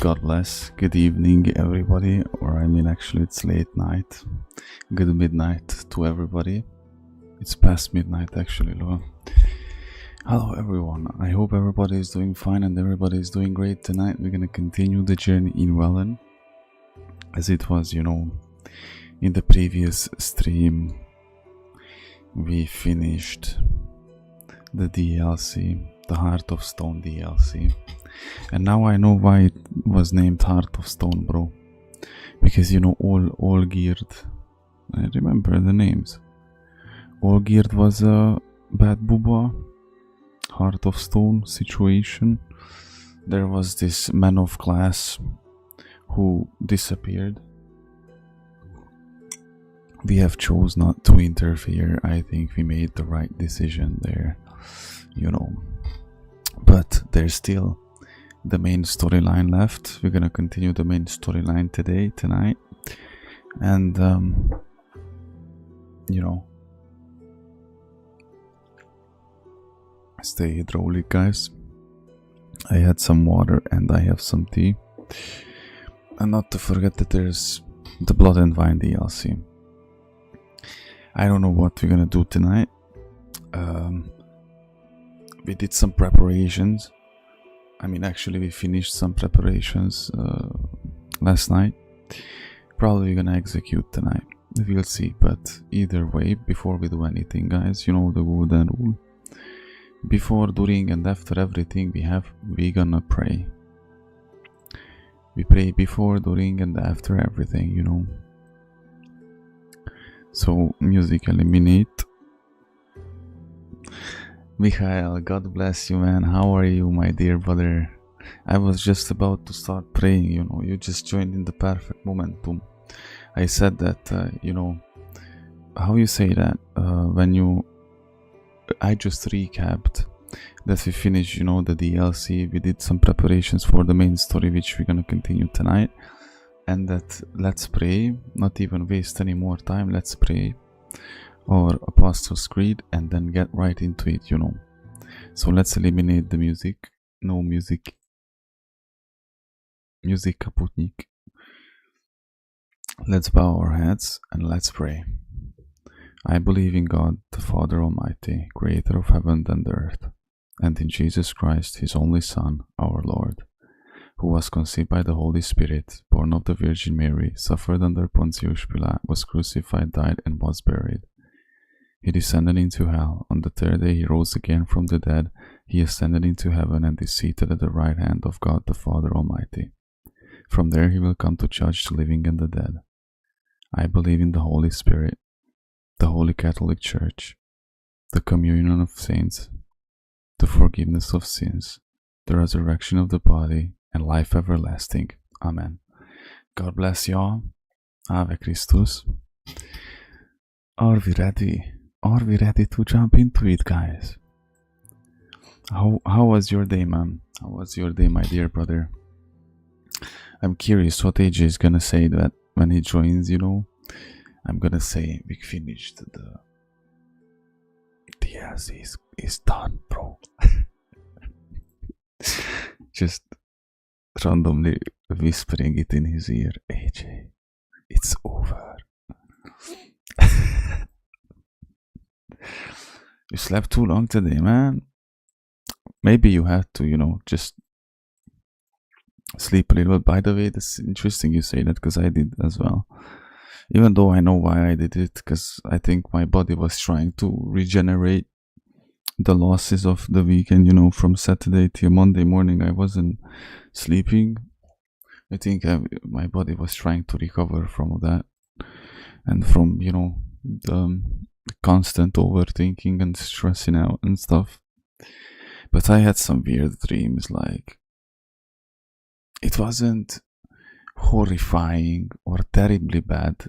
God bless. Good evening, everybody. Or, I mean, actually, it's late night. Good midnight to everybody. It's past midnight, actually, Lo. Hello, everyone. I hope everybody is doing fine and everybody is doing great tonight. We're gonna continue the journey in Wellen, as it was, in the previous stream. We finished the DLC, the Heart of Stone DLC. And now I know why it was named Heart of Stone, bro. Because all geared. I remember the names. All geared was a bad booba, Heart of Stone situation. There was this man of class who disappeared. We have chose not to interfere. I think we made the right decision there, But there's still the main storyline left. We're gonna continue the main storyline tonight, and stay hydraulic, guys. I had some water and I have some tea, and not to forget that there's the Blood and Wine DLC. I don't know what we're gonna do tonight. We did some preparations. I mean, actually, we finished some preparations last night. Probably gonna execute tonight. We'll see. But either way, before we do anything, guys, you know the golden rule. Before, during, and after everything we gonna pray. We pray before, during, and after everything, So, music eliminate. Michael, God bless you, man. How are you, my dear brother? I was just about to start praying, You just joined in the perfect momentum. I said that, how you say that? I just recapped that we finished, the DLC. We did some preparations for the main story, which we're gonna continue tonight. And that let's pray, not even waste any more time. Let's pray or Apostles' Creed and then get right into it, So let's eliminate the music. No music. Music kaputnik. Let's bow our heads and let's pray. I believe in God, the Father Almighty, creator of heaven and earth, and in Jesus Christ, his only Son, our Lord, who was conceived by the Holy Spirit, born of the Virgin Mary, suffered under Pontius Pilate, was crucified, died, and was buried. He descended into hell. On the third day he rose again from the dead. He ascended into heaven and is seated at the right hand of God the Father Almighty. From there he will come to judge the living and the dead. I believe in the Holy Spirit, the Holy Catholic Church, the communion of saints, the forgiveness of sins, the resurrection of the body, and life everlasting. Amen. God bless you all. Ave Christus. Are we ready? Are we ready to jump into it, guys? How was your day, man? How was your day, my dear brother? I'm curious what AJ is gonna say that when he joins, I'm gonna say we finished the DLC is done, bro. Just randomly whispering it in his ear. AJ, it's over. You slept too long today, man. Maybe you had to, just sleep a little. By the way, that's interesting you say that, because I did as well. Even though I know why I did it, because I think my body was trying to regenerate the losses of the weekend, from Saturday till Monday morning. I wasn't sleeping. I think my body was trying to recover from that, and from, the constant overthinking and stressing out and stuff. But I had some weird dreams, like, it wasn't horrifying or terribly bad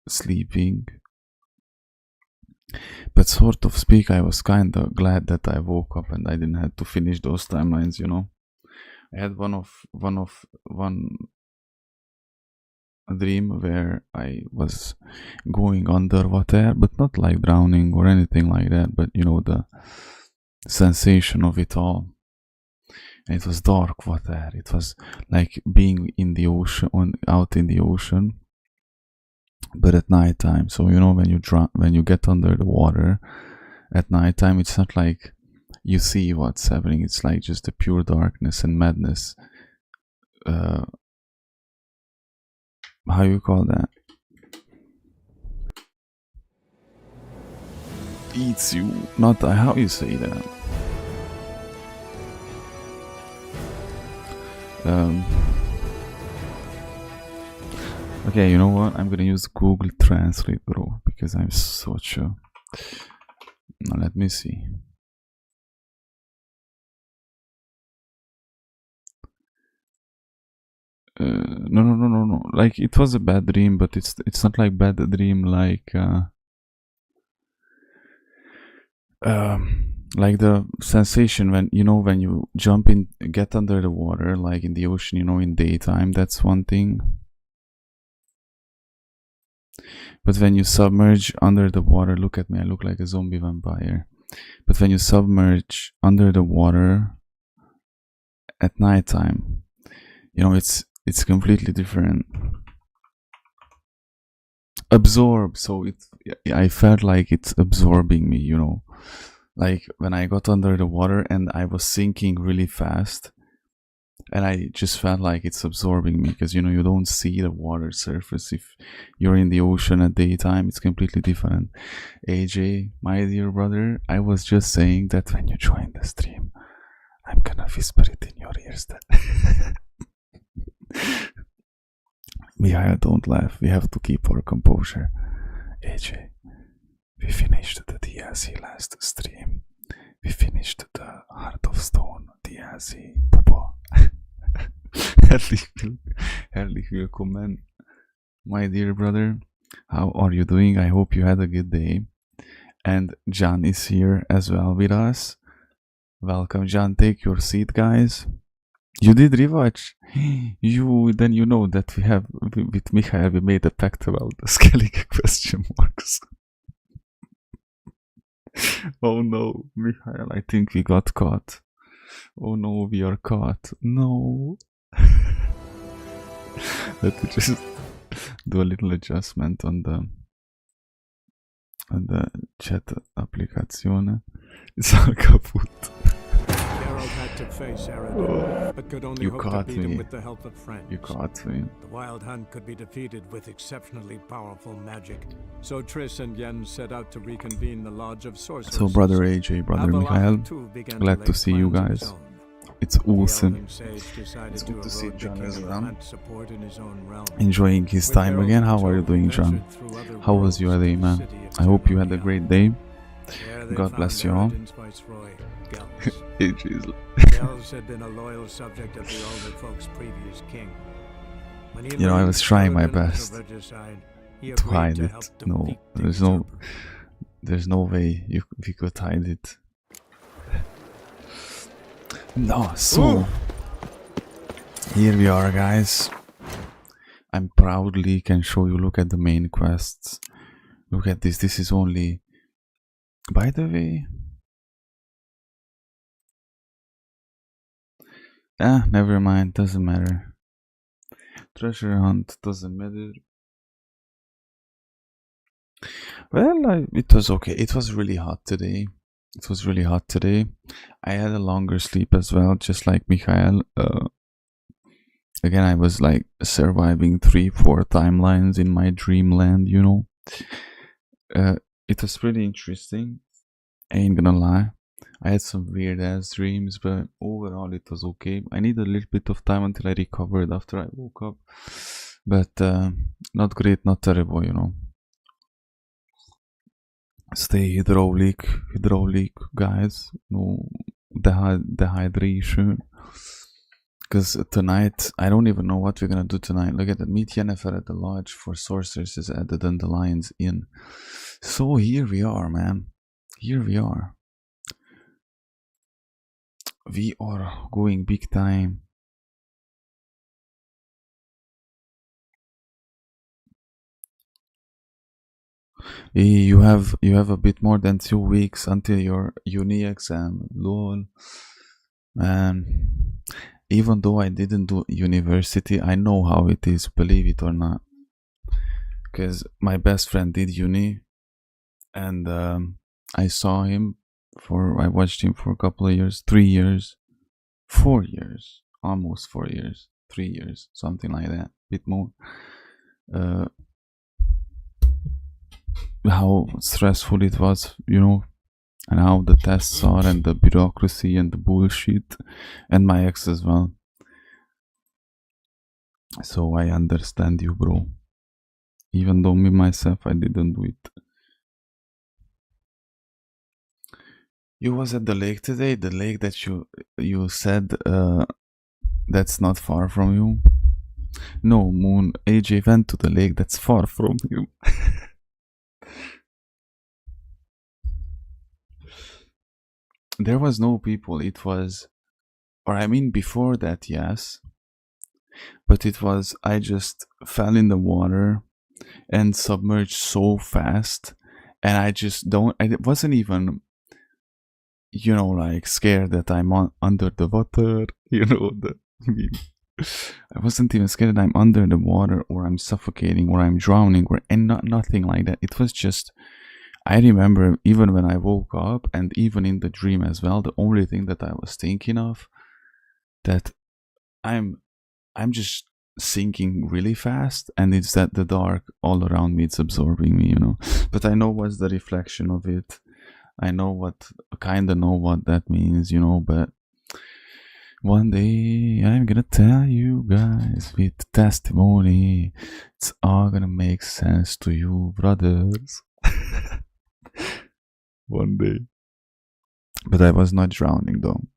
sleeping, but sort of speak, I was kinda glad that I woke up and I didn't have to finish those timelines, I had one dream where I was going underwater, but not like drowning or anything like that, but the sensation of it all. and it was dark water. It was like being in the ocean, out in the ocean, but at night time. So you know, when you get under the water at night time, it's not like you see what's happening. It's like just the pure darkness and madness. How you call that? Eats you. Not how you say that. Okay, you know what? I'm gonna use Google Translate, bro, because I'm such a. Now let me see. No. Like it was a bad dream, but it's not like bad dream like the sensation when when you jump in, get under the water, like in the ocean, in daytime. That's one thing. But when you submerge under the water, look at me, I look like a zombie vampire. But when you submerge under the water at nighttime, it's completely different. Absorb. So I felt like it's absorbing me. Like when I got under the water and I was sinking really fast, and I just felt like it's absorbing me, because you don't see the water surface. If you're in the ocean at daytime, it's completely different. AJ, my dear brother, I was just saying that when you join the stream, I'm gonna whisper it in your ears that Mihail, don't laugh, we have to keep our composure. AJ, we finished the DLC last stream. We finished the Heart of Stone DLC. Papa. Herzlich willkommen, my dear brother. How are you doing? I hope you had a good day. And John is here as well with us. Welcome, John. Take your seat, guys. You did rewatch. Then you know that we have with Michael, we made a pact about the Skellige question marks. Oh no, Michael, I think we got caught. Oh no, we are caught. No. Let me just do a little adjustment on the chat application. It's all kaput. Had to face Aradin, but could only hope to beat him with the help of friends. You caught me. The Wild Hunt could be defeated with exceptionally powerful magic. So Triss and Yen set out to reconvene the Lodge of Sorcerers. So brother AJ, brother Michael, glad to see you guys. It's awesome. It's good to see John as well. Enjoying his time again. How are you doing, John? How was your day, man? I hope you had a great day. God bless you all. Gels had been a loyal subject of the older folks' previous king. I was trying my best to hide it. No, there's no way we could hide it. No, so here we are, guys. I'm proudly can show you. Look at the main quests. Look at this. This is only. By the way. Never mind, doesn't matter. Treasure hunt doesn't matter. Well, it was okay. It was really hot today. I had a longer sleep as well, just like Michael. Again, I was like surviving 3-4 timelines in my dreamland, It was pretty interesting. I ain't gonna lie. I had some weird ass dreams, but overall it was okay. I need a little bit of time until I recovered after I woke up. But not great, not terrible, Stay hydraulic, guys. No dehydration. Because tonight, I don't even know what we're gonna do tonight. Look at that. Meet Yennefer at the Lodge for Sorcerers is at the Dandelions Inn. So here we are, man. Here we are. We are going big time. You have a bit more than 2 weeks until your uni exam. Lol. Man, even though I didn't do university, I know how it is, believe it or not. Because my best friend did uni, and I saw him I watched him for a couple of years, 3 years, 4 years, almost 4 years, 3 years, something like that, bit more. How stressful it was, and how the tests are, and the bureaucracy and the bullshit, and my ex as well. So I understand you, bro. Even though me myself, I didn't do it. You was at the lake today, the lake that you said that's not far from you. No, Moon, AJ went to the lake that's far from you. There was no people. It was, or I mean, before that, yes. But it was, I just fell in the water and submerged so fast, and I wasn't even, like scared that I'm under the water, I wasn't even scared that I'm under the water, or I'm suffocating, or I'm drowning, and nothing like that. It was just, I remember even when I woke up, and even in the dream as well, the only thing that I was thinking of, that I'm just sinking really fast, and it's that the dark all around me, it's absorbing me, But I know what's the reflection of it. I kinda know what that means, but one day I'm gonna tell you guys with testimony. It's all gonna make sense to you, brothers. One day. But I was not drowning though,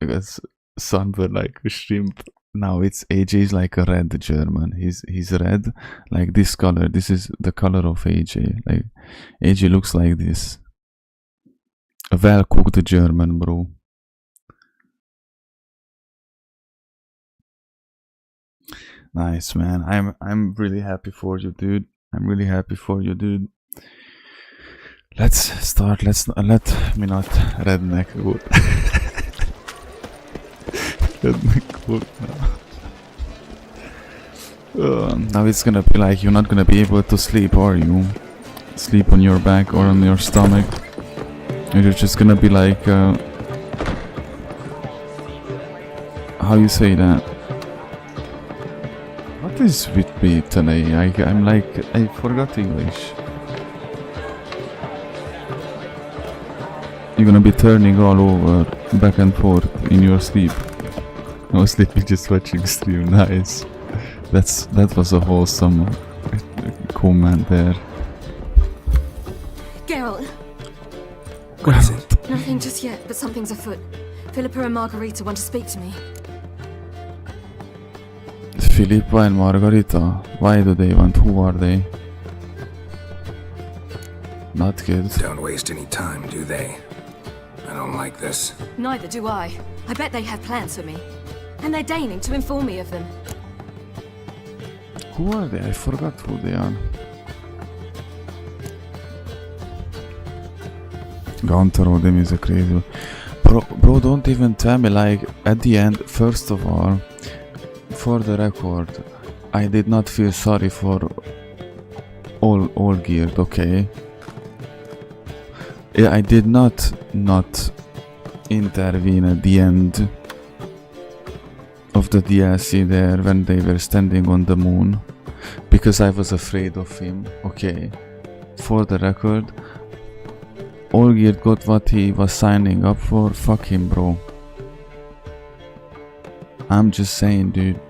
because sunburned like a shrimp. Now it's AJ's like a red German. He's red, like this color. This is the color of AJ. Like AJ looks like this. A well cooked German, bro. Nice, man. I'm really happy for you, dude. I'm really happy for you, dude. Let's start. Let me not redneck quote. Redneck quote now. Now it's gonna be like you're not gonna be able to sleep, are you? Sleep on your back or on your stomach. You're just gonna be like, how you say that? What is with me today? I'm like, I forgot English. You're gonna be turning all over, back and forth in your sleep. No sleeping, just watching stream. Nice. That was a wholesome comment there. Geralt. What is it? Nothing just yet, but something's afoot. Philippa and Margarita want to speak to me. Philippa and Margarita? Why do they want? Who are they? Not good. Don't waste any time, do they? I don't like this. Neither do I. I bet they have plans for me. And they're deigning to inform me of them. Who are they? I forgot who they are. Gunter, them is a crazy one. Bro, don't even tell me, like, at the end, first of all, for the record, I did not feel sorry for all geared, okay? Yeah, I did not intervene at the end of the DLC there when they were standing on the moon, because I was afraid of him, okay? For the record, Olgierd got what he was signing up for. Fuck him, bro. I'm just saying, dude.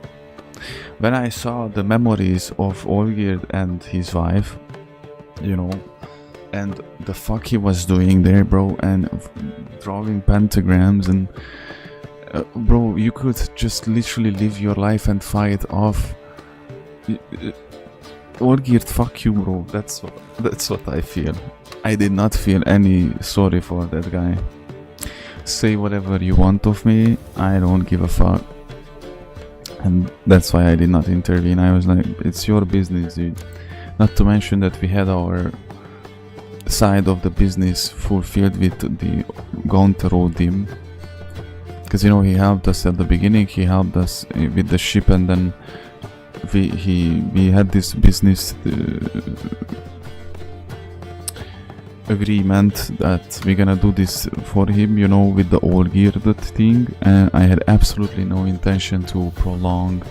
When I saw the memories of Olgierd and his wife, and the fuck he was doing there, bro, and drawing pentagrams, and bro, you could just literally live your life and fight off. Olgierd, fuck you, bro. That's what I feel. I did not feel any sorry for that guy. Say whatever you want of me, I don't give a fuck. And that's why I did not intervene. I was like, it's your business, dude. Not to mention that we had our side of the business fulfilled with the Gaunter Odim. Because, you know, he helped us at the beginning, he helped us with the ship, and then we had this business agreement that we're gonna do this for him, you know, with the all geared thing, and I had absolutely no intention to prolong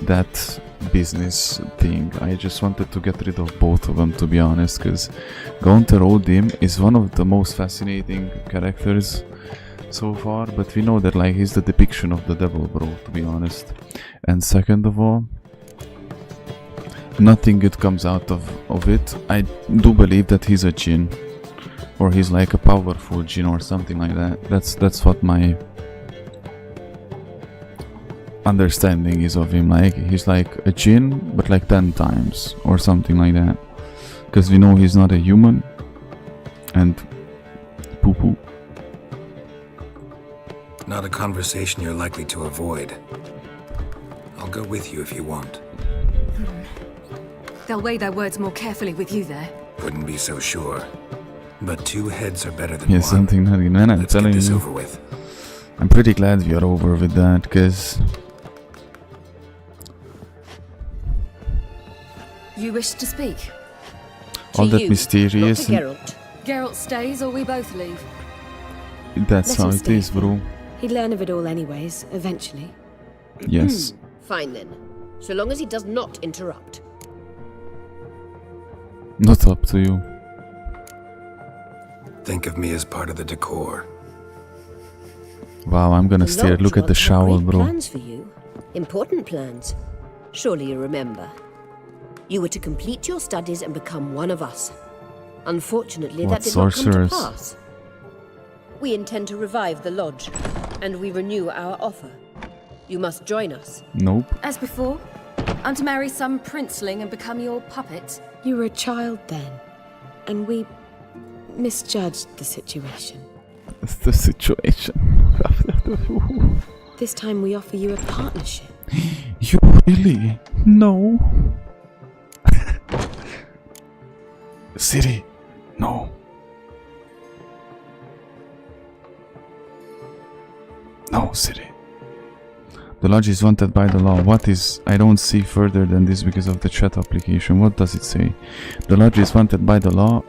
that business thing. I just wanted to get rid of both of them, to be honest, because Gaunter Odim is one of the most fascinating characters so far, but we know that like he's the depiction of the devil, bro, to be honest. And second of all, nothing good comes out of it. I do believe that he's a djinn, or he's like a powerful djinn or something like that. That's what my understanding is of him. Like he's like a djinn, but like 10 times or something like that, because we know he's not a human. And poo poo. Not a conversation you're likely to avoid. I'll go with you if you want. They'll weigh their words more carefully with you there. Couldn't be so sure. But two heads are better than Yeah, one. something not good, man. I'm Let's telling get this you. over with. I'm pretty glad we are over with that, because You wish to speak? all To that you, mysterious, not to Geralt. Geralt stays or we both leave. that's Let how him it stay. is, bro. He'd learn of it all anyways, eventually. Yes. Fine then. So long as he does not interrupt. Not up to you. Think of me as part of the decor. Wow, I'm gonna The stare. Lodge Look at the once had shower, great bro. plans for you. Important plans. Surely you remember. You were to complete your studies and become one of us. Unfortunately, What that did not come to sorcerers? pass. We intend to revive the Lodge, and we renew our offer. You must join us. Nope. As before? I'm to marry some princeling and become your puppet? You were a child then, and we misjudged the situation. That's the situation. This time we offer you a partnership. You really? No. City. No. No, City. The lodge is wanted by the law. What is... I don't see further than this because of the chat application. What does it say? The lodge is wanted by the law.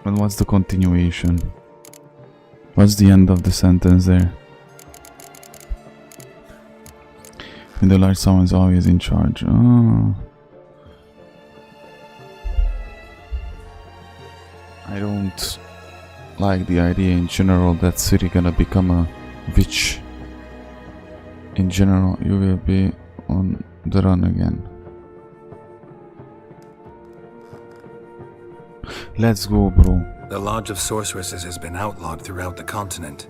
And what's the continuation? What's the end of the sentence there? In the lodge, someone's always in charge. Oh. I don't like the idea in general that Ciri gonna become a witch. In general, you will be on the run again. Let's go, bro. The Lodge of Sorceresses has been outlawed throughout the continent.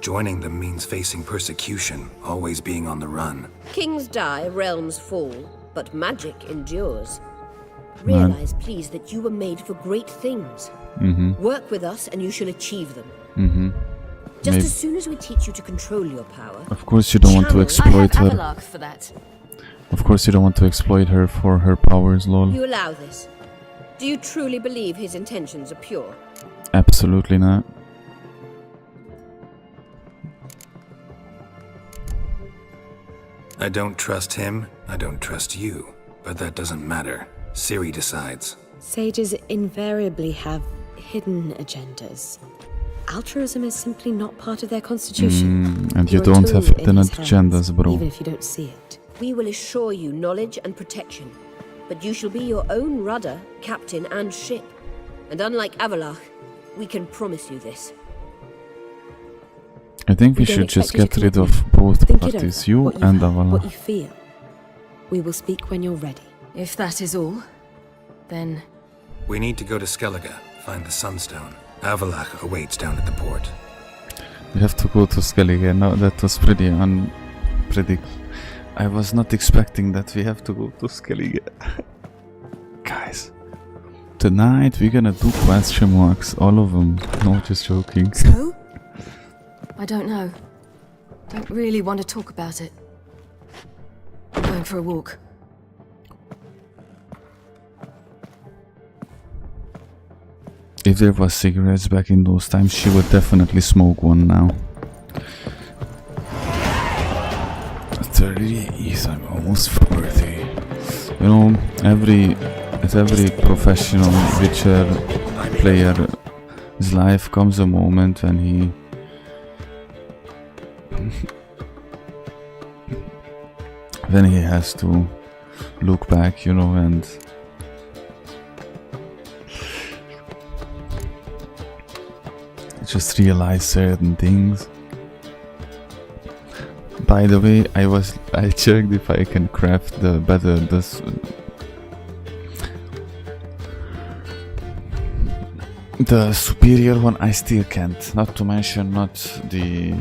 Joining them means facing persecution, always being on the run. Kings die, realms fall, but magic endures. Realize, please, that you were made for great things. Work with us and you shall achieve them. Just as soon as we teach you to control your power. Of course you don't want to I exploit have her. Avalok for that. Of course you don't want to exploit her for her powers, lol. You allow this. Do you truly believe his intentions are pure? Absolutely not. I don't trust him, I don't trust you. But that doesn't matter. Ciri decides. Sages invariably have hidden agendas. Altruism is simply not part of their constitution. And you You're a don't have tool in hidden his hands, agendas, bro. Even if you don't see it. We will assure you knowledge and protection, but you shall be your own rudder, captain, and ship. And unlike Avalach, we can promise you this. I think we We don't should just expect you get to rid commit of both Think it parties, over, you what and you've heard, what Avala. you feel. We will speak when you're ready. If that is all, then We need to go to Skellige, find the Sunstone. Avalach awaits down at the port. We have to go to Skellige. No, that was pretty unpredictable. I was not expecting that we have to go to Skellige. Guys, tonight we're gonna do question marks, all of them. No, just joking. so? I don't know. Don't really want to talk about it. I'm going for a walk. if there was cigarettes back in those times, she would definitely smoke one now. 38, I'm almost 40. You know, every professional Witcher player's life comes a moment when he when he has to look back, you know, and just realize certain things. By the way, I checked if I can craft the superior one. I still can't. Not to mention not the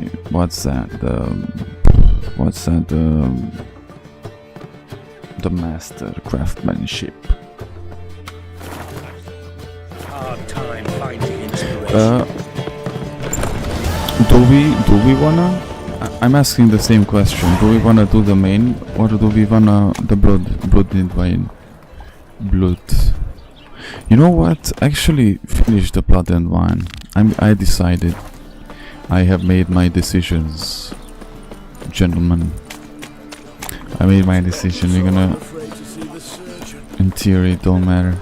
the master craftsmanship. Hard time finding inspiration. Do we wanna? I'm asking the same question. Do we wanna do the main, or do we wanna the blood and wine? Blood. You know what? Actually, finish the blood and wine. I decided. I have made my decisions, gentlemen. I made my decision. We're gonna. In theory, it don't matter.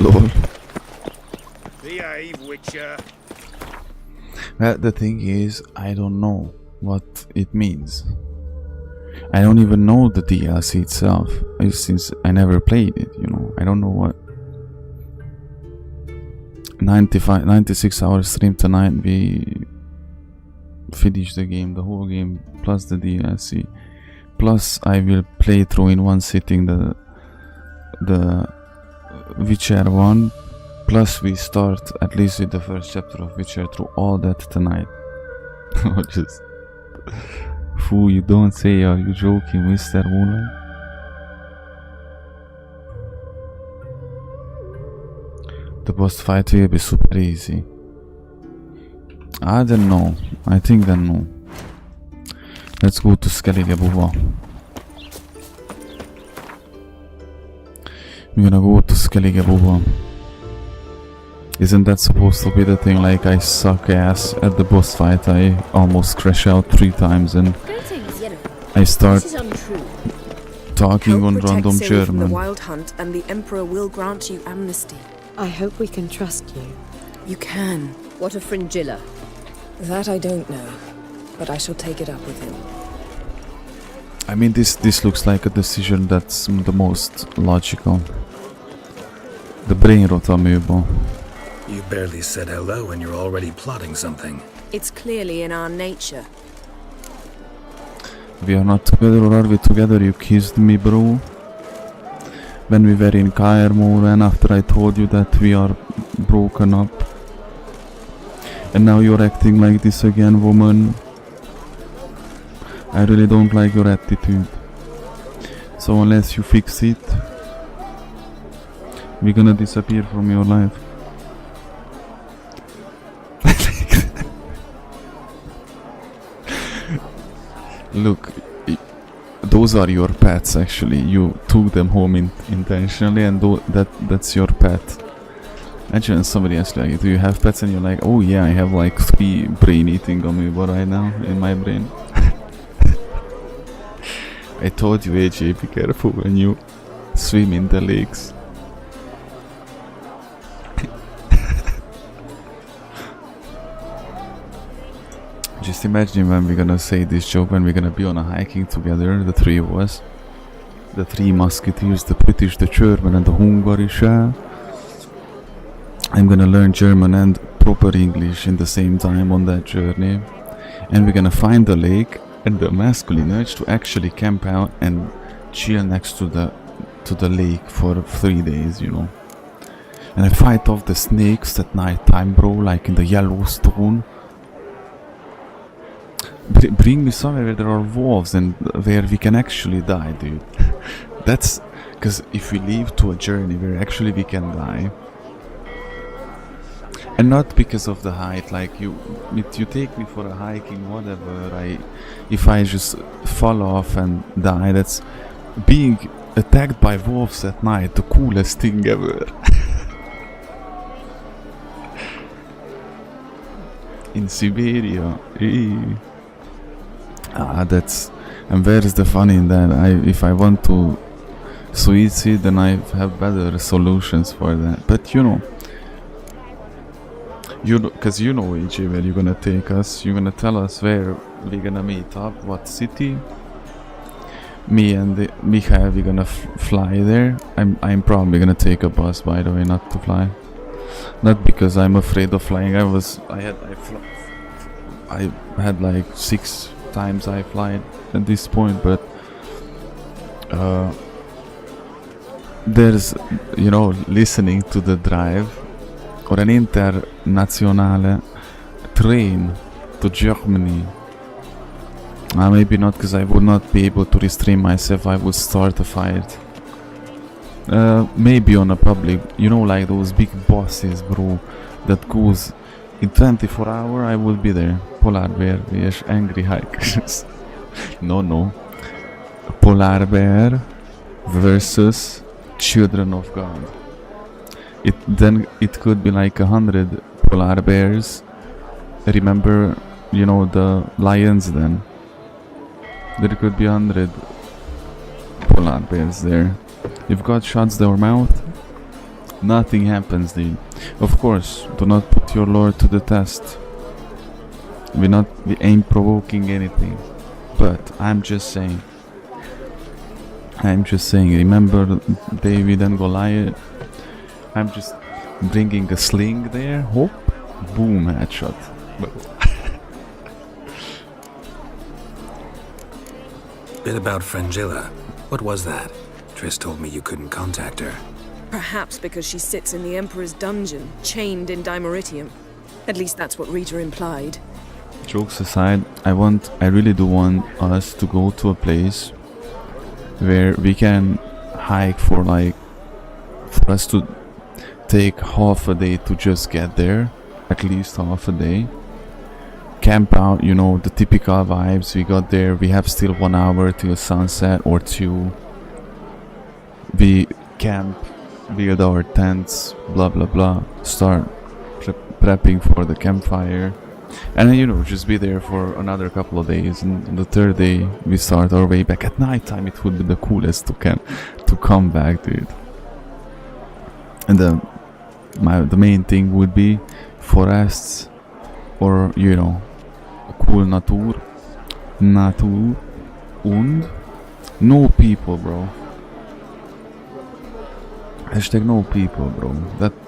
Lord. Behave, Witcher. The thing is, I don't know what it means. I don't even know the DLC itself, since I never played it, you know. I don't know what. 96 hours stream tonight, we finish the game, the whole game, plus the DLC. Plus I will play through in one sitting the Witcher 1. Plus we start at least with the first chapter of Witcher through all that tonight. Just... Fool, you don't say, are you joking, Mr. Moonlight? The boss fight will be super easy. I don't know. I think then no. Let's go to Skellige. We're gonna go to Skellige. Isn't that supposed to be the thing, like I suck ass at the boss fight, I almost crash out 3 times and I start talking on random German. The wild hunt and the Emperor will grant you amnesty. I hope we can trust you. You can. What a fringilla. That I don't know, but I shall take it up with him. I mean, this looks like a decision that's the most logical. The brain rot amöba. You barely said hello and you're already plotting something. It's clearly in our nature. We are not together, or are we together? You kissed me, bro. When we were in Kaer and after I told you that we are broken up. And now you're acting like this again, woman. I really don't like your attitude. So unless you fix it, we're gonna disappear from your life. Look, those are your pets actually. You took them home intentionally, and that's your pet. Imagine somebody asks like, do you have pets? And you're like, oh yeah, I have like 3 brain-eating amoeba right now in my brain. I told you, AJ, be careful when you swim in the lakes. Just imagine when we're gonna say this joke, when we're gonna be on a hiking together, the 3 of us. The 3 musketeers, the British, the German and the Hungarish. I'm gonna learn German and proper English in the same time on that journey. And we're gonna find the lake and the masculine urge to actually camp out and chill next to the lake for 3 days, you know. And I fight off the snakes at night time, bro, like in the Yellowstone. Bring me somewhere where there are wolves and where we can actually die, dude. That's because if we leave to a journey where actually we can die, and not because of the height, like you take me for a hiking, whatever. If I just fall off and die, being attacked by wolves at night, the coolest thing ever. In Siberia. That's... And where's the fun in that? If I want to suicide, then I have better solutions for that. But you know, because you know, AJ, where you're gonna take us. You're gonna tell us where we're gonna meet up, what city. Me and Mikhail, we're gonna fly there. I'm probably gonna take a bus, by the way, not to fly. Not because I'm afraid of flying. I had like 6 times I flied at this point, but there's, you know, listening to the drive or an internationale train to Germany. Maybe not, because I would not be able to restrain myself. I would start a fight. Maybe on a public, you know, like those big buses, bro, that goes in 24 hours. I will be there. Polar bear vs angry hikers. No. Polar bear versus children of God. It could be like 100 polar bears. Remember, you know, the lions then. There could be 100 polar bears there. If God shuts their mouth, nothing happens, dude. Of course, do not put your Lord to the test. We ain't provoking anything. But I'm just saying. Remember David and Goliath? I'm just bringing a sling there. Hop, boom, headshot. Bit about Frangilla. What was that? Triss told me you couldn't contact her. Perhaps because she sits in the Emperor's dungeon, chained in Dimeritium. At least that's what Rita implied. Jokes aside, I really do want us to go to a place where we can hike for us to take half a day to just get there, at least half a day. Camp out, you know, the typical vibes. We got there, we have still 1 hour till sunset or 2. We camp, build our tents, blah blah blah, start prepping for the campfire, and then, you know, just be there for another couple of days, and on the 3rd day we start our way back. At night time it would be the coolest to come back, dude. And the main thing would be forests, or, you know, cool natur und no people, bro. Hashtag no people, bro.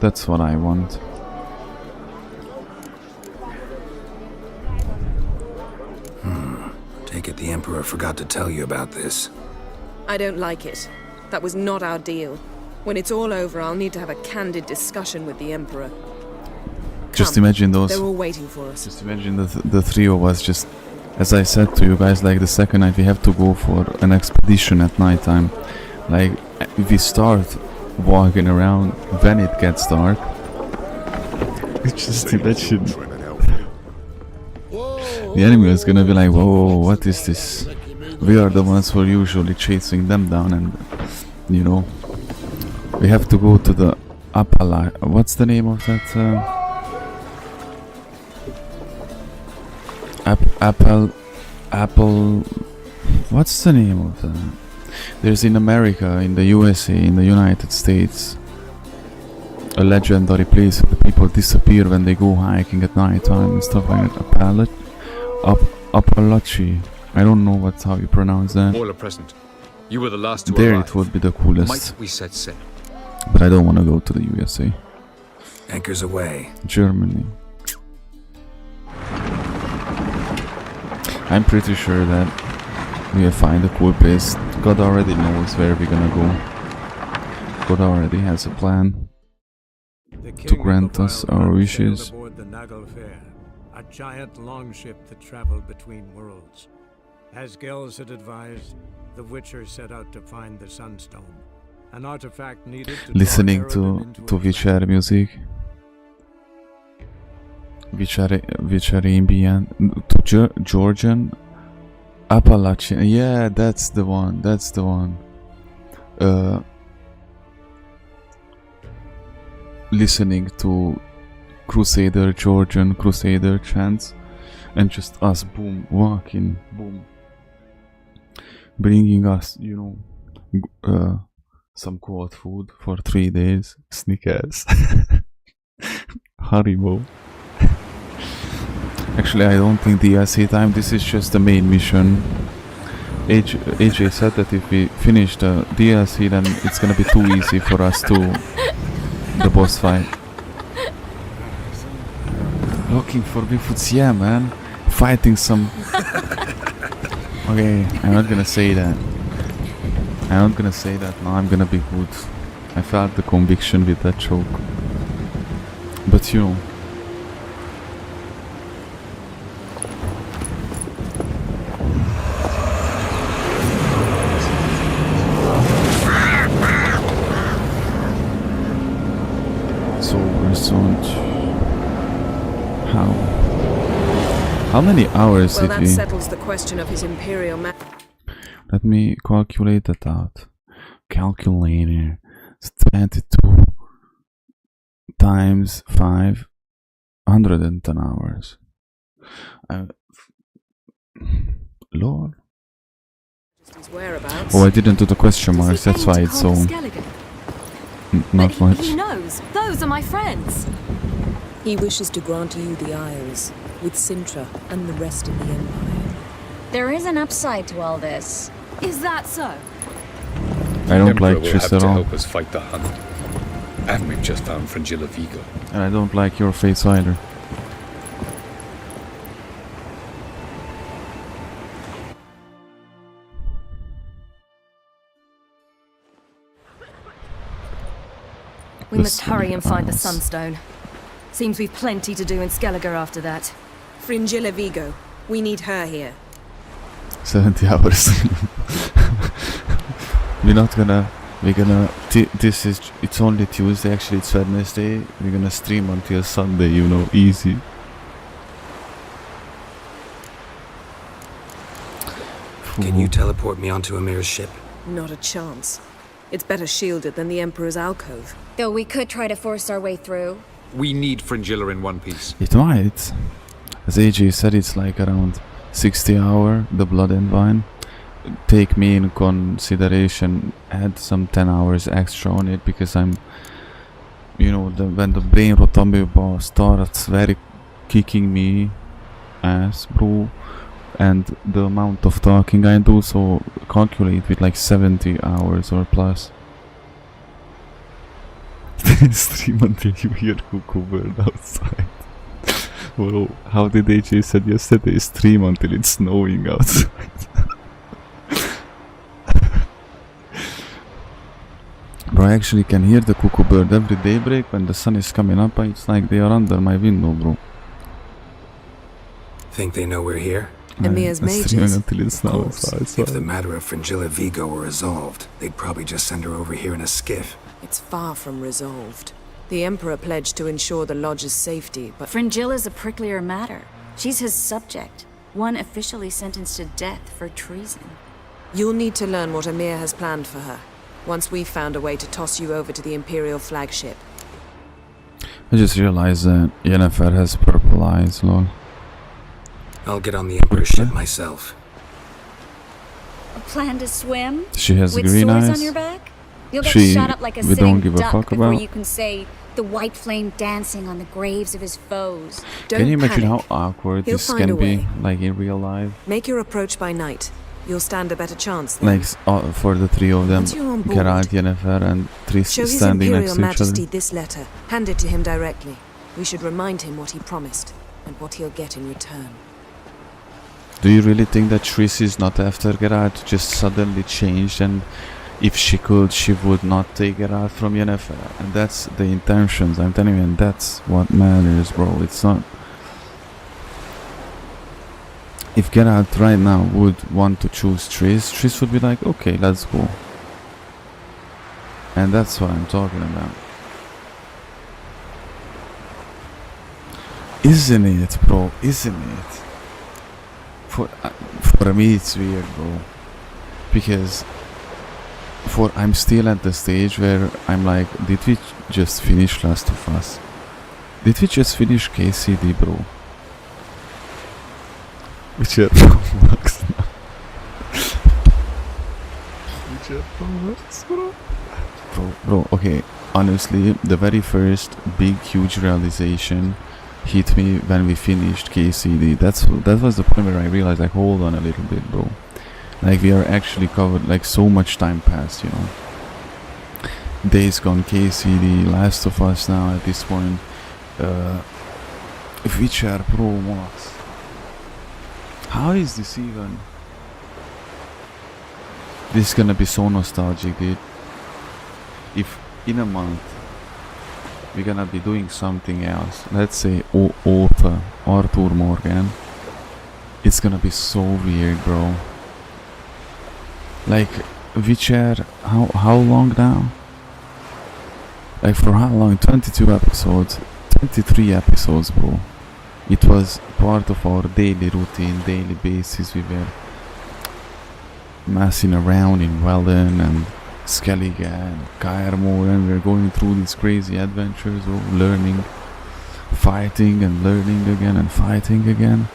That's what I want. Take it the Emperor forgot to tell you about this. I don't like it. That was not our deal. When it's all over, I'll need to have a candid discussion with the Emperor. Just Come, imagine those. They're all waiting for us. Just imagine the 3 of us. Just as I said to you guys, like the second night we have to go for an expedition at night time. Like if we start walking around when it gets dark. Just imagine. The enemy is gonna be like, whoa, what is this? We are the ones who are usually chasing them down, and, you know, we have to go to the what's the name of that? Apple. What's the name of that? There's in America, in the USA, in the United States, a legendary place where the people disappear when they go hiking at night time and stuff like that. Appalachia. I don't know what's how you pronounce that. All are present. You were the last to there arrive. It would be the coolest. Might we set sail? But I don't want to go to the USA. Anchors away. Germany. I'm pretty sure that we'll find a cool place. God already knows where we're gonna go. God already has a plan to grant us our wishes. A giant longship that traveled between worlds. As Gels had advised, the Witcher set out to find the Sunstone, an artifact needed to listening to Witcher music. Witcher ambient to Georgian Appalachian. Yeah, that's the one. listening to Georgian Crusader chants, and just us, boom, walking, boom, bringing us, some cold food for 3 days, Snickers, Haribo. Actually, I don't think DLC time, this is just the main mission. AJ said that if we finish the DLC, then it's gonna be too easy for us to the boss fight. Looking for Bigfoots, yeah, man. Fighting some. Okay, I'm not gonna say that. I'm not gonna say that. No, I'm gonna be good. I felt the conviction with that joke. But you know. How many hours did we... Well, that settles the question of his Imperial Let me calculate that out. Calculator. It's 22 times 5. 110 hours. Lord. Oh, I didn't do the question marks, that's why it's so... not but much. He knows. Those are my friends. He wishes to grant you the Isles, with Sintra and the rest of the Empire. There is an upside to all this. Is that so? I don't like Triss at all. help us fight the hunt. And we've just found Fringilla Vigo. And I don't like your face either. We must hurry and find the Sunstone. Seems we've plenty to do in Skellige after that. Fringilla Vigo. We need her here. 70 hours. It's only Tuesday, actually it's Wednesday. We're gonna stream until Sunday, easy. Can you teleport me onto Amir's ship? Not a chance. It's better shielded than the Emperor's alcove. Though we could try to force our way through. We need Fringilla in one piece. It might. As AJ said, it's like around 60 hours, the Blood and Wine. Take me in consideration, add some 10 hours extra on it, because I'm, when the brain rotomba starts very kicking me ass, bro, and the amount of talking I do, so calculate with like 70 hours or plus. Stream until you hear cuckoo bird outside. Bro, how did AJ said yesterday? Stream until it's snowing outside. Bro, I actually can hear the cuckoo bird every daybreak when the sun is coming up. It's like they are under my window, bro. Think they know we're here? Amir's mages. Until it snows outside. If the matter of Fringilla Vigo were resolved, they'd probably just send her over here in a skiff. It's far from resolved. The Emperor pledged to ensure the Lodge's safety, but... Fringilla's a pricklier matter. She's his subject, one officially sentenced to death for treason. You'll need to learn what Amir has planned for her, once we've found a way to toss you over to the Imperial flagship. I just realized that Yennefer has purple eyes, lol. I'll get on the Emperor's ship myself. A plan to swim? She has with green swords eyes. on your back? You'll get shot up like a sitting duck before you can say the white flame dancing on the graves of his foes. Can you imagine how awkward this can be, like in real life? Make your approach by night. You'll stand a better chance then. Like for the three of them, Geralt, Yennefer and Triss Show His standing Imperial next to each Majesty other. this letter. Hand it to him directly. We should remind him what he promised, and what he'll get in return. Do you really think that Triss is not after Geralt, just suddenly changed, and if she could, she would not take Geralt from Yennefer? And that's the intentions, I'm telling you, and that's what matters, bro. It's not... If Geralt right now would want to choose Triss, Triss would be like, okay, let's go. And that's what I'm talking about. Isn't it, bro? Isn't it? For me it's weird, bro, because I'm still at the stage where I'm like, did we just finish Last of Us? Did we just finish KCD, bro? Witcher works now. Witcher works, bro. Bro, okay. Honestly, the very first big, huge realization hit me when we finished KCD. That was the point where I realized, like, hold on a little bit, bro. Like, we are actually covered, like, so much time passed, you know. Days Gone, KCD, Last of Us now at this point. Witcher Pro Max. How is this even? This is gonna be so nostalgic, dude. If in a month we're gonna be doing something else, let's say author Arthur Morgan, it's gonna be so weird, bro. Like, Witcher, how long now? Like, for how long? 22 episodes, 23 episodes, bro. It was part of our daily routine, daily basis. We were messing around in Welland and Skellige and Kaer Morhen, and we were going through these crazy adventures of learning, fighting and learning again and fighting again.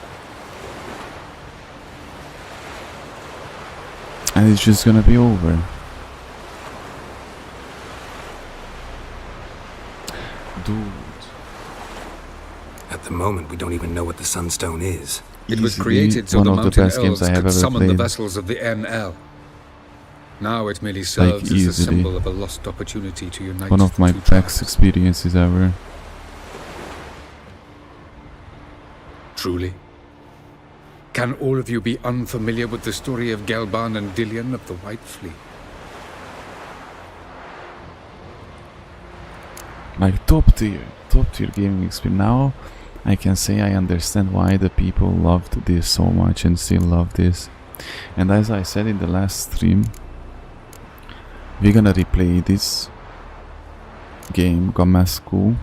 And it's just gonna be over. Dude. At the moment, we don't even know what the Sunstone is. It was created so the mountain elves could summon the vessels of the NL. Now it merely serves as a symbol of a lost opportunity to unite. One of my best experiences ever. Truly? Can all of you be unfamiliar with the story of Gelban and Dillion of the White Fleet? Like, top tier gaming experience. Now I can say I understand why the people loved this so much and still love this. And as I said in the last stream, we're gonna replay this game, Gamasku,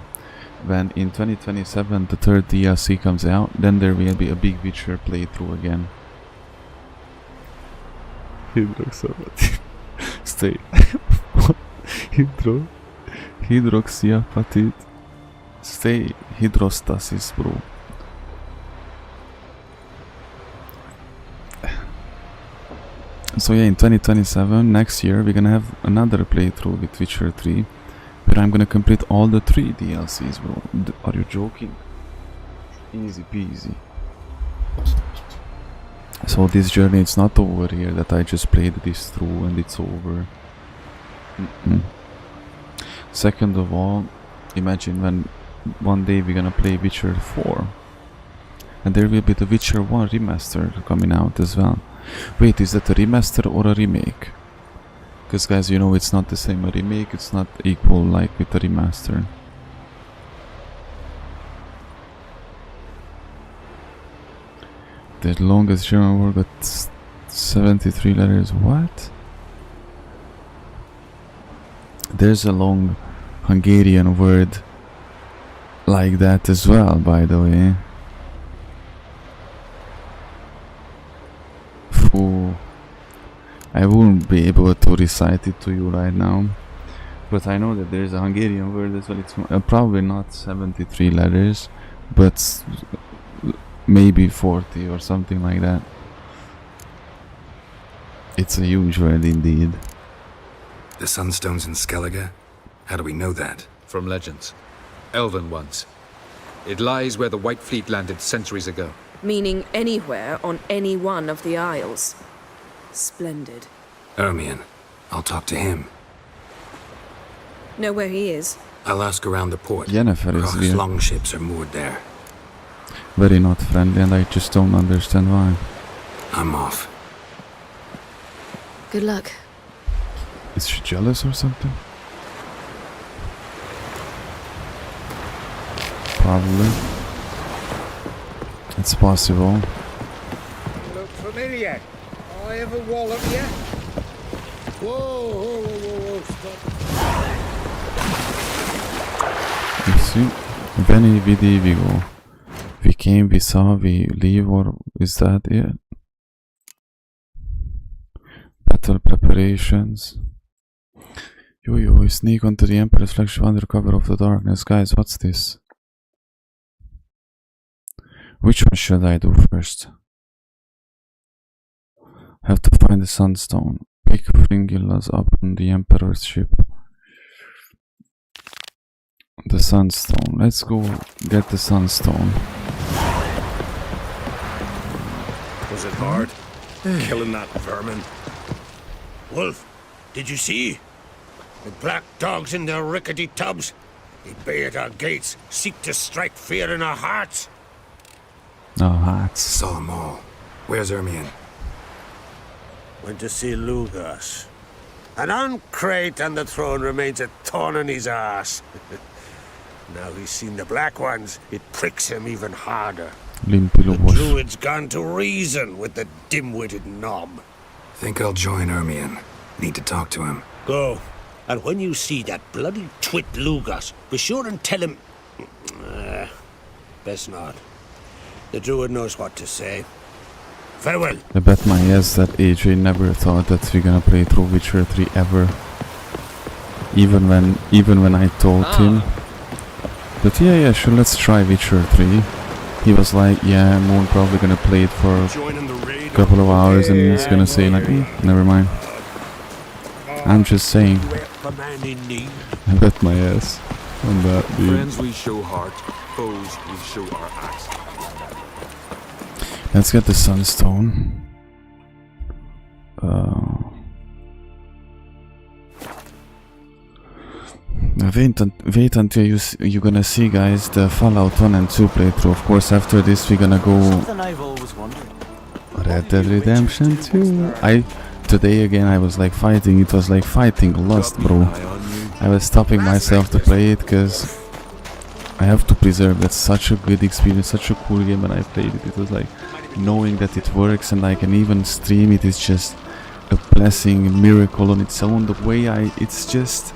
when in 2027 the third DLC comes out. Then there will be a big Witcher playthrough again. Stay. Hydroxyapatite. Stay. Hydrostasis, bro. So yeah, in 2027, next year, we're gonna have another playthrough with Witcher 3, where I'm gonna complete all the 3 DLCs, bro. Are you joking? Easy peasy. So this journey, it's not over here, that I just played this through and it's over. Second of all, imagine when one day we're gonna play Witcher 4. And there will be the Witcher 1 remaster coming out as well. Wait, is that a remaster or a remake? Because guys, you know, it's not the same. A remake, it's not equal like with a remaster. The longest German word got 73 letters. What? There's a long Hungarian word like that as well, by the way. Ooh. I wouldn't be able to recite it to you right now, but I know that there's a Hungarian word as well. It's probably not 73 letters, but maybe 40 or something like that. It's a huge word indeed. The Sunstone's in Skellige? How do we know that? From legends. Elven ones. It lies where the White Fleet landed centuries ago. Meaning anywhere on any one of the Isles. Splendid. Ermion. I'll talk to him. Know where he is? I'll ask around the port. Yennefer is here. Longships are moored there. Very not friendly, and I just don't understand why. I'm off. Good luck. Is she jealous or something? Probably. It's possible. Look familiar. I have a wallop yet? Whoa, stop. You see? Veni, vidi, vigo. We came, we saw, we leave, or is that it? Battle preparations. Yo, sneak onto the Emperor's flagship under cover of the darkness. Guys, what's this? Which one should I do first? Have to find the Sunstone. Pick Fringilla's up on the Emperor's ship. The Sunstone. Let's go get the Sunstone. Was it hard? Killing that vermin? Wolf, did you see? The black dogs in their rickety tubs. They bay at our gates, seek to strike fear in our hearts. No hearts. Saw them all. Where's Ermion? Went to see Lugas. An uncrate on the throne remains a thorn in his ass. Now he's seen the Black Ones, it pricks him even harder. The druid's gone to reason with the dim-witted knob. Think I'll join Ermion. Need to talk to him. Go. And when you see that bloody twit Lugas, be sure and tell him... best not. The druid knows what to say. Farewell. I bet my ass that AJ never thought that we're gonna play through Witcher 3 ever. Even when I told him that yeah, sure, let's try Witcher 3. He was like, yeah, I'm probably gonna play it for a couple of hours and he's gonna say like, never mind. I'm just saying. I bet my ass on that, dude. Friends we show heart, foes we show our axe. Let's get the Sunstone. Wait until you're gonna see, guys, the Fallout 1 and 2 playthrough. Of course, after this we're gonna go Red Dead Redemption 2. Today again I was like fighting. It was like fighting Lost, bro. I was stopping myself to play it because I have to preserve. That's such a good experience, such a cool game. When I played it, it was like knowing that it works and I can even stream it is just a blessing, a miracle on its own. The way it's just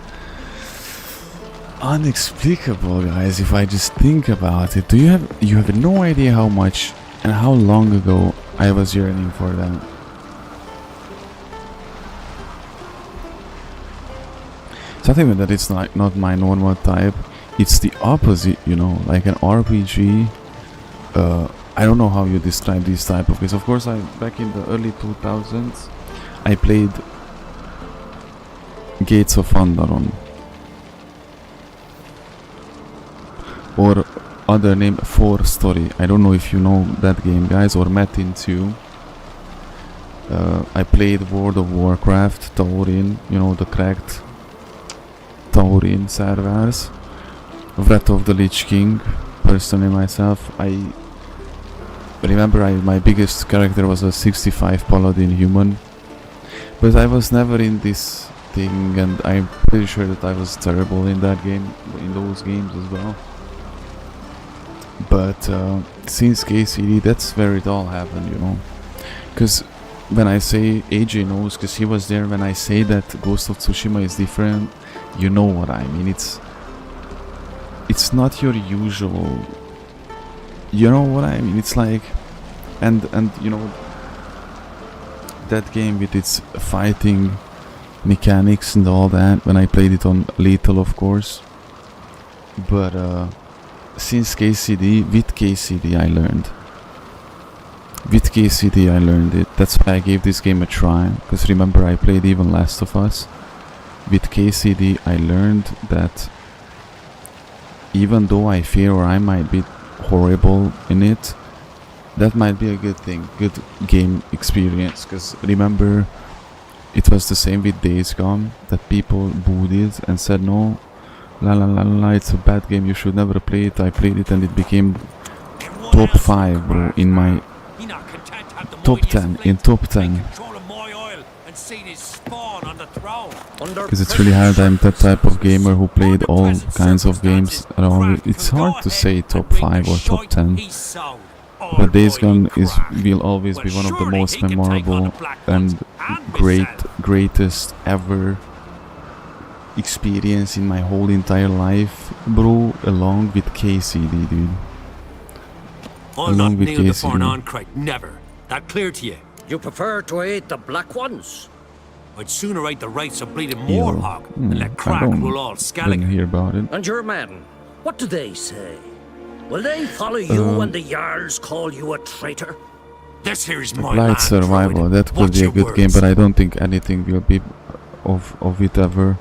unexplicable, guys, if I just think about it. You have no idea how much and how long ago I was yearning for that. Something that it's not my normal type. It's the opposite, you know, like an RPG. I don't know how you describe this type of games. Of course, back in the early 2000s, I played Gates of Underon, or other name 4 Story. I don't know if you know that game, guys, or Metin 2. I played World of Warcraft, Taurin, you know, the cracked Taurin servers, Wrath of the Lich King. Personally myself, I remember my biggest character was a 65 paladin human, but I was never in this thing, and I'm pretty sure that I was terrible in that game, in those games as well. But since KCD, that's where it all happened, you know. Because when I say AJ knows, because he was there when I say that Ghost of Tsushima is different, you know what I mean. It's not your usual, you know what I mean. It's like, and you know, that game with its fighting mechanics and all that, when I played it on Lethal, of course. But since KCD, with KCD I learned. With KCD I learned it. That's why I gave this game a try, because remember I played even Last of Us. With KCD I learned that even though I fear or I might be horrible in it, that might be a good thing, good game experience. Because remember, it was the same with Days Gone, that people booed it and said no, it's a bad game, you should never play it. I played it and it became top 5, bro, in my top 10, in top 10. Because it's really hard. I'm that type of gamer who played all kinds of games around. It's hard to say top 5 or top 10. But Days Gone will always be one of the most memorable and greatest ever experience in my whole entire life, bro, along with KCD, dude. Along with KCD. Never. That clear to you? You prefer to aid the Black Ones? I'd sooner write the rights of bleeding Moorhog than let Crack rule all Skellige. Didn't hear about it. And your men, what do they say? Will they follow you when the Jarls call you a traitor? This here's my Blight Survival, that could be a good game, but I don't think anything will be of it ever.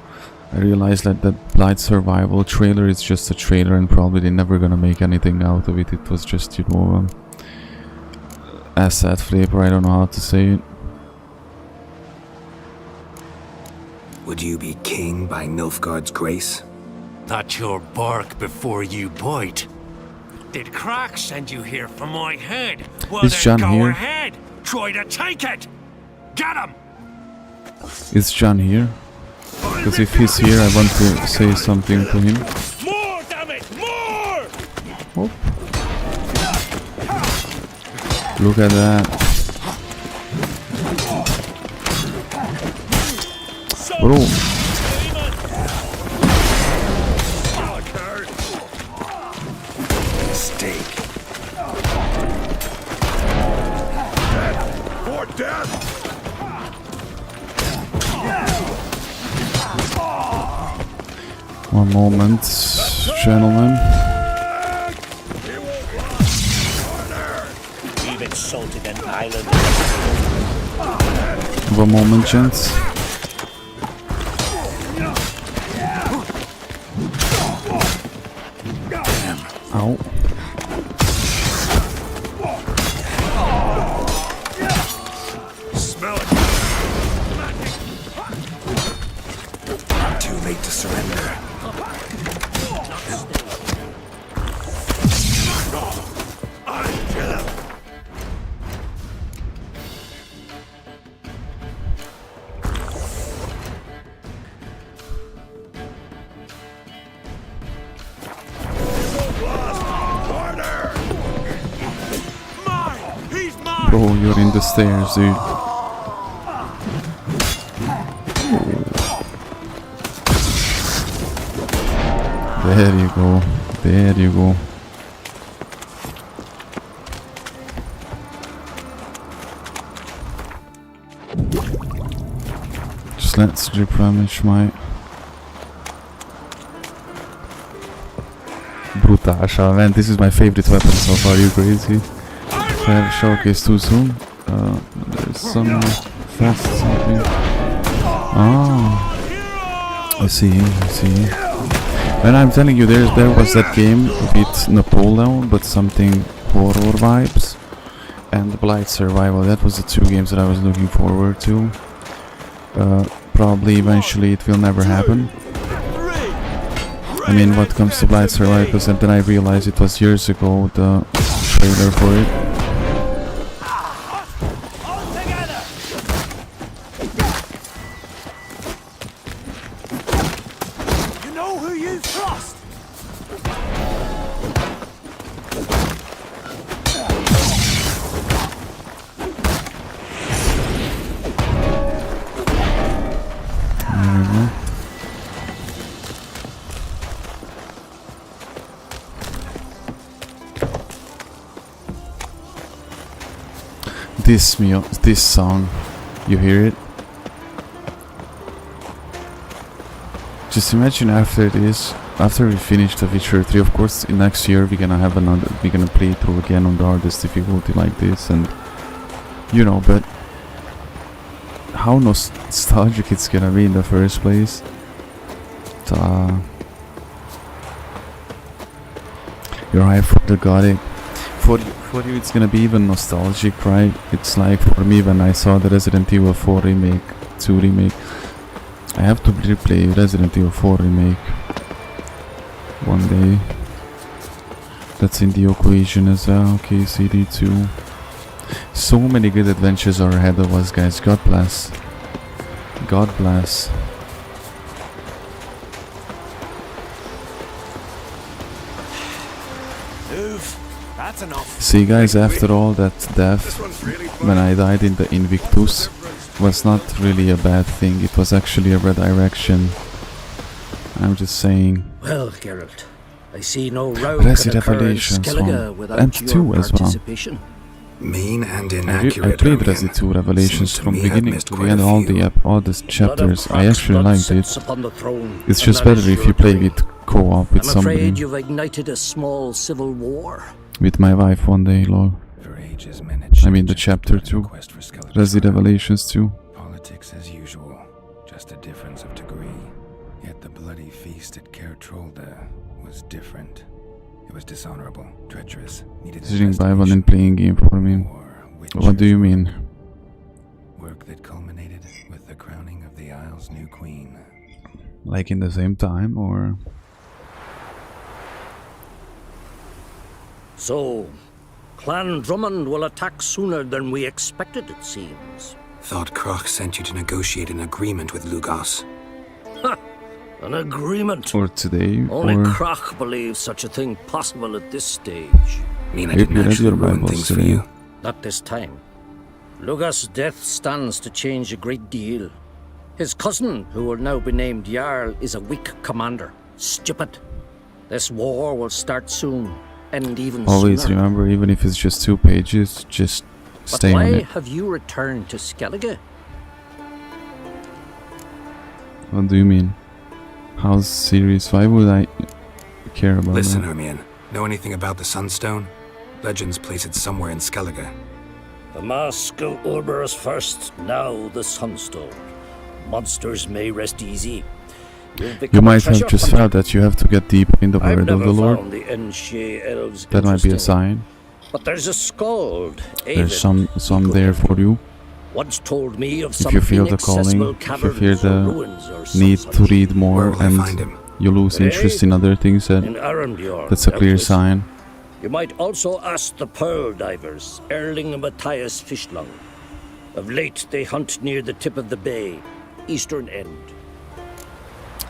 I realized that Blight Survival trailer is just a trailer and probably they're never gonna make anything out of it. It was just, you know, asset flavor, I don't know how to say it. Would you be king by Nilfgaard's grace? That's your bark before you bite. Did Crack send you here for my head? Well, Is John then go here? ahead. Try to take it. Get him. Is John here? Because if he's here, I want to say something to him. More, damn it, more! Oh. Look at that. Bro. Mistake. More death. One moment, gentlemen. We've insulted an island. One moment, gents. Ow. Smell it. Too late to surrender. Bro, you're in the stairs, dude. There you go. There you go. Just let's replenish my Brutasha. Man, this is my favorite weapon so far. Are you crazy? Have showcase too soon. There's some fast something. Ah, I see. And I'm telling you, there was that game with Napoleon, but something horror vibes, and Blight Survival. That was the two games that I was looking forward to. Probably eventually it will never happen. I mean, what comes to Blight Survival, because then I realized it was years ago, the trailer for it. This song, you hear it? Just imagine after this, after we finish The Witcher 3, of course next year we're gonna have another, we're gonna play through again on the hardest difficulty like this, and you know, but how nostalgic it's gonna be in the first place. You're right, for the Gothic. For you it's gonna be even nostalgic, right? It's like for me when I saw the Resident Evil 4 remake, 2 remake, I have to replay Resident Evil 4 remake one day. That's in the equation as well. Okay, CD2. So many good adventures are ahead of us, guys. God bless. God bless. That's enough. See, guys, after all that death, when I died in the Invictus, was not really a bad thing. It was actually a redirection. I'm just saying. Well, Geralt, I see no road Resident Revelation Skellige without and your 2 as well. participation. Mean and inaccurate. I played Resident 2 Revelations from beginning to the end, all the chapters. I actually liked it. It's just better if you play with co-op with somebody. I'm afraid you've ignited a small civil war. With my wife one day, lol. I mean the chapter 2. Resident Revelations 2. Politics as usual. Just a difference of degree. Yet the bloody feast at Kertrolda was different. It was dishonorable, treacherous, needed Sitting by one and playing game for me. What do you mean? Work that culminated with the crowning of the Isle's new queen. Like in the same time, or? So, Clan Drummond will attack sooner than we expected, it seems. Thought Kroch sent you to negotiate an agreement with Lugos. Ha! An agreement. Or today, Only or... Kroch believes such a thing possible at this stage. Mean I didn't actually ruin things for you? Not this time. Lugos' death stands to change a great deal. His cousin, who will now be named Jarl, is a weak commander. Stupid. This war will start soon, end even Always sooner. remember, even if it's just 2 pages, just stay on it. But why have you returned to Skellige? What do you mean? How serious? Why would I care about Listen, that? Hermione. Know anything about the Sunstone? Legends place it somewhere in Skellige. The mask of Orberus first, now the Sunstone. Monsters may rest easy. You might have just felt that you have to get deep in the word of the Lord. That might be a sign. But there's a skald. There's some there for you. Once told me of If you feel the calling, if you feel the need to read more and you lose interest in other things, that's a clear sign. You might also ask the pearl divers, Erling and Matthias Fishlung. Of late, they hunt near the tip of the bay, eastern end.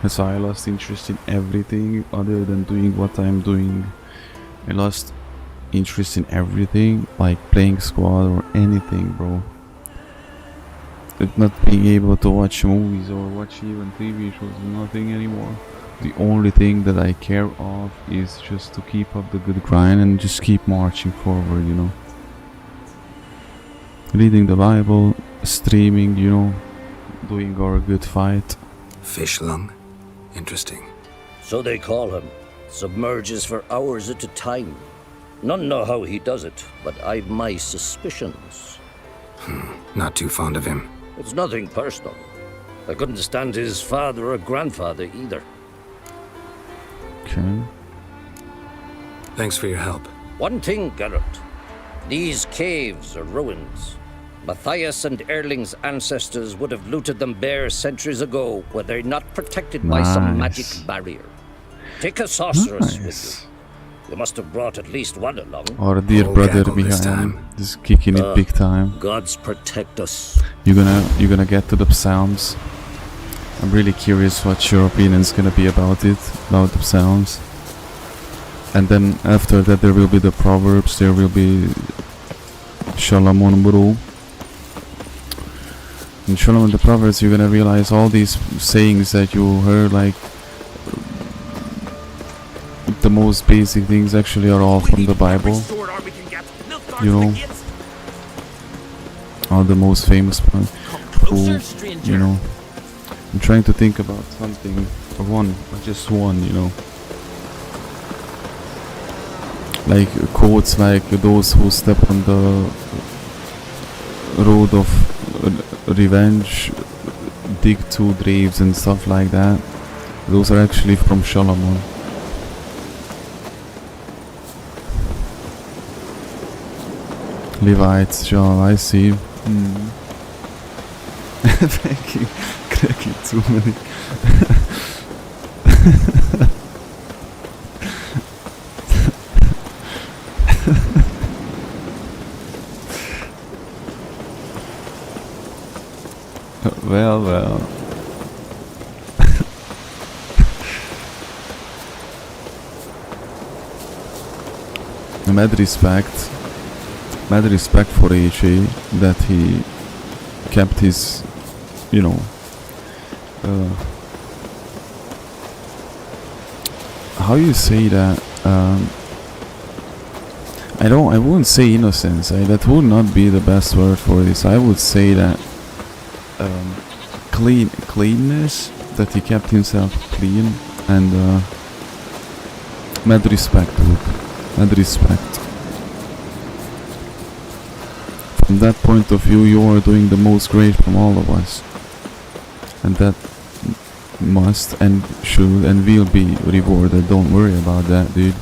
So I lost interest in everything other than doing what I'm doing. I lost interest in everything, like playing squad or anything, bro. Not being able to watch movies or watch even TV shows, nothing anymore. The only thing that I care of is just to keep up the good grind and just keep marching forward, you know. Reading the Bible, streaming, you know, doing our good fight. Fishlung? Interesting. So they call him. Submerges for hours at a time. None know how he does it, but I've my suspicions. Not too fond of him. It's nothing personal. I couldn't stand his father or grandfather either. Okay. Thanks for your help. One thing, Geralt. These caves are ruins. Matthias and Erling's ancestors would have looted them bare centuries ago were they not protected by some magic barrier. Take a sorceress with you. You must have brought at least one along. Our dear brother behind, just kicking it big time. Gods protect us. You're gonna get to the Psalms. I'm really curious what your opinion's gonna be about it, about the Psalms. And then after that there will be the Proverbs, there will be Solomon Buru. In Solomon the Proverbs you're gonna realize all these sayings that you heard, like the most basic things actually are all from the Bible. You know, all the most famous ones. You know, I'm trying to think about something, or just one, you know. Like quotes like those who step on the road of revenge dig 2 graves and stuff like that. Those are actually from Solomon. Levites, John, I see. Cracking too many. Well. Mad respect for AJ that he kept his, you know, how you say that, I wouldn't say innocence. That would not be the best word for this. I would say that cleanness, that he kept himself clean, and mad respect, dude. Mad respect. From that point of view, you are doing the most great from all of us, and that must and should and will be rewarded. Don't worry about that, dude.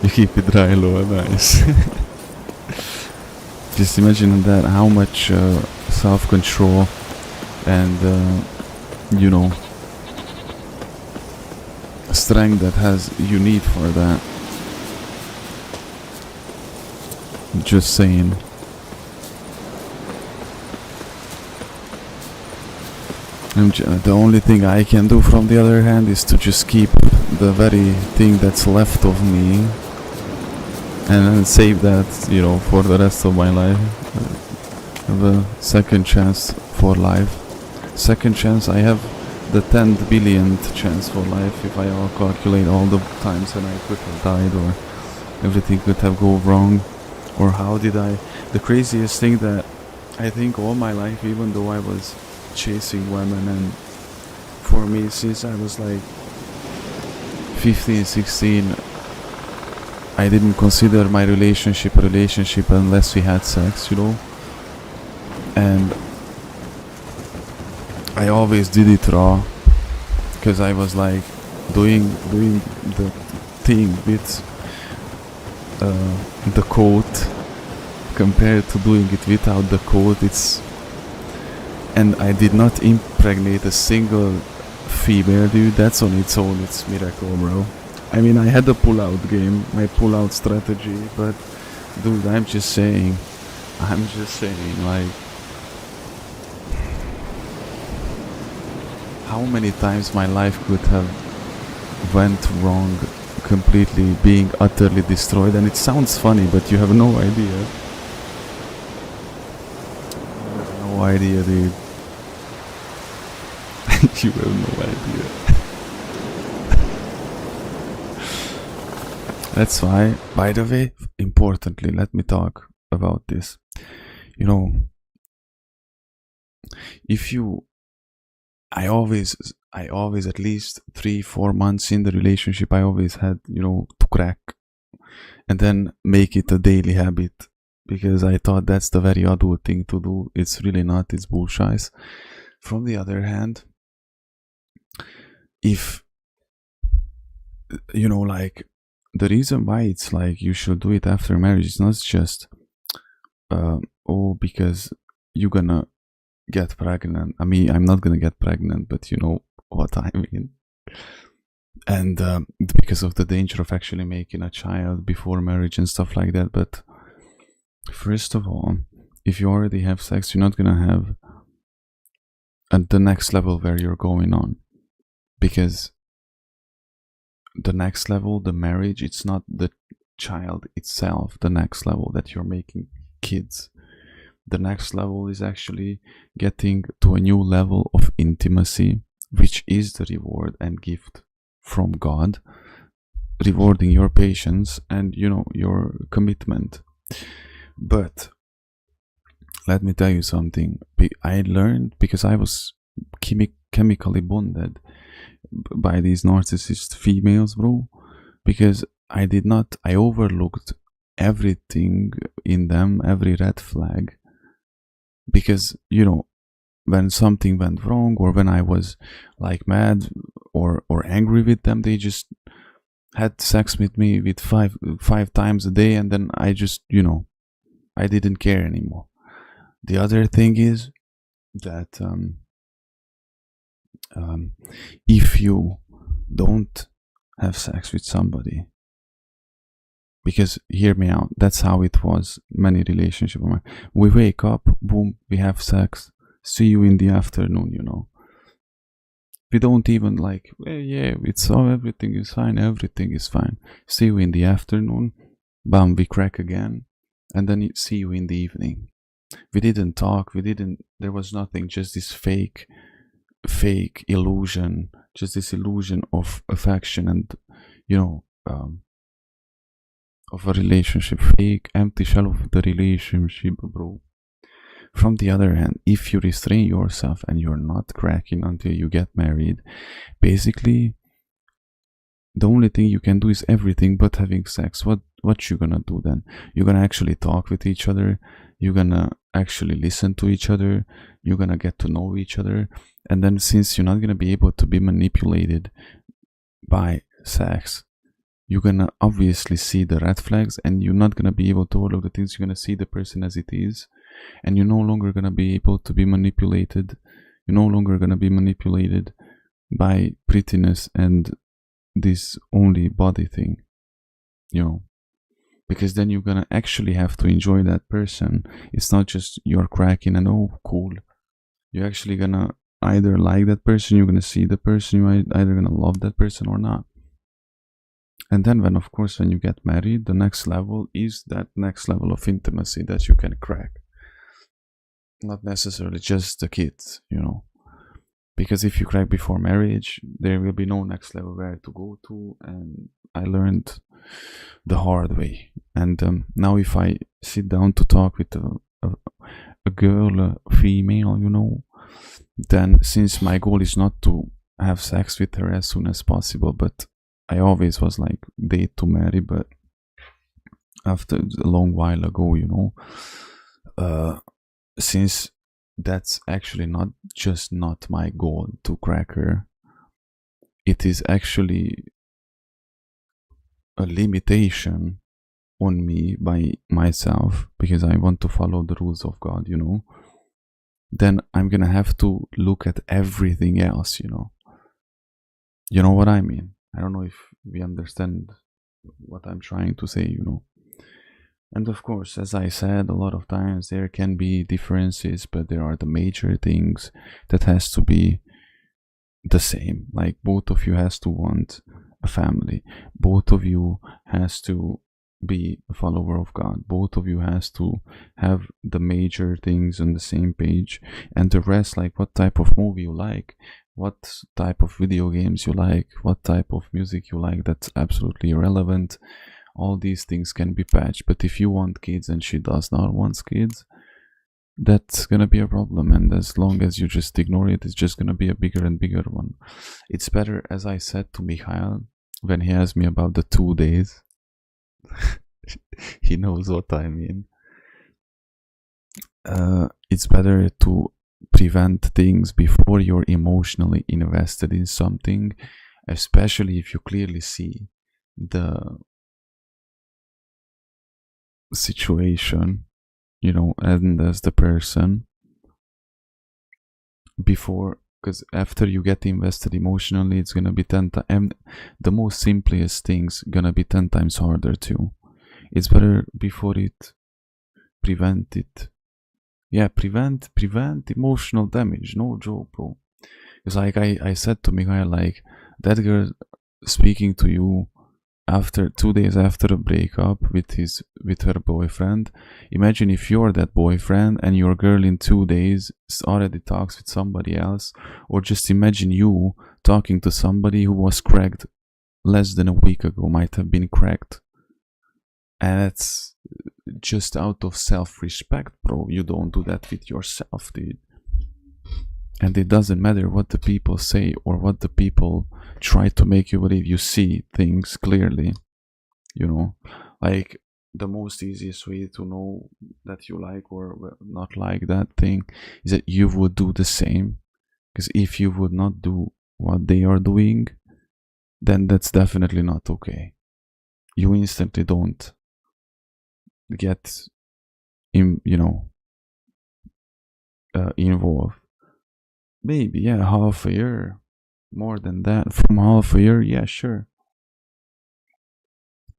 You keep it dry, low, nice. Just imagine that, how much self-control and you know, strength that you need for that. Just saying. The only thing I can do from the other hand is to just keep the very thing that's left of me and then save that, you know, for the rest of my life. Have a second chance for life. Second chance, I have the 10th billionth chance for life if I calculate all the times when I could have died or everything could have gone wrong. Or how did I... The craziest thing that I think all my life, even though I was chasing women, and for me since I was like 15, 16, I didn't consider my relationship a relationship unless we had sex, you know. And I always did it raw, because I was like doing the thing with the coat compared to doing it without the coat. And I did not impregnate a single female, dude. That's on its own, it's miracle, bro. I mean, I had a pull-out game, my pull-out strategy, but dude, I'm just saying, like, how many times my life could have went wrong, completely being utterly destroyed. And it sounds funny, but you have no idea. You have no idea, dude. You have no idea. That's why, by the way, importantly, let me talk about this. You know, if you... I always at least 3-4 months in the relationship, I always had, you know, to crack and then make it a daily habit, because I thought that's the very adult thing to do. It's really not, it's bullshit. From the other hand, if, you know, like, the reason why it's like you should do it after marriage is not just oh, because you're gonna get pregnant. I mean, I'm not gonna get pregnant, but you know what I mean. And because of the danger of actually making a child before marriage and stuff like that. But first of all, if you already have sex, you're not gonna have at the next level where you're going on, because the next level, the marriage, it's not the child itself. The next level that you're making kids, the next level is actually getting to a new level of intimacy, which is the reward and gift from God, rewarding your patience and, you know, your commitment. But let me tell you something. I learned, because I was chemically bonded by these narcissist females, bro, because I overlooked everything in them, every red flag, because, you know, when something went wrong, or when I was like mad or angry with them, they just had sex with me with five times a day, and then I just, you know, I didn't care anymore. The other thing is that if you don't have sex with somebody, because hear me out, that's how it was many relationships. We wake up, boom, we have sex, see you in the afternoon, you know. We don't even like, yeah, it's all, everything is fine, see you in the afternoon, bam, we crack again, and then see you in the evening. We didn't talk, there was nothing, just this fake illusion, just this illusion of affection and, you know, of a relationship, fake empty shell of the relationship, bro. From the other hand, if you restrain yourself and you're not cracking until you get married, basically the only thing you can do is everything but having sex. What you gonna do then? You're gonna actually talk with each other, you're gonna actually listen to each other, you're gonna get to know each other, and then since you're not gonna be able to be manipulated by sex, you're gonna obviously see the red flags, and you're not gonna be able to overlook the things. You're gonna see the person as it is, and you're no longer gonna be able to be manipulated. You're no longer gonna be manipulated by prettiness and this only body thing, you know, because then you're gonna actually have to enjoy that person. It's not just you're cracking and oh cool. You're actually gonna either like that person, you're gonna see the person, you're either gonna love that person or not. And then when, of course, when you get married, the next level is that next level of intimacy that you can crack, not necessarily just the kids, you know. Because if you crack before marriage, there will be no next level where to go to, and I learned the hard way. And now if I sit down to talk with a girl, a female, you know, then since my goal is not to have sex with her as soon as possible, but I always was like date to marry, but after a long while ago, you know, since that's actually not my goal to crack her, it is actually a limitation on me by myself, because I want to follow the rules of God, you know. Then I'm gonna have to look at everything else, you know. You know what I mean? I don't know if we understand what I'm trying to say, you know. And of course, as I said, a lot of times there can be differences, but there are the major things that has to be the same. Like both of you has to want a family. Both of you has to be a follower of God. Both of you has to have the major things on the same page. And the rest, like what type of movie you like, what type of video games you like, what type of music you like, that's absolutely irrelevant. All these things can be patched. But if you want kids and she does not want kids, that's gonna be a problem. And as long as you just ignore it, it's just gonna be a bigger and bigger one. It's better, as I said to Mikhail when he asked me about the 2 days, he knows what I mean. It's better to prevent things before you're emotionally invested in something, especially if you clearly see the situation, you know, and as the person before, because after you get invested emotionally, it's gonna be 10 times, and the most simplest things gonna be 10 times harder too. It's better before it, prevent it. Yeah, prevent emotional damage. No joke, bro. It's like I said to Mikhail, like, that girl speaking to you after 2 days after a breakup with her boyfriend. Imagine if you're that boyfriend and your girl in 2 days already talks with somebody else, or just imagine you talking to somebody who was cracked less than a week ago, might have been cracked. And that's just out of self-respect, bro. You don't do that with yourself, dude. And it doesn't matter what the people say or what the people try to make you believe. You see things clearly, you know. Like, the most easiest way to know that you like or not like that thing is that you would do the same. Because if you would not do what they are doing, then that's definitely not okay. You instantly don't get involved. Maybe, yeah, half a year, more than that. From half a year, yeah, sure,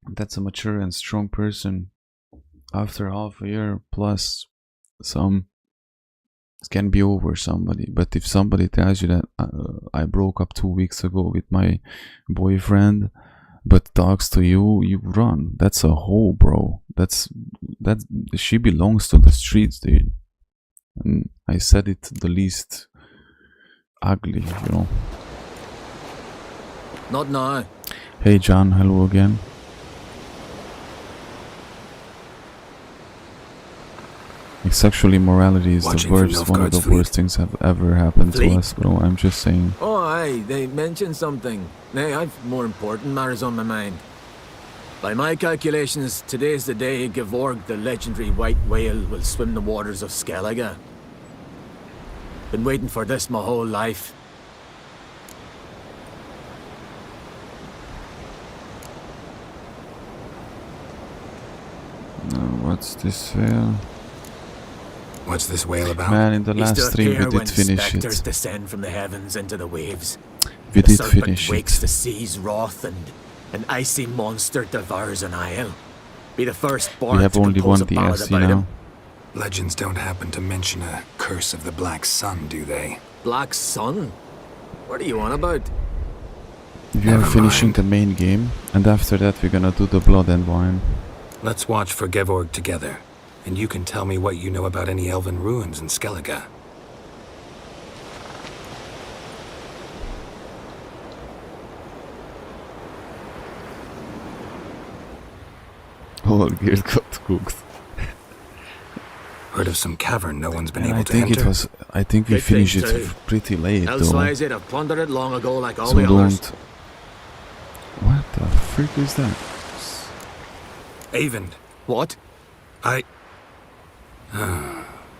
that's a mature and strong person. After half a year plus some, it can be over somebody. But if somebody tells you that I broke up 2 weeks ago with my boyfriend, but talks to you, you run. That's a hoe, bro. That she belongs to the streets, dude. And I said it the least ugly, you know. Not now. Hey John, hello again. Like, sexual immorality is the worst, one of the worst things that have ever happened to us, bro. I'm just saying. Oh, aye, they mentioned something. Nay, I've more important matters on my mind. By my calculations, today's the day Gevorg, the legendary white whale, will swim the waters of Skellige. Been waiting for this my whole life. What's this whale? What's this whale about? Man, in the last stream we did finish specters it. descend from the heavens into the waves. We The did serpent finish wakes it. the sea's wrath, and an icy monster devours an isle. Be the first born We have to only compose one a ballad DLC about now. him. Legends don't happen to mention a curse of the Black Sun, do they? Black Sun? What are you on about? We are finishing the main game, and after that we're gonna do the Blood and Wine. Let's watch for Gevorg together, and you can tell me what you know about any elven ruins in Skellige. All gear got cooked. Heard of some cavern no one's been And able I to think enter? it was. I think we Big finished thing, it too. pretty late, though. Elsewise, they'd have plundered it long ago like all So the others. don't. What the freak is that? Avon, What? I...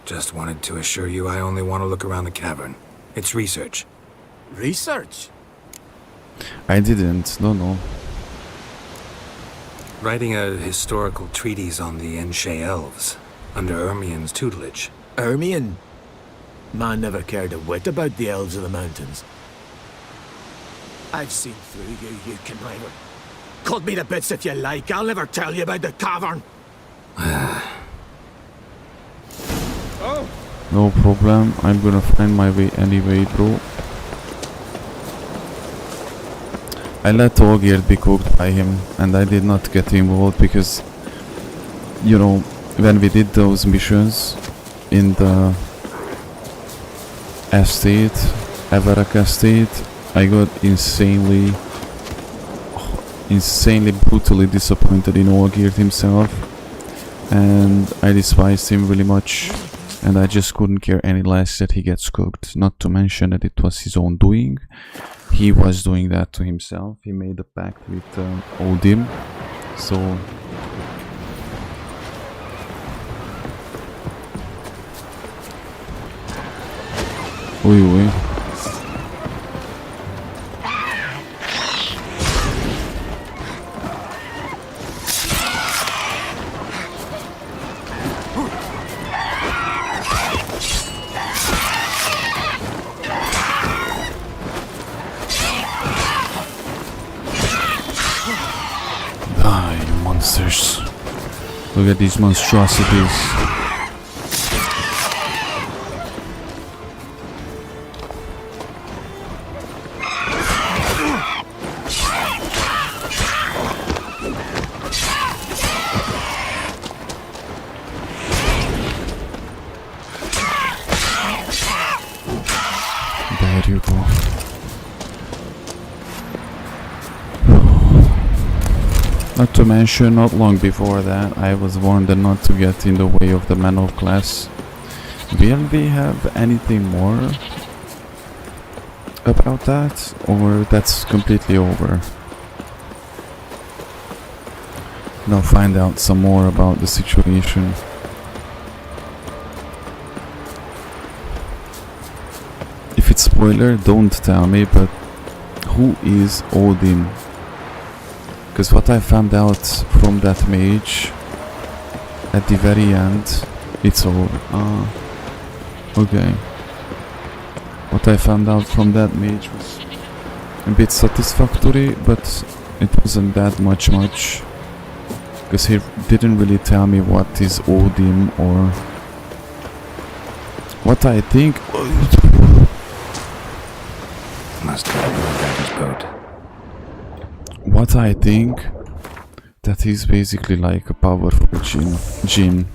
Just wanted to assure you I only want to look around the cavern. It's research. Research? I didn't. No. Writing a historical treatise on the Enshe elves, under Ermien's tutelage. Ermion? Man never cared a whit about the elves of the mountains. I've seen through you, you conniver. Cut me to bits if you like, I'll never tell you about the cavern. Oh, No problem. I'm gonna find my way anyway, bro. I let Olgierd be cooked by him, and I did not get involved because, you know, when we did those missions in the estate, Everak estate, I got insanely brutally disappointed in Olgierd himself, and I despised him really much, and I just couldn't care any less that he gets cooked. Not to mention that it was his own doing. He was doing that to himself. He made a pact with Odin, so Ui. Die, you monsters. Look at these monstrosities. There you go. Not to mention, not long before that, I was warned not to get in the way of the man of class. Will we have anything more about that, or that's completely over? Now find out some more about the situation. If it's spoiler, don't tell me, but who is Odin? Because what I found out from that mage at the very end, it's over. Okay. What I found out from that mage was a bit satisfactory, but it wasn't that much. Because he didn't really tell me what is Odin or what I think. Must have been a driver's boat. What I think that he's basically like a powerful djinn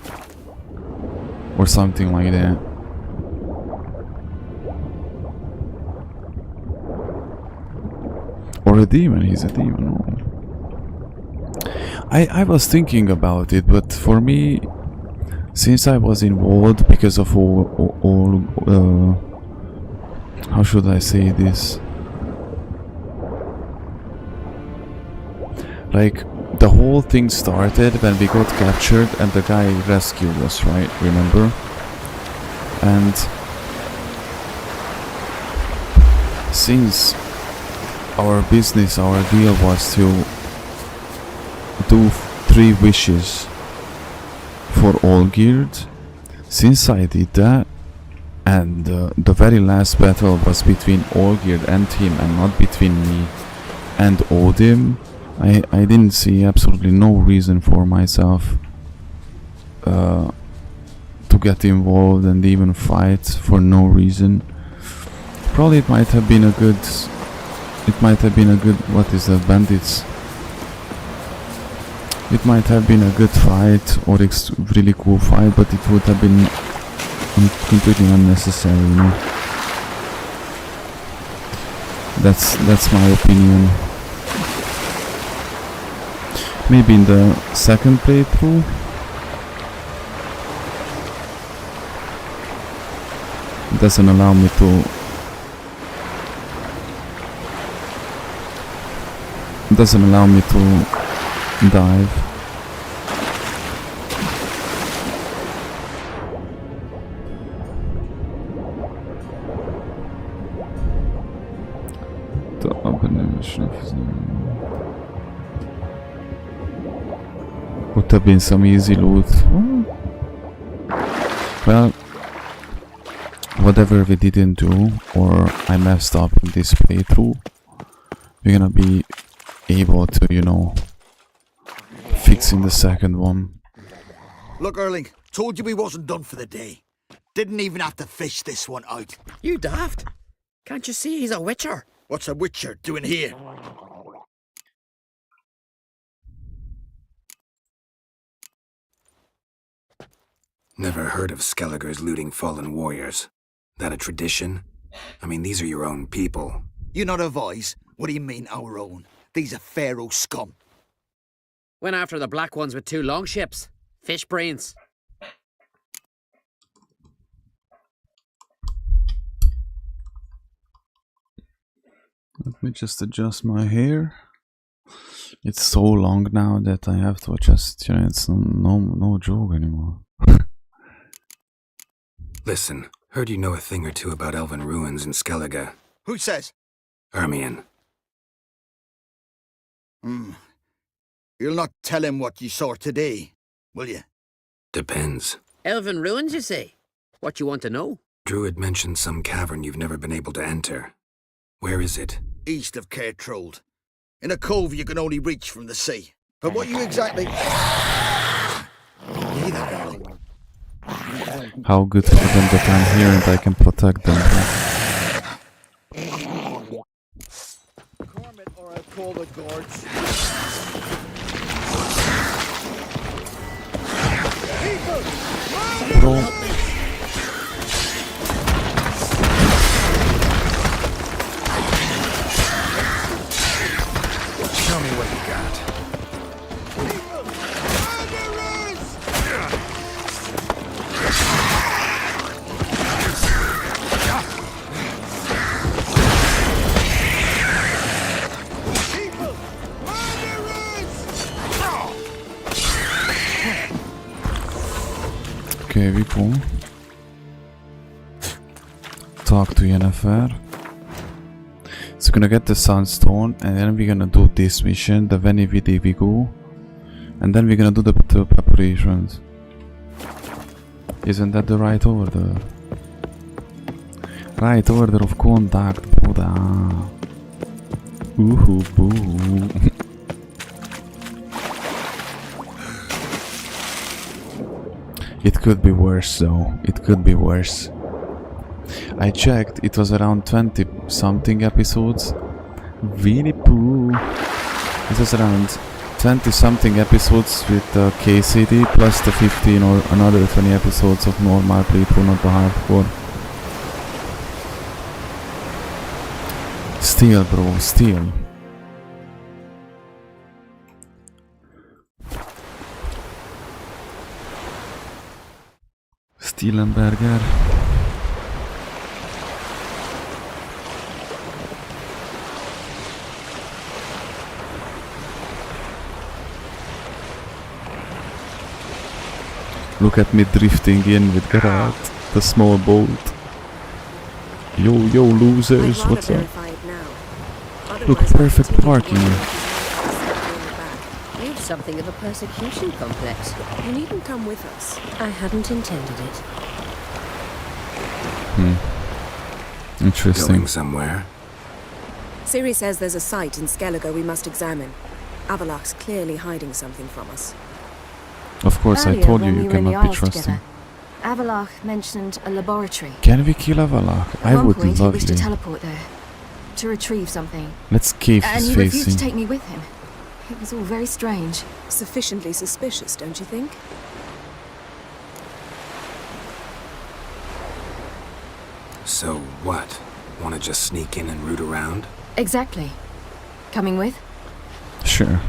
or something like that. Or a demon, he's a demon. Oh. I was thinking about it, but for me since I was involved because of all how should I say this? Like, the whole thing started when we got captured and the guy rescued us, right? Remember? And since our business, our deal was to do 3 wishes for Olgierd, since I did that, and the very last battle was between Olgierd and him and not between me and Odin, I didn't see absolutely no reason for myself to get involved and even fight for no reason. Probably it might have been a good, what is that, bandits? It might have been a good fight or really cool fight, but it would have been completely unnecessary, you know. That's my opinion. Maybe in the second playthrough. It doesn't allow me to. It doesn't allow me to dive. The combination of would have been some easy loot. Well, whatever we didn't do or I messed up in this playthrough, we're gonna be able to, you know, fix in the second one. Look, Erling, told you we wasn't done for the day. Didn't even have to fish this one out. You daft? Can't you see he's a witcher? What's a witcher doing here? Never heard of Skelligers looting fallen warriors. That a tradition? I mean, these are your own people. You not a voice? What do you mean, our own? These are Pharaoh scum. Went after the black ones with 2 longships. Fish brains. Let me just adjust my hair. It's so long now that I have to adjust, you know, it's no joke anymore. Listen, heard you know a thing or two about elven ruins in Skellige. Who says? Ermion. You'll not tell him what you saw today, will you? Depends. Elven ruins, you say? What you want to know? Druid mentioned some cavern you've never been able to enter. Where is it? East of Cairtrold. In a cove you can only reach from the sea. But what you exactly... How good for them that I'm here and I can protect them. Cormit or I'll call the guards. Bro. Show me what you got. Okay, we go. Talk to Yennefer. So we're gonna get the Sunstone, and then we're gonna do this mission, the Veni Vidi Vigo, and then we're gonna do the preparations. Isn't that the right order? Right order of contact, Buddha. Ooh, boo. It could be worse though, it could be worse. I checked, it was around 20 something episodes. Really poo. It was around 20 something episodes with KCD plus the 15 or another 20 episodes of normal playthrough, not the hardcore. Still bro, still. Stilenberger. Look at me drifting in with Geralt, the small boat. Yo, losers, what's up? Look, perfect parking. You've something of a persecution complex. You needn't come with us. I hadn't intended it. Interesting. Going somewhere? Ciri says there's a site in Skellige we must examine. Avalok's clearly hiding something from us. Of course, I told you you cannot be trusted. Avalok mentioned a laboratory. Can we kill Avalok? I would At one point, he wished to lovely. teleport there to retrieve something. Let's cave And his he face refused to in. take me with him. It was all very strange. Sufficiently suspicious, don't you think? So what? Want to just sneak in and root around? Exactly. Coming with? Sure.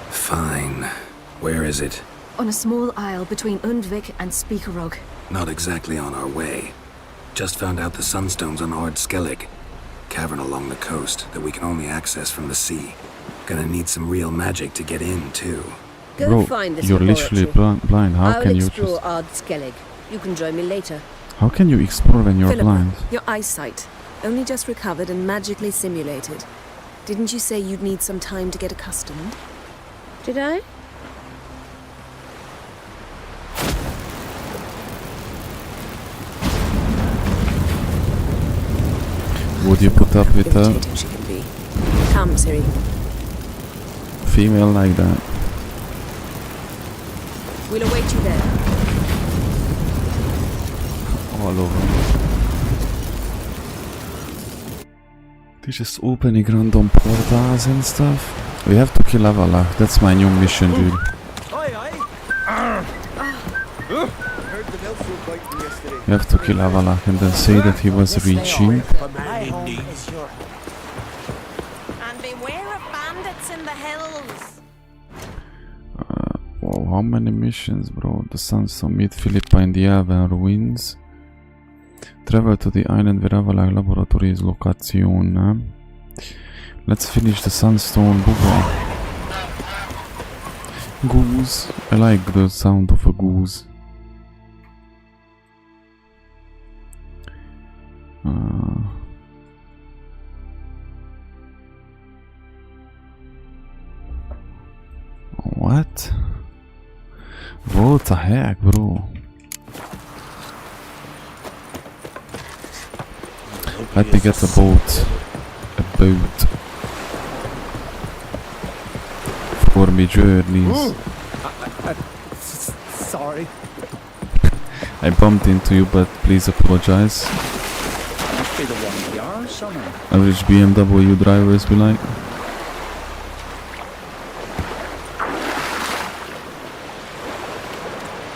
Fine. Where is it? On a small isle between Undvik and Speakerog. Not exactly on our way. Just found out the sunstone's on Ard Skellig. Cavern along the coast that we can only access from the sea. Gonna need some real magic to get in, too. Go Bro, find this you're laboratory. literally blind. How I'll can you explore just... Ard Skellig. You can join me later. How can you explore when you're Philippa, blind? your eyesight. Only just recovered and magically simulated. Didn't you say you'd need some time to get accustomed? Did I? Would you put up with a Irritating she can be. Come, Ciri. female like that? We'll await you there. All over. They're just opening random portals and stuff. We have to kill Avalok. That's my new mission, dude. We have to kill Avalok and then say that he was reaching. And beware of bandits in the hills. Wow, how many missions, bro? The Sunstone, meet Philippa in the Elven ruins. Travel to the island where Avalok laboratory is location. Let's finish the Sunstone Buga. Goose. I like the sound of a goose. What? What the heck, bro? Let me get a boat. A boat. For me journeys. Sorry. I bumped into you, but please apologize. Must be the one we are, someone. Average BMW drivers be like.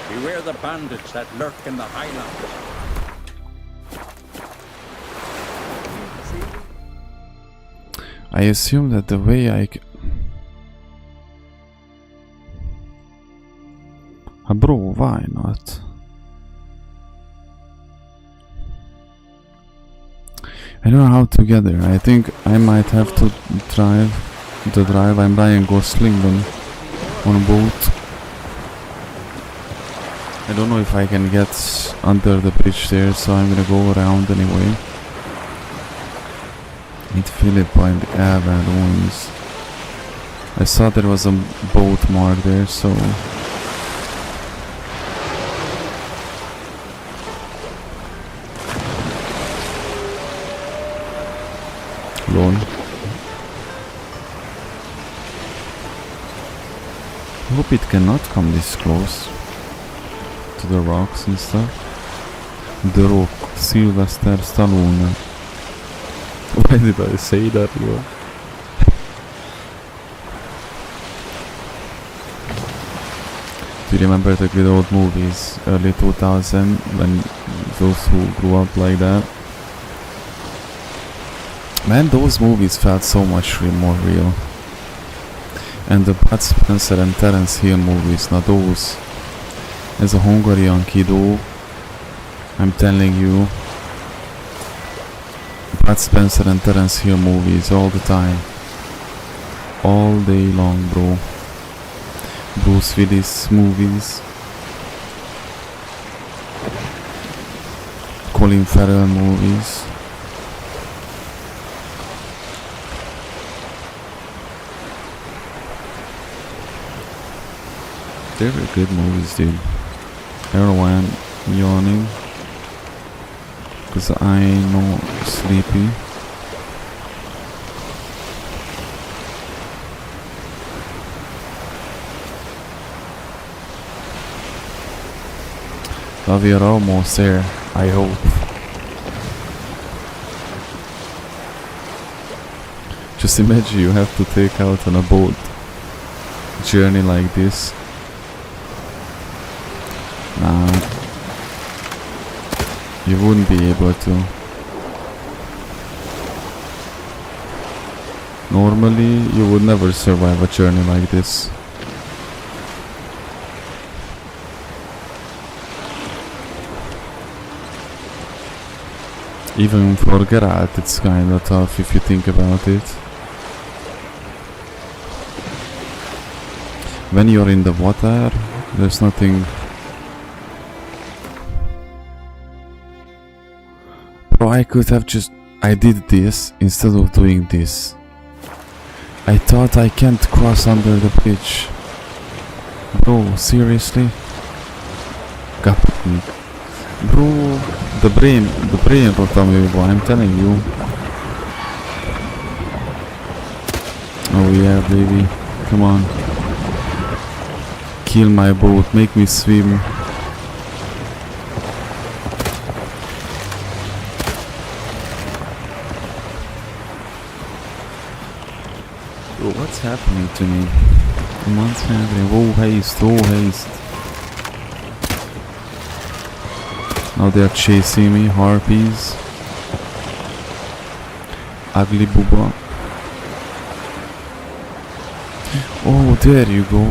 Beware the bandits that lurk in the highlands. I assume that the way I bro, why not? I don't know how to get there. I think I might have to drive. I'm Ryan Gosling on a boat. I don't know if I can get under the bridge there, so I'm gonna go around anyway. Meet Philippa in the Elven ruins. I saw there was a boat mark there, so... Lol. I hope it cannot come this close to the rocks and stuff. The Rock, Sylvester Stallone. Why did I say that, bro? Do you remember the good old movies, early 2000, when those who grew up like that? Man, those movies felt so much more real. And the Bud Spencer and Terence Hill movies, now those Ez a Hungarian kidó, I'm telling you, Bud Spencer and Terence Hill movies all the time. All day long, bro. Bruce Willis movies. Colin Farrell movies. They were good movies, dude. Erwan yawning because I'm sleepy. Well, we are almost there, I hope. Just imagine you have to take out on a boat journey like this. Nah, you wouldn't be able to. Normally, you would never survive a journey like this. Even for Geralt, it's kinda tough if you think about it. When you're in the water, there's nothing. Bro, I could have just. I did this instead of doing this. I thought I can't cross under the bridge. Bro, seriously? Captain. Bro, the brain rotted me, bro, I'm telling you. Oh yeah, baby. Come on. Kill my boat, make me swim. Bro, what's happening to me? What's happening? Oh haste, oh haste. Now they are chasing me, harpies. Ugly booba. Oh, there you go.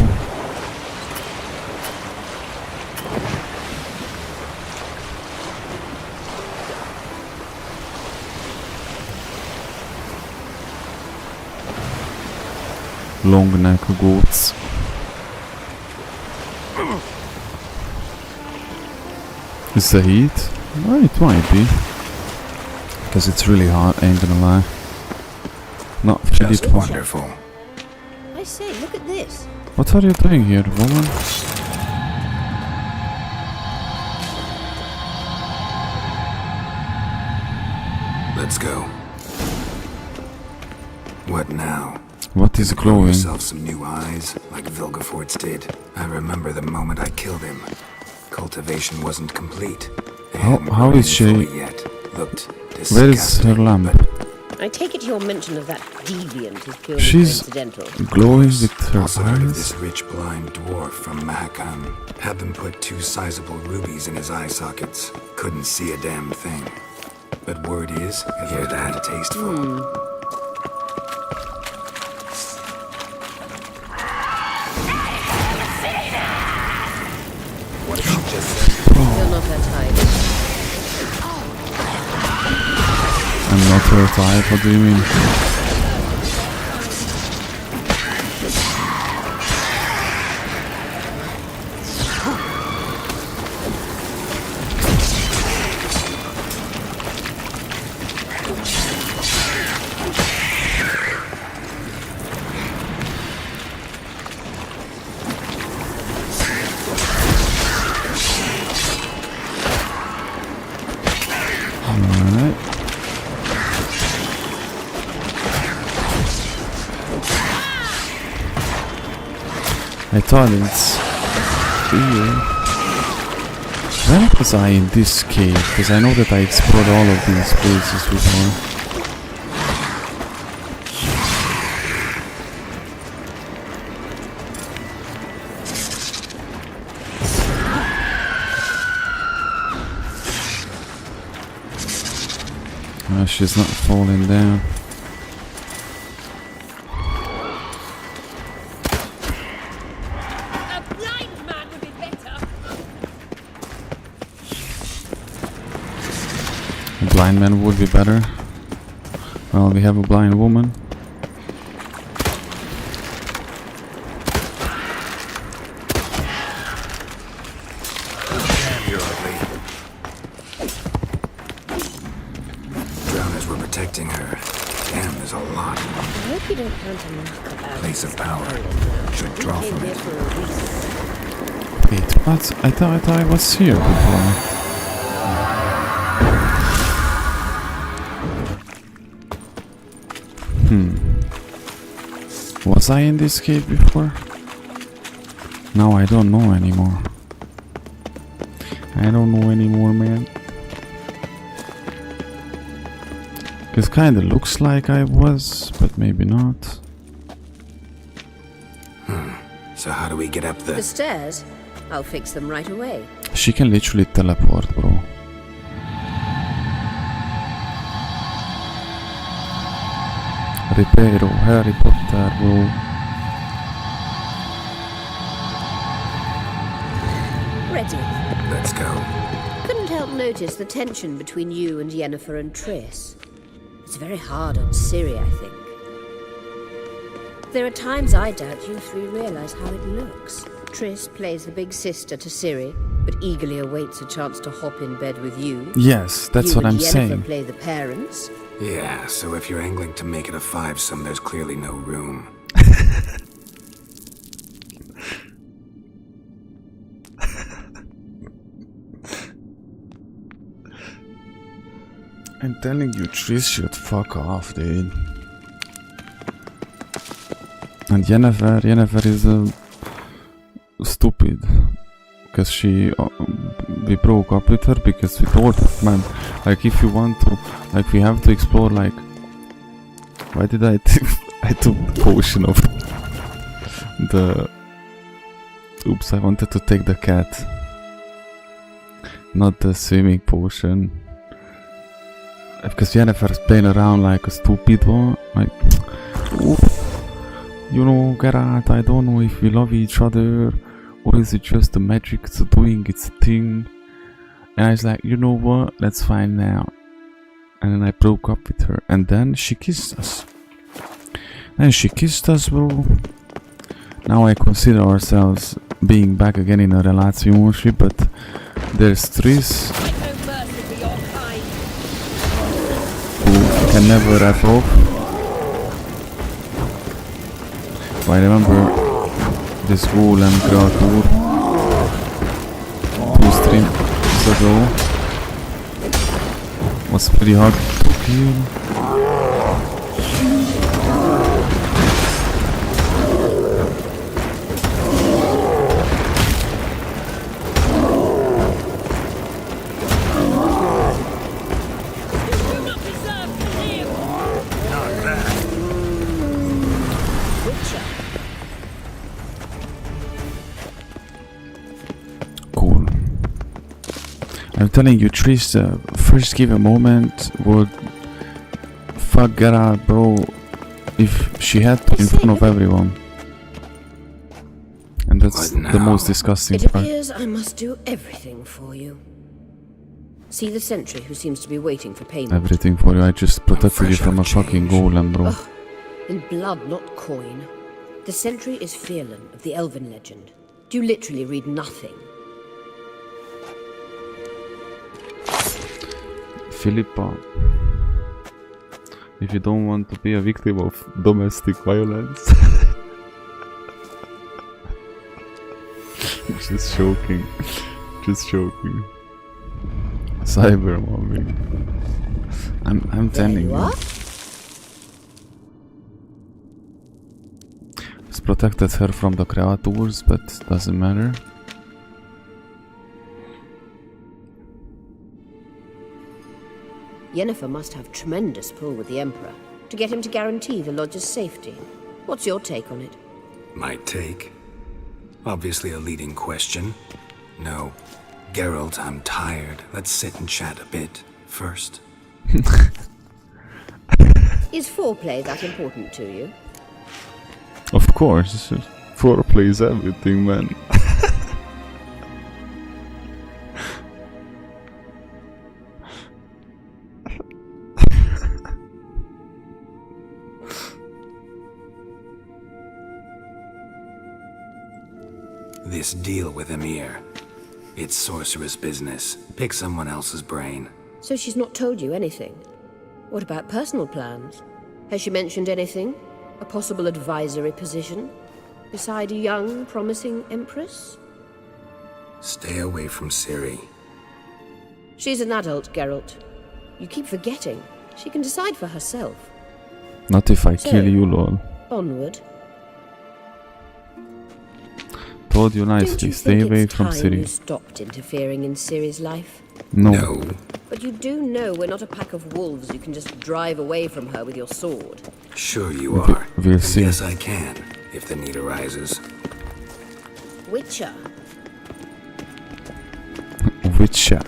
Long neck goats. Is the heat? Well, it might be. Because it's really hot, ain't gonna lie. Not just wonderful. I say, look at this. What are you doing here, woman? Let's go. What now? What is glowing? Grow yourself some new eyes, like Vilgefortz did. I remember the moment I killed him. Cultivation wasn't complete. How is she? Yet. Looked where is her lamp? I take it your mention of that deviant is purely She's coincidental. glowing with her also heard of eyes. this rich blind dwarf from Mahakam. Had them put 2 sizable rubies in his eye sockets. Couldn't see a damn thing. But word is, it looked kinda tasteful. What did she just say? You're not her type. I'm not her type, what do you mean? I thought it's here. Where was I in this cave? Because I know that I explored all of these places before. She's not falling down. Blind man would be better. Well, we have a blind woman. Damn, you're ugly. Drowners were protecting her. Damn, there's a lot. I hope you don't plan to knock about. Place of power. Should draw from it. Wait, what? I thought I was here before. Was I in this cave before? Now I don't know anymore. I don't know anymore, man. It kinda looks like I was, but maybe not. So how do we get up The stairs? I'll fix them right away. She can literally teleport, bro. Reparo, Harry Potter, bro. Ready. Let's go. Couldn't help notice the tension between you and Yennefer and Triss. It's very hard on Ciri, I think. There are times I doubt you three realize how it looks. Triss plays the big sister to Ciri, but eagerly awaits a chance to hop in bed with you. Yes, that's what I'm saying. You and Yennefer play the parents. Yeah, so if you're angling to make it a fivesome, there's clearly no room. I'm telling you, Triss should fuck off, dude. And Yennefer is stupid. Because we broke up with her because we told her, man, like if you want to, like we have to explore, like, why did I took the potion of the, oops, I wanted to take the cat, not the swimming potion, because Yennefer's playing around like a stupid one, like, you know, Geralt, I don't know if we love each other, or is it just the magic it's doing its thing? And I was like, you know what, let's find out. And then I broke up with her, and then she kissed us. Bro. Now I consider ourselves being back again in a relationship, but there's Triss who can never wrap up. I remember this golem creature 2 streams ago was pretty hard to kill. I'm telling you, Triss, first give a moment would fuck Geralt, bro, if she had to in front of everyone. And that's the most disgusting part. It part. appears I must do everything for you. See the sentry who seems to be waiting for payment. Everything for you, I just protected you from a fucking golem, bro. Ugh. In blood, not coin. The sentry is Fierlan of the Elven legend. Do you literally read nothing? Philippa, if you don't want to be a victim of domestic violence, just joking, cyber mobbing. I'm telling you. It's protected her from the creatures, but doesn't matter. Yennefer must have tremendous pull with the Emperor to get him to guarantee the lodge's safety. What's your take on it? My take? Obviously a leading question. No. Geralt, I'm tired. Let's sit and chat a bit first. Is foreplay that important to you? Of course. Foreplay is everything, man. This deal with Emir. It's sorceress business. Pick someone else's brain. So she's not told you anything? What about personal plans? Has she mentioned anything? A possible advisory position? Beside a young, promising empress? Stay away from Ciri. She's an adult, Geralt. You keep forgetting. She can decide for herself. Not if I kill you, lol. Onward. Told you nicely, stay away from Ciri. You stopped interfering in Ciri's life? No. But you do know we're not a pack of wolves you can just drive away from her with your sword. Sure you are. We'll see. Yes, I can, if the need arises. Witcher. Witcher.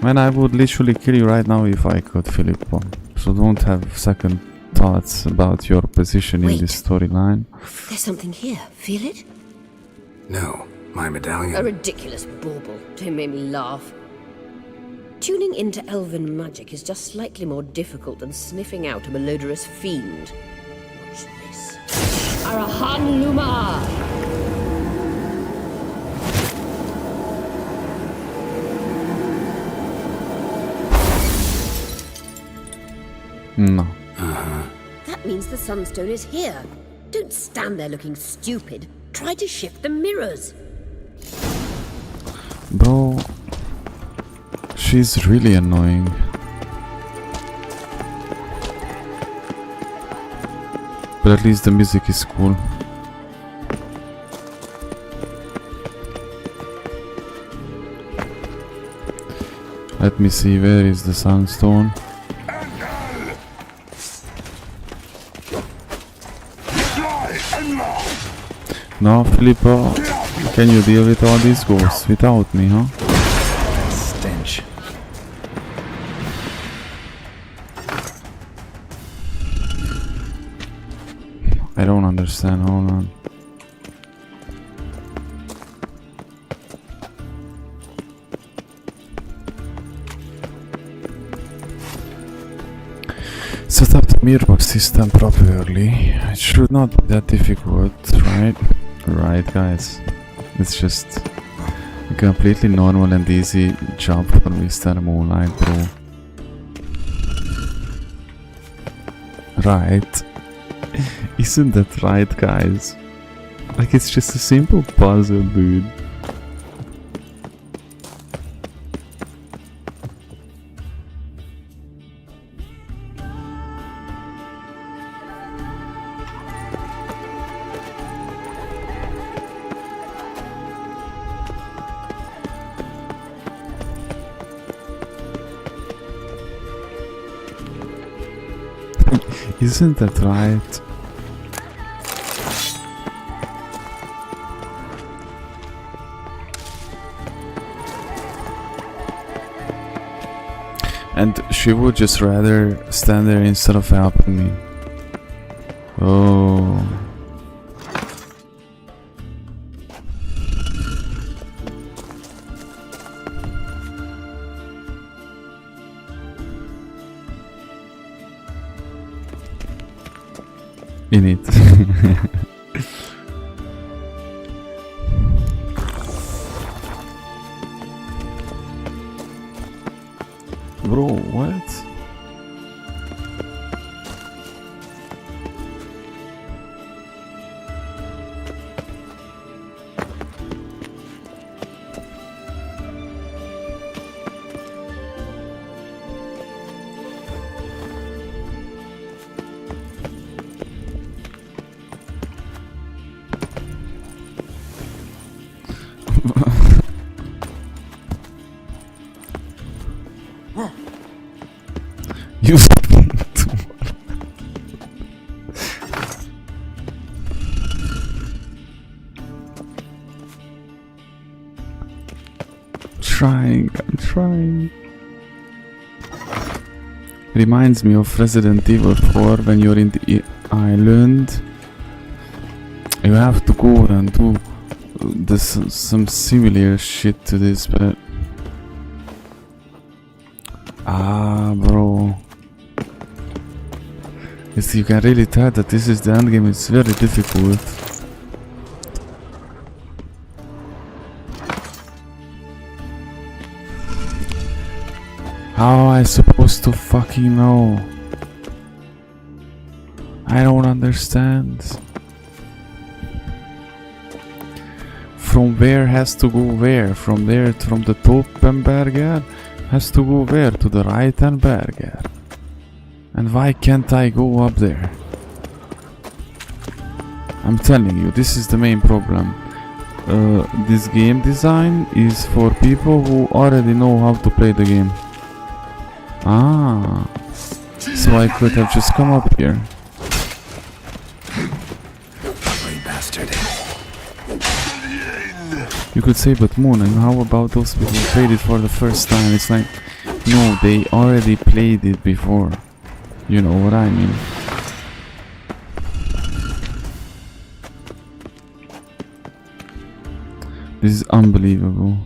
Man, I would literally kill you right now if I could, Filippo. So don't have second thoughts about your position in this storyline. There's something here. Feel it? No, my medallion. A ridiculous bauble. Don't make me laugh. Tuning into elven magic is just slightly more difficult than sniffing out a malodorous fiend. Watch this. Arahan Luma! No. That means the Sunstone is here. Don't stand there looking stupid. Try to shift the mirrors. Bro, she's really annoying. But at least the music is cool. Let me see, where is the Sunstone? No, Filippo, can you deal with all these ghosts without me, huh? Stench. I don't understand, hold on. Set up the mirror system properly. It should not be that difficult, right? Right, guys. It's just a completely normal and easy job for Mr. Moonlight, bro. Right? Isn't that right, guys? Like, it's just a simple puzzle, dude. Isn't that right? And she would just rather stand there instead of helping me. Oh. In it. Bro, what? You I'm trying. Reminds me of Resident Evil 4 when you're in the island. You have to go and do some similar shit to this, but bro. You can really tell that this is the endgame, it's very difficult. How am I supposed to fucking know? I don't understand. From where has to go where? From there, from the top and Berger has to go where? To the right and Berger. And why can't I go up there? I'm telling you, this is the main problem. This game design is for people who already know how to play the game. Ah, so I could have just come up here. Bastard. You could say, but Moon, and how about those people who played it for the first time? It's like, no, they already played it before. You know what I mean? This is unbelievable.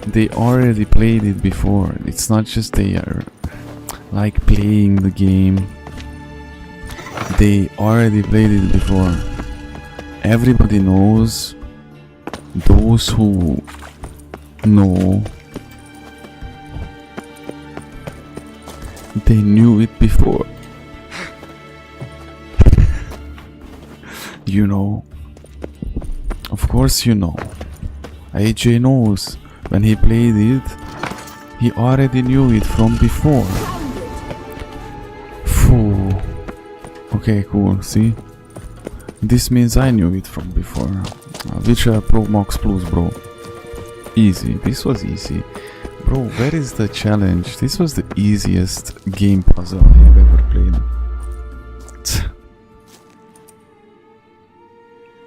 They already played it before. It's not just they are like playing the game. They already played it before. Everybody knows. Those who know, they knew it before. You know. Of course you know. AJ knows. When he played it, he already knew it from before. Phew. Okay, cool, see? This means I knew it from before. Witcher Pro Max Plus, bro. Easy, this was easy. Bro, where is the challenge? This was the easiest game puzzle I have ever played.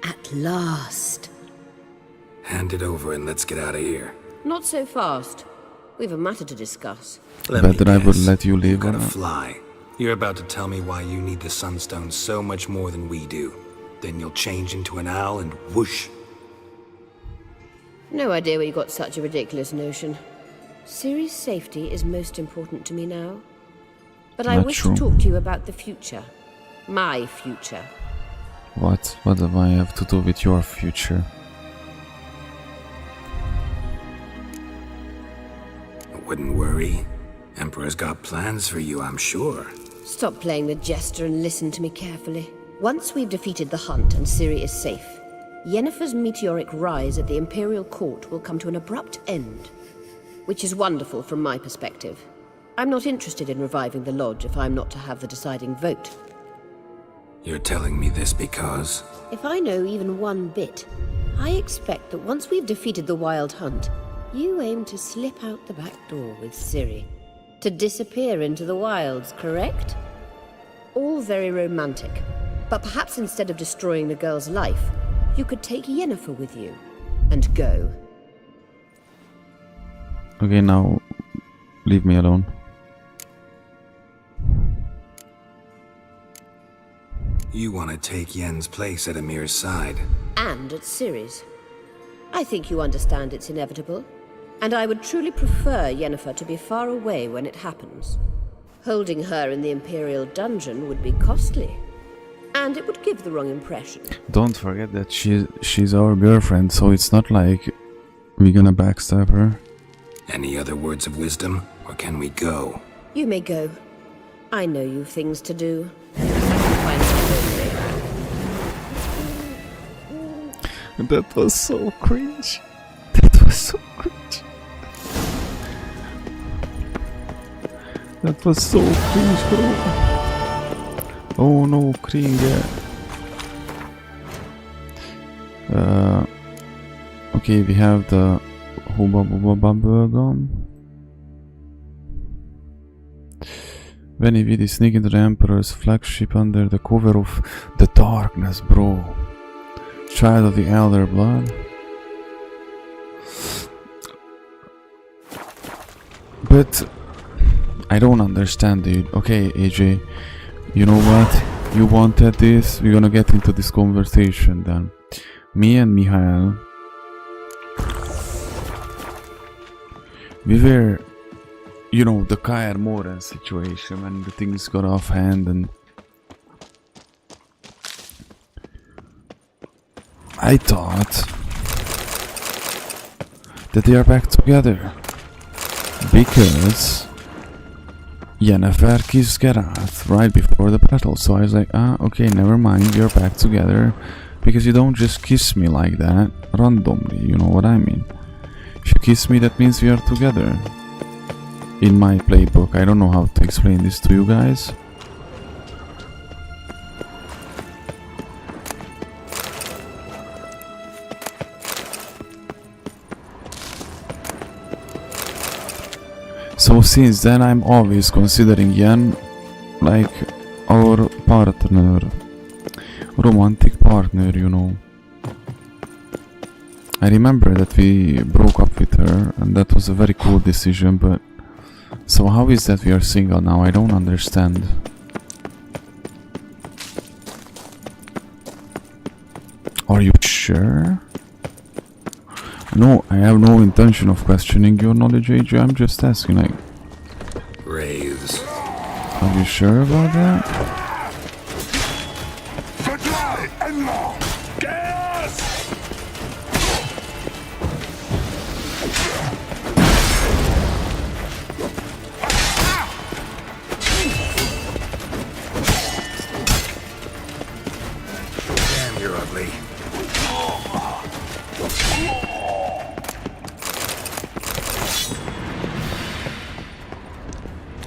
At last. Hand it over and let's get out of here. Not so fast. We've a matter to discuss. Better I would let you leave. You're gonna fly. You're about to tell me why you need the Sunstone so much more than we do. Then you'll change into an owl and whoosh. No idea where you got such a ridiculous notion. Ciri's safety is most important to me now. But I wish to talk to you about the future. My future. What? What do I have to do with your future? Wouldn't worry. Emperor's got plans for you, I'm sure. Stop playing the jester and listen to me carefully. Once we've defeated the hunt and Ciri is safe, Yennefer's meteoric rise at the Imperial Court will come to an abrupt end. Which is wonderful from my perspective. I'm not interested in reviving the Lodge if I'm not to have the deciding vote. You're telling me this because... If I know even one bit, I expect that once we've defeated the Wild Hunt, you aim to slip out the back door with Ciri. To disappear into the wilds, correct? All very romantic. But perhaps instead of destroying the girl's life, you could take Yennefer with you. And go. Okay, now leave me alone. You want to take Yen's place at Amir's side. And at Ciri's. I think you understand it's inevitable. And I would truly prefer Yennefer to be far away when it happens. Holding her in the Imperial dungeon would be costly. And it would give the wrong impression. Don't forget that she's our girlfriend, so it's not like we're gonna backstab her. Any other words of wisdom, or can we go? You may go. I know you've things to do. That was so cringe. That was so cringe. That was so cringe, bro. Oh no, Kringer. Okay, we have the Hubba Bubba Bubblegum. When he did sneak into the Emperor's flagship under the cover of the darkness, bro. Child of the Elder Blood. But I don't understand, dude. Okay, AJ, you know what? You wanted this. We're gonna get into this conversation then. Me and Mihail, we were, you know, the Kaer Morhen situation when the things got off hand, and I thought that they are back together. Because Yennefer kissed Geralt right before the battle. So I was like, okay, never mind, you're back together. Because you don't just kiss me like that, randomly, you know what I mean. If you kiss me, that means we are together. In my playbook, I don't know how to explain this to you guys. So since then I'm always considering Yen like our partner, romantic partner, you know. I remember that we broke up with her and that was a very cool decision, but so how is that we are single now? I don't understand. Are you sure? No, I have no intention of questioning your knowledge, AJ. I'm just asking, like... Raves. Are you sure about that? Damn, you're ugly.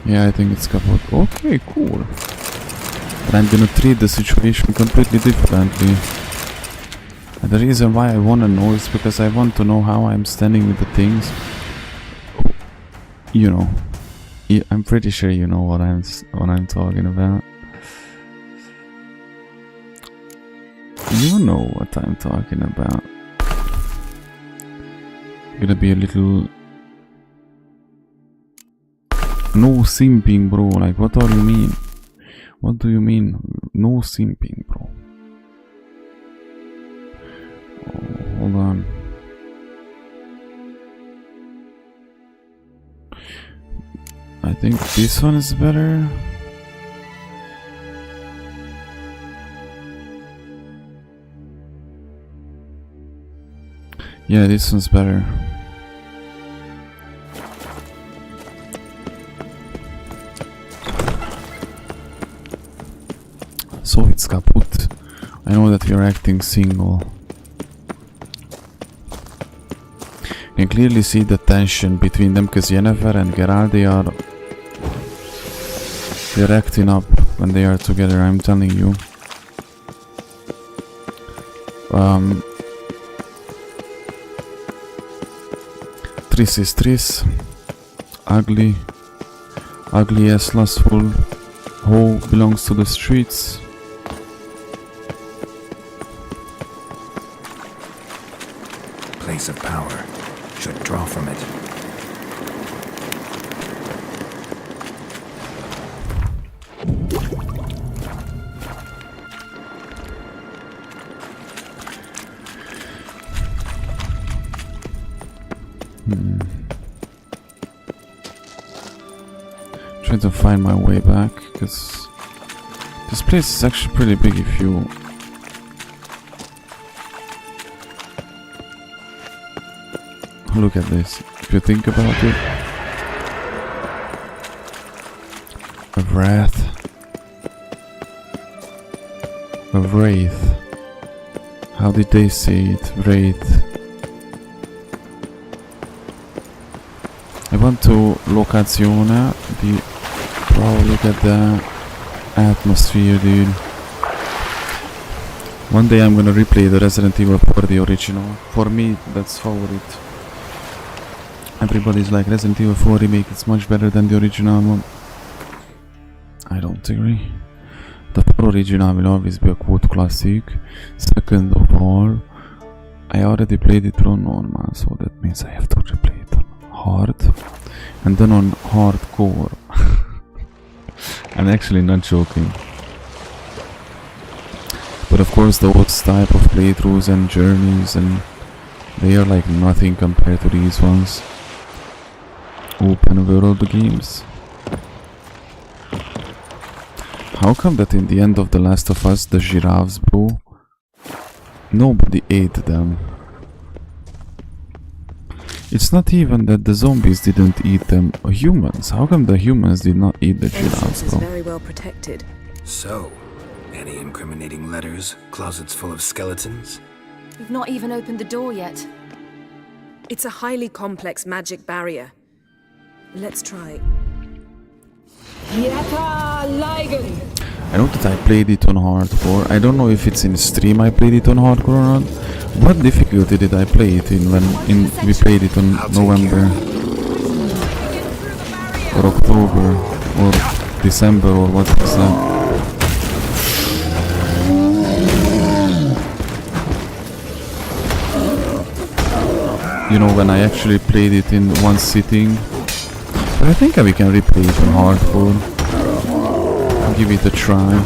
Yeah, I think it's kaput. Okay, cool. But I'm gonna treat the situation completely differently. And the reason why I wanna know is because I want to know how I'm standing with the things. You know, I'm pretty sure you know what I'm talking about. You know what I'm talking about. Gonna be a little... No simping, bro. Like, what do you mean? What do you mean? No simping, bro. Oh, hold on. I think this one is better. Yeah, this one's better. So it's kaput. I know that we are acting single. You can clearly see the tension between them because Yennefer and Geralt, they're acting up when they are together, I'm telling you. Triss is Triss. Ugly. Ugly as lustful. Hoe belongs to the streets. Place of power. Should draw from it. Trying to find my way back because this place is actually pretty big if you look at this. If you think about it, a wrath, a wraith. How did they say it? Wraith. I want to locazione the... Bro, look at the atmosphere, dude. One day I'm gonna replay the Resident Evil 4, the original. For me, that's favorite. Everybody's like, Resident Evil 4 remake, it's much better than the original one. I don't agree. The 4 original will always be a cult classic. Second of all, I already played it on normal, so that means I have to replay it on hard. And then on hardcore. I'm actually not joking. But of course those type of playthroughs and journeys, and they are like nothing compared to these ones. Open world games. How come that in the end of The Last of Us, the giraffes, bro, nobody ate them? It's not even that the zombies didn't eat them humans. How come the humans did not eat the giraffes, bro? Is very well protected. So, any incriminating letters? Closets full of skeletons? We've not even opened the door yet. It's a highly complex magic barrier. Let's try. I know that I played it on hardcore. I don't know if it's in stream I played it on hardcore or not. What difficulty did I play it in when we played it on November or October or December or what was that? You know, when I actually played it in one sitting. But I think we can replay it on hardcore. Give it a try.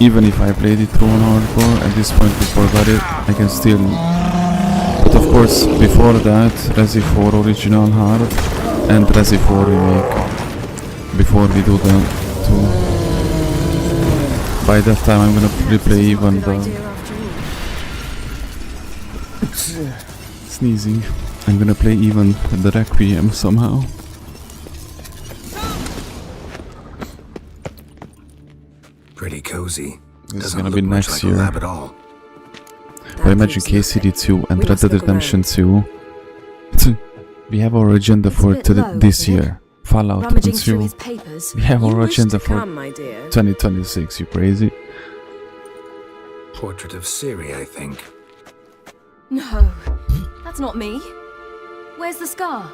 Even if I played it through on hardcore, at this point we forgot it, I can still... But of course, before that, Resi 4 Original Hard and Resi 4 Remake. Before we do the two. By that time I'm gonna replay even the... Sneezing. I'm gonna play even the Requiem somehow. Pretty cozy. This is gonna be next year. But imagine KCD2 and Red Dead Redemption 2. We have our agenda for this year. Fallout 2. We have our agenda for 2026. You crazy? Portrait of Ciri, I think. No, that's not me. Where's the scar?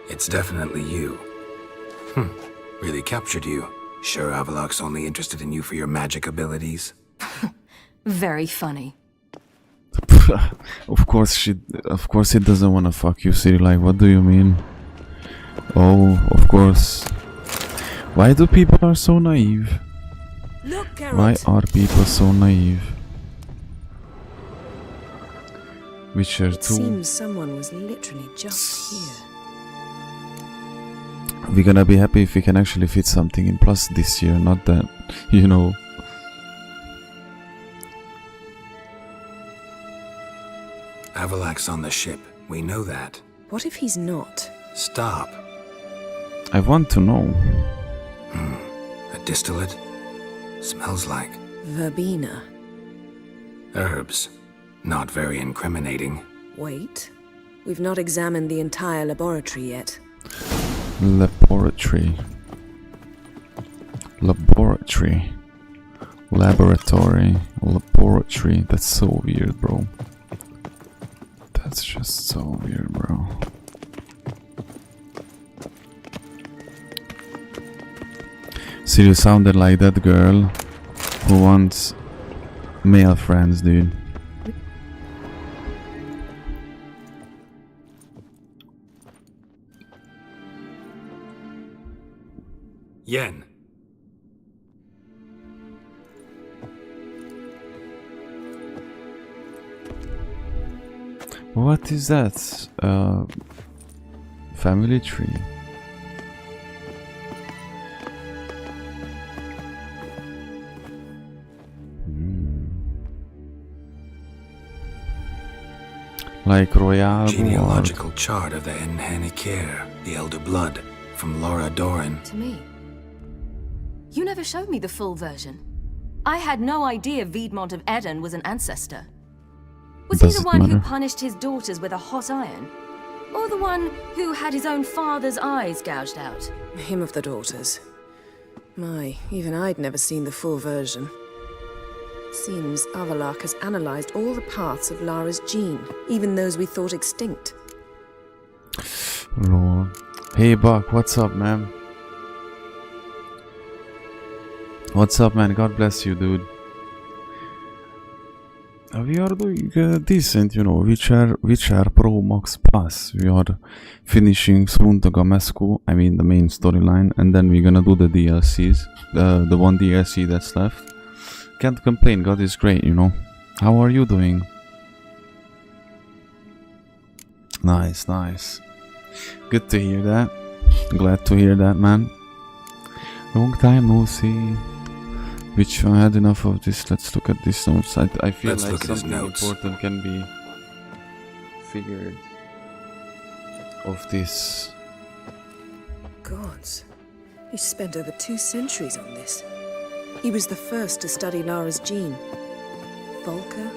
It's definitely you. Really captured you. Sure Avalok's only interested in you for your magic abilities? Very funny. Of course it doesn't wanna fuck you, Ciri. Like, what do you mean? Oh, of course. Why do people are so naive? Why are people so naive? Witcher 2. It seems someone was literally just here. We're gonna be happy if we can actually fit something in plus this year, not that, you know. Avalok's on the ship. We know that. What if he's not? Stop. I want to know. A distillate? Smells like... Verbena. Herbs. Not very incriminating. Wait. We've not examined the entire laboratory yet. Laboratory. That's so weird, bro. That's just so weird, bro. See, you sounded like that girl who wants male friends, dude. Yen. What is that? Family tree. Like Royale. Genealogical chart of the Enhanikir, the Elder Blood, from Laura Doran. To me. You never showed me the full version. I had no idea Viedmont of Eden was an ancestor. Was he the one who punished his daughters with a hot iron? Or the one who had his own father's eyes gouged out? Him of the daughters. My, even I'd never seen the full version. Seems Avalok has analyzed all the parts of Lara's gene, even those we thought extinct. Lord. Hey Buck, what's up, man? What's up, man? God bless you, dude. We are doing decent, you know. Witcher Pro Max Plus. We are finishing soon the Gamescu, I mean the main storyline, and then we're gonna do the DLCs. The one DLC that's left. Can't complain, God is great, you know. How are you doing? Nice, nice. Good to hear that. Glad to hear that, man. Long time no see. Which I had enough of this. Let's look at these notes. I feel Let's like look at his something notes. important can be figured of this. Gods. He spent over 2 centuries on this. He was the first to study Lara's gene. Volker?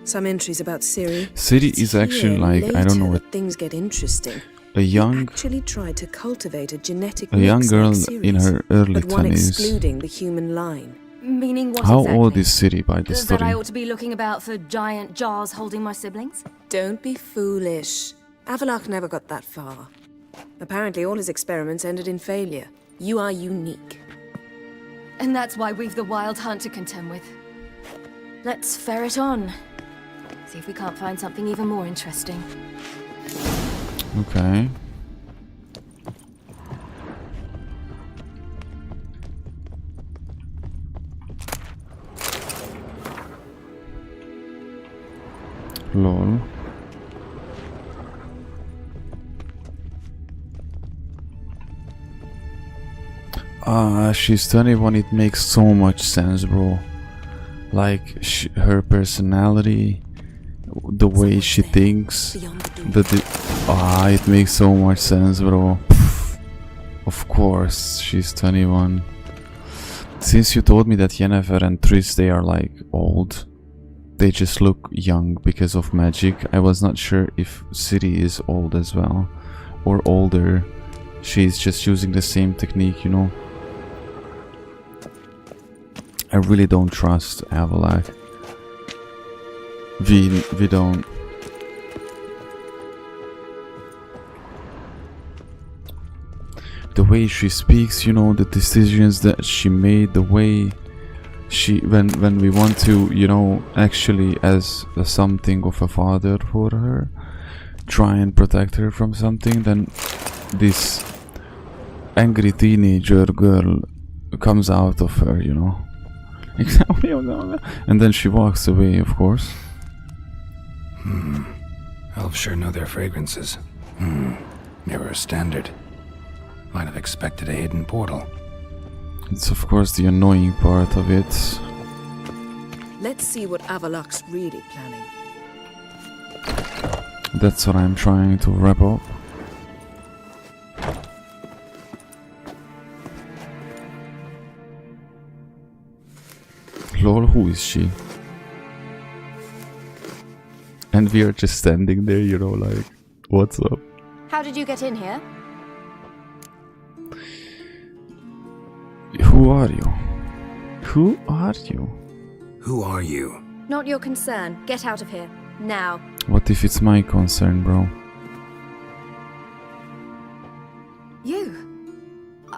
Some entries about Ciri. Ciri is actually like, I don't know what. Things get interesting. A young, Actually tried to cultivate a genetic girl like in her early but one 20s. excluding the human line. Meaning what How exactly? old is Ciri by the That story? I ought to be looking about for giant jars holding my siblings? Don't be foolish. Avalok never got that far. Apparently all his experiments ended in failure. You are unique. And that's why we've the Wild Hunt to contend with. Let's ferret on. See if we can't find something even more interesting. Okay. Lol. She's 21. It makes so much sense, bro. Like her personality, the way she thinks, it makes so much sense, bro. Pff, of course, she's 21. Since you told me that Yennefer and Triss, they are like old, they just look young because of magic. I was not sure if Ciri is old as well, or older. She's just using the same technique, you know. I really don't trust Avalok. We don't. The way she speaks, you know, the decisions that she made, the way she when we want to, you know, actually as something of a father for her, try and protect her from something, then this angry teenager girl comes out of her, you know. And then she walks away, of course. Elves sure know their fragrances. Mirror standard. Might have expected a hidden portal. It's of course the annoying part of it. Let's see what Avalok's really planning. That's what I'm trying to wrap up. Lol, who is she? And we are just standing there, you know, like, what's up? How did you get in here? Who are you? Who are you? Who are you? Not your concern. Get out of here. Now. What if it's my concern, bro? You.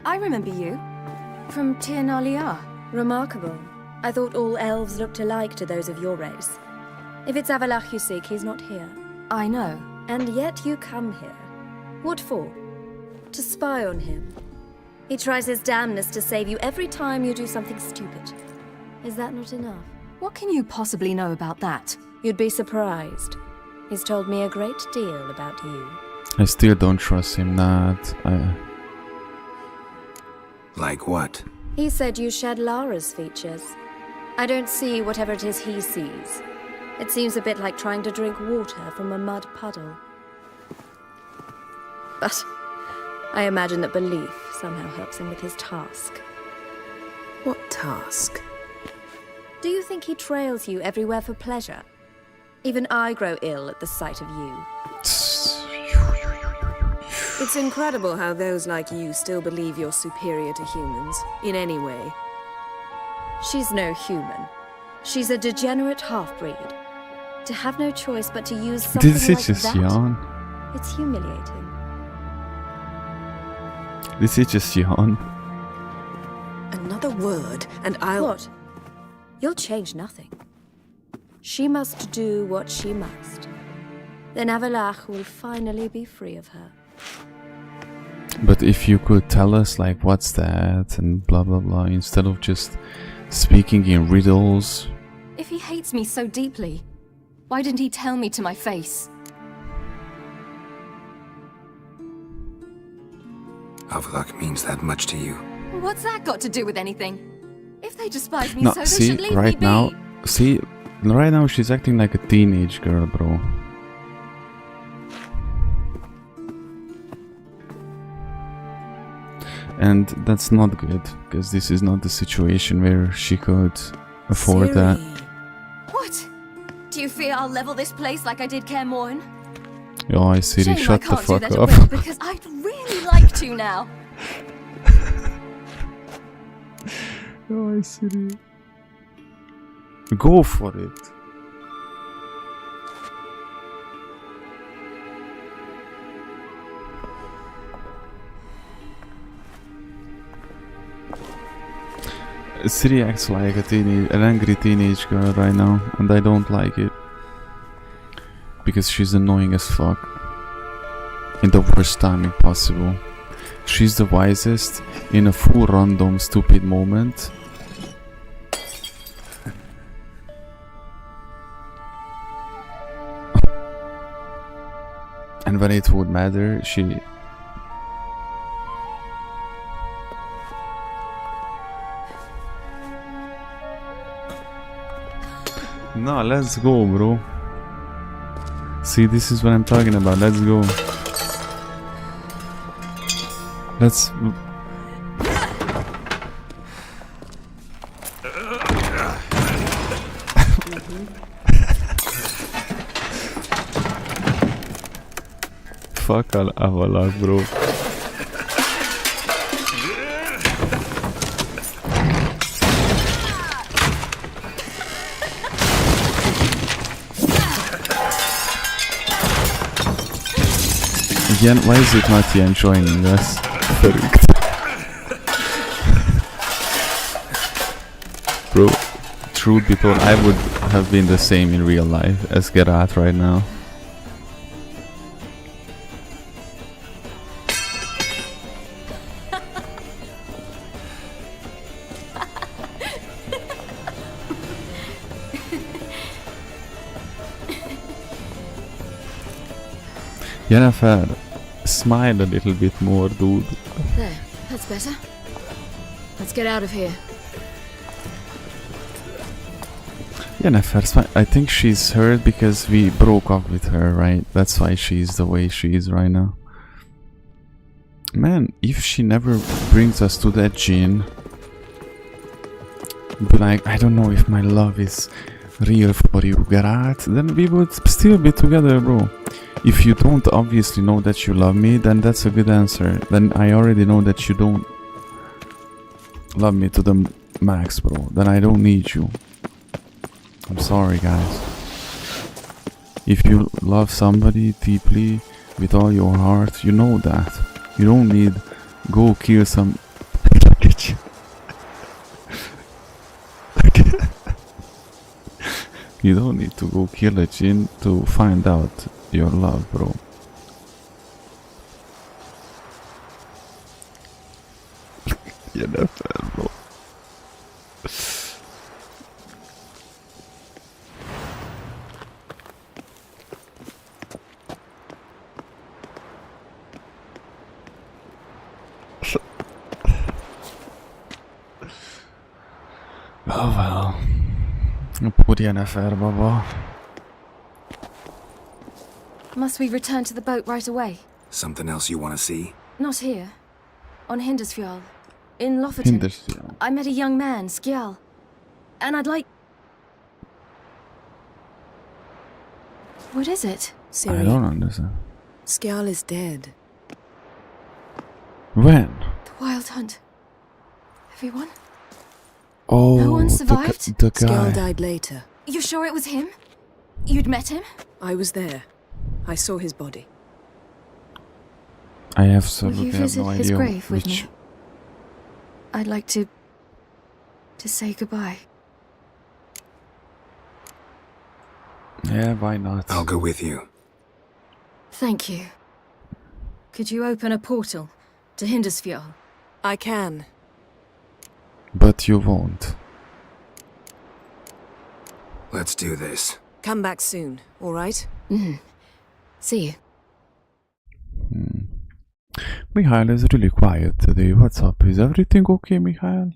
I remember you. From Tir Nalia. Remarkable. I thought all elves looked alike to those of your race. If it's Avalok you seek, he's not here. I know. And yet you come here. What for? To spy on him. He tries his damnedest to save you every time you do something stupid. Is that not enough? What can you possibly know about that? You'd be surprised. He's told me a great deal about you. I still don't trust him, that Like what? He said you shared Lara's features. I don't see whatever it is he sees. It seems a bit like trying to drink water from a mud puddle. But I imagine that belief somehow helps him with his task. What task? Do you think he trails you everywhere for pleasure? Even I grow ill at the sight of you. It's incredible how those like you still believe you're superior to humans, in any way. She's no human. She's a degenerate half-breed. To have no choice but to use something Did like he just that, yawn? it's humiliating. Did he just yawn? Another word, and I'll... What? You'll change nothing. She must do what she must. Then Avalok will finally be free of her. But if you could tell us, like, what's that, and blah blah blah, instead of just speaking in riddles. If he hates me so deeply, why didn't he tell me to my face? Avalok means that much to you. What's that got to do with anything? If they despise me No, so, they see, should leave right me now, be. right now she's acting like a teenage girl, bro. And that's not good, because this is not the situation where she could afford that. What? Do you fear I'll level this place like I did Kaer Morhen? Oh, I see. Shame Shut I the can't fuck do that up. at will, because I'd really like to now. Oh, I see. Go for it. Ciri acts like an angry teenage girl right now, and I don't like it. Because she's annoying as fuck. In the worst timing possible. She's the wisest in a full random stupid moment. And when it would matter, she... No, let's go, bro. See, this is what I'm talking about. Let's go. Let's... Fuck all Avalok, bro. Yen, why is it not Yen joining us? Verrückt. Bro, truth be told, I would have been the same in real life as Geralt right now. Jennifer, smile a little bit more, dude. There, that's better. Let's get out of here. Jennifer, I think she's hurt because we broke up with her, right? That's why she's the way she is right now. Man, if she never brings us to that gene, be like, I don't know if my love is real for you, Geralt, then we would still be together, bro. If you don't obviously know that you love me, then that's a good answer. Then I already know that you don't love me to the max, bro. Then I don't need you. I'm sorry, guys. If you love somebody deeply with all your heart, you know that. You don't need go kill some... You don't need to go kill a djinn to find out your love, bro. You know that, bro. Oh well. Poor Yennefer, Baba. Must we return to the boat right away? Something else you want to see? Not here. On Hindersfjall. In Lofoten. Hindersfjall. I met a young man, Skjal. And I'd like... What is it? Ciri, I don't understand. Skjal is dead. When? The Wild Hunt. Everyone? Oh, no one survived? The guy. Skjal died later. You sure it was him? You'd met him? I was there. I saw his body. I have Will you absolutely visit no his idea grave with which... me? I'd like to say goodbye. Yeah, why not? I'll go with you. Thank you. Could you open a portal to Hindersfjall? I can. But you won't. Let's do this. Come back soon, all right? See you. Mikhail is really quiet today. What's up? Is everything okay, Mikhail?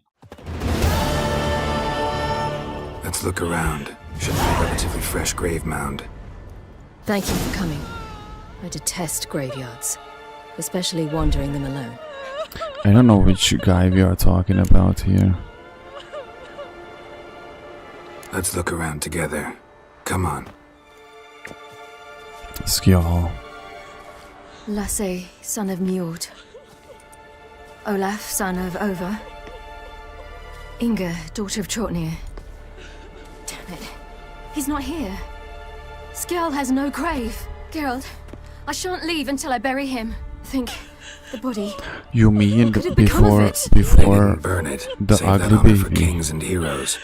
Let's look around. Should be a relatively fresh grave mound. Thank you for coming. I detest graveyards, especially wandering them alone. I don't know which guy we are talking about here. Let's look around together. Come on. Skjal. Lasse, son of Njord. Olaf, son of Over. Inga, daughter of Trotnir. Damn it. He's not here. Skjal has no grave. Geralt, I shan't leave until I bury him. Think, the body. You mean before burn it. The Save ugly that honor baby for kings and heroes.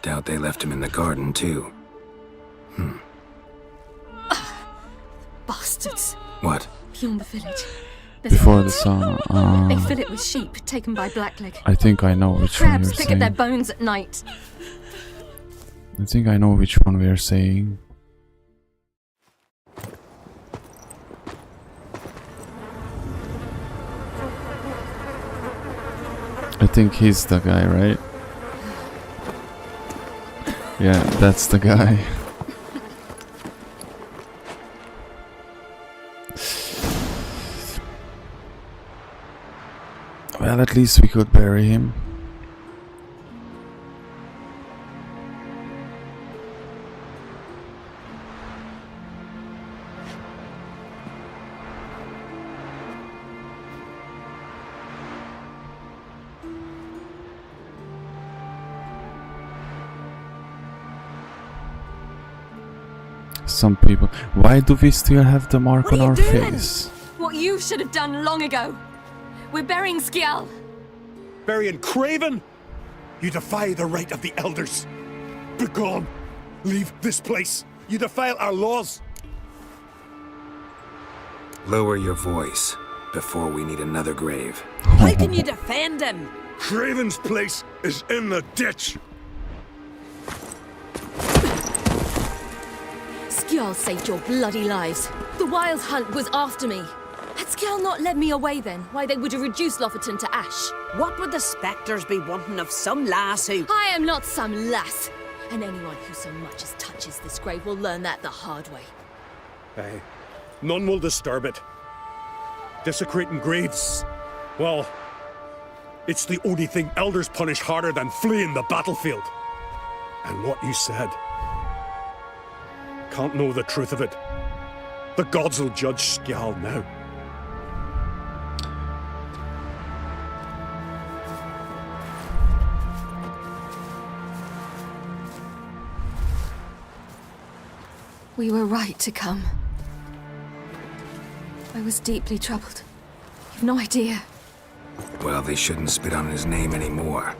Doubt they left him in the garden too. Bastards. What? Beyond the village. There's Before the sun. They fill it with sheep taken by Blackleg. I think I know which one Crabs you're pick saying. at their bones at night. I think I know which one we're saying. I think he's the guy, right? Yeah, that's the guy. Well, at least we could bury him. Some people. Why do we still have the mark on our face? What you should have done long ago. We're burying Skjal. Burying Craven? You defy the right of the elders. Begone. Leave this place. You defile our laws. Lower your voice before we need another grave. How can you defend him? Craven's place is in the ditch. Skjal saved your bloody lives. The Wild Hunt was after me. Had Skjal not led me away then, why they would have reduced Lofoten to ash. What would the spectres be wanting of some lass who... I am not some lass. And anyone who so much as touches this grave will learn that the hard way. Aye. None will disturb it. Desecrating graves, well, it's the only thing elders punish harder than fleeing the battlefield. And what you said, can't know the truth of it. The gods will judge Skjal now. We were right to come. I was deeply troubled. You've no idea. Well, they shouldn't spit on his name anymore.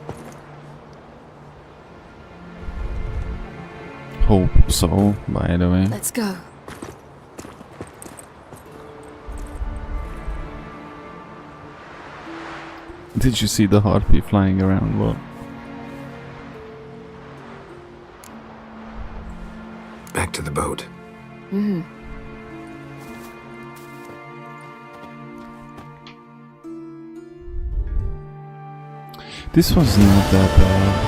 Hope so, by the way. Let's go. Did you see the harpy flying around? What? Back to the boat. Mm-hmm. This was not that bad.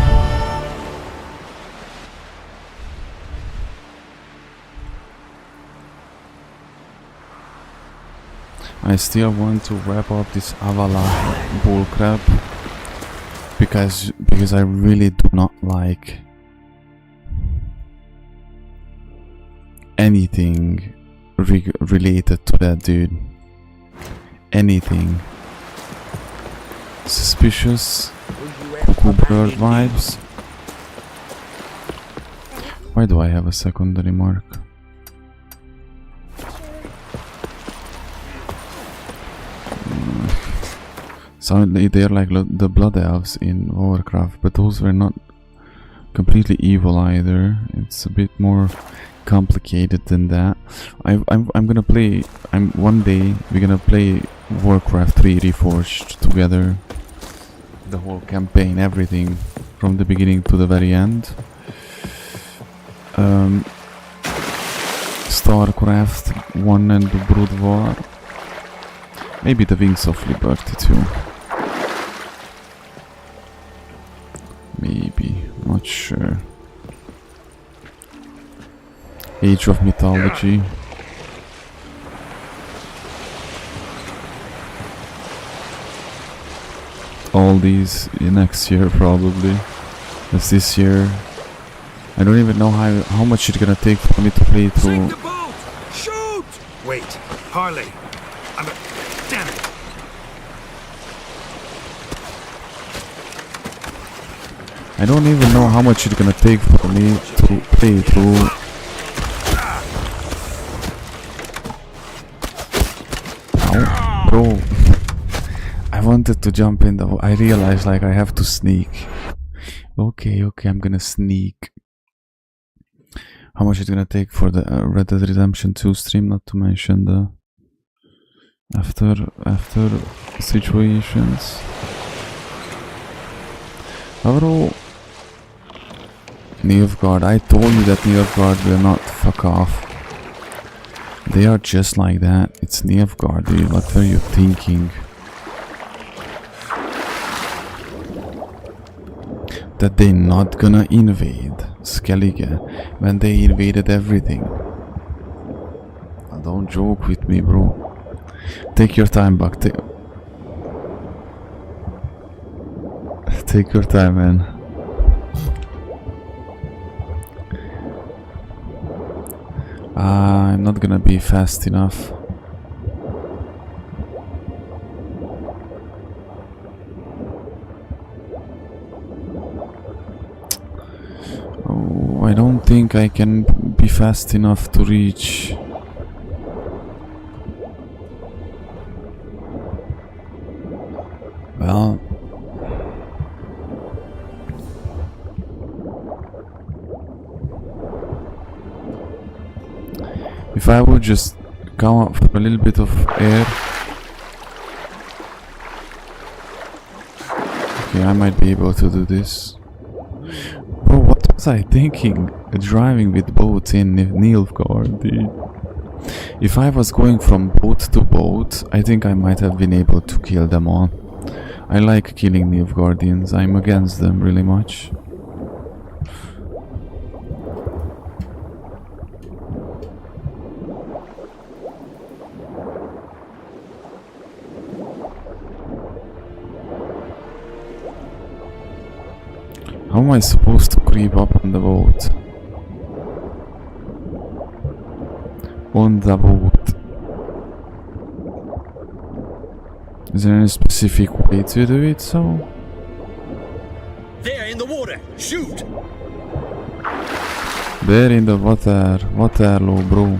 I still want to wrap up this Avala bullcrap because I really do not like anything related to that dude. Anything suspicious, cuckoo bird vibes. Why do I have a secondary mark? So they're like the blood elves in Warcraft, but those were not completely evil either. It's a bit more complicated than that. I'm gonna play. One day we're gonna play Warcraft 3 Reforged together. The whole campaign, everything from the beginning to the very end. StarCraft 1 and the Brood War. Maybe the Wings of Liberty too. Maybe, not sure. Age of Mythology. All these next year probably. As this year, I don't even know how much it's gonna take for me to play through. Shoot! Wait, Harley. Damn it. I don't even know how much it's gonna take for me to play through. Ow, bro. I wanted to jump in the... I realized like I have to sneak. Okay, I'm gonna sneak. How much it's gonna take for the Red Dead Redemption 2 stream, not to mention the after situations. Overall, Nilfgaard, I told you that Nilfgaard will not fuck off. They are just like that. It's Nilfgaard, dude. What are you thinking? That they're not gonna invade Skellige when they invaded everything. Don't joke with me, bro. Take your time, Buck. Take your time, man. I'm not gonna be fast enough. Oh, I don't think I can be fast enough to reach. Well, if I would just come up for a little bit of air. Okay, I might be able to do this. Bro, what was I thinking? Driving with boats in Nilfgaard, dude. If I was going from boat to boat, I think I might have been able to kill them all. I like killing Nilfgaardians, I'm against them really much. How am I supposed to creep up on the boat? On the boat. Is there any specific way to do it so? There in the water! Shoot! There in the water. Waterloo, bro.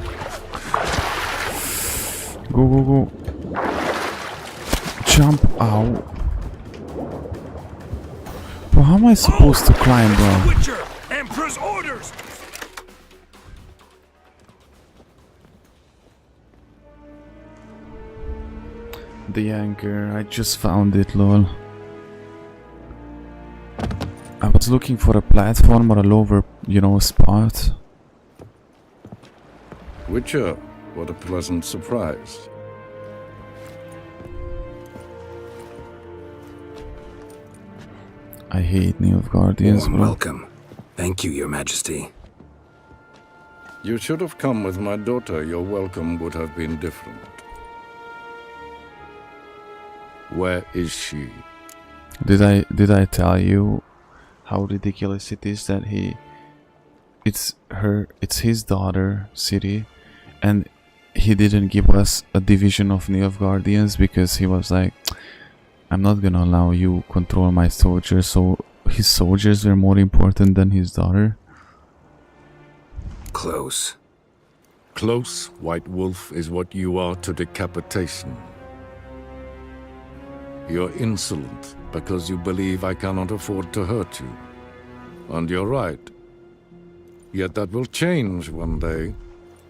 Go. Jump out. Bro, how am I supposed to climb, bro? Witcher! Emperor's orders! The anchor, I just found it, lol. I was looking for a platform or a lower, spot. Witcher, what a pleasant surprise. I hate Nilfgaardians, bro. Welcome. Thank you, Your Majesty. You should have come with my daughter. Your welcome would have been different. Where is she? Did I tell you how ridiculous it is that it's his daughter, Ciri, and he didn't give us a division of Nilfgaardians because he was like, I'm not gonna allow you control my soldiers, so his soldiers were more important than his daughter. Close. Close, White Wolf, is what you are to decapitation. You're insolent because you believe I cannot afford to hurt you. And you're right. Yet that will change one day,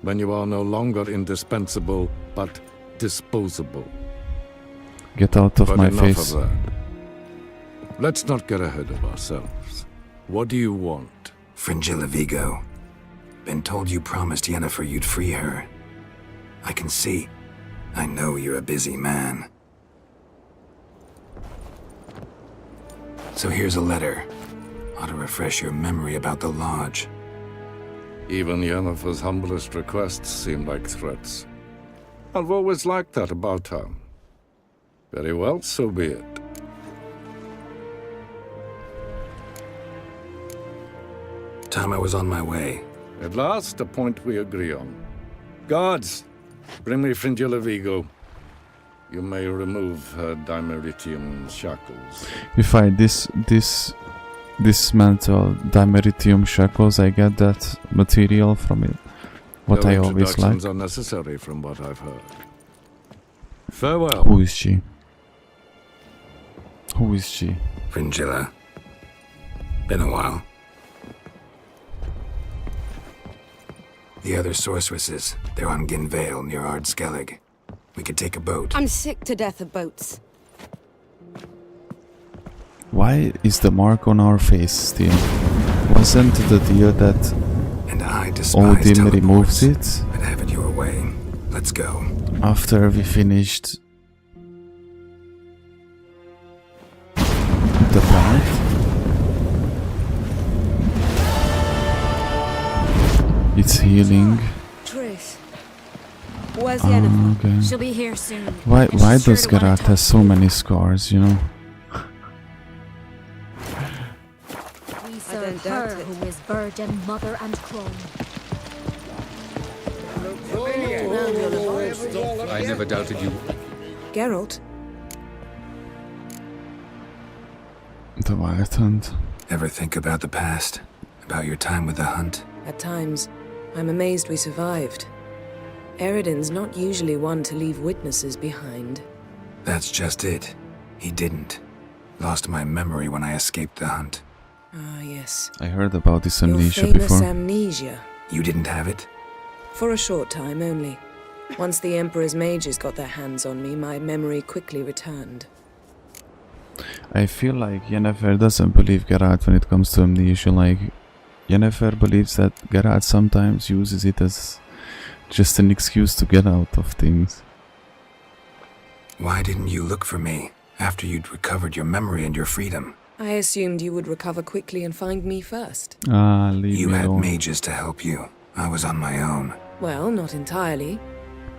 when you are no longer indispensable, but disposable. Get out of my face. Of that. Let's not get ahead of ourselves. What do you want? Fringilla Vigo. Been told you promised Yennefer you'd free her. I can see. I know you're a busy man. So here's a letter. Ought to refresh your memory about the Lodge. Even Yennefer's humblest requests seem like threats. I've always liked that about her. Very well, so be it. Time I was on my way. At last, a point we agree on. Guards, bring me Fringilla Vigo. You may remove her dimeritium shackles. If I dismantle dimeritium shackles, I get that material from it. What No I always like. introductions are necessary from what I've heard. Farewell. Who is she? Who is she? Fringilla. Been a while. The other sorceresses, they're on Ginvale near Ardskellig. We could take a boat. I'm sick to death of boats. Why is the mark on our face still? Wasn't the deal that And I despise Odin teleports. removes it I'd have it your way. Let's go. after we finished the planet? It's healing. Trish. Where's Yennefer? Okay. She'll be here soon. Why and she's sure does to wanna Geralt talk have so many scars, you know? We serve her who is virgin, mother, and crone. I never doubted you. Geralt? The Wild Hunt. Ever think about the past? About your time with the hunt? At times, I'm amazed we survived. Eridan's not usually one to leave witnesses behind. That's just it. He didn't. Lost my memory when I escaped the hunt. Ah, yes. I heard about this Your amnesia famous before. amnesia. You didn't have it? For a short time only. Once the Emperor's mages got their hands on me, my memory quickly returned. I feel like Yennefer doesn't believe Geralt when it comes to amnesia. Like, Yennefer believes that Geralt sometimes uses it as just an excuse to get out of things. Why didn't you look for me after you'd recovered your memory and your freedom? I assumed you would recover quickly and find me first. Ah, leave You me had alone. mages to help you. I was on my own. Well, not entirely.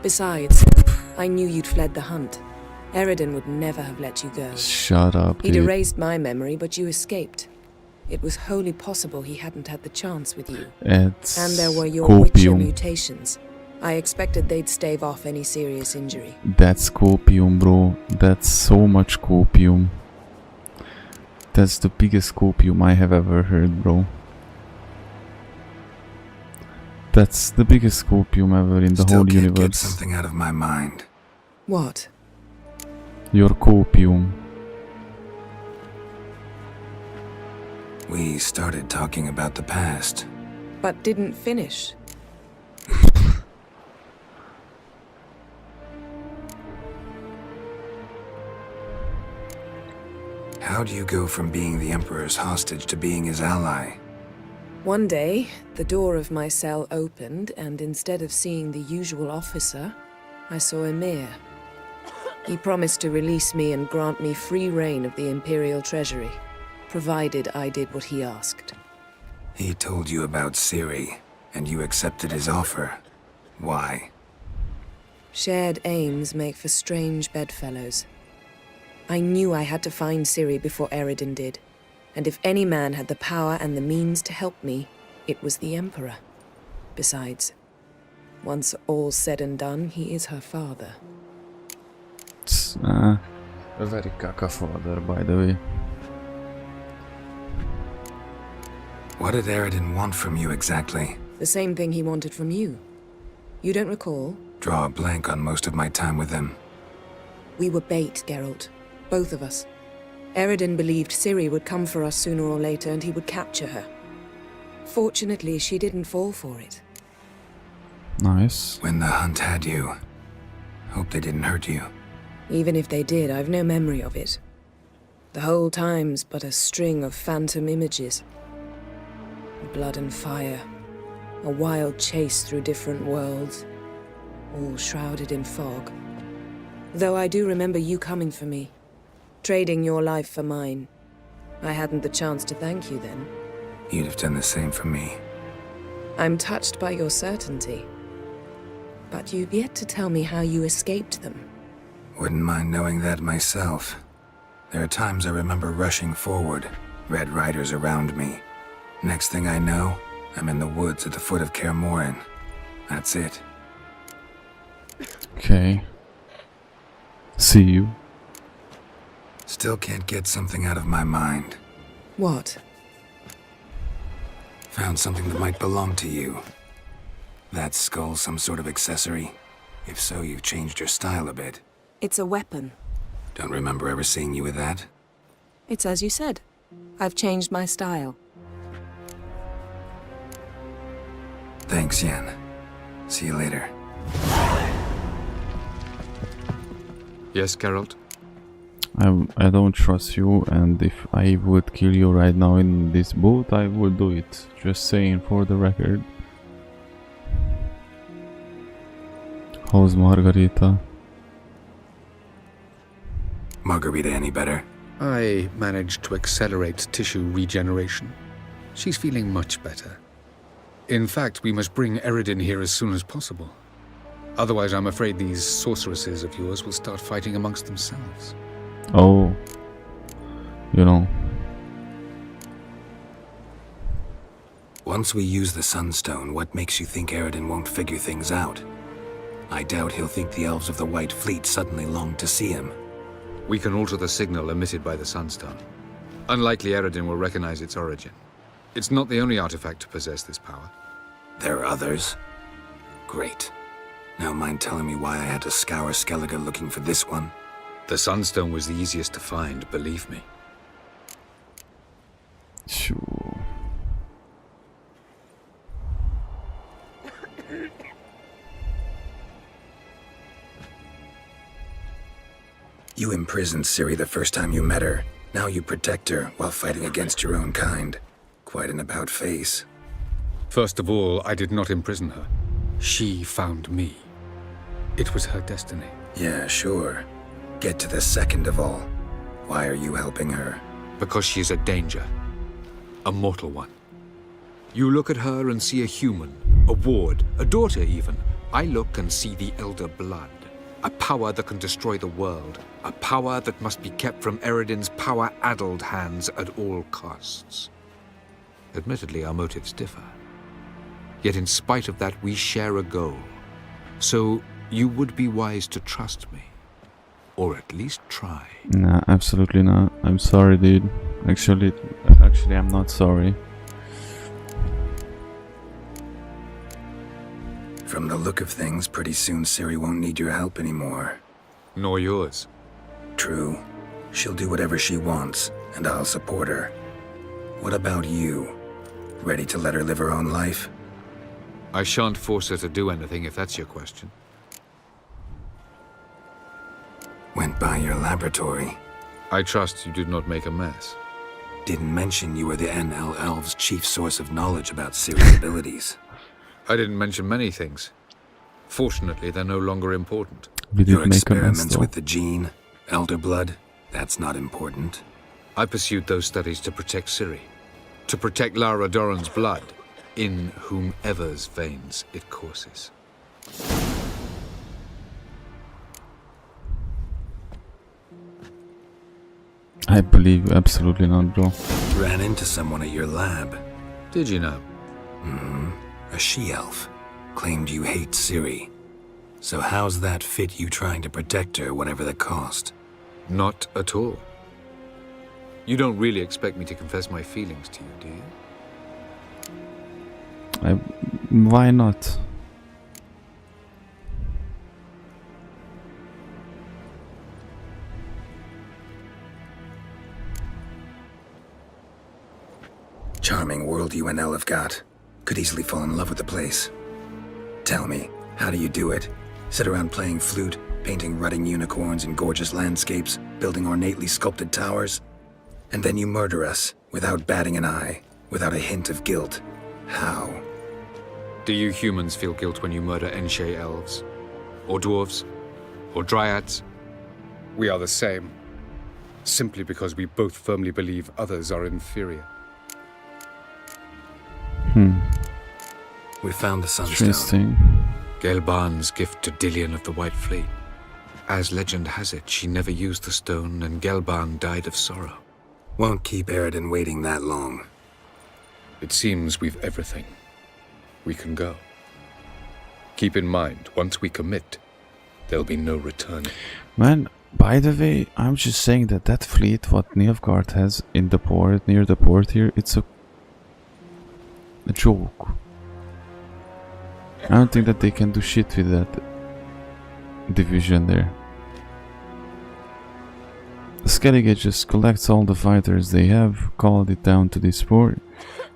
Besides, I knew you'd fled the hunt. Eridan would never have let you go. Shut up, He'd dude. erased my memory, but you escaped. It was wholly possible he hadn't had the chance with you. It's And there were your Witcher copium. mutations. I expected they'd stave off any serious injury. That's copium, bro. That's so much copium. That's the biggest copium I have ever heard, bro. That's the biggest copium ever in the Still whole can't get universe. something out of my mind. What? Your copium. We started talking about the past. But didn't finish. How do you go from being the Emperor's hostage to being his ally? One day, the door of my cell opened, and instead of seeing the usual officer, I saw Emir. He promised to release me and grant me free reign of the Imperial Treasury, provided I did what he asked. He told you about Ciri, and you accepted his offer. Why? Shared aims make for strange bedfellows. I knew I had to find Ciri before Eridan did, and if any man had the power and the means to help me, it was the Emperor. Besides, once all's said and done, he is her father. A very caca father, by the way. What did Eridan want from you exactly? The same thing he wanted from you. You don't recall? Draw a blank on most of my time with him. We were bait, Geralt. Both of us. Eridan believed Ciri would come for us sooner or later and he would capture her. Fortunately, she didn't fall for it. Nice. When the hunt had you, hope they didn't hurt you. Even if they did, I've no memory of it. The whole time's but a string of phantom images. Blood and fire. A wild chase through different worlds. All shrouded in fog. Though I do remember you coming for me, trading your life for mine. I hadn't the chance to thank you then. You'd have done the same for me. I'm touched by your certainty. But you've yet to tell me how you escaped them. Wouldn't mind knowing that myself. There are times I remember rushing forward, Red Riders around me. Next thing I know, I'm in the woods at the foot of Kaer Morhen. That's it. Okay. See you. Still can't get something out of my mind. What? Found something that might belong to you. That skull some sort of accessory? If so, you've changed your style a bit. It's a weapon. Don't remember ever seeing you with that. It's as you said. I've changed my style. Thanks, Yen. See you later. Yes, Geralt? I don't trust you, and if I would kill you right now in this boat, I would do it. Just saying for the record. How's Margarita? Margarita any better? I managed to accelerate tissue regeneration. She's feeling much better. In fact, we must bring Eredin here as soon as possible. Otherwise, I'm afraid these sorceresses of yours will start fighting amongst themselves. Oh, you know. Once we use the Sunstone, what makes you think Eredin won't figure things out? I doubt he'll think the elves of the White Fleet suddenly long to see him. We can alter the signal emitted by the Sunstone. Unlikely Eredin will recognize its origin. It's not the only artifact to possess this power. There are others? Great. Now mind telling me why I had to scour Skellige looking for this one? The Sunstone was the easiest to find, believe me. Sure. You imprisoned Ciri the first time you met her. Now you protect her while fighting against your own kind. Quite an about face. First of all, I did not imprison her. She found me. It was her destiny. Yeah, sure. Get to the second of all. Why are you helping her? Because she is a danger. A mortal one. You look at her and see a human, a ward, a daughter even. I look and see the Elder Blood. A power that can destroy the world. A power that must be kept from Eredin's power-addled hands at all costs. Admittedly, our motives differ. Yet in spite of that, we share a goal. So, you would be wise to trust me. Or at least try. Nah, absolutely not. I'm sorry, dude. Actually, I'm not sorry. From the look of things, pretty soon Ciri won't need your help anymore. Nor yours. True. She'll do whatever she wants, and I'll support her. What about you? Ready to let her live her own life? I shan't force her to do anything if that's your question. Went by your laboratory. I trust you did not make a mess. Didn't mention you were the NL Elves' chief source of knowledge about Ciri's abilities. I didn't mention many things. Fortunately, they're no longer important. Your experiments with the gene, Elder Blood, that's not important. I pursued those studies to protect Ciri. To protect Lara Dorren's blood, in whomever's veins it courses. I believe you absolutely not, bro. Ran into someone at your lab. Did you know? Mm-hmm. A she-elf. Claimed you hate Ciri. So how's that fit you trying to protect her, whatever the cost? Not at all. You don't really expect me to confess my feelings to you, do you? Why not? Charming world you and Elle have got. Could easily fall in love with the place. Tell me, how do you do it? Sit around playing flute, painting rutting unicorns in gorgeous landscapes, building ornately sculpted towers? And then you murder us, without batting an eye, without a hint of guilt. How? Do you humans feel guilt when you murder Enshe elves? Or dwarves? Or dryads? We are the same, simply because we both firmly believe others are inferior. We found the sunstone. Interesting. Gelban's gift to Dillion of the White Fleet. As legend has it, she never used the stone, and Gelban died of sorrow. Won't keep Eridan waiting that long. It seems we've everything. We can go. Keep in mind, once we commit, there'll be no return. Man, by the way, I'm just saying that fleet what Nilfgaard has in the port, near the port here, it's a joke. I don't think that they can do shit with that division there. Skellige just collects all the fighters they have, called it down to this port.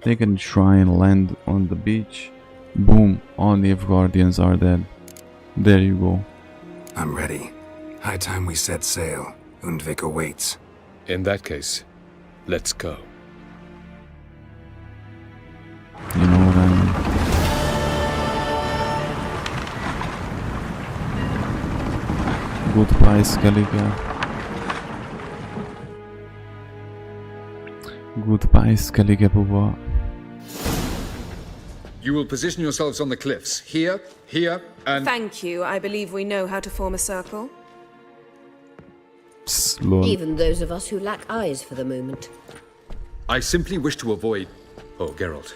They can try and land on the beach. Boom, all Nilfgaardians are dead. There you go. I'm ready. High time we set sail. Undvik awaits. In that case, let's go. You know what I mean? Goodbye, Skellige. Goodbye, Skellige Bubba. You will position yourselves on the cliffs. Here, here, and... Thank you. I believe we know how to form a circle. Even those of us who lack eyes for the moment. I simply wish to avoid... Oh, Geralt.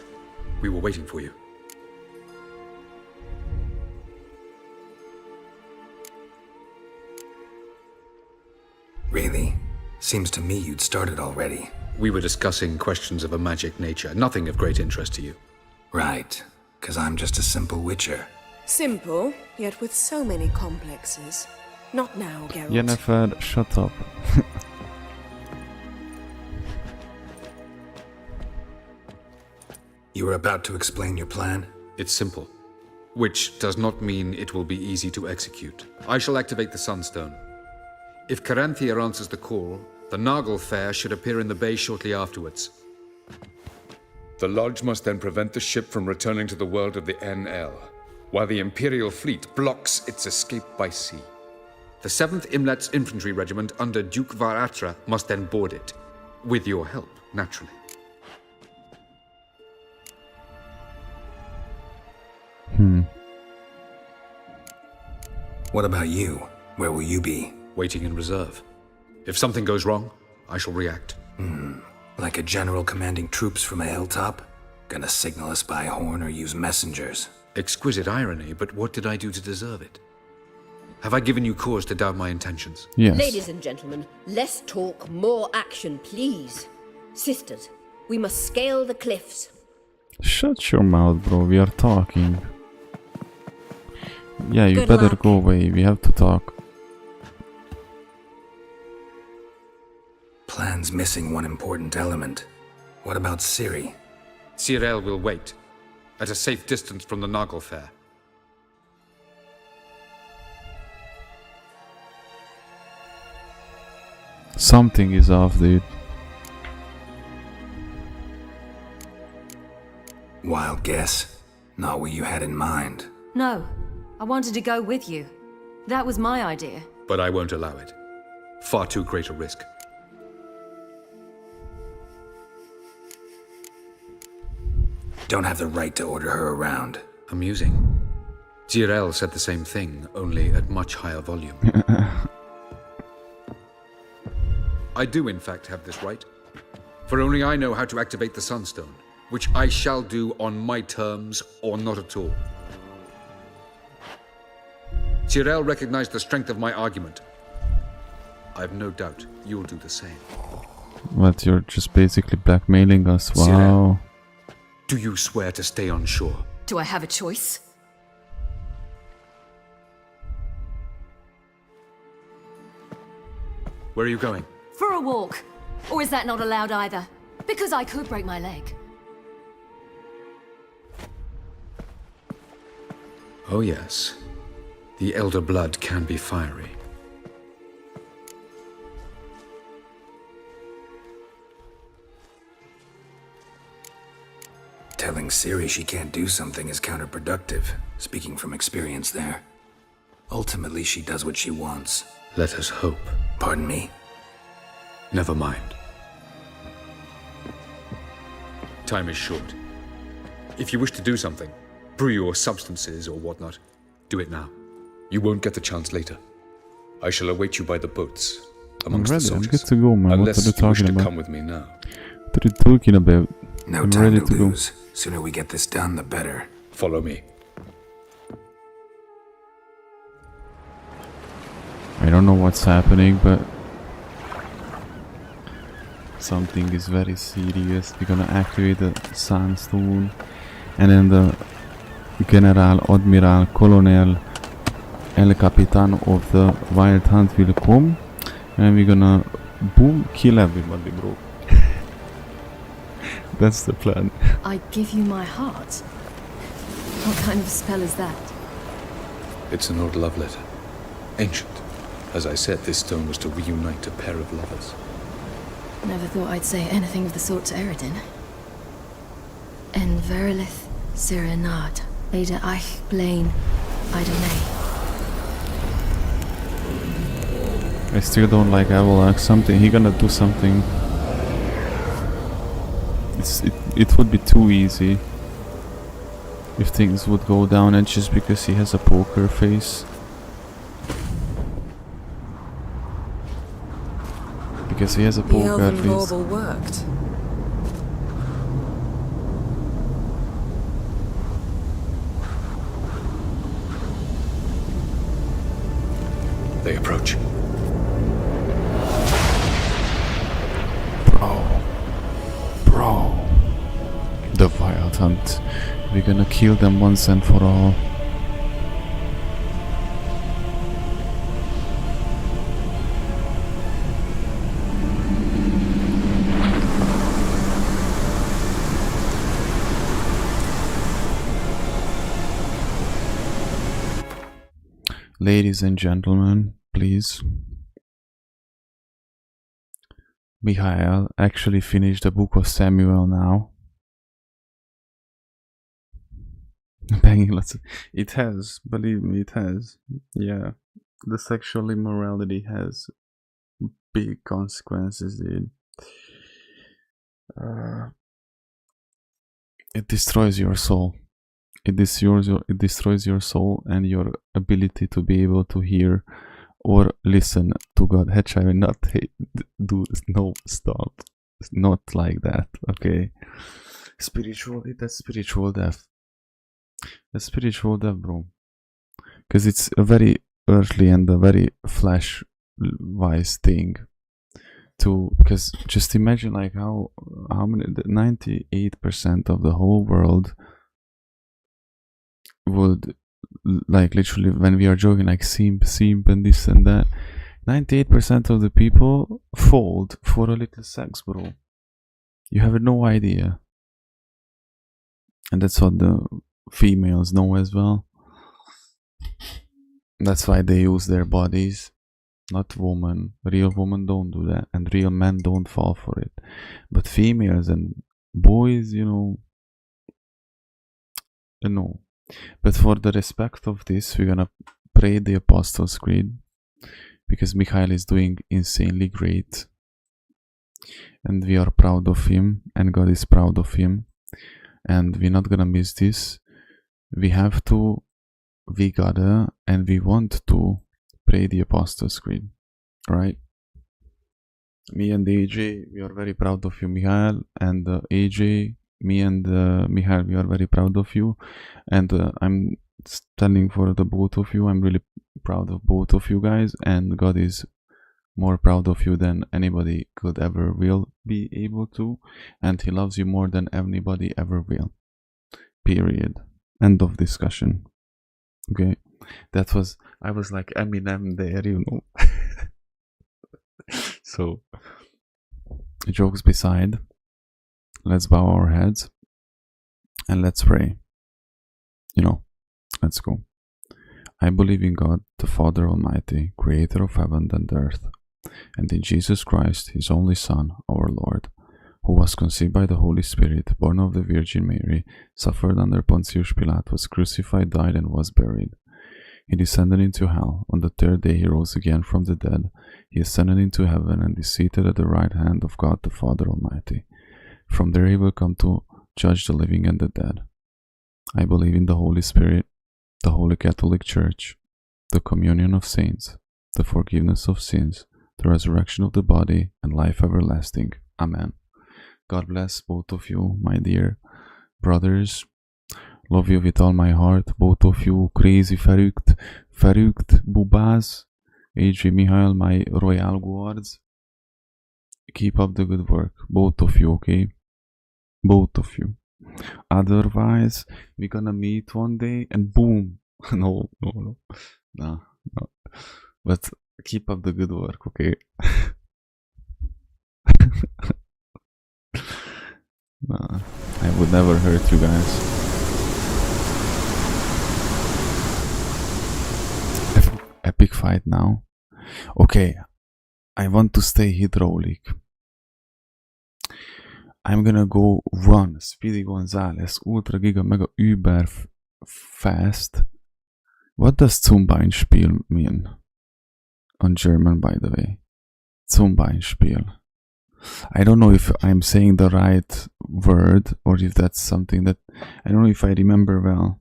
We were waiting for you. Really? Seems to me you'd started already. We were discussing questions of a magic nature, nothing of great interest to you. Right, 'cause I'm just a simple witcher. Simple, yet with so many complexes. Not now, Geralt. Yennefer, shut up. You were about to explain your plan? It's simple, which does not mean it will be easy to execute. I shall activate the Sunstone. If Caranthia answers the call, the Nagel Fair should appear in the bay shortly afterwards. The Lodge must then prevent the ship from returning to the world of the NL, while the Imperial fleet blocks its escape by sea. The 7th Imlet's Infantry Regiment under Duke Varatra must then board it. With your help, naturally. What about you? Where will you be? Waiting in reserve. If something goes wrong, I shall react. Like a general commanding troops from a hilltop? Gonna signal us by horn or use messengers? Exquisite irony, but what did I do to deserve it? Have I given you cause to doubt my intentions? Yes. Ladies and gentlemen, less talk, more action, please. Sisters, we must scale the cliffs. Shut your mouth, bro. We are talking. Yeah, you Good better luck. go away. We have to talk. Plan's missing one important element. What about Ciri? Cyril will wait, at a safe distance from the Nagel Fair. Something is off, dude. Wild guess? Not what you had in mind. No, I wanted to go with you. That was my idea. But I won't allow it. Far too great a risk. Don't have the right to order her around. Amusing. Cyril said the same thing, only at much higher volume. I do, in fact, have this right. For only I know how to activate the Sunstone, which I shall do on my terms or not at all. Cyril recognized the strength of my argument. I have no doubt you'll do the same. What, you're just basically blackmailing us? Wow. Cyril, do you swear to stay on shore? Do I have a choice? Where are you going? For a walk. Or is that not allowed either? Because I could break my leg. Oh yes. The elder blood can be fiery. Telling Ciri she can't do something is counterproductive, speaking from experience there. Ultimately, she does what she wants. Let us hope. Pardon me? Never mind. Time is short. If you wish to do something, brew your substances or whatnot, do it now. You won't get the chance later. I shall await you by the boats, amongst the soldiers. I'm good to go, man. Unless what are you you wish talking to about? come with me now. What are you talking about? No I'm time ready to to lose. go. Sooner we get this done, the better. Follow me. I don't know what's happening, but something is very serious. We're gonna activate the sandstone, and then the General, Admiral, Colonel, El Capitan of the Wild Hunt will come, and we're gonna boom, kill everybody, bro. That's the plan. I give you my heart? What kind of spell is that? It's an old love letter. Ancient. As I said, this stone was to reunite a pair of lovers. Never thought I'd say anything of the sort to Eredin. En verilith Sirenad, Ada Eich Blaine, Idonay. I still don't like Avalok. Something he gonna do something. It would be too easy if things would go down, and just because he has a poker face. Because he has a poker the at elven least. bauble worked. They approach. Bro. The Wild Hunt. We're gonna kill them once and for all. Ladies and gentlemen, please. Michael actually finished the book of Samuel now. Banging lots of... It has, believe me, it has. Yeah, the sexual immorality has big consequences, dude. It destroys your soul. It destroys your soul and your ability to be able to hear or listen to God. Hedge, I will not do. No, stop. Not like that, okay? Spiritually, that's spiritual death. That's spiritual death, bro. Because it's a very earthly and a very flesh-wise thing. Because just imagine like how many 98% of the whole world would, like, literally, when we are joking, like simp and this and that, 98% of the people fold for a little sex, bro. You have no idea. And that's what the females know as well. That's why they use their bodies. Not women. Real women don't do that, and real men don't fall for it. But females and boys, you know, no. But for the respect of this, we're gonna pray the Apostles' Creed, because Mikhail is doing insanely great, and we are proud of him, and God is proud of him, and we're not gonna miss this. We have to, we gotta, and we want to pray the Apostles' Creed, right? Me and AJ, we are very proud of you, Mikhail, and AJ, me and Mikhail, we are very proud of you, and I'm standing for the both of you. I'm really proud of both of you guys, and God is more proud of you than anybody could ever will be able to, and He loves you more than anybody ever will. Period. End of discussion. Okay, that was, I was like Eminem there, you know. So, jokes beside, let's bow our heads and let's pray. You know, let's go. I believe in God, the Father Almighty, creator of heaven and earth, and in Jesus Christ, His only Son, our Lord, who was conceived by the Holy Spirit, born of the Virgin Mary, suffered under Pontius Pilate, was crucified, died, and was buried. He descended into hell. On the third day he rose again from the dead. He ascended into heaven and is seated at the right hand of God the Father Almighty. From there he will come to judge the living and the dead. I believe in the Holy Spirit, the Holy Catholic Church, the communion of saints, the forgiveness of sins, the resurrection of the body, and life everlasting. Amen. God bless both of you, my dear brothers. Love you with all my heart, both of you crazy, verrückt, bubas. AJ Mihail, my royal guards. Keep up the good work, both of you, okay? Both of you. Otherwise, we're gonna meet one day and boom. No. But keep up the good work, okay? Nah, I would never hurt you guys. Epic fight now. Okay, I want to stay hydraulic. I'm gonna go run Speedy Gonzales Ultra Giga Mega Uber Fast. What does Zumbeinspiel mean? On German, by the way. Zumbeinspiel. I don't know if I'm saying the right word or if that's something that I don't know if I remember well.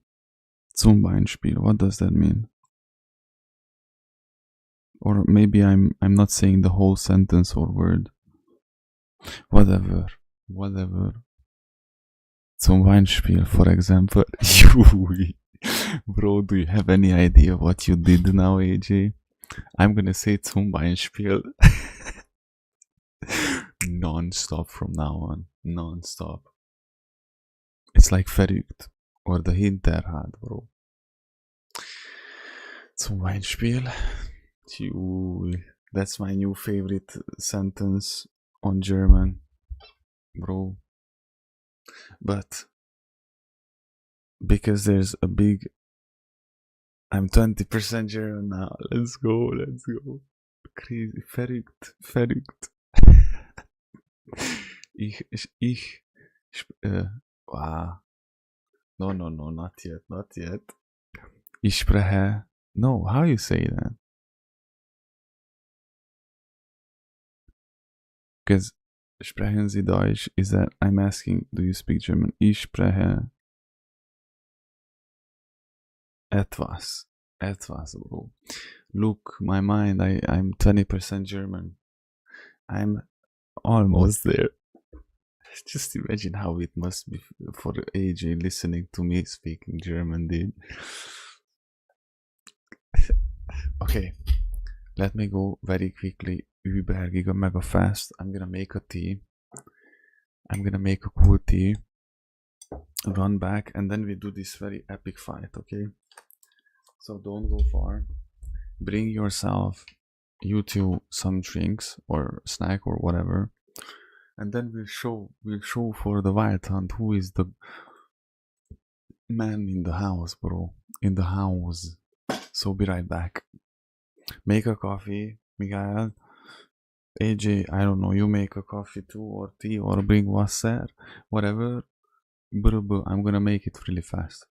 Zumbeinspiel. What does that mean? Or maybe I'm not saying the whole sentence or word. Whatever. Zum Weinspiel, for example. Bro, do you have any idea what you did now, AJ? I'm gonna say zum Weinspiel. Non-stop from now on. Non-stop. It's like verrückt. Or the Hinterhand, bro. Zum Weinspiel. That's my new favorite sentence on German, bro. But because there's a big, I'm 20% German now. Let's go. Crazy, verrückt. Wow. No, not yet. Ich spreche. No, how you say that? Because sprechen Sie Deutsch is that I'm asking, do you speak German? Ich spreche etwas, bro. Look, my mind, I'm 20% German. I'm almost there. Just imagine how it must be for AJ listening to me speaking German, dude. Okay, let me go very quickly. Uber giga mega fast. I'm gonna make a tea. I'm gonna make a cool tea. Run back, and then we do this very epic fight, okay? So don't go far. Bring yourself, you two, some drinks or snack or whatever, and then we'll show for the Wild Hunt who is the man in the house, bro. In the house. So be right back. Make a coffee, Miguel. AJ, I don't know, you make a coffee too, or tea, or bring water, whatever. I'm gonna make it really fast.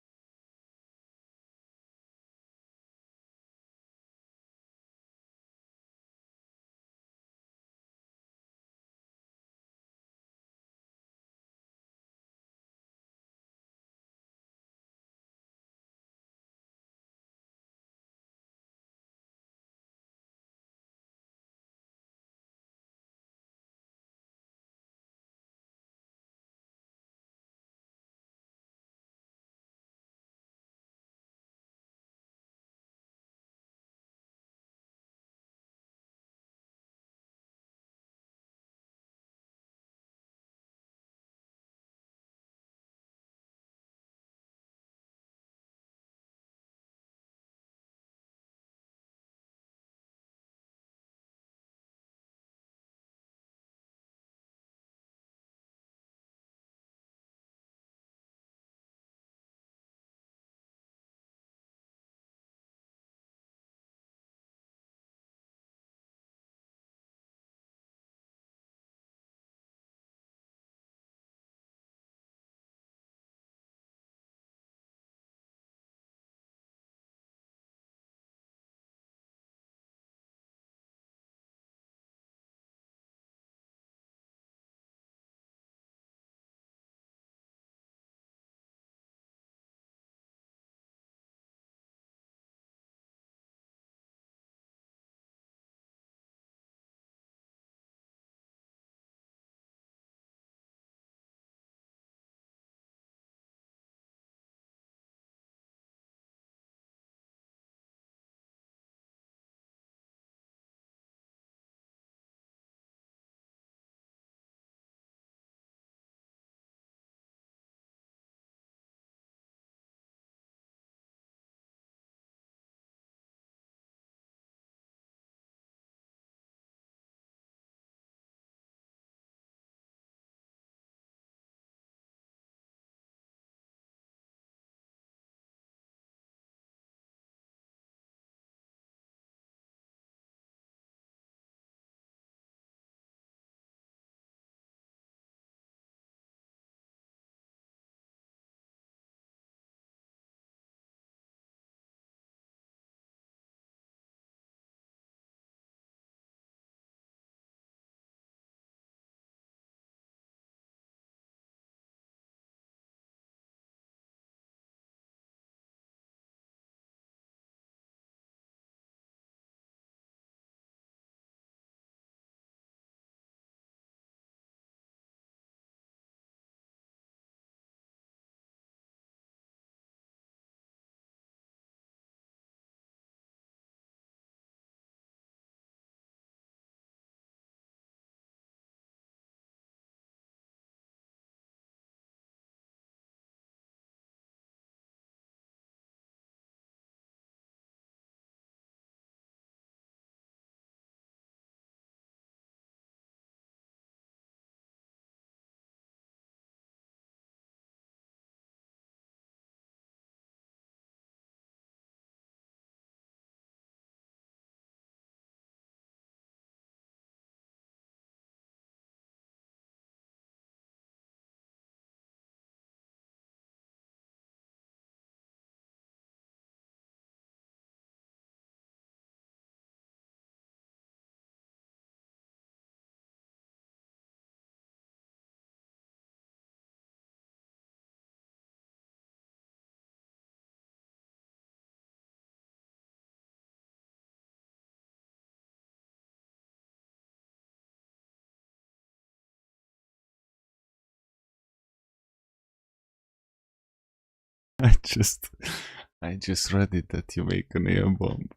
I just read it that you make an air bomb.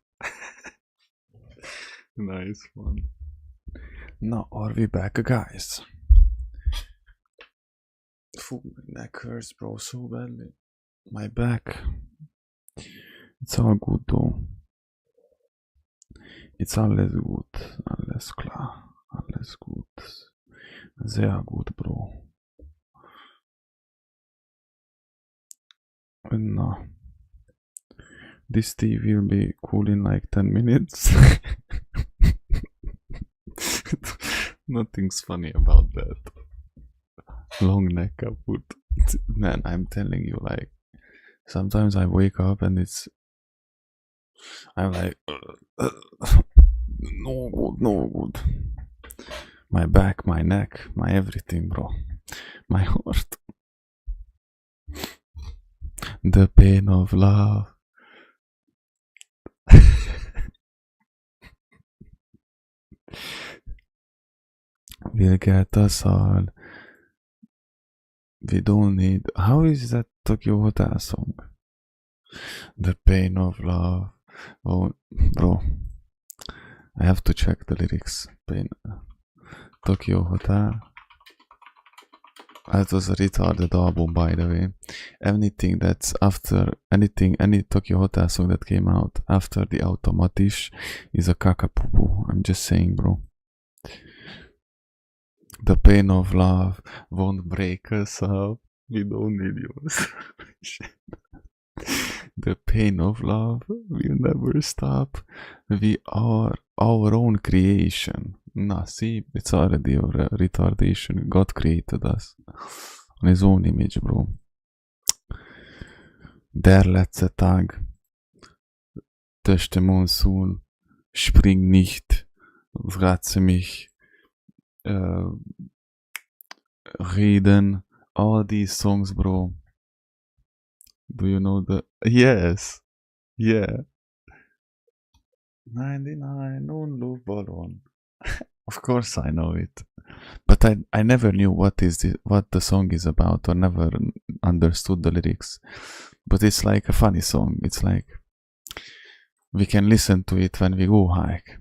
Nice one. Now are we back, guys? Full neck hurts, bro, so badly. My back. It's all good though. It's alles gut. Alles klar. Alles gut. Sehr gut, bro. And this tea will be cool in like 10 minutes. Nothing's funny about that. Long neck kaput. Man, I'm telling you, like, sometimes I wake up and I'm like, no good, no good. My back, my neck, my everything, bro. My heart. The pain of love. We'll get us all. We don't need. How is that Tokyo Hotel song? The pain of love. Oh, bro. I have to check the lyrics. Pain. Tokyo Hotel. That was a retarded album, by the way. Anything that's after any Tokyo Hotel song that came out after the Automatisch is a kakapupu. I'm just saying, bro. The pain of love won't break us up. We don't need yours. The pain of love will never stop. We are our own creation. Nah, see, it's already a retardation. God created us on his own image, bro. Der letzte Tag. Töchte Monsun. Spring nicht. Fratze mich. Reden. All these songs, bro. Do you know the... Yes. Yeah. 99 on Luftballon. Of course I know it. But I never knew what the song is about, or never understood the lyrics. But it's like a funny song. It's like we can listen to it when we go hike.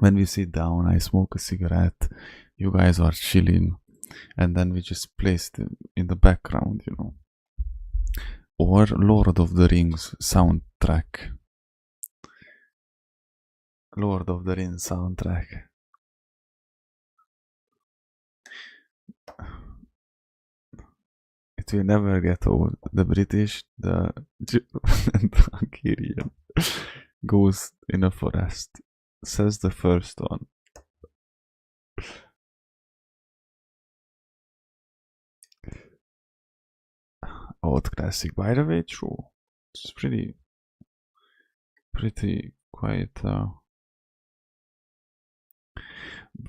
When we sit down, I smoke a cigarette, you guys are chilling, and then we just place it in the background, you know. Or Lord of the Rings soundtrack. Lord of the Rings soundtrack. It will never get old. The British, the and the Hungarian goes in a forest. Says the first one. Old classic, by the way, true. It's pretty quiet.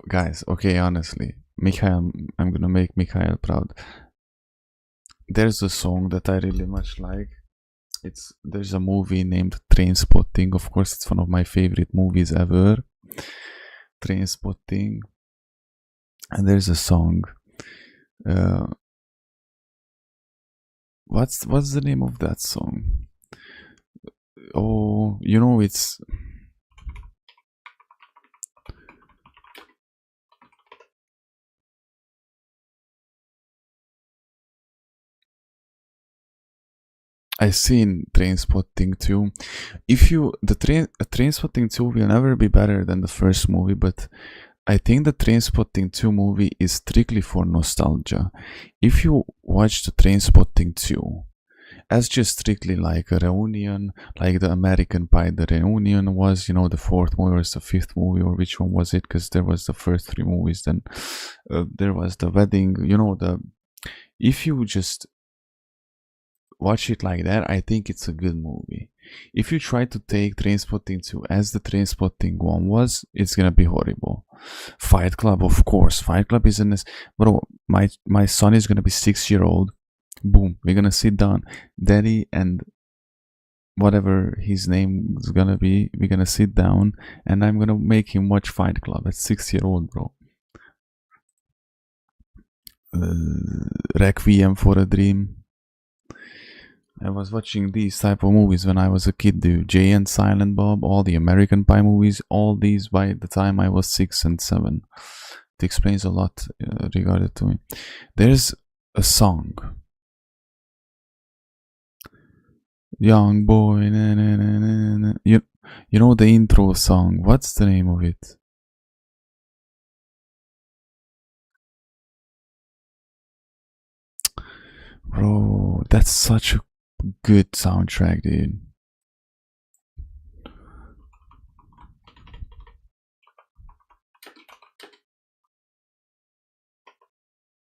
Guys, okay, honestly, Mikhail, I'm gonna make Mikhail proud. There's a song that I really much like. There's a movie named Trainspotting. Of course, it's one of my favorite movies ever. Trainspotting. And there's a song. What's the name of that song? Oh, you know, it's... I seen Trainspotting 2. Trainspotting 2 will never be better than the first movie, but I think the Trainspotting 2 movie is strictly for nostalgia. If you watch the Trainspotting 2 as just strictly like a reunion, like the American Pie, the reunion was, you know, the fourth movie or the fifth movie, or which one was it? Because there was the first three movies, then there was the wedding, you know, if you just watch it like that, I think it's a good movie. If you try to take Trainspotting 2 as the Trainspotting 1 was, it's gonna be horrible. Fight Club, of course. Fight Club is bro, my son is gonna be 6-year-old. Boom, we're gonna sit down, daddy and whatever his name is gonna be, we're gonna sit down and I'm gonna make him watch Fight Club at 6-year-old, bro. Requiem for a Dream. I was watching these type of movies when I was a kid, dude. Jay and Silent Bob, all the American Pie movies, all these by the time I was 6 and 7. It explains a lot regarding to me. There's a song. Young boy, na, na, na, na, na. You know the intro song. What's the name of it? Bro, that's such a good soundtrack, dude.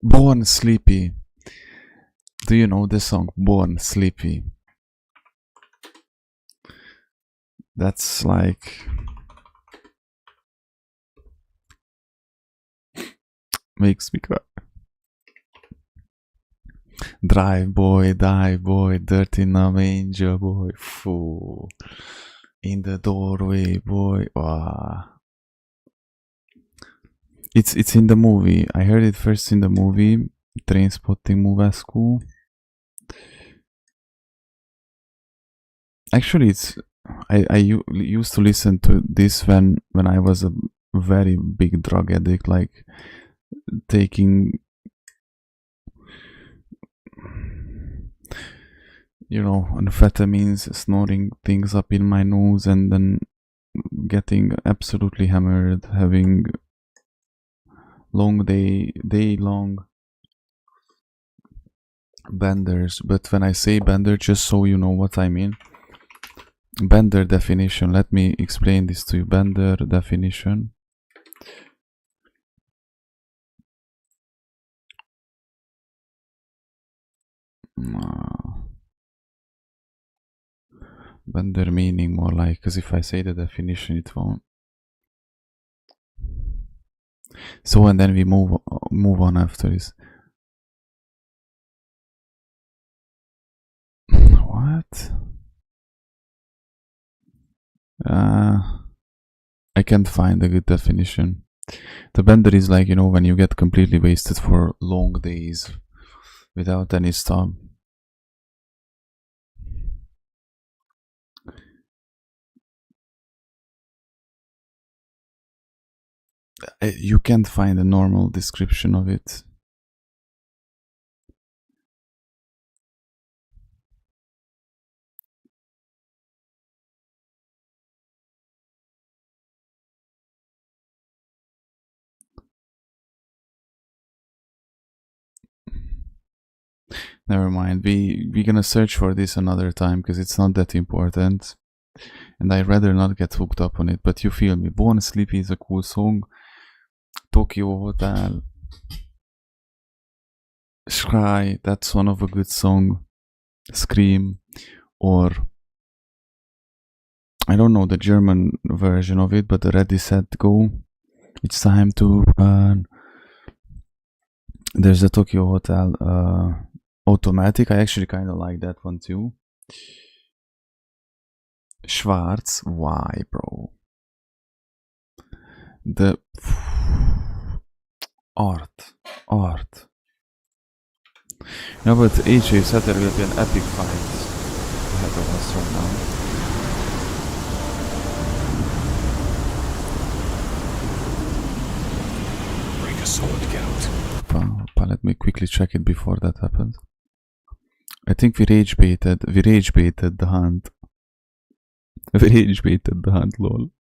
Born Sleepy. Do you know the song Born Sleepy? That's like makes me cry. Drive boy, die boy, dirty na manger boy, fool. In the doorway boy. Wow. It's in the movie. I heard it first in the movie. Trainspotting movie school. Actually, I used to listen to this when I was a very big drug addict, like taking, you know, amphetamines, snorting things up in my nose, and then getting absolutely hammered, having long day long benders. But when I say bender, just so you know what I mean. Bender definition. Let me explain this to you. Bender definition. Bender meaning more like, because if I say the definition it won't. So and then we move on after this. What? I can't find a good definition. The bender is like, you know, when you get completely wasted for long days without any stop. You can't find a normal description of it. Never mind. We're gonna search for this another time because it's not that important, and I'd rather not get hooked up on it. But you feel me. Born Sleepy is a cool song. Tokyo Hotel. Schrei, that's one of a good song. Scream, or I don't know the German version of it, but the Ready Set Go. It's time to run. There's a Tokyo Hotel automatic. I actually kind of like that one too. Schwarz, why, bro? The art. No, but AJ said there will be an epic fight ahead of us right now. Break a sword, Count. Let me quickly check it before that happens. I think we rage baited the hunt. We rage baited the hunt, lol.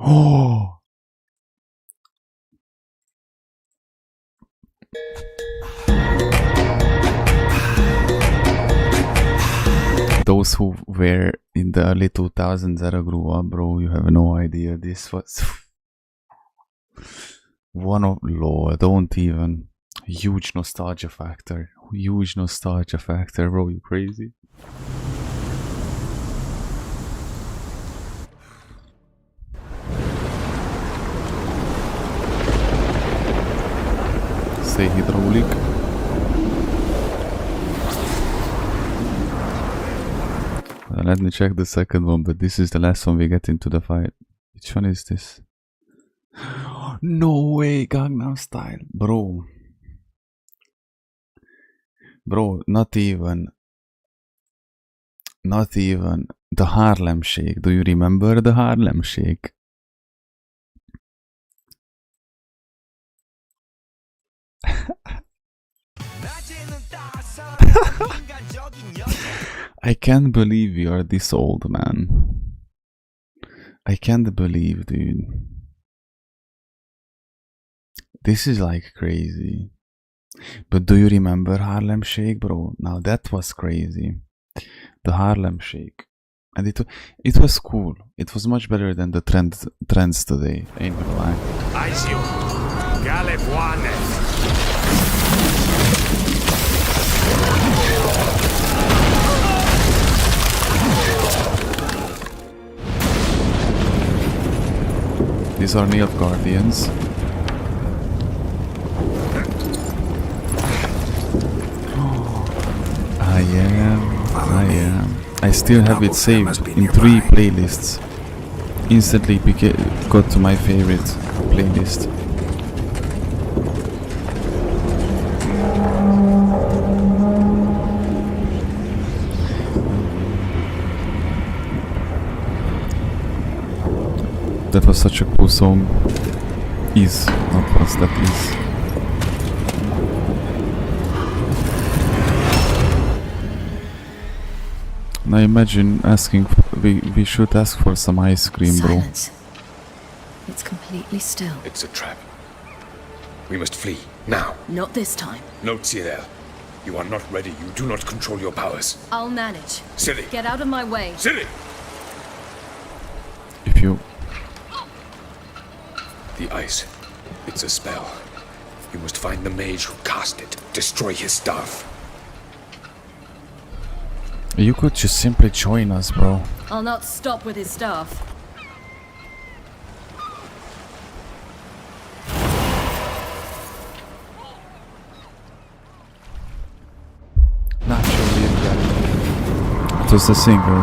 Oh! Those who were in the early 2000s that I grew up, bro, you have no idea. This was one of lore. Don't even. Huge nostalgia factor. Huge nostalgia factor, bro. You crazy? Say hydraulic. Let me check the second one, but this is the last one we get into the fight. Which one is this? No way, Gangnam Style. Bro. Bro, not even the Harlem Shake. Do you remember the Harlem Shake? I can't believe you are this old, man. I can't believe, dude. This is like crazy. But do you remember Harlem Shake, bro? Now that was crazy. The Harlem Shake. And it was cool. It was much better than the trends today. Ain't gonna lie. These are Nilfgaardians. I am. I still have it saved in 3 playlists. Instantly got to my favorite playlist. That was such a cool song. Is, not was, that is. Now imagine asking, we should ask for some ice cream, Silence. bro. It's completely still. It's a trap. We must flee, now. Not this time. No, Cyril. You are not ready. You do not control your powers. I'll manage. Ciri! Get out of my way. Ciri! If you... The ice. It's a spell. You must find the mage who cast it. Destroy his staff. You could just simply join us, bro. I'll not stop with his staff. Naturally, it was the singer.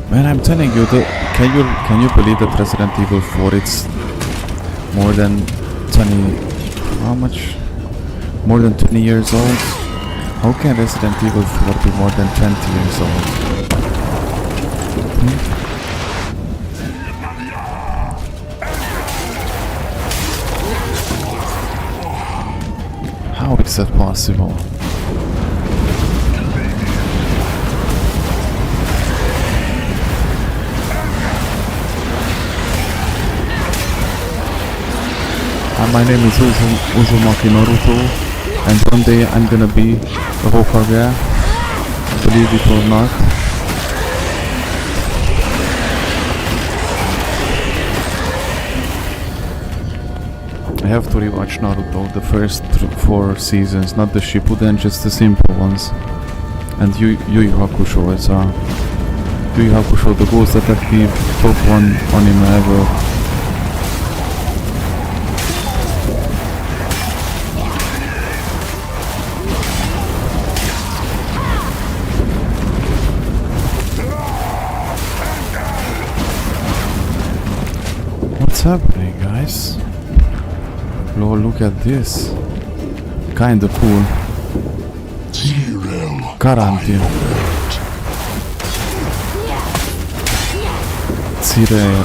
Man, I'm telling you, can you believe that Resident Evil 4, it's more than 20, how much? More than 20 years old? How can Resident Evil 4 be more than 20 years old? How is that possible? My name is Uzumaki Naruto, and one day I'm gonna be a Hokage, believe it or not. I have to rewatch Naruto, the first 4 seasons, not the Shippuden, just the simple ones. And Yu Yu Hakusho as well. Yu Yu Hakusho, the Ghost Detective, top 1 anime ever. What's happening, guys? Lord, look at this. Kinda cool. Quarantine. Cyril.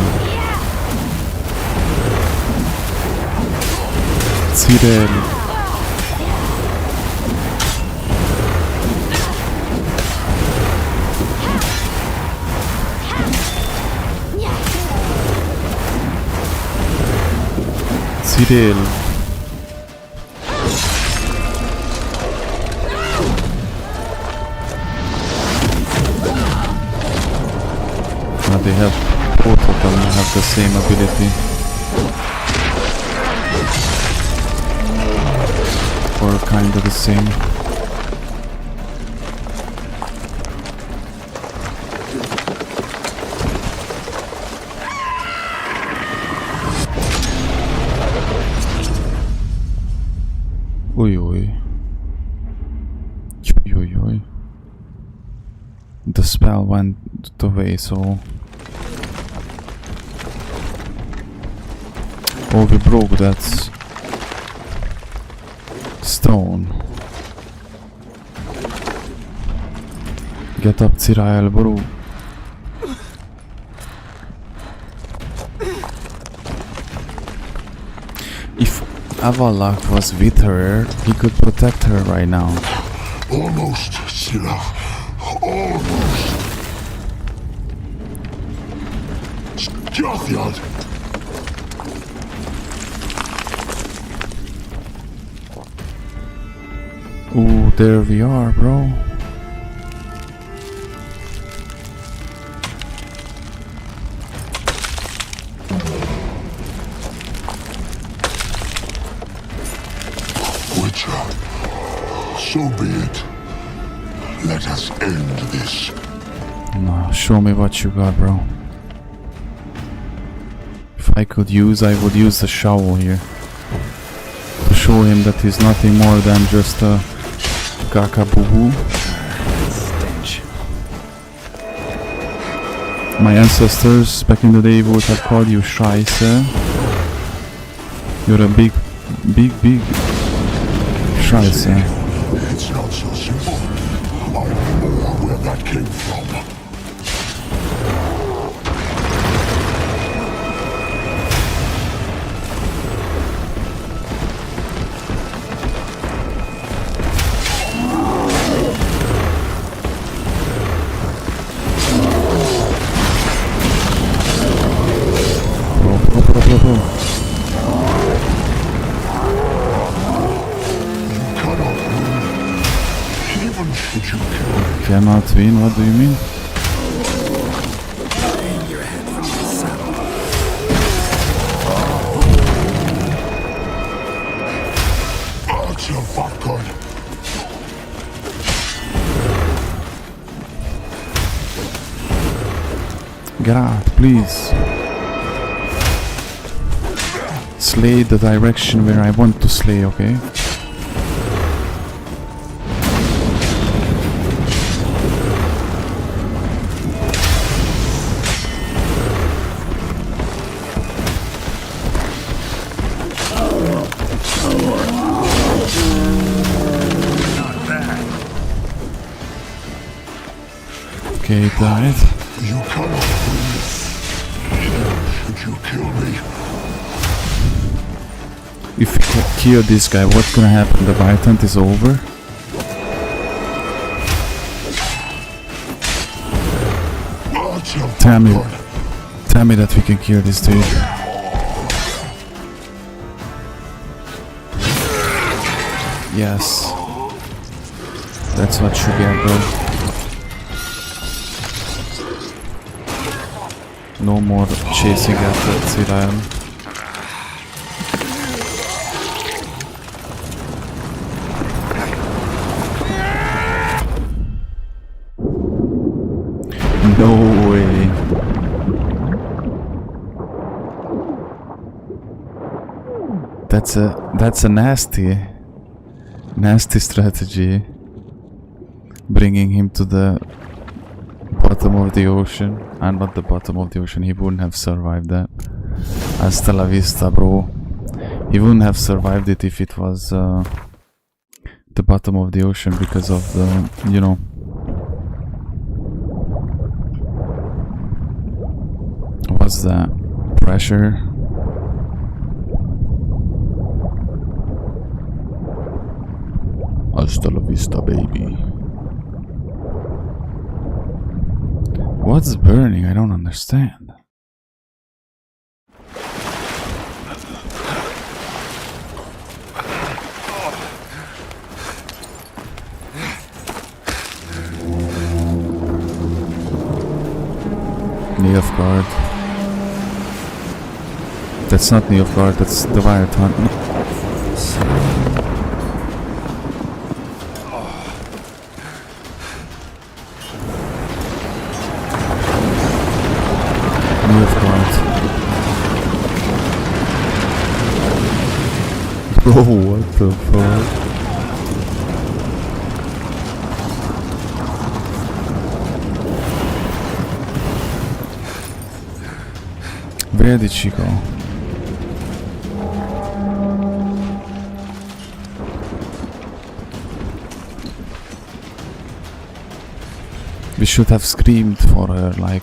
Now they have, both of them have the same ability. Or kind of the same. Oi oi. Oi oi oi. spell went away, so... Oh, we broke that stone. Get up, Zirael, bro. If Avalok was with her, he could protect her right now. Almost, Sila. Almost. Jothyard. Ooh, there we are, bro. Witcher, so be it. Let us end this. No, show me what you got, bro. If I could use, I would use the shovel here. To show him that he's nothing more than just a Kakaboo. Stench. My ancestors back in the day would have called you Scheiße. You're a big Scheiße. It's not so simple. I know more where that came from. Cannot win, what do you mean? Your head from the saddle. That's a vodka. Get out, please. Slay the direction where I want to slay, okay? Okay, died. You cannot win. Should you kill me? If we kill this guy, what's gonna happen? The fight hunt is over? Tell me that we can kill this dude. Yes. That's what you get, bro. No more chasing after Zirael. No way. That's a nasty strategy. Bringing him to the bottom of the ocean. And not the bottom of the ocean, he wouldn't have survived that. Hasta la vista, bro. He wouldn't have survived it if it was the bottom of the ocean because of the, you know. What's that? Pressure? Hasta la vista, baby. What's burning? I don't understand. Nilfgaard. That's not Nilfgaard, that's the Wild Hunt. Bro, what the fuck? Where did she go? We should have screamed for her, like,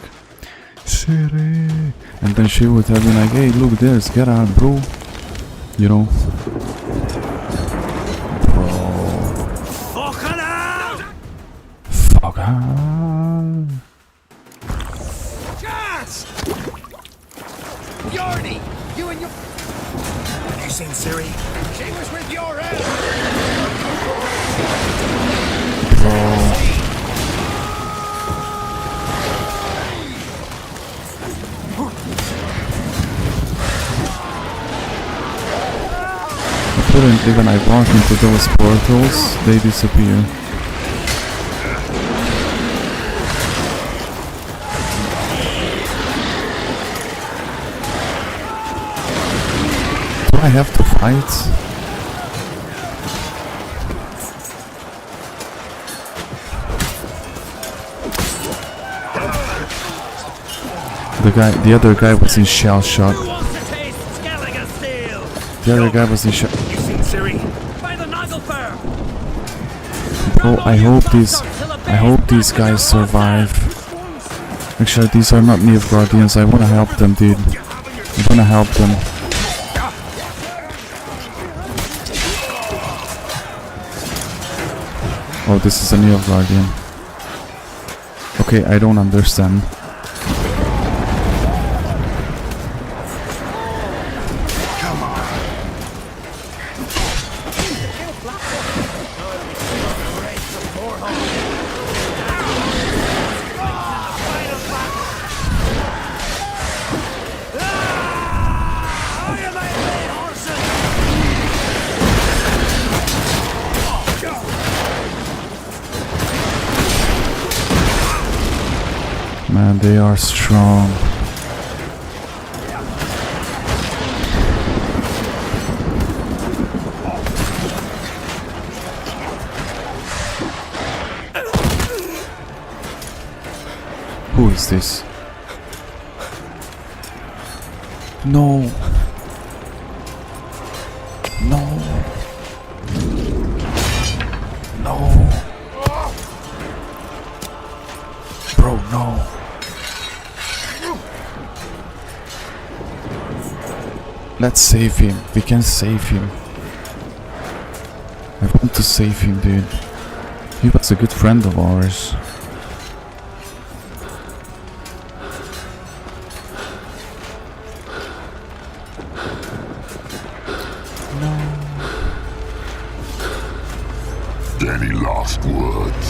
Siri! And then she would have been like, hey, look, there's Geralt, bro. You know? Bro. Fuck her! Fuck her! Chance! Yarny! You and your... Have you seen Siri? She was with your elf! Bro. Apparently when I walk into those portals, they disappear. Do I have to fight? The other guy was in shell shock. The other guy was in shell. Bro, I hope these guys survive. Actually, these are not Nilfgaardians. I wanna help them, dude. I wanna help them. Oh, this is a Nilfgaardian. Okay, I don't understand. Man, they are strong. Who is this? No. No. No. Bro, no. Let's save him. We can save him. I want to save him, dude. He was a good friend of ours. Any last words?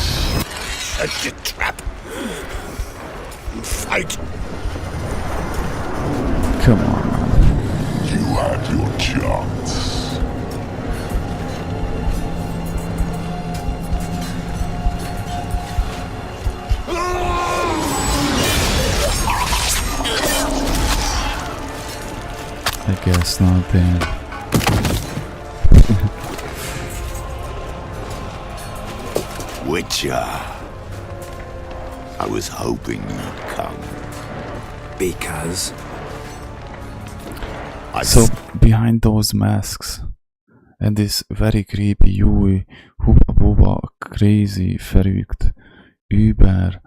Set your trap. Fight. Come on, man. You had your chance. I guess not then. Witcher. I was hoping you'd come. Because? So, behind those masks and this very creepy Yui, Hubba Bubba, crazy, verrückt, über,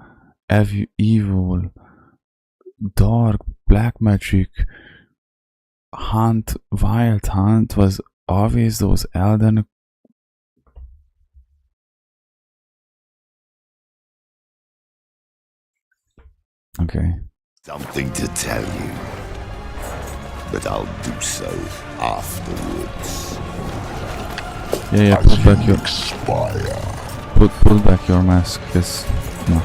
evil, dark, black magic, hunt, wild hunt was always those elden. Okay. Something to tell you, but I'll do so afterwards. Yeah, put back your pull back your mask, yes. No.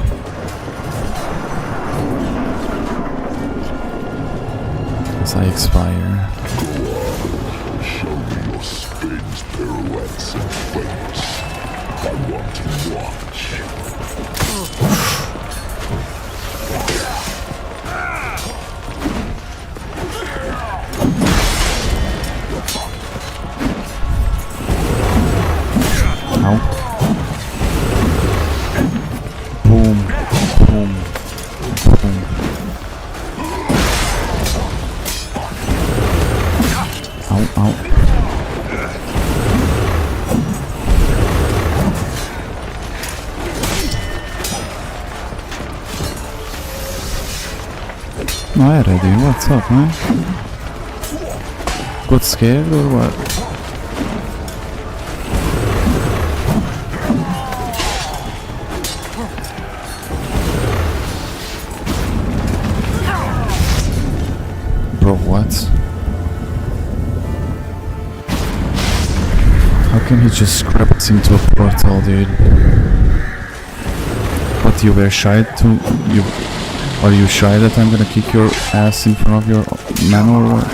As I expire. Go on, show me your spins, pirouettes, and feints. I want to watch. Ow. Boom. Boom. Boom. Ow, ow. Already, what's up, man? Got scared or what? Bro, what? How can he just grab us into a portal, dude? What, you were shy to... Are you shy that I'm gonna kick your ass in front of your man or what?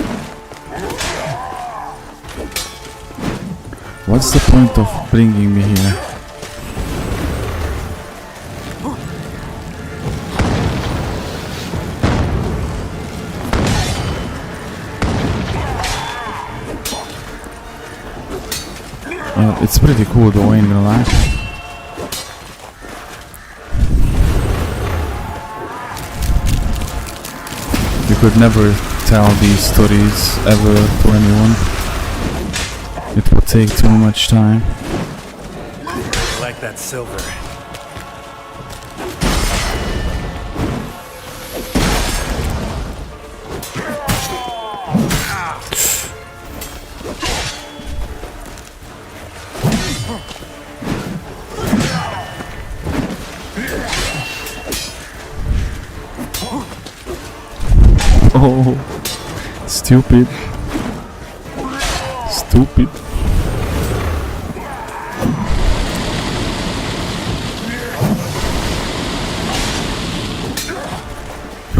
What's the point of bringing me here? It's pretty cool though, I ain't gonna lie. You could never tell these stories ever to anyone. It would take too much time. I like that silver. Oh, stupid. Stupid.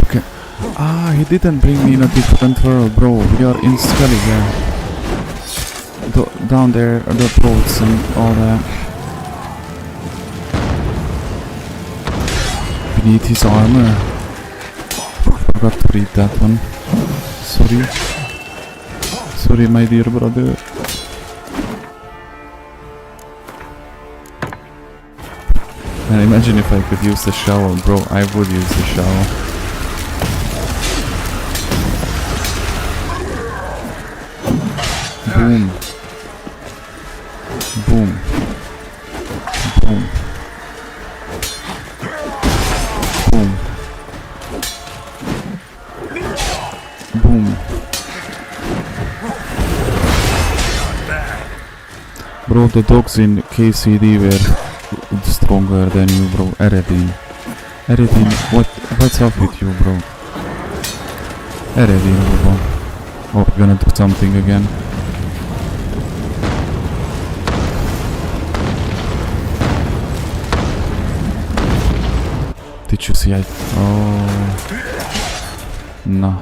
Okay. Ah, he didn't bring me in a different world, bro. We are in Skellige. Down there are the boats and all that. Beneath his armor. Forgot to read that one. Sorry. Sorry, my dear brother. And imagine if I could use the shovel, bro. I would use the shovel. Boom. Boom. Boom. Boom. Boom. Bro, the dogs in KCD were stronger than you, bro. Eredin. Eredin, what's up with you, bro? Eredin, bro. Oh, we're gonna do something again. Did you see oh... No.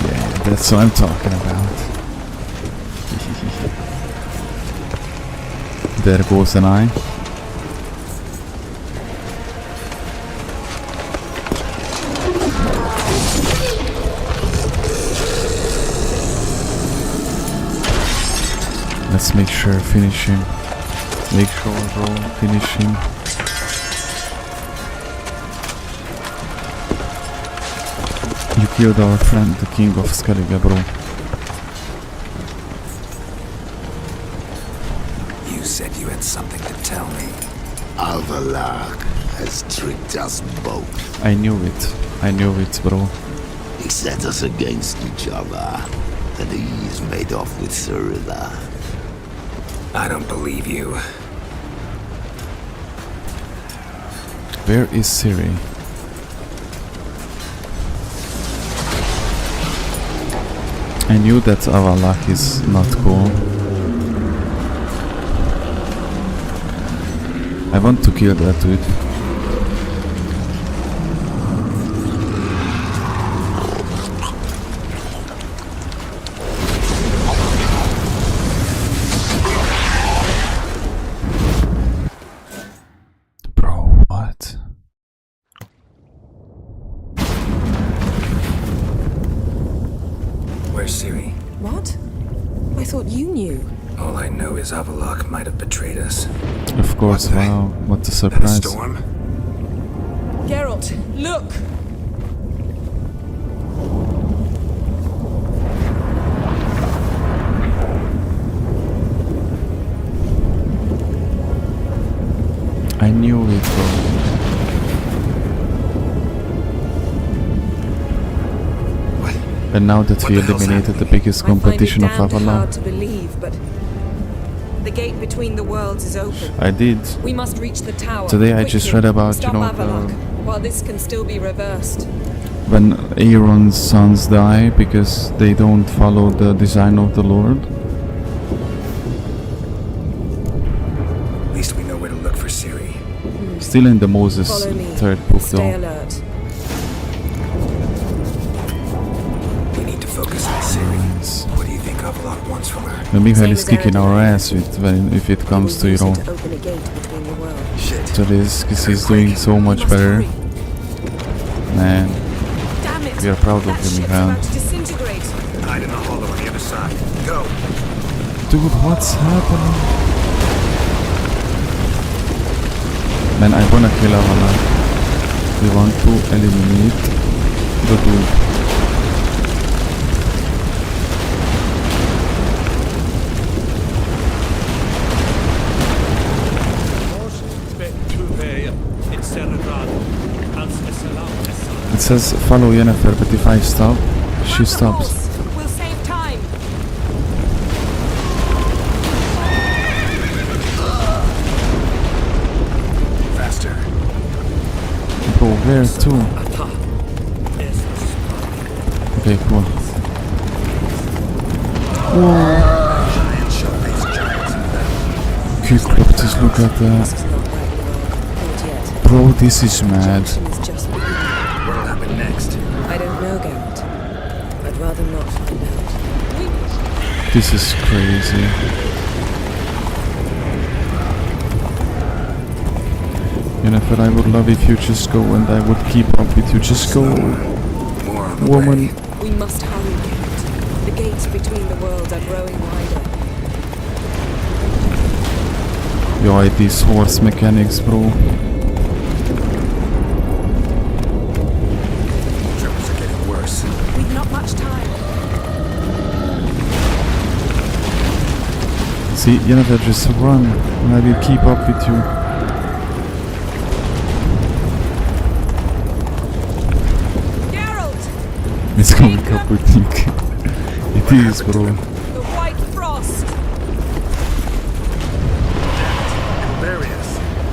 Yeah, that's what I'm talking about. There goes an eye. Let's make sure finish him. Make sure, bro, finish him. You killed our friend, the king of Skellige, bro. You said you had something to tell me. Avalar has tricked us both. I knew it. I knew it, bro. He set us against each other, and he's made off with Cyrilla. I don't believe you. Where is Ciri? I knew that Avalak is not cool. I want to kill that dude. Avalok might have betrayed us. Of course, wow, what a surprise. Storm? Geralt, Look! I knew it, bro. And now that we eliminated the biggest competition of Avalon, hard to believe, but the gate between the worlds is open. I did. We must reach the tower. Today I just read about, Stop while this can still be reversed. When Aaron's sons die because they don't follow the design of the Lord. At least we know where to look for Ciri. Still in the Moses third book though. Stay alert. We need to focus on Ciri. What do you think Avalok wants from her? And Michael is kicking our ass if it comes to, you know, to this, because he's doing so much better. Man, we are proud of him, Michael. Hide in the hollow on the other side. Go! Dude, what's happening? Man, I wanna kill Avalon. We want to eliminate the dude. It says follow Yennefer, but if I stop, she stops. We'll save time. Faster. Bro, where to? Okay, cool. Whoa. Okay, just look at that. Bro, this is mad. What'll happen next? I don't know, Geralt. I'd rather not find out. This is crazy. Yennefer, I would love if you just go and I would keep up with you. Just go, woman. We must hurry, Geralt. The gates between the worlds are growing wider. Yo, these horse mechanics, bro. We've not much time. See, Yennefer, just run, and I will keep up with you. Geralt! It's coming up with Nick. It is, bro. The white frost!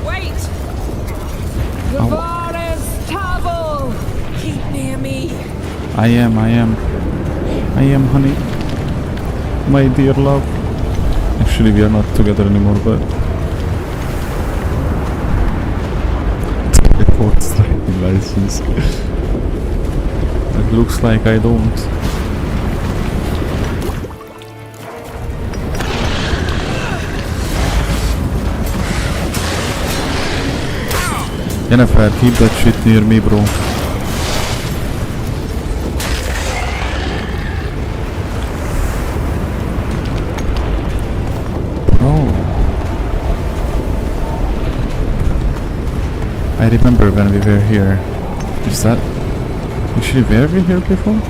Wait! Gavares Tavel! Keep near me. I am, honey. My dear love. Actually, we are not together anymore, but... Reports driving license. It looks like I don't. Yennefer, keep that shit near me, bro. I remember when we were here. Is that... Actually, were we here before?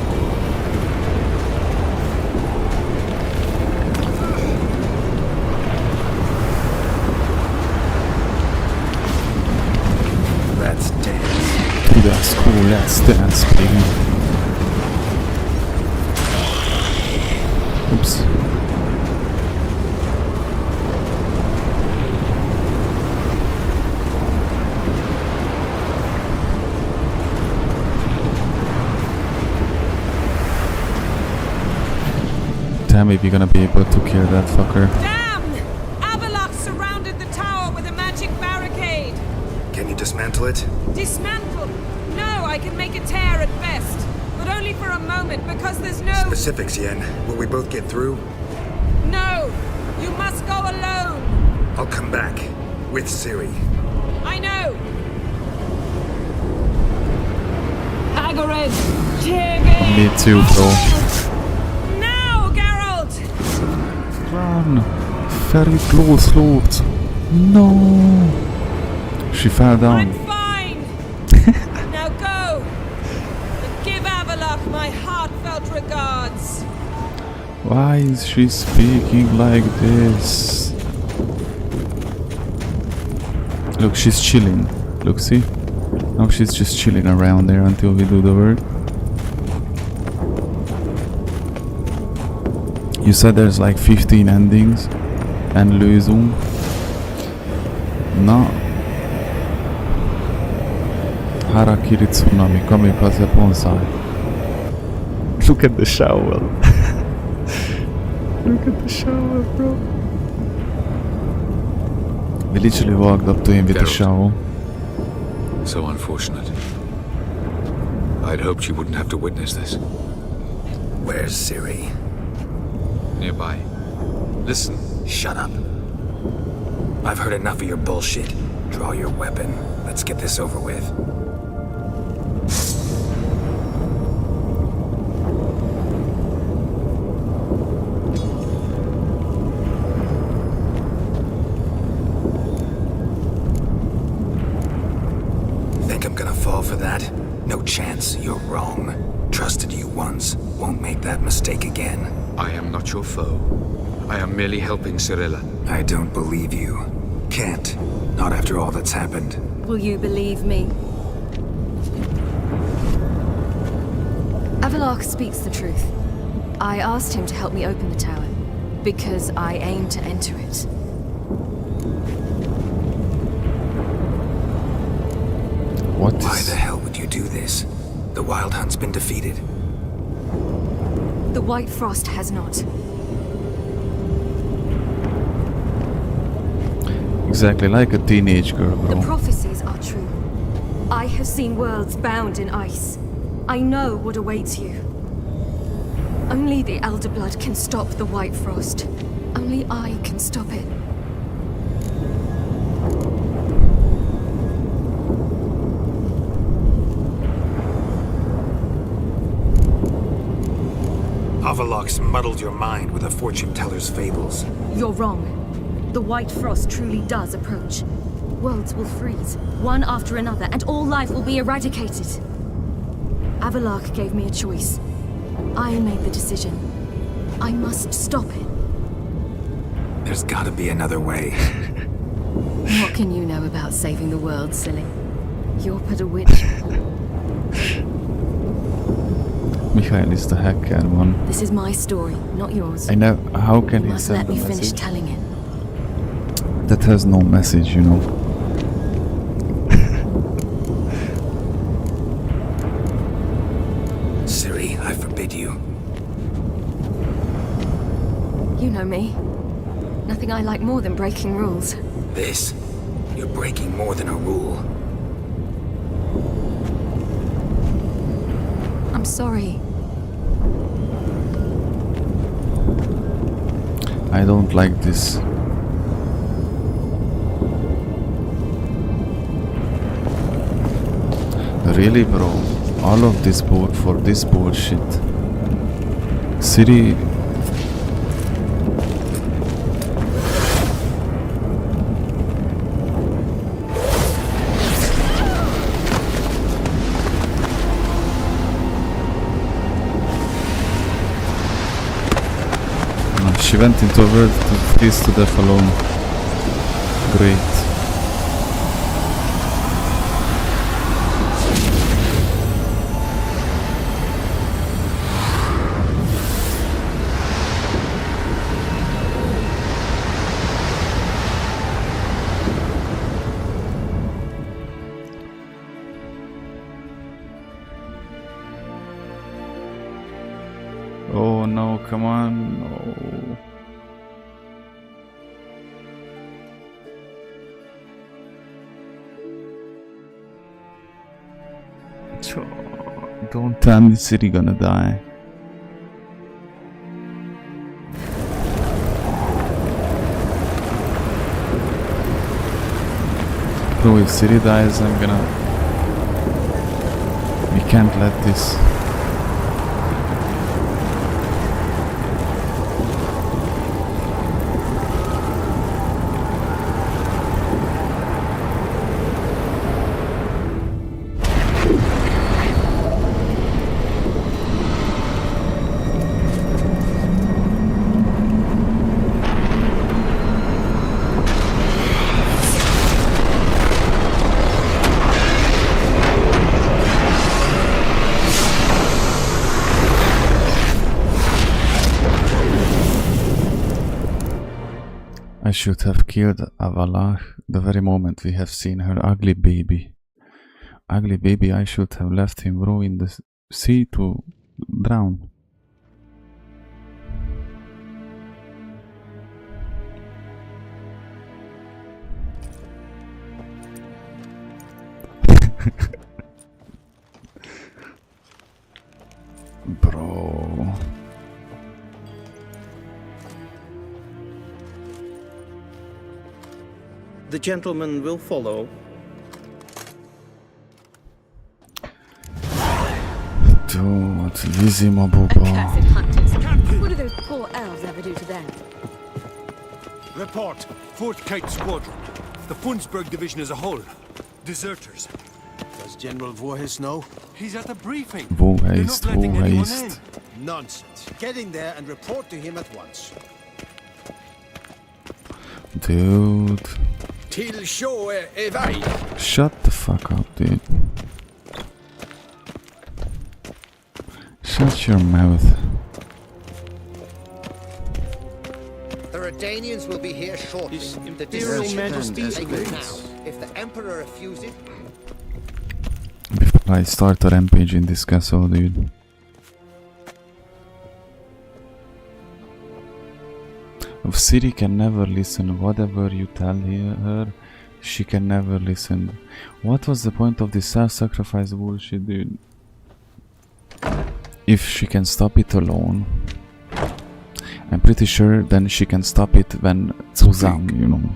Let's dance. That's cool, let's dance, baby. Oops. Damn, if you're gonna be able to kill that fucker. Damn! Avalok surrounded the tower with a magic barricade. Can you dismantle it? Dismantle? No, I can make a tear at best. But only for a moment, because there's no... Specifics, Yen. Will we both get through? No! You must go alone! I'll come back. With Ciri. I know! Hagrid! Tiggy! Me too, bro. Now, Geralt! Run! Very close, Lord. No! She fell down. I'm fine! Now go! regards. Why is she speaking like this? Look, she's chilling. Look, see? Now she's just chilling around there until we do the work. You said there's like 15 endings and Lösung. No. Harakiri tsunami, kamikaze bonsai. Look at the shower. Look at the shower, bro. We literally walked up to him with a shower. So unfortunate. I'd hoped you wouldn't have to witness this. Where's Ciri? Nearby. Listen. Shut up. I've heard enough of your bullshit. Draw your weapon. Let's get this over with. Think I'm gonna fall for that? No chance. You're wrong. Trusted you once. Won't make that mistake again. I am not your foe. I am merely helping Cirilla. I don't believe you. Can't. Not after all that's happened. Will you believe me? Avalark speaks the truth. I asked him to help me open the tower, because I aim to enter it. What? Why the hell would you do this? The Wild Hunt's been defeated. The White Frost has not. Exactly like a teenage girl, bro. The prophecies are true. I have seen worlds bound in ice. I know what awaits you. Only the Elder Blood can stop the White Frost. Only I can stop it. Avalark's muddled your mind with a fortune teller's fables. You're wrong. The White Frost truly does approach. Worlds will freeze, one after another, and all life will be eradicated. Avalark gave me a choice. I made the decision. I must stop it. There's gotta be another way. What can you know about saving the world, silly? You're but a witch. Michael is the hacker one. This is my story, not yours. I know. How can he must send let a me message finish telling it. that has no message, you know? Ciri, I forbid you. You know me. Nothing I like more than breaking rules. This? You're breaking more than a rule. I'm sorry. I don't like this. Really, bro? All of this boat for this bullshit. Ciri. She went into a world to peace to death alone. Great. Oh no, come on, no. Don't tell me Ciri gonna die. Bro, if Ciri dies, I'm gonna... We can't let this... I should have killed Avalach the very moment we have seen her ugly baby. Ugly baby, I should have left him row in the sea to drown. Bro. The gentleman will follow. Dude, easy my booba. Accursed hunters. What do those poor elves ever do to them? Report. 4th Kite Squadron. The Funsberg Division as a whole. Deserters. Does General Voorhis know? He's at the briefing. Voorhis. Nonsense. Get in there and report to him at once. Dude. Till show evade. Shut the fuck up, dude. Shut your mouth. The Redanians will be here shortly. His The Imperial Majesty's take it grace. now. If the Emperor refuses, Before I start a rampage in this castle, dude. Ciri can never listen. Whatever you tell her, she can never listen. What was the point of this self-sacrifice bullshit, dude? If she can stop it alone, I'm pretty sure then she can stop it when zusammen, you know.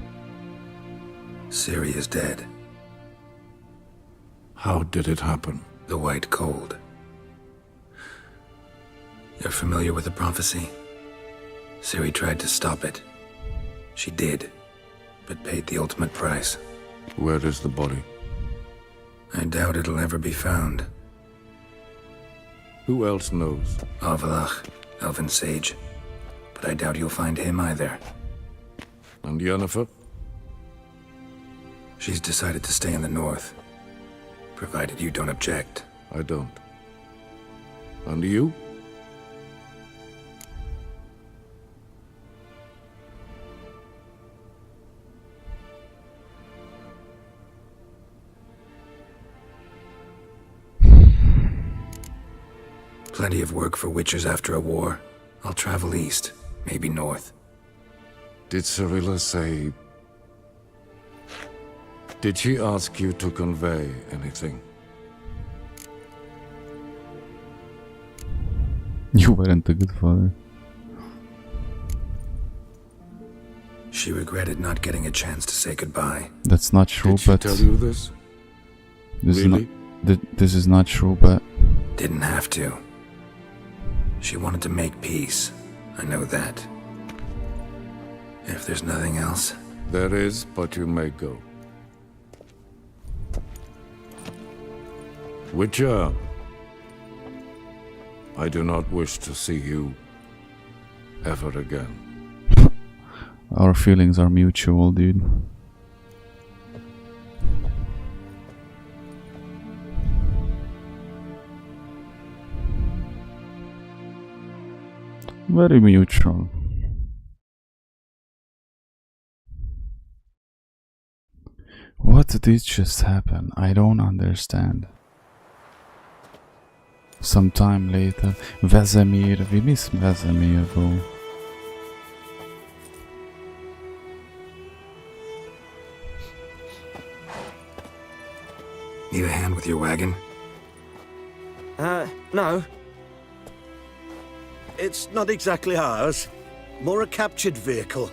Ciri is dead. How did it happen? The White Cold. You're familiar with the prophecy? Ciri tried to stop it. She did, but paid the ultimate price. Where is the body? I doubt it'll ever be found. Who else knows? Avalach, Elven Sage. But I doubt you'll find him either. And Yennefer? She's decided to stay in the north. Provided you don't object. I don't. And you? Plenty of work for witchers after a war. I'll travel east, maybe north. Did Cirilla say... Did she ask you to convey anything? You weren't a good father. She regretted not getting a chance to say goodbye. That's not true, Did she but... tell you this? Really? This is not true, but... Didn't have to. She wanted to make peace. I know that. If there's nothing else... There is, but you may go. Witcher, I do not wish to see you ever again. Our feelings are mutual, dude. Very mutual. What did just happen? I don't understand. Sometime later, Vesemir, we miss Vesemir, bro. Need a hand with your wagon? No. It's not exactly ours. More a captured vehicle.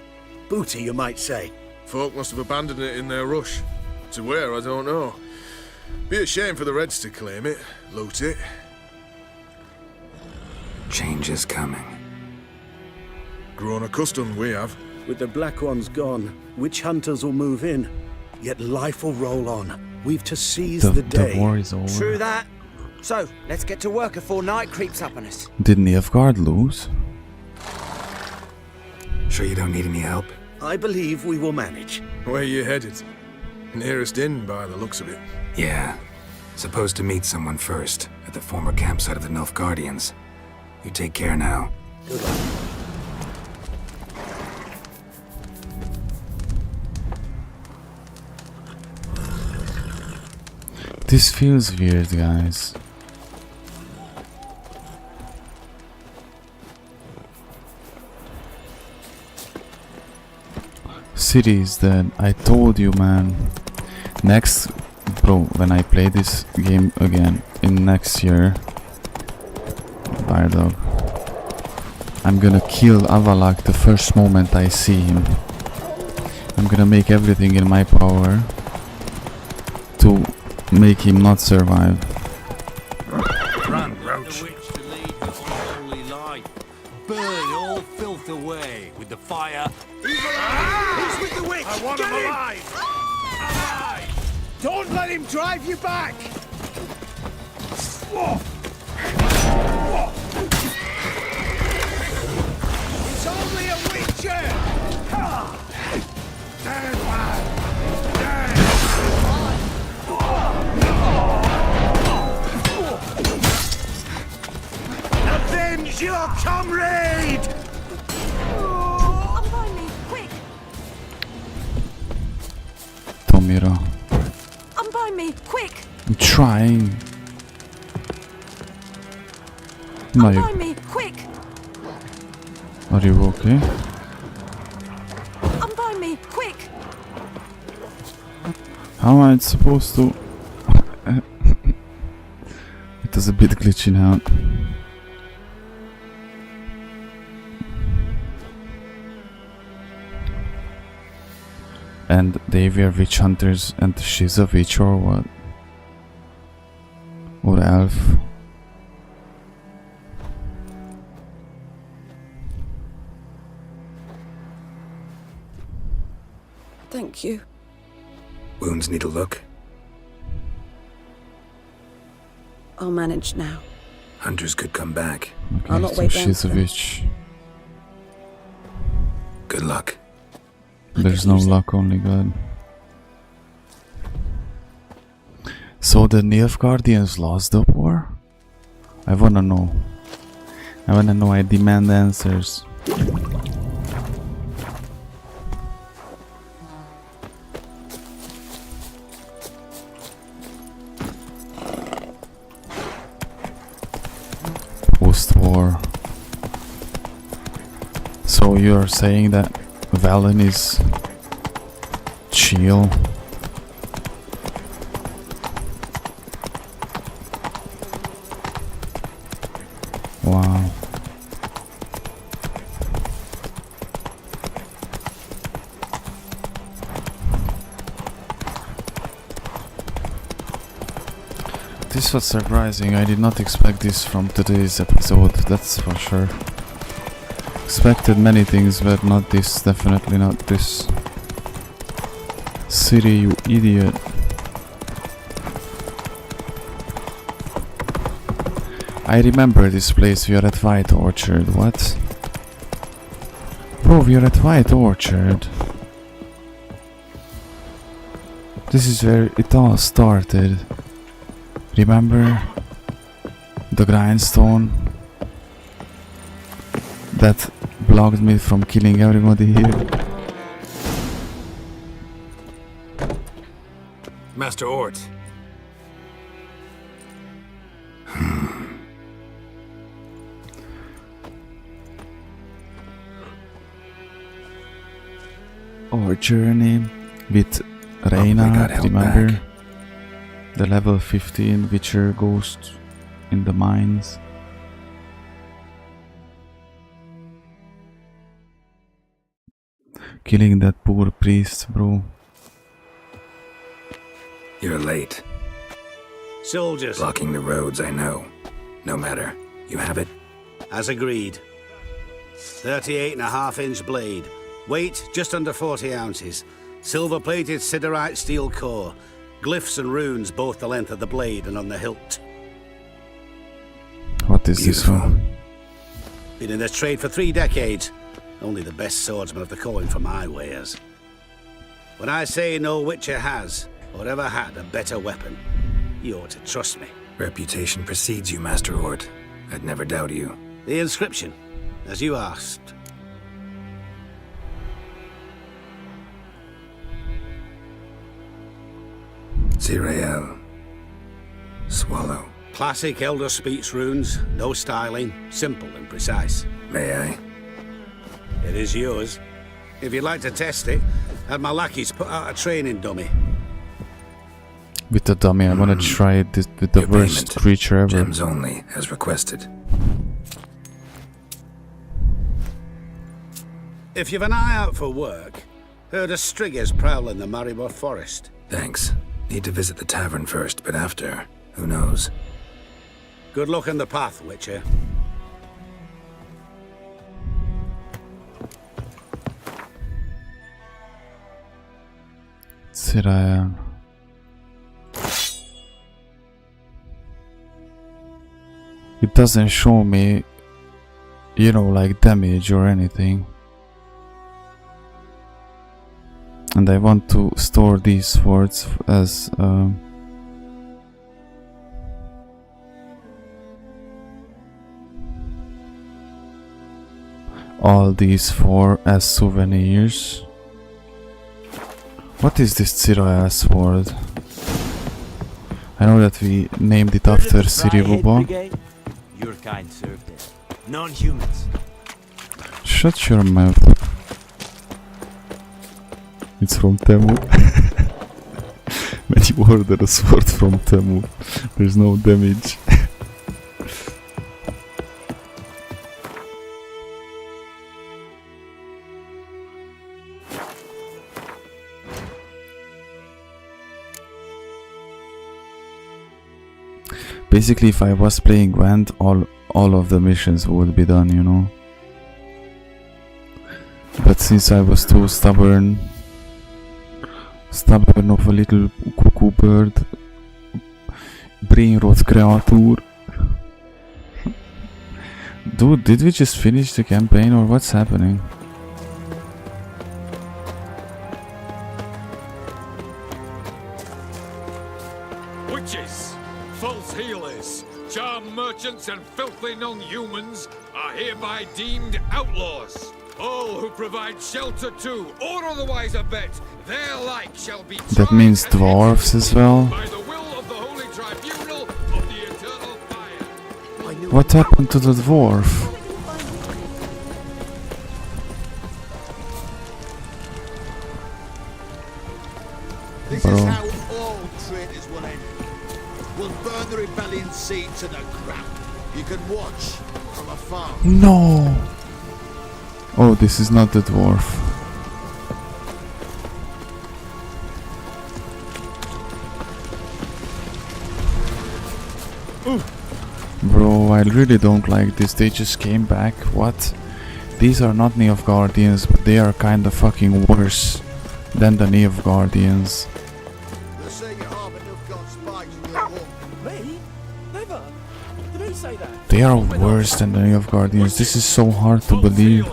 Booty, you might say. Folk must have abandoned it in their rush. To where, I don't know. Be a shame for the Reds to claim it, loot it. Change is coming. Grown accustomed, we have. With the Black Ones gone, witch hunters will move in. Yet life will roll on. We've to seize the day. The war is over. True that. So, let's get to work before night creeps up on us. Didn't Nilfgaard lose? Sure you don't need any help? I believe we will manage. Where you headed? Nearest inn, by the looks of it. Yeah. Supposed to meet someone first, at the former campsite of the Nilfgaardians. You take care now. Good luck. This feels weird, guys. Cities that I told you, man. Next, bro, when I play this game again in next year, Birdog, I'm gonna kill Avalak the first moment I see him. I'm gonna make everything in my power to make him not survive. Run, Roach. Burn all filth away with the fire. He's with the witch! I want him alive! Don't let him drive you back! It's only a witcher! Dead man! Avenge your comrade! Unbind me, quick! Tomira, Unbind me, quick! I'm trying. No, Unbind me, quick! are you okay? Unbind me, quick! How am I supposed to? It is a bit glitchy now. And they were witch hunters and she's a witch or what? Or elf? Thank you. Wounds need a look. I'll manage now. Hunters could come back. Okay, I'll not so wait she's a round for them. witch. Good luck. There's no luck, only God. So the Nilfgaardians lost the war? I wanna know. I demand answers. Post-war. So you're saying that Velen is chill? Wow. This was surprising. I did not expect this from today's episode, that's for sure. Expected many things, but not this, definitely not this. City, you idiot. I remember this place, we are at White Orchard, what? Bro, we are at White Orchard. This is where it all started. Remember? The grindstone? That blocked me from killing everybody here. Master Ort. Our journey with Reyna, remember? The level 15 Witcher ghost in the mines. Killing that poor priest, bro. You're late. Soldiers. Blocking the roads, I know. No matter. You have it? As agreed. 38.5-inch blade. Weight just under 40 ounces. Silver-plated siderite steel core. Glyphs and runes both the length of the blade and on the hilt. What is this one? Been in this trade for 3 decades. Only the best swordsman of the calling for my wares. When I say no Witcher has, or ever had, a better weapon, you ought to trust me. Reputation precedes you, Master Ort. I'd never doubt you. The inscription, as you asked. Zirael. Swallow. Classic Elder Speech runes, no styling, simple and precise. May I? It is yours. If you'd like to test it, had my lackeys put out a training dummy. With the dummy, I want to try it with the worst creature ever. Gems only, as requested. If you've an eye out for work, heard of striggers prowling the Maribor forest. Thanks. Need to visit the tavern first, but after, who knows? Good luck on the path, Witcher. Cirayan. It doesn't show me, you know, like damage or anything. And I want to store these swords as all these 4 as souvenirs. What is this Cirayan sword? I know that we named it after Sirivuba. Your kind served there. Non-humans. Shut your mouth. It's from Temu. When you order a sword from Temu, there's no damage. Basically, if I was playing Gwent, all of the missions would be done, you know. But since I was too stubborn of a little cuckoo bird, brain rot creature. Dude, did we just finish the campaign or what's happening? Witches, false healers, charm merchants and filthy non-humans are hereby deemed outlaws. All who provide shelter to, or otherwise abet, their like shall be tried. That means dwarves as well. By the will of the holy tribunal of the eternal fire. What happened to the dwarf? This is how all traitors will end. We'll burn the rebellion seed to the ground. You can watch from afar. No! Oh, this is not the dwarf. Bro, I really don't like this. They just came back. What? These are not Nilfgaardians, but they are kinda fucking worse than the Nilfgaardians. They say you harbour Nilfgaard spies in your home. Me? Never. Did he say that? They are worse than the Nilfgaardians. This is so hard to believe.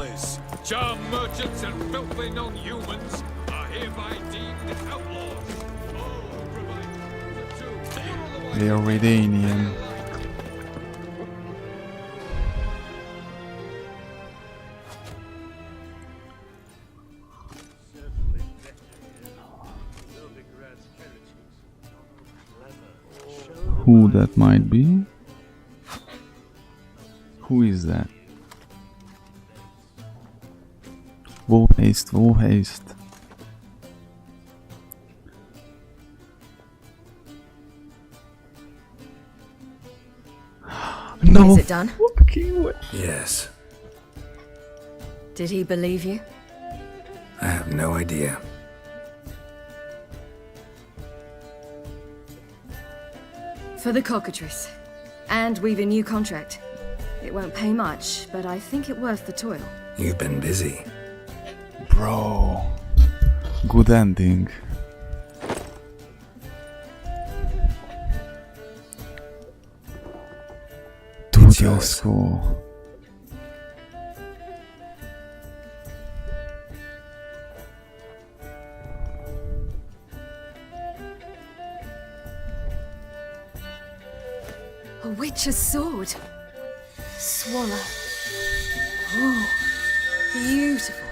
Charm merchants and filthy non-humans are hereby deemed outlaws. All who provide shelter to, They are Redanian. Who that might be? Who is that? Wo haste, wo haste. No. Is it done? Yes. Did he believe you? I have no idea. For the cockatrice. And we've a new contract. It won't pay much, but I think it worth the toil. You've been busy. Bro. Good ending. Dude, let's go. A witch's sword. Swallow. Oh, beautiful.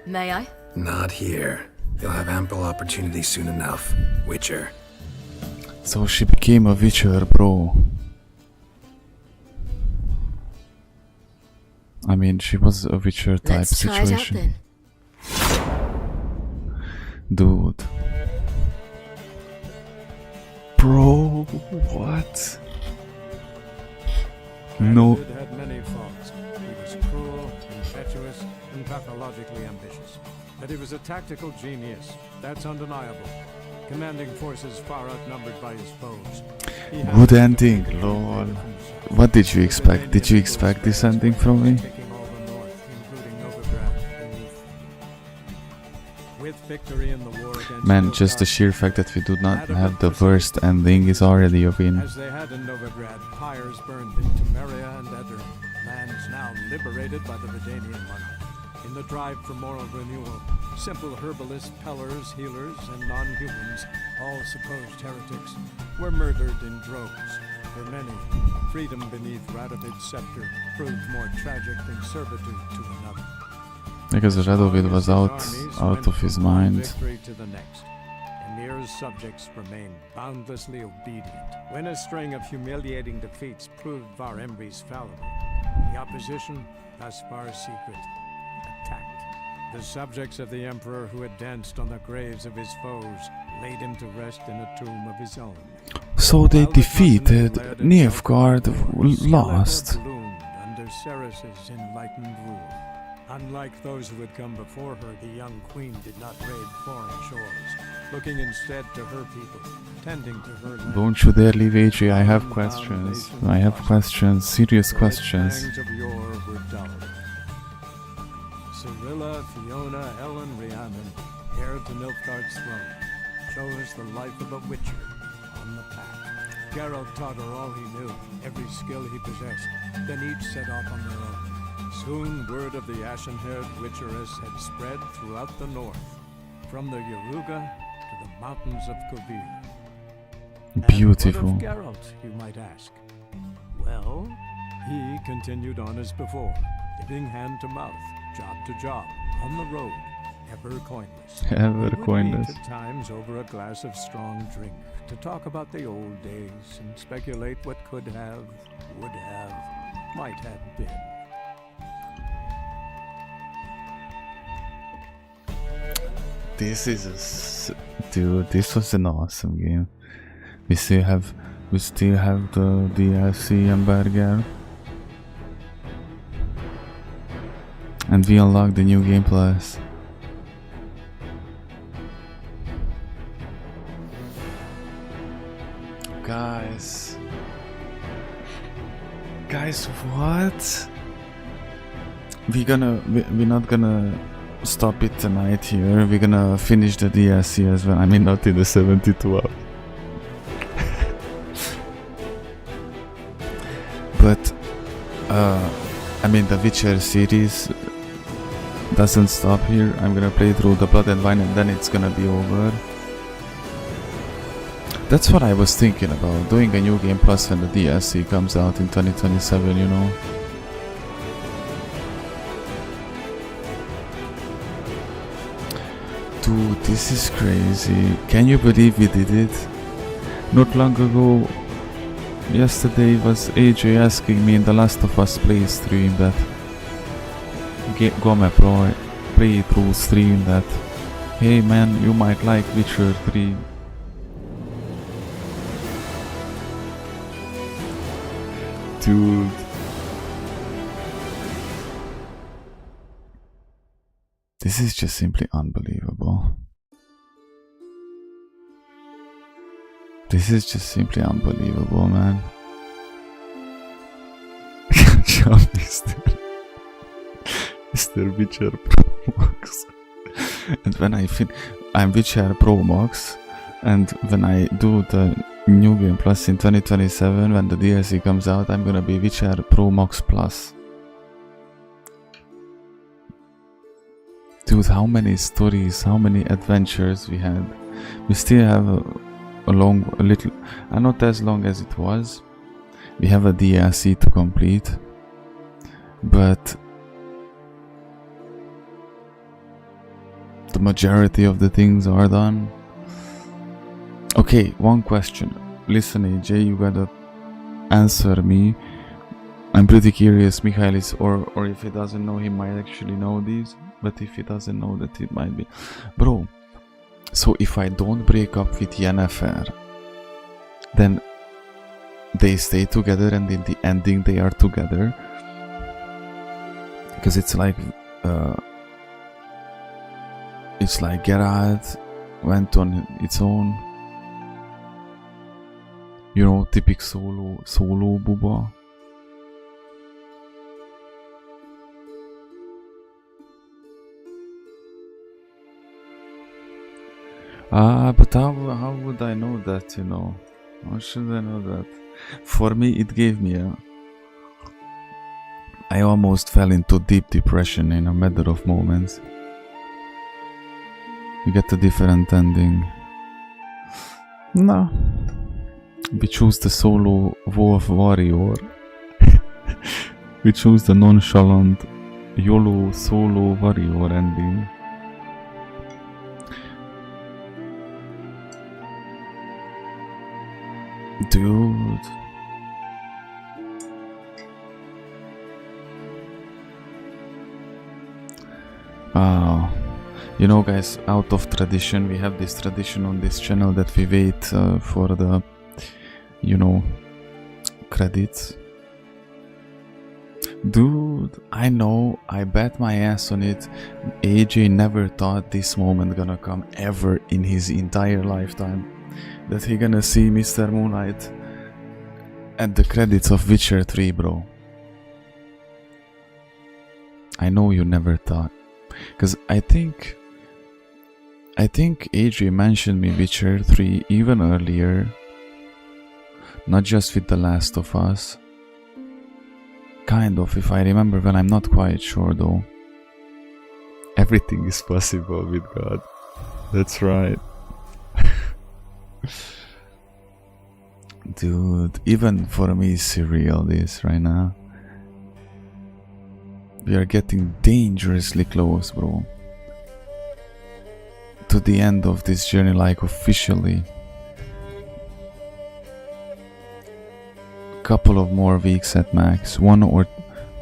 May I? Not here. You'll have ample opportunity soon enough, Witcher. So she became a Witcher, bro. I mean, she was a Witcher type Let's try situation. it out then. Dude. Bro, what? No. David had many faults. He was cruel, impetuous, and pathologically ambitious. But he was a tactical genius. That's undeniable. Commanding forces far outnumbered by his foes. Good ending, lol. What did you expect? Did you expect this ending from me? Man, just the sheer fact that we do not have the worst ending is already a win. As they had in Novigrad, pyres burned into Meria and Edirn, lands now liberated by the Redanian monarch. In the drive for moral renewal, simple herbalists, pellers, healers, and non-humans, all supposed heretics, were murdered in droves. For many, freedom beneath Radovid's scepter proved more tragic than servitude to another. Because Radovid was out of his mind. Emir's subjects remained boundlessly obedient. When a string of humiliating defeats proved Var Emre's fallible, the opposition, thus far secret, attacked. The subjects of the Emperor who had danced on the graves of his foes laid him to rest in a tomb of his own. So they defeated Nilfgaard, lost. Under Ceres's enlightened rule. Unlike those who had come before her, the young queen did not raid foreign shores, looking instead to her people, tending to her land. Don't you dare leave AJ, I have questions. I have questions, serious questions. Of yore were dulled. Cyrilla, Fiona, Ellen, Rhiannon, heir to Nilfgaard's throne, chose the life of a witcher on the path. Geralt taught her all he knew, every skill he possessed, then each set off on their own. Soon word of the ashen-haired witcheress had spread throughout the north, from the Yaruga to the mountains of Kovir. Beautiful. And what of Geralt, you might ask? Well, he continued on as before, living hand to mouth, job to job, on the road, ever coinless. Ever coinless. At times over a glass of strong drink to talk about the old days and speculate what could have, would have, might have been. This is dude. This was an awesome game. We still have the DLC embargo, and we unlocked the new game plus. Guys, what? We're not gonna stop it tonight here. We're gonna finish the DLC as well. I mean, not in the 72 hours. But I mean, the Witcher series doesn't stop here. I'm gonna play through the Blood and Wine and then it's gonna be over. That's what I was thinking about, doing a new game plus when the DLC comes out in 2027, you know. Dude, this is crazy. Can you believe we did it? Not long ago, yesterday was AJ asking me in the Last of Us Playstream that Game Pro playthrough stream that, hey man, you might like Witcher 3. Dude. This is just simply unbelievable. This is just simply unbelievable, man. Mr. Witcher Pro Max. And when I'm Witcher Pro Max, and when I do the New Game Plus in 2027, when the DLC comes out, I'm gonna be Witcher Pro Max Plus. Dude, how many stories, how many adventures we had. We still have a little, not as long as it was. We have a DLC to complete, but the majority of the things are done. Okay, one question. listen, AJ, you gotta answer me. I'm pretty curious, Michaelis, or if he doesn't know, he might actually know these. But if he doesn't know that, it might be. Bro, so if I don't break up with Yennefer, then they stay together and in the ending they are together? Because it's like Geralt went on its own, you know, typical solo buba. But how would I know that, you know? How should I know that? For me, it gave me I almost fell into deep depression in a matter of moments. You get a different ending. No. We choose the solo wolf warrior. We choose the nonchalant YOLO solo warrior ending. Dude. You know, guys, out of tradition, we have this tradition on this channel that we wait for the, you know, credits. Dude, I know, I bet my ass on it. AJ never thought this moment gonna come ever in his entire lifetime. That he gonna see Mr. Moonlight at the credits of Witcher 3, bro. I know you never thought. Because I think AJ mentioned me Witcher 3 even earlier. Not just with The Last of Us. Kind of, if I remember well, I'm not quite sure though. Everything is possible with God. That's right. Dude, even for me it's surreal this right now. We are getting dangerously close, bro, to the end of this journey, like officially. Couple of more weeks at max, 1 or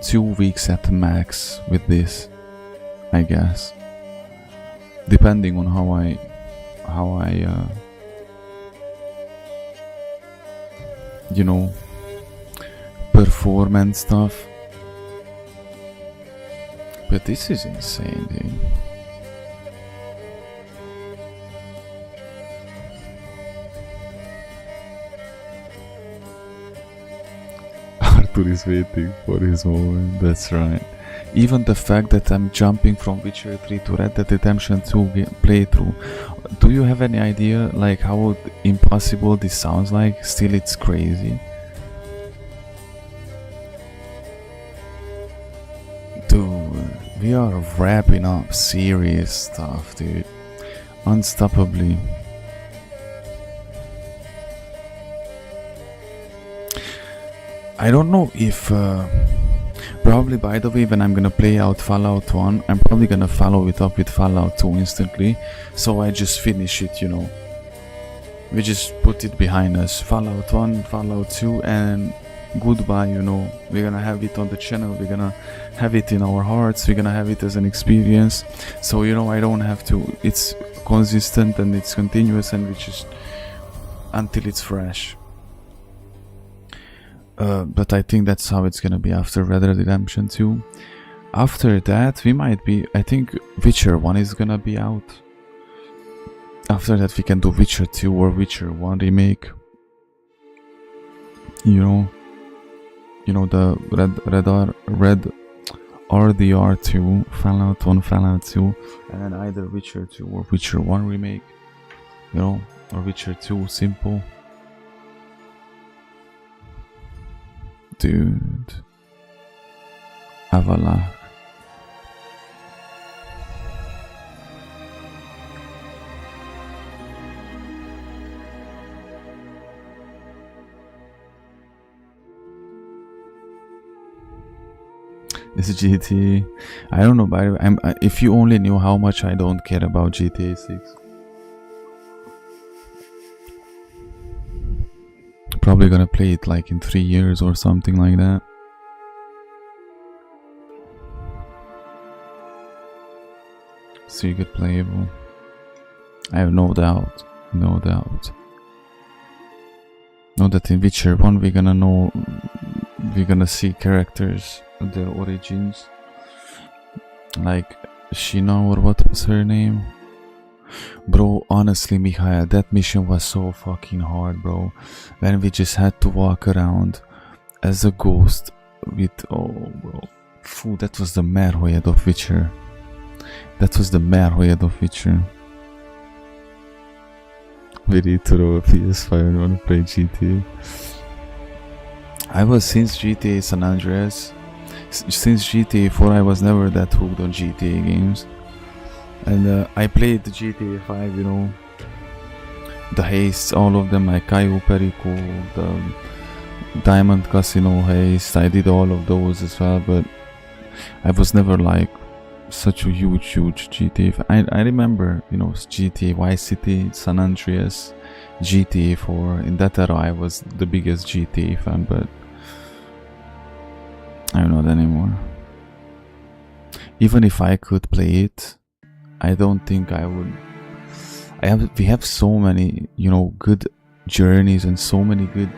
2 weeks at max with this, I guess, depending on how I you know, perform and stuff. But this is insane, dude. Arthur is waiting for his moment, that's right. Even the fact that I'm jumping from Witcher 3 to Red Dead Redemption 2 playthrough. Do you have any idea like how impossible this sounds like? Still it's crazy. Dude, we are wrapping up serious stuff, dude. Unstoppably. I don't know if probably, by the way, when I'm gonna play out Fallout 1, I'm probably gonna follow it up with Fallout 2 instantly, so I just finish it, you know. We just put it behind us. Fallout 1, Fallout 2, and goodbye, you know. We're gonna have it on the channel, we're gonna have it in our hearts, we're gonna have it as an experience. So, you know, I don't have to, it's consistent and it's continuous, and we just, until it's fresh. But I think that's how it's gonna be after Red Dead Redemption 2. After that, we might be, I think Witcher 1 is gonna be out. After that we can do Witcher 2 or Witcher 1 remake. You know the Red RDR 2, Fallout 1, Fallout 2, and then either Witcher 2 or Witcher 1 remake. You know, or Witcher 2 simple. Dude, Avala. This GTA, I don't know, but if you only knew how much I don't care about GTA 6. probably gonna play it like in 3 years or something like that. Secret playable. I have no doubt. No doubt. Know that in Witcher 1 we're gonna see characters, their origins. Like Shina, or what was her name? Bro, honestly, Mikhail, that mission was so fucking hard, bro. When we just had to walk around as a ghost with, oh, bro. Phew, that was the Merhoed of Witcher. That was the Merhoed of Witcher. We need to roll a PS5 and want to play GTA. I was, since GTA San Andreas, since GTA 4, I was never that hooked on GTA games. And I played the GTA 5, you know, the heists, all of them, like Cayo Perico, the Diamond Casino heist. I did all of those as well, but I was never like such a huge GTA. I remember, you know, GTA Vice City, San Andreas, GTA 4. In that era, I was the biggest GTA fan, but I'm not anymore. Even if I could play it, I don't think I would. We have so many, you know, good journeys and so many good,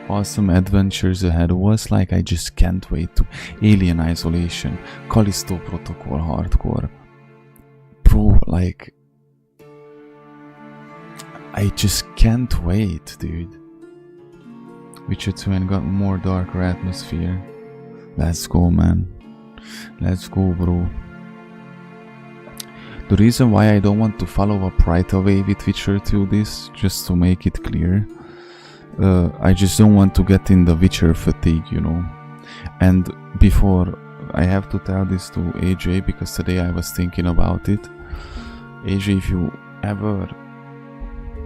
awesome adventures ahead of us. Like, I just can't wait to Alien Isolation, Callisto Protocol Hardcore. Bro, like, I just can't wait, dude. Witcher 2 and got more darker atmosphere. Let's go, man. Let's go, bro. The reason why I don't want to follow up right away with Witcher 2 this, just to make it clear, I just don't want to get in the Witcher fatigue, you know. And before, I have to tell this to AJ, because today I was thinking about it. AJ,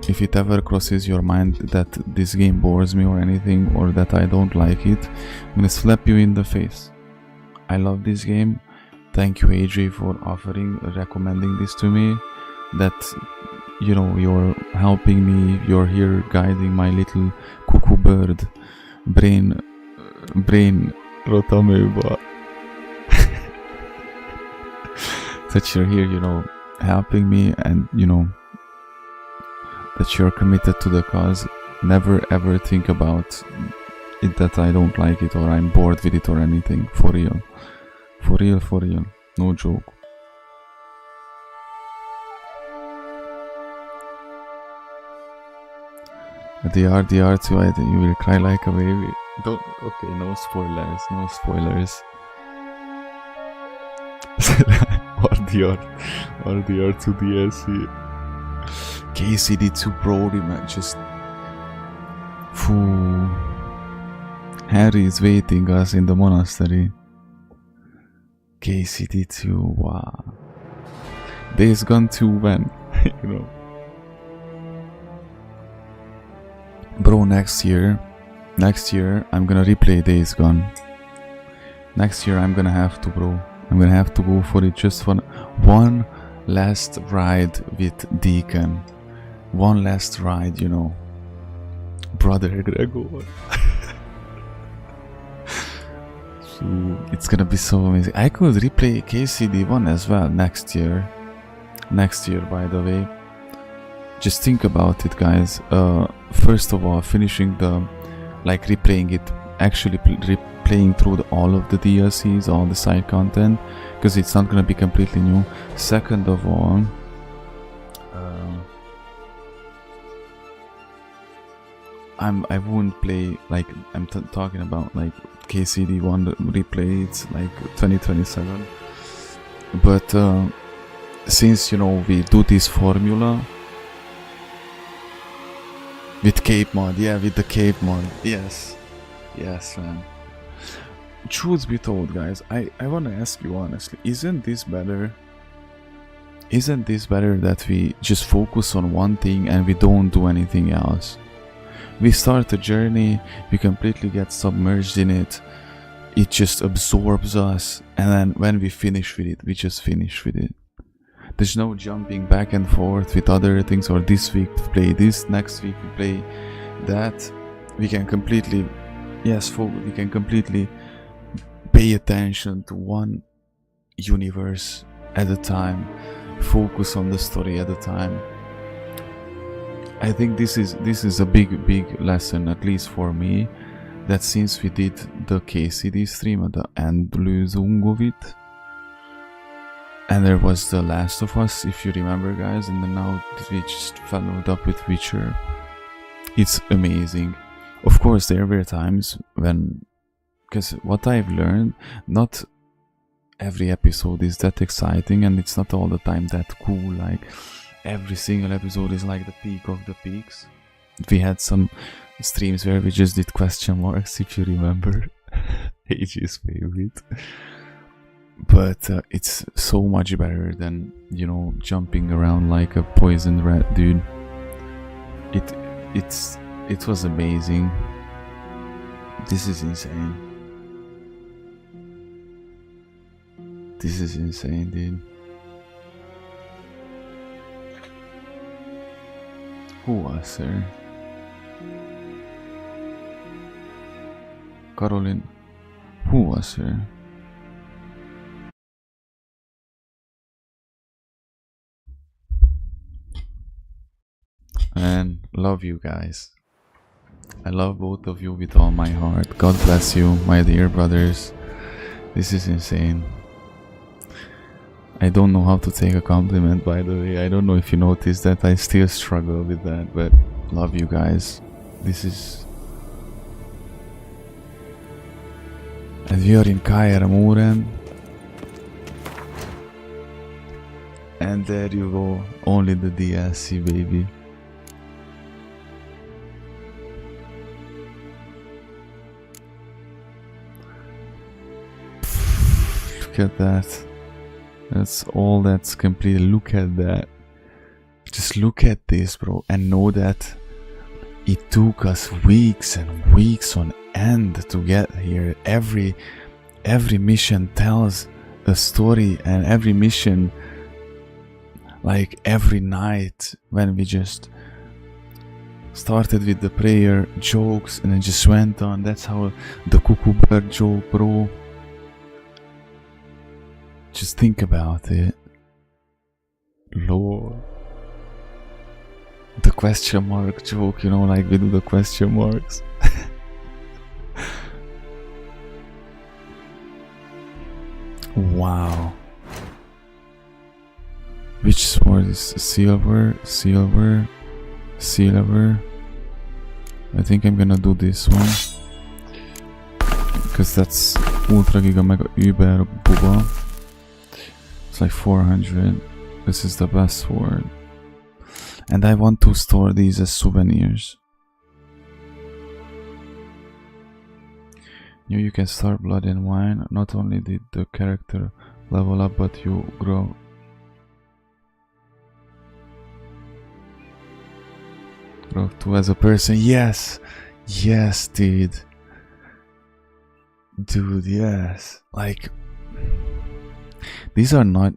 if it ever crosses your mind that this game bores me or anything, or that I don't like it, I'm gonna slap you in the face. I love this game. Thank you, AJ, for recommending this to me. That, you know, you're helping me, you're here guiding my little cuckoo bird brain rotameuba. That you're here, you know, helping me, and, you know, that you're committed to the cause. Never ever think about it that I don't like it or I'm bored with it or anything. For real. For real. No joke. The R2, you will cry like a baby. Don't. Okay, no spoilers. No spoilers. RDR2 DLC. KCD2 Brody, man, just. Phew. Harry is waiting us in the monastery. KCD2, wow. Days Gone 2 when, you know. Bro, next year I'm gonna replay Days Gone. Next year I'm gonna have to, bro. I'm gonna have to go for it, just for one last ride with Deacon. One last ride, you know. Brother Gregor. It's gonna be so amazing. I could replay KCD1 as well next year. Next year, by the way. Just think about it, guys. First of all, finishing replaying it, actually replaying through all of the DLCs, all the side content, because it's not gonna be completely new. Second of all, I wouldn't play, like, I'm talking about, like, KCD1 replay, it's like 2027. But since, you know, we do this formula with Cape Mod, yeah, with the Cape Mod, yes, man. Truth be told, guys, I want to ask you honestly, isn't this better? Isn't this better that we just focus on one thing and we don't do anything else? We start a journey, we completely get submerged in it, it just absorbs us, and then when we finish with it, we just finish with it. There's no jumping back and forth with other things, or this week we play this, next week we play that. we can completely, yes, we can completely pay attention to one universe at a time, focus on the story at a time. I think this is a big lesson, at least for me, that since we did the KCD stream at the Endlösung of it, and there was The Last of Us, if you remember, guys, and then now we just followed up with Witcher. It's amazing. Of course, there were times when, because what I've learned, not every episode is that exciting, and it's not all the time that cool. Like every single episode is like the peak of the peaks. We had some streams where we just did question marks, if you remember. AG's favorite. But it's so much better than, you know, jumping around like a poisoned rat, dude. It was amazing. This is insane. This is insane, dude. Who was there? Caroline. Who was there? And love you guys. I love both of you with all my heart. God bless you, my dear brothers. This is insane. I don't know how to take a compliment, by the way. I don't know if you noticed that. I still struggle with that, but love you guys. This is... And we are in Kaer Moren. And there you go. Only the DLC, baby. Look at that. That's all that's complete. Look at that. Just look at this, bro, and know that it took us weeks and weeks on end to get here. Every mission tells a story, and every mission, like every night when we just started with the prayer, jokes, and then just went on. That's how the cuckoo bird joke, bro. Just think about it. Lord. The question mark joke, you know, like we do the question marks. Wow. Which sword is silver, silver, silver? I think I'm gonna do this one. Because that's ultra giga mega uber buba. It's like 400. This is the best sword. And I want to store these as souvenirs. You can start Blood and Wine. Not only did the character level up, but you grow. Grow too as a person. Yes! Yes, dude. Dude, yes. Like, these are not...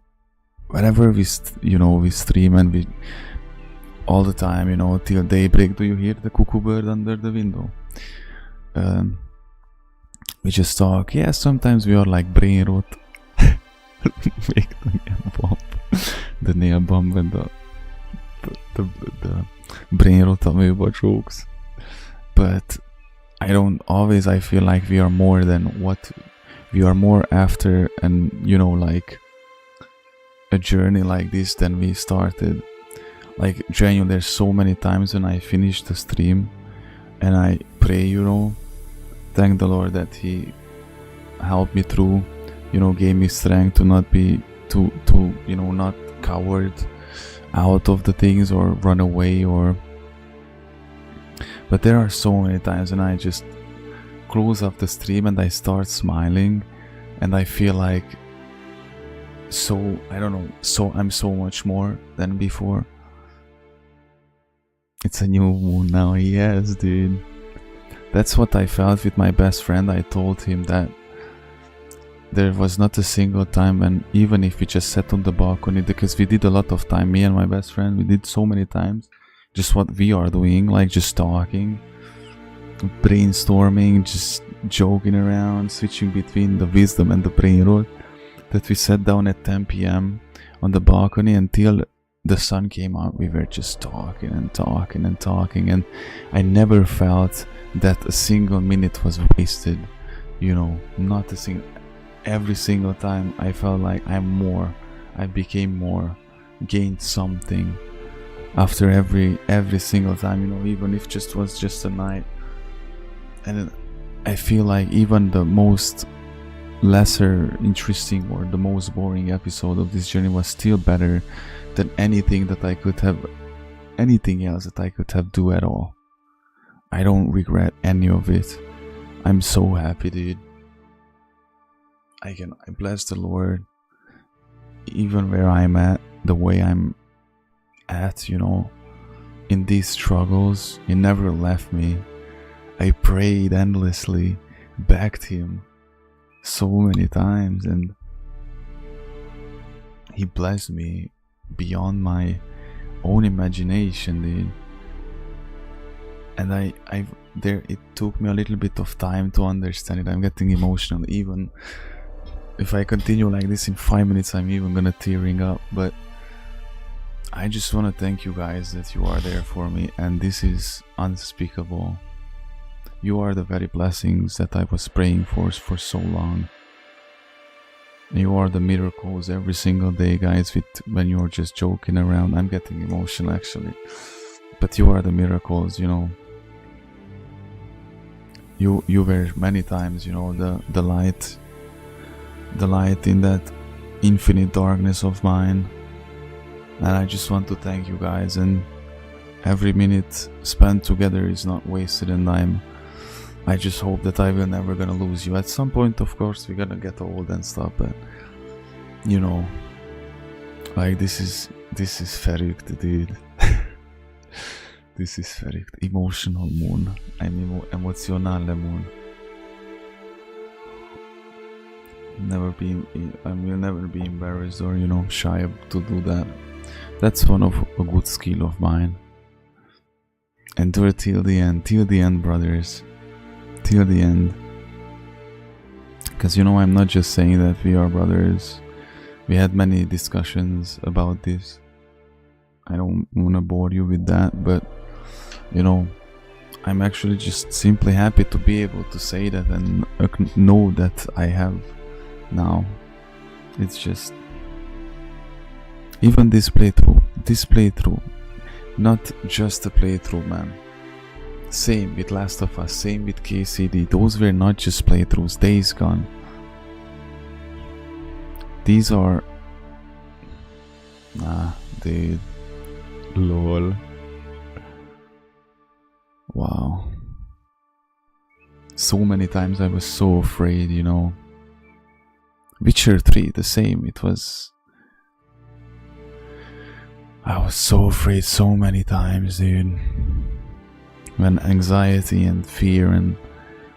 Whenever we, we stream and we... all the time, you know, till daybreak, do you hear the cuckoo bird under the window? We just talk. Yeah, sometimes we are like brain rot. Make the nail bomb. The nail bomb and the brain rot amoeba jokes. But I feel like we are more than what we are more after, and you know, like a journey like this than we started. Like, genuinely, there's so many times when I finish the stream and I pray, you know, thank the Lord that He helped me through, you know, gave me strength to not be to you know, not coward out of the things or run away or... But there are so many times when I just close up the stream and I start smiling and I feel like so, I don't know, so I'm so much more than before. It's a new moon now, yes, dude. That's what I felt with my best friend. I told him that there was not a single time when, even if we just sat on the balcony, because we did a lot of time, me and my best friend, we did so many times, just what we are doing, like just talking. brainstorming, just joking around, switching between the wisdom and the brain rot, that we sat down at 10 p.m. on the balcony until the sun came out. We were just talking and talking and talking, and I never felt that a single minute was wasted, you know, not a single. Every single time I felt like I became more, gained something after every single time, you know, even if just was just a night. And I feel like even the most lesser interesting or the most boring episode of this journey was still better than anything else that I could have do at all. I don't regret any of it. I'm so happy, dude. I bless the Lord, even where I'm at, the way I'm at, you know, in these struggles. He never left me. I prayed endlessly, begged him so many times, and he blessed me beyond my own imagination, dude. And it took me a little bit of time to understand it. I'm getting emotional. Even if I continue like this in 5 minutes, I'm even gonna tearing up. But I just want to thank you guys that you are there for me, and this is unspeakable. You are the very blessings that I was praying for so long. You are the miracles every single day, guys, when you're just joking around. I'm getting emotional actually. But you are the miracles, you know. You were many times, you know, the light in that infinite darkness of mine. And I just want to thank you guys, and every minute spent together is not wasted, and I just hope that I will never gonna lose you. At some point, of course, we're gonna get old and stuff, but you know, like this is verrückt, dude. This is verrückt. Emotional moon. I'm emotionale moon. I will never be embarrassed or, you know, shy to do that. That's one of a good skill of mine. Endure till the end, brothers. Till the end. Because, you know, I'm not just saying that we are brothers. We had many discussions about this. I don't want to bore you with that, but, you know, I'm actually just simply happy to be able to say that and know that I have now. It's just, even this playthrough, not just a playthrough, man. Same with Last of Us, same with KCD. Those were not just playthroughs. Days Gone. These are, dude, lol. Wow. So many times I was so afraid, you know. Witcher 3, the same. I was so afraid so many times, dude. When anxiety and fear and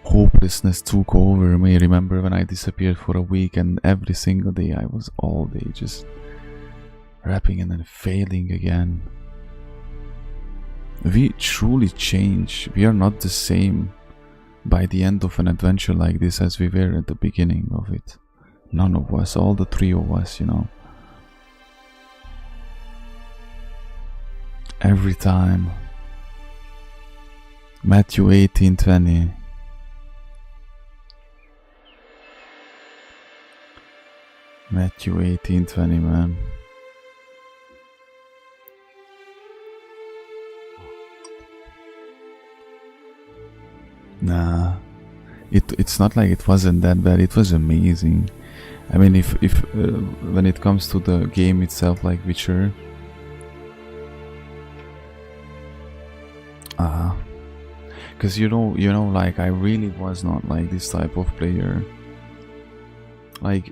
hopelessness took over me. Remember when I disappeared for a week, and every single day I was all day just rapping and then failing again. We truly change. We are not the same by the end of an adventure like this as we were at the beginning of it. None of us, all the three of us, you know. Every time. Matthew 18:20. Matthew 18:20, man. Nah, it's not like it wasn't that bad. It was amazing. I mean, if when it comes to the game itself, like Witcher, because you know, like I really was not like this type of player. Like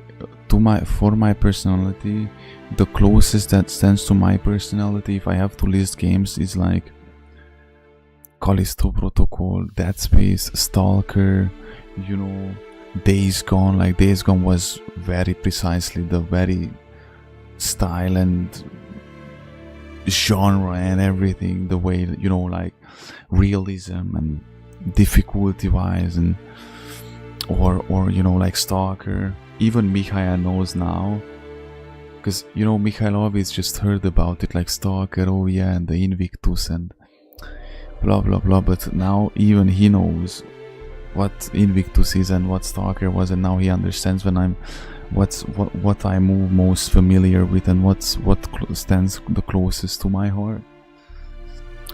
for my personality, the closest that stands to my personality, if I have to list games, is like Callisto Protocol, Dead Space, Stalker, you know, Days Gone. Like Days Gone was very precisely the very style and genre and everything, the way, you know, like realism and difficulty wise, and or you know, like Stalker. Even Mikhail knows now, because you know, Mikhail always just heard about it, like Stalker, oh yeah, and the Invictus and blah blah blah, but now even he knows what Invictus is and what Stalker was, and now he understands when I'm what I move most familiar with and what stands the closest to my heart.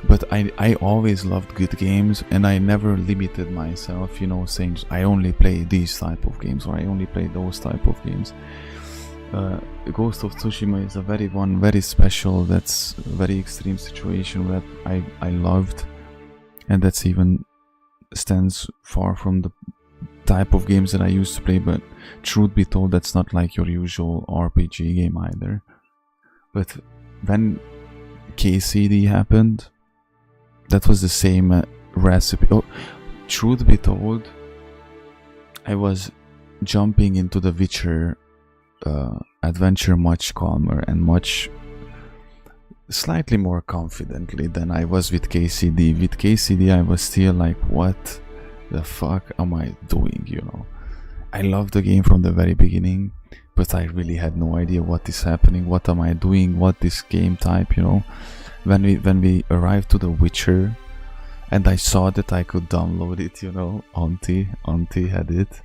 But I always loved good games, and I never limited myself, you know, saying I only play these type of games or I only play those type of games. Ghost of Tsushima is a very special, that's a very extreme situation that I loved, and that's even stands far from the type of games that I used to play. But truth be told, that's not like your usual RPG game either. But when KCD happened, that was the same recipe. Oh, truth be told, I was jumping into the Witcher adventure much calmer and much slightly more confidently than I was with KCD. With KCD I was still like, what the fuck am I doing, you know? I loved the game from the very beginning, but I really had no idea what is happening, what am I doing, what this game type, you know? When we arrived to the Witcher and I saw that I could download it, you know, Auntie had it,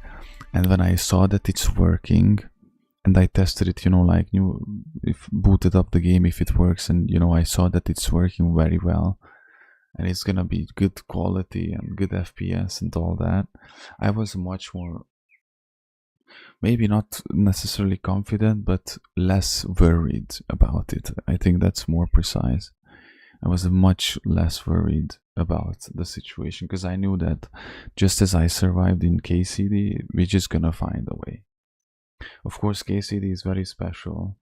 and when I saw that it's working and I tested it, you know, like if booted up the game if it works, and you know, I saw that it's working very well and it's gonna be good quality and good FPS and all that, I was much more, maybe not necessarily confident, but less worried about it. I think that's more precise. I was much less worried about the situation, because I knew that just as I survived in KCD, we're just gonna find a way. Of course, KCD is very special.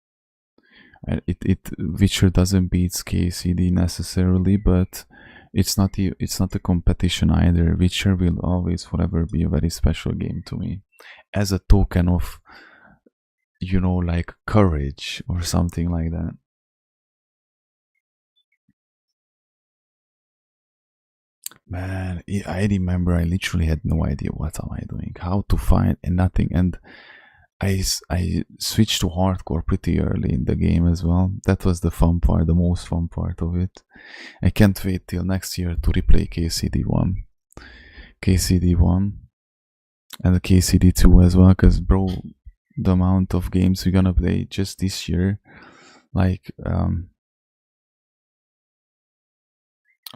Witcher doesn't beat KCD necessarily, but it's not a competition either. Witcher will always forever be a very special game to me, as a token of, you know, like courage or something like that. Man, I remember I literally had no idea what am I doing, how to find, and nothing. And I switched to hardcore pretty early in the game as well. That was the fun part, the most fun part of it. I can't wait till next year to replay KCD1 and the KCD2 as well, because bro, the amount of games we're gonna play just this year, like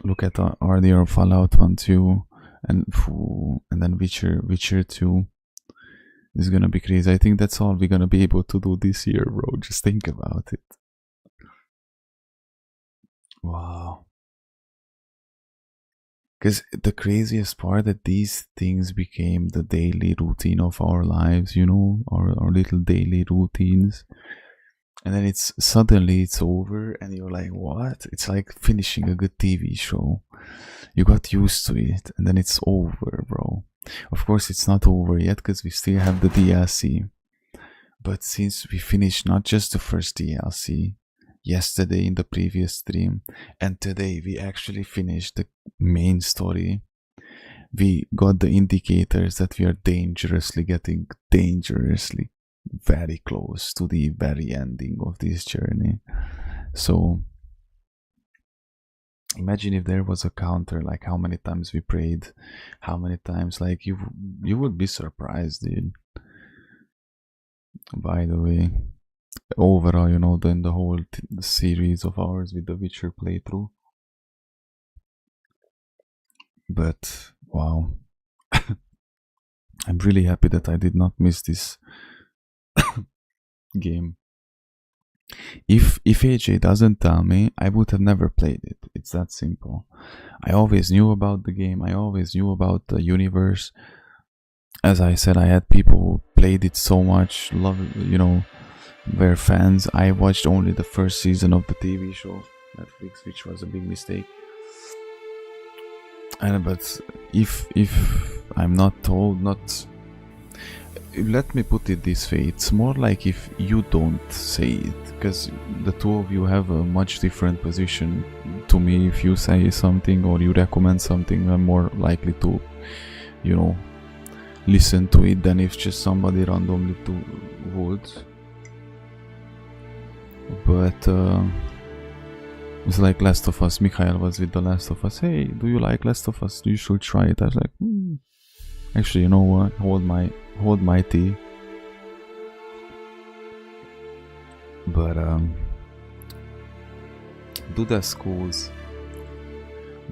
look at RDR, Fallout 1, 2, and then Witcher 2 is gonna be crazy. I think that's all we're gonna be able to do this year, bro. Just think about it. Wow. Because the craziest part, that these things became the daily routine of our lives, you know, our little daily routines. And then suddenly it's over and you're like, what? It's like finishing a good TV show. You got used to it and then it's over, bro. Of course it's not over yet, because we still have the DLC. But since we finished not just the first DLC yesterday in the previous stream, and today we actually finished the main story, we got the indicators that we are getting dangerously very close to the very ending of this journey. So imagine if there was a counter, like how many times we prayed, how many times, like you would be surprised, dude. By the way, overall, you know, then the whole series of ours with the Witcher playthrough. But wow, I'm really happy that I did not miss this game. If AJ doesn't tell me, I would have never played it. It's that simple. I always knew about the game. I always knew about the universe. As I said, I had people who played it so much, you know, were fans. I watched only the first season of the TV show, Netflix, which was a big mistake. But if I'm not told, let me put it this way, it's more like if you don't say it, because the two of you have a much different position. To me, if you say something or you recommend something, I'm more likely to, you know, listen to it than if just somebody randomly would. But it's like Last of Us. Mikhail was with the Last of Us. Hey, do you like Last of Us? You should try it. I was like, actually, you know what? Hold my tea. But do the schools,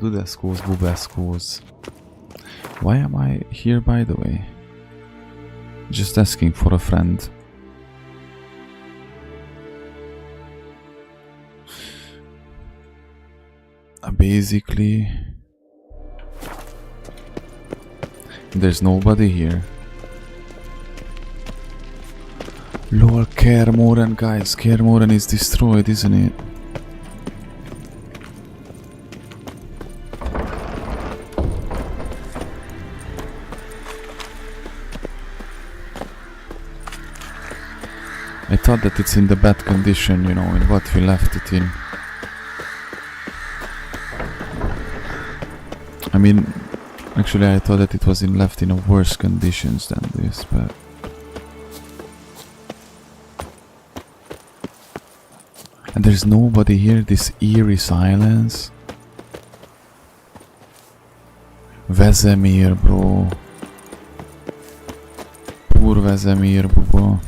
booba schools. Why am I here, by the way? Just asking for a friend. Basically, there's nobody here. Lord, Kermoren, guys, Kermoren is destroyed, isn't it? I thought that it's in the bad condition, you know, in what we left it in. I mean, actually I thought that it was left in a worse conditions than this, but... And there's nobody here, this eerie silence. Vesemir, bro. Poor Vesemir, bubo.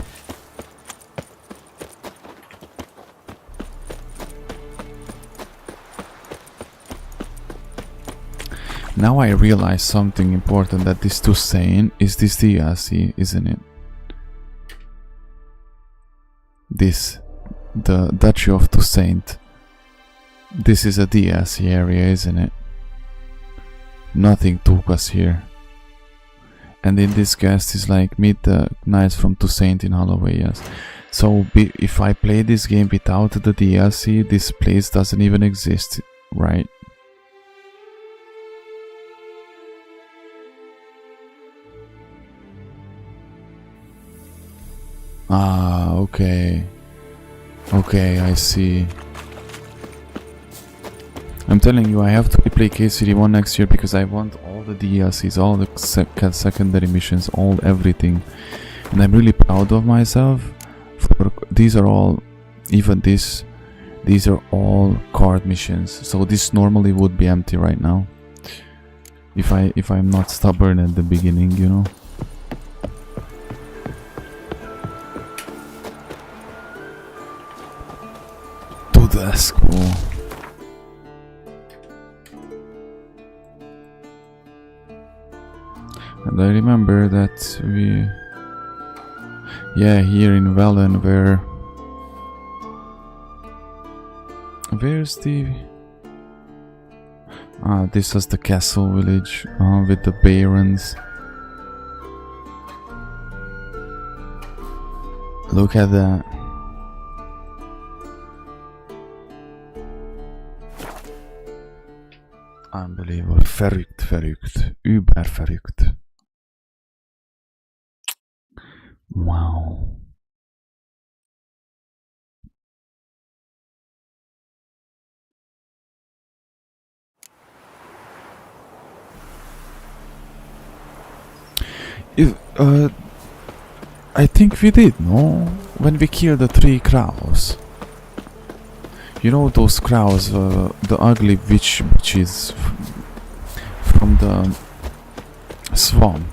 Now I realize something important, that this Toussaint is this DLC, isn't it? This, the Duchy of Toussaint. This is a DLC area, isn't it? Nothing took us here. And in this quest is like meet the knights from Toussaint in Holloway, yes. So if I play this game without the DLC, this place doesn't even exist, right? Ah, okay. Okay, I see. I'm telling you, I have to replay KCD1 next year because I want all the DLCs, all the secondary missions, everything. And I'm really proud of myself. These are all, even this, these are all card missions. So this normally would be empty right now. If I'm not stubborn at the beginning, you know. That's cool. And I remember that here in Velen, where's the... Ah, this was the castle village with the barons. Look at that. Unbelievable. Verrückt. Überverrückt. Wow. I think we did, no? When we killed the 3 crows. You know those crows, the ugly witches from the swamp.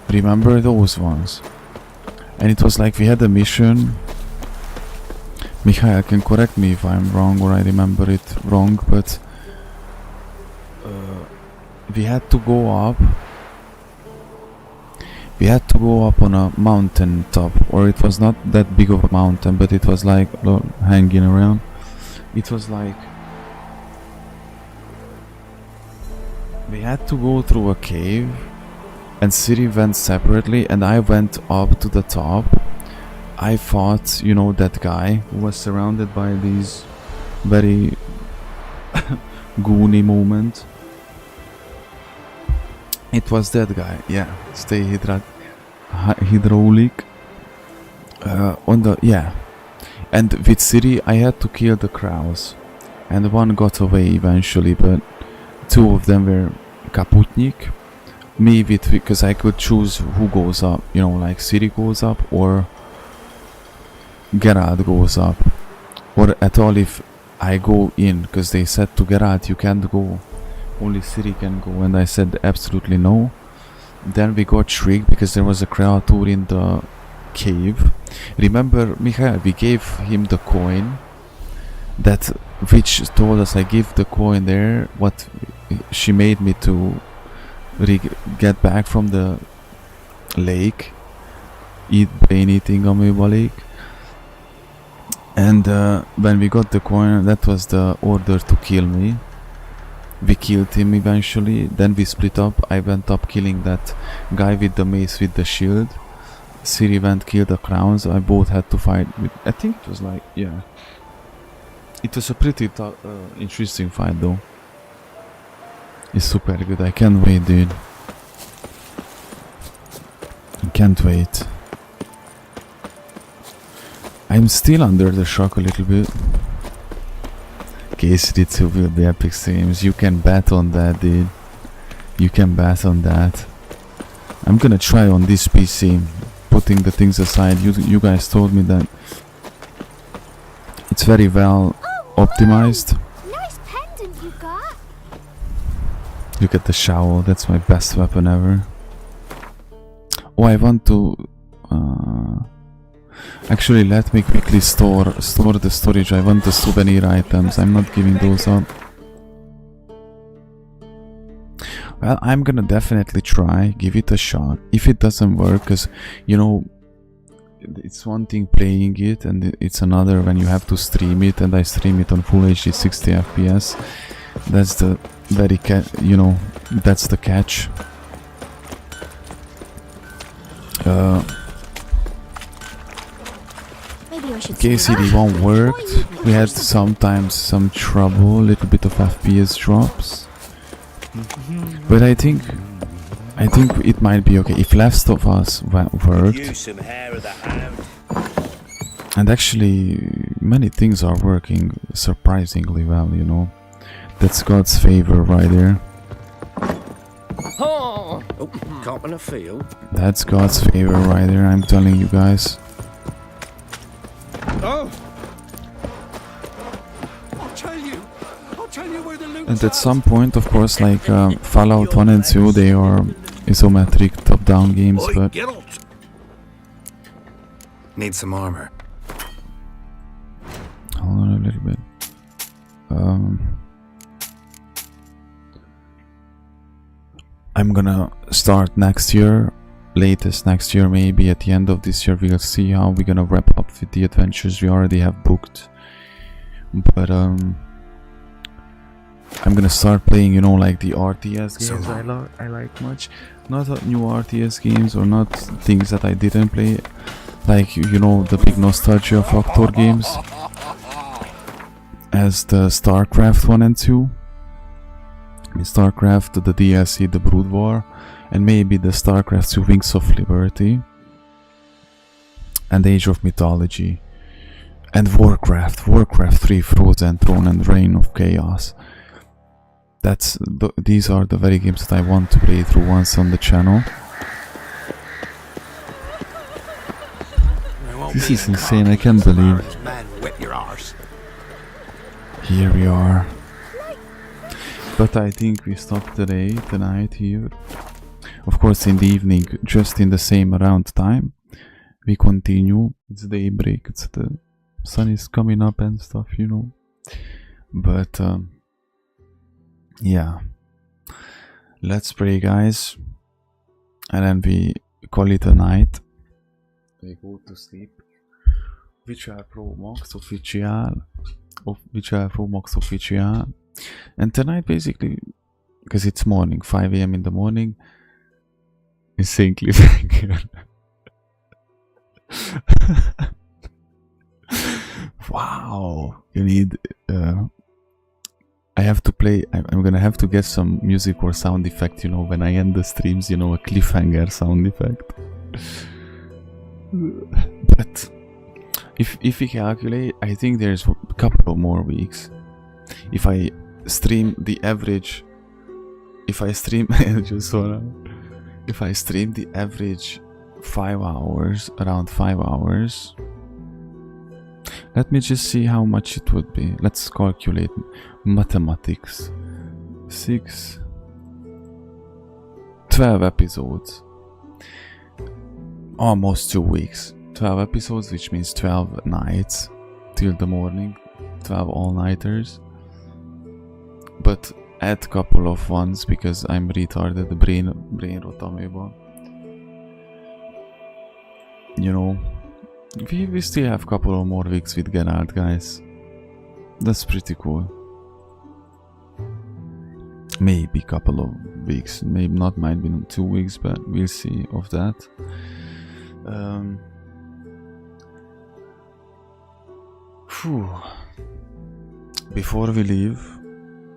Remember those ones? And it was like we had a mission. Mikhail can correct me if I'm wrong or I remember it wrong, but we had to go up. We had to go up on a mountain top, or it was not that big of a mountain, but it was like hanging around. It was like we had to go through a cave, and Ciri went separately, and I went up to the top. I fought, you know, that guy who was surrounded by these very goony moments. It was that guy, yeah. Stay hydrated. hydraulic. And with Ciri I had to kill the crows, and one got away eventually, but two of them were kaputnik. Me because I could choose who goes up, you know, like Ciri goes up or Geralt goes up, or at all if I go in, because they said to Geralt you can't go, only Ciri can go, and I said absolutely no. Then we got tricked because there was a creature in the cave. Remember, Michael, we gave him the coin that which told us I give the coin there, what she made me to get back from the lake, eat brain eating amoeba lake. And when we got the coin, that was the order to kill me. We killed him eventually, then we split up. I went up killing that guy with the mace with the shield. Ciri went kill the crowns. I both had to fight with, I think it was like, yeah, it was a pretty interesting fight though. It's super good. I can't wait, dude. I can't wait. I'm still under the shock a little bit. KCD 2 will be epic streams. You can bet on that, dude. You can bet on that. I'm gonna try on this PC, putting the things aside. You guys told me that it's very well optimized. Nice pendant you got. Look at the shovel, that's my best weapon ever. Oh, I want to actually let me quickly store the storage. I want the souvenir items. I'm not giving those up. Well, I'm gonna definitely try, give it a shot. If it doesn't work, because you know, it's one thing playing it and it's another when you have to stream it, and I stream it on full HD 60 FPS. That's the very you know, that's the catch. KCD1 worked. We had sometimes some trouble, a little bit of FPS drops, but I think it might be okay if Last of Us worked. And actually, many things are working surprisingly well, you know. That's God's favor right there. Oh, cop in a field. That's God's favor right there, I'm telling you guys. Oh! I'll tell you where the loot. And at some point, of course, like Fallout 1 and 2, they are isometric top-down games, but... Need some armor. Hold on a little bit. I'm gonna start next year, latest next year, maybe at the end of this year. We'll see how we're gonna wrap up with the adventures we already have booked. But I'm gonna start playing, you know, like the RTS games I like much. Not new RTS games or not things that I didn't play, like, you know, the big nostalgia factor games, as the StarCraft 1 and 2. StarCraft, the DLC, the Brood War, and maybe the StarCraft 2 Wings of Liberty, and Age of Mythology, and Warcraft 3 Frozen Throne and Reign of Chaos. These are the very games that I want to play through once on the channel. This is insane, I can't believe. Here we are. But I think we stop tonight here. Of course in the evening, just in the same around time, we continue. It's daybreak, the sun is coming up and stuff, you know. But yeah, let's pray, guys, and then we call it a night. We go to sleep. Witcher Pro Max Official. Witcher Pro Max Official. And tonight, basically, because it's morning, 5 AM in the morning, is saying cliffhanger. Wow, you need. I have to play. I'm gonna have to get some music or sound effect, you know, when I end the streams, you know, a cliffhanger sound effect. But if we calculate, I think there's a couple of more weeks. If I stream the average, if I stream if I stream the average 5 hours, around 5 hours. Let me just see how much it would be. Let's calculate mathematics. 12 episodes. Almost 2 weeks. 12 episodes, which means 12 nights till the morning. 12 all-nighters. But add couple of ones because I'm retarded, brain rot améba. You know, we still have couple of more weeks with Geralt, guys. That's pretty cool. Maybe couple of weeks, maybe not, might be 2 weeks, but we'll see of that. Before we leave,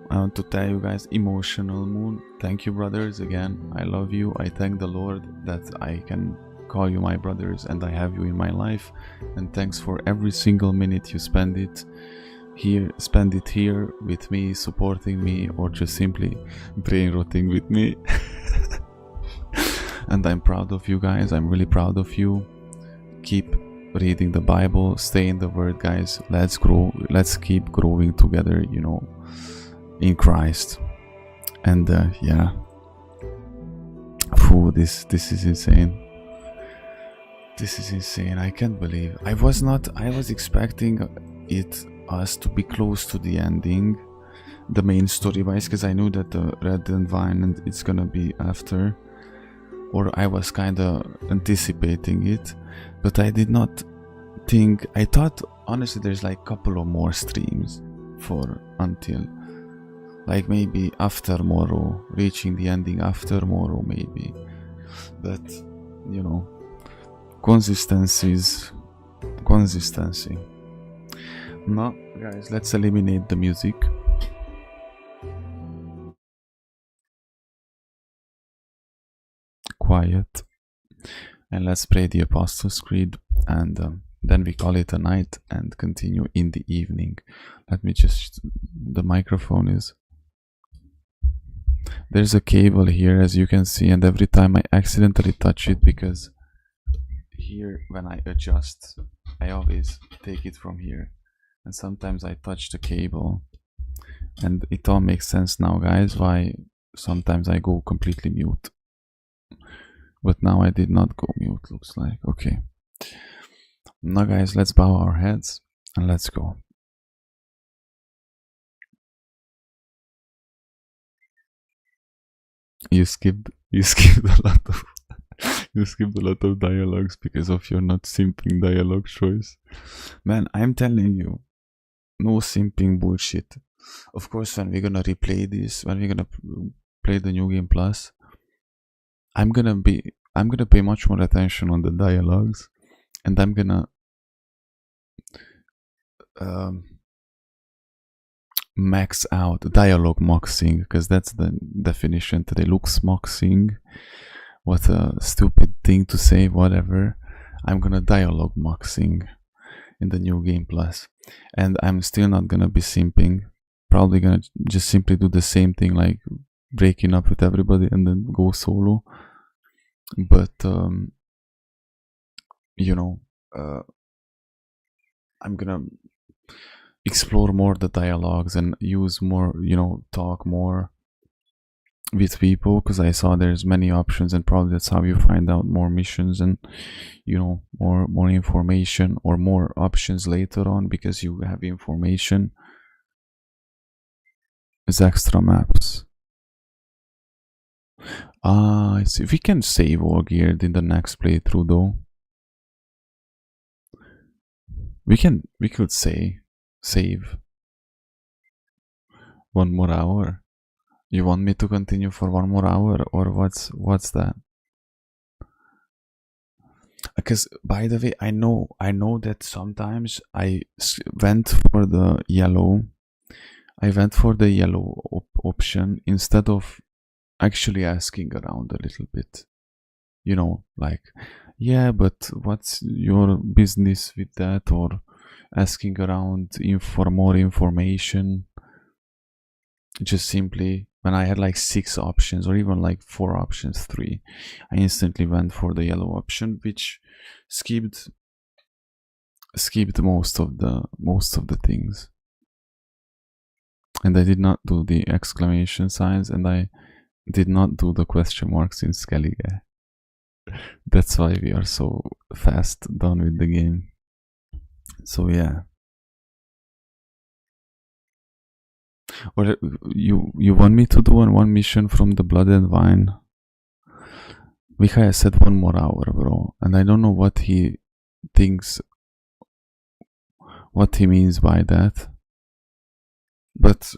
I want to tell you guys, emotional moon. Thank you, brothers, again. I love you. I thank the Lord that I can call you my brothers and I have you in my life. And thanks for every single minute you spend it here with me, supporting me, or just simply brain rotting with me. And I'm proud of you guys. I'm really proud of you. Keep reading the Bible, stay in the Word, guys. Let's grow. Let's keep growing together, you know, in Christ. And yeah, this is insane. This is insane. I can't believe I was expecting us to be close to the ending, the main story wise, because I knew that the Red and Vine and it's gonna be after, or I was kind of anticipating it, but I did not think. I thought honestly there's like a couple of more streams until like maybe after Morrow, reaching the ending after Morrow maybe, but you know, consistency. No, guys, let's eliminate the music. Quiet. And let's pray the Apostles' Creed, and then we call it a night and continue in the evening. Let me just... the microphone is... There's a cable here, as you can see, and every time I accidentally touch it, because here when I adjust, I always take it from here. And sometimes I touch the cable, and it all makes sense now, guys, why sometimes I go completely mute. But now I did not go mute, looks like. Okay. Now, guys, let's bow our heads and let's go. You skipped a lot of you skipped a lot of dialogues because of your not simping dialogue choice. Man, I'm telling you, no simping bullshit. Of course, when we're gonna replay this, when we're gonna play the New Game Plus, I'm gonna pay much more attention on the dialogues, and I'm gonna max out dialogue maxing, because that's the definition today. Looks maxing. What a stupid thing to say, whatever. I'm gonna dialogue maxing in the New Game Plus, and I'm still not gonna be simping. Probably gonna just simply do the same thing, like breaking up with everybody and then go solo. But you know, I'm gonna explore more the dialogues and use more, you know, talk more with people, because I saw there's many options, and probably that's how you find out more missions and, you know, more information, or more options later on, because you have information. It's extra maps. I see. We can save all geared in the next playthrough though. We could save 1 more hour. You want me to continue for 1 more hour, or what's that? Because, by the way, I know that sometimes I went for the yellow. I went for the yellow option instead of actually asking around a little bit. You know, like Yeah, but what's your business with that, or asking around for more information? Just simply, when I had like 6 options, or even like 4 options, 3, I instantly went for the yellow option, which skipped most of the things. And I did not do the exclamation signs, and I did not do the question marks in Skellige. That's why we are so fast done with the game. So yeah. Or you want me to do one mission from the Blood and Wine? Mikhail said 1 more hour, bro, and I don't know what he thinks, what he means by that. But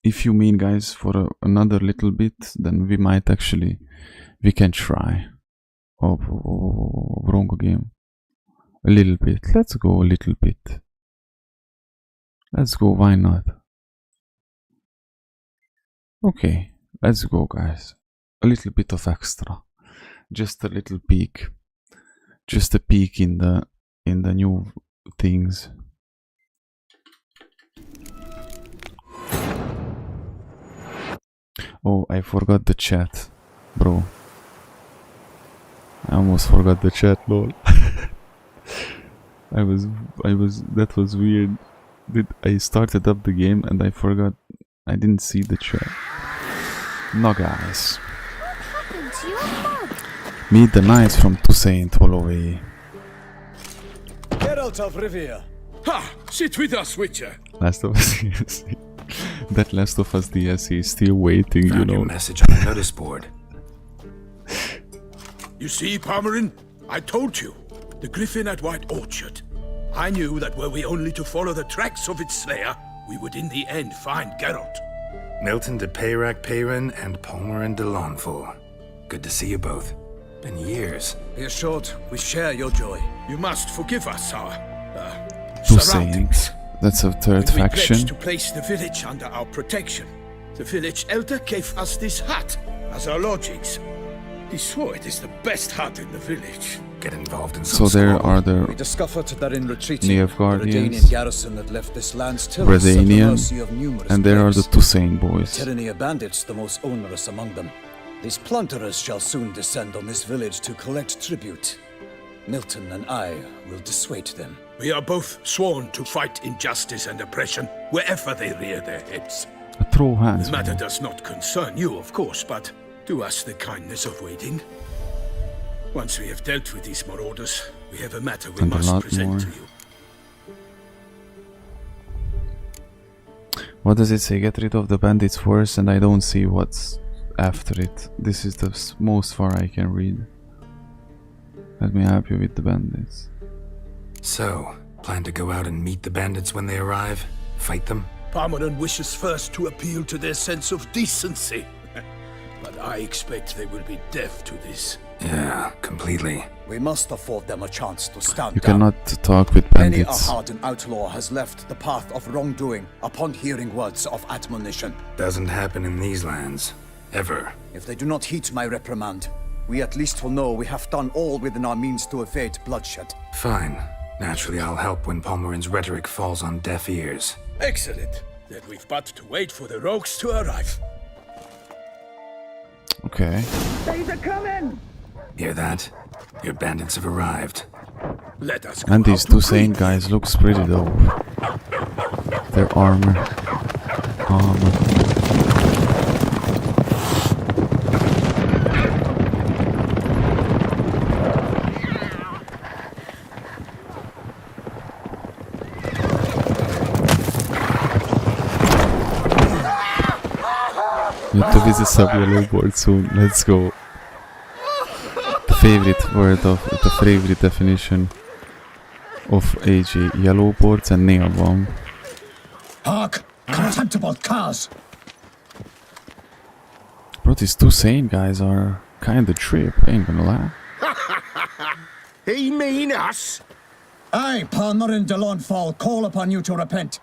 if you mean, guys, for another little bit, then we might actually, we can try. Oh, wrong game. A little bit. Let's go a little bit. Let's go, why not? Okay, let's go, guys. A little bit of extra. Just a little peek. Just a peek in the new things. Oh, I forgot the chat, bro. I almost forgot the chat, lol. That was weird. I started up the game and I forgot. I didn't see the chat. No, guys. Meet the knights from Toussaint Holloway. Geralt of Rivia. Ha! Sit with us, Witcher. Last of Us DLC. That Last of Us DLC is still waiting, Found you know. your message on the notice board. You see, Palmerin? I told you. The griffin at White Orchard. I knew that were we only to follow the tracks of its slayer, we would in the end find Geralt. Milton de Peyrac Peyrin and Palmerin de Lawnful. Good to see you both. Been years. Be assured, we share your joy. You must forgive us our Toussaint. That's a third when we faction. pledged to place the village under our protection. The village elder gave us this hut as our lodgings. He swore it is the best hut in the village. Get involved in So there are the We discovered that in retreating, Nilfgaardians, the Redanian garrison that left this land still at the mercy of numerous and there are the braves. Toussaint boys. Tyranny bandits, the most onerous among them. These plunderers shall soon descend on this village to collect tribute. Milton and I will dissuade them. We are both sworn to fight injustice and oppression wherever they rear their heads. Throw hands. The matter does not concern you, of course, but do us the kindness of waiting. Once we have dealt with these marauders, we have a matter we And a must lot present more. to you. What does it say? Get rid of the bandits first, and I don't see what's after it. This is the most far I can read. Let me help you with the bandits. So, plan to go out and meet the bandits when they arrive? Fight them? Palmerin wishes first to appeal to their sense of decency. But I expect they will be deaf to this. Yeah, completely. We must afford them a chance to stand You down. cannot talk with Many a bandits. hardened outlaw has left the path of wrongdoing upon hearing words of admonition. Doesn't happen in these lands. Ever. If they do not heed my reprimand, we at least will know we have done all within our means to evade bloodshed. Fine. Naturally, I'll help when Palmerin's rhetoric falls on deaf ears. Excellent. Then we've but to wait for the rogues to arrive. Okay. They're coming! Hear that? Your bandits have arrived. Let us And these Toussaint guys looks pretty dope. Their armor. You have to visit some yellow board soon. Let's go. The favorite word of the favorite definition of AG: yellow boards and nail bomb. Hark! Contemptible cars! Bro, these Toussaint guys are kinda trip, ain't gonna lie. He mean us? I, Palmerin de Lawnfall, call upon you to repent.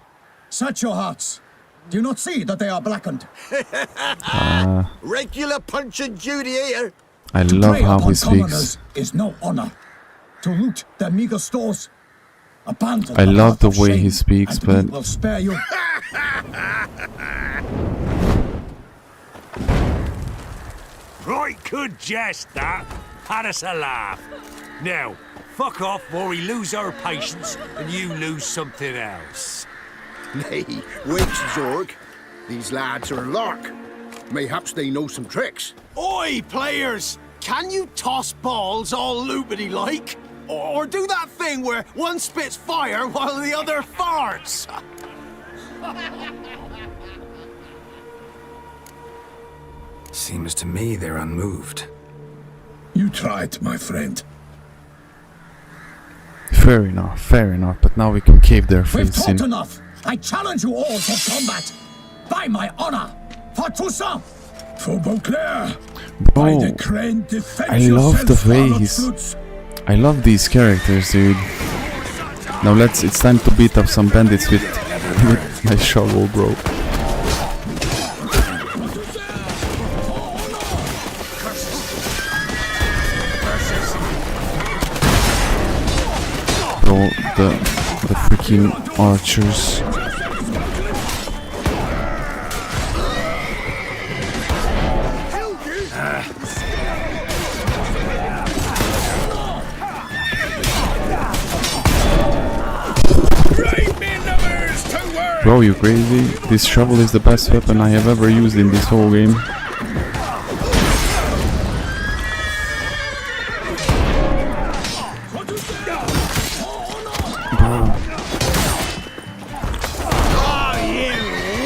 Search your hearts. Do you not see that they are blackened? Regular Punch and Judy here. I love how he speaks. Is no honor. To loot their meager stores. I love the way he speaks, but will spare you. Right good jest, that. Had us a laugh. Now, fuck off or we lose our patience and you lose something else. Nay, wait, Zorg. These lads are lark. Mayhaps they know some tricks. Oi, players! Can you toss balls all loopity-like? Or do that thing where one spits fire while the other farts? Seems to me they're unmoved. You tried, my friend. fair enough, but now we can cave their We've faces in. talked enough! I challenge you all for combat! By my honor! For Toussaint! For Beauclair! Bro, I love the way he's... I love these characters, dude. Now it's time to beat up some bandits with my shovel, bro. Bro, the freaking archers. Bro, you crazy? This shovel is the best weapon I have ever used in this whole game. Bro. Oh, you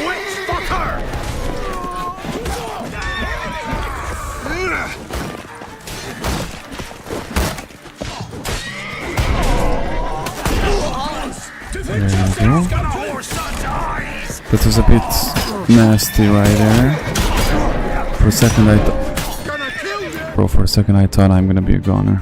witch fucker! There you go. That was a bit nasty right there. For a second I thought I'm gonna be a goner.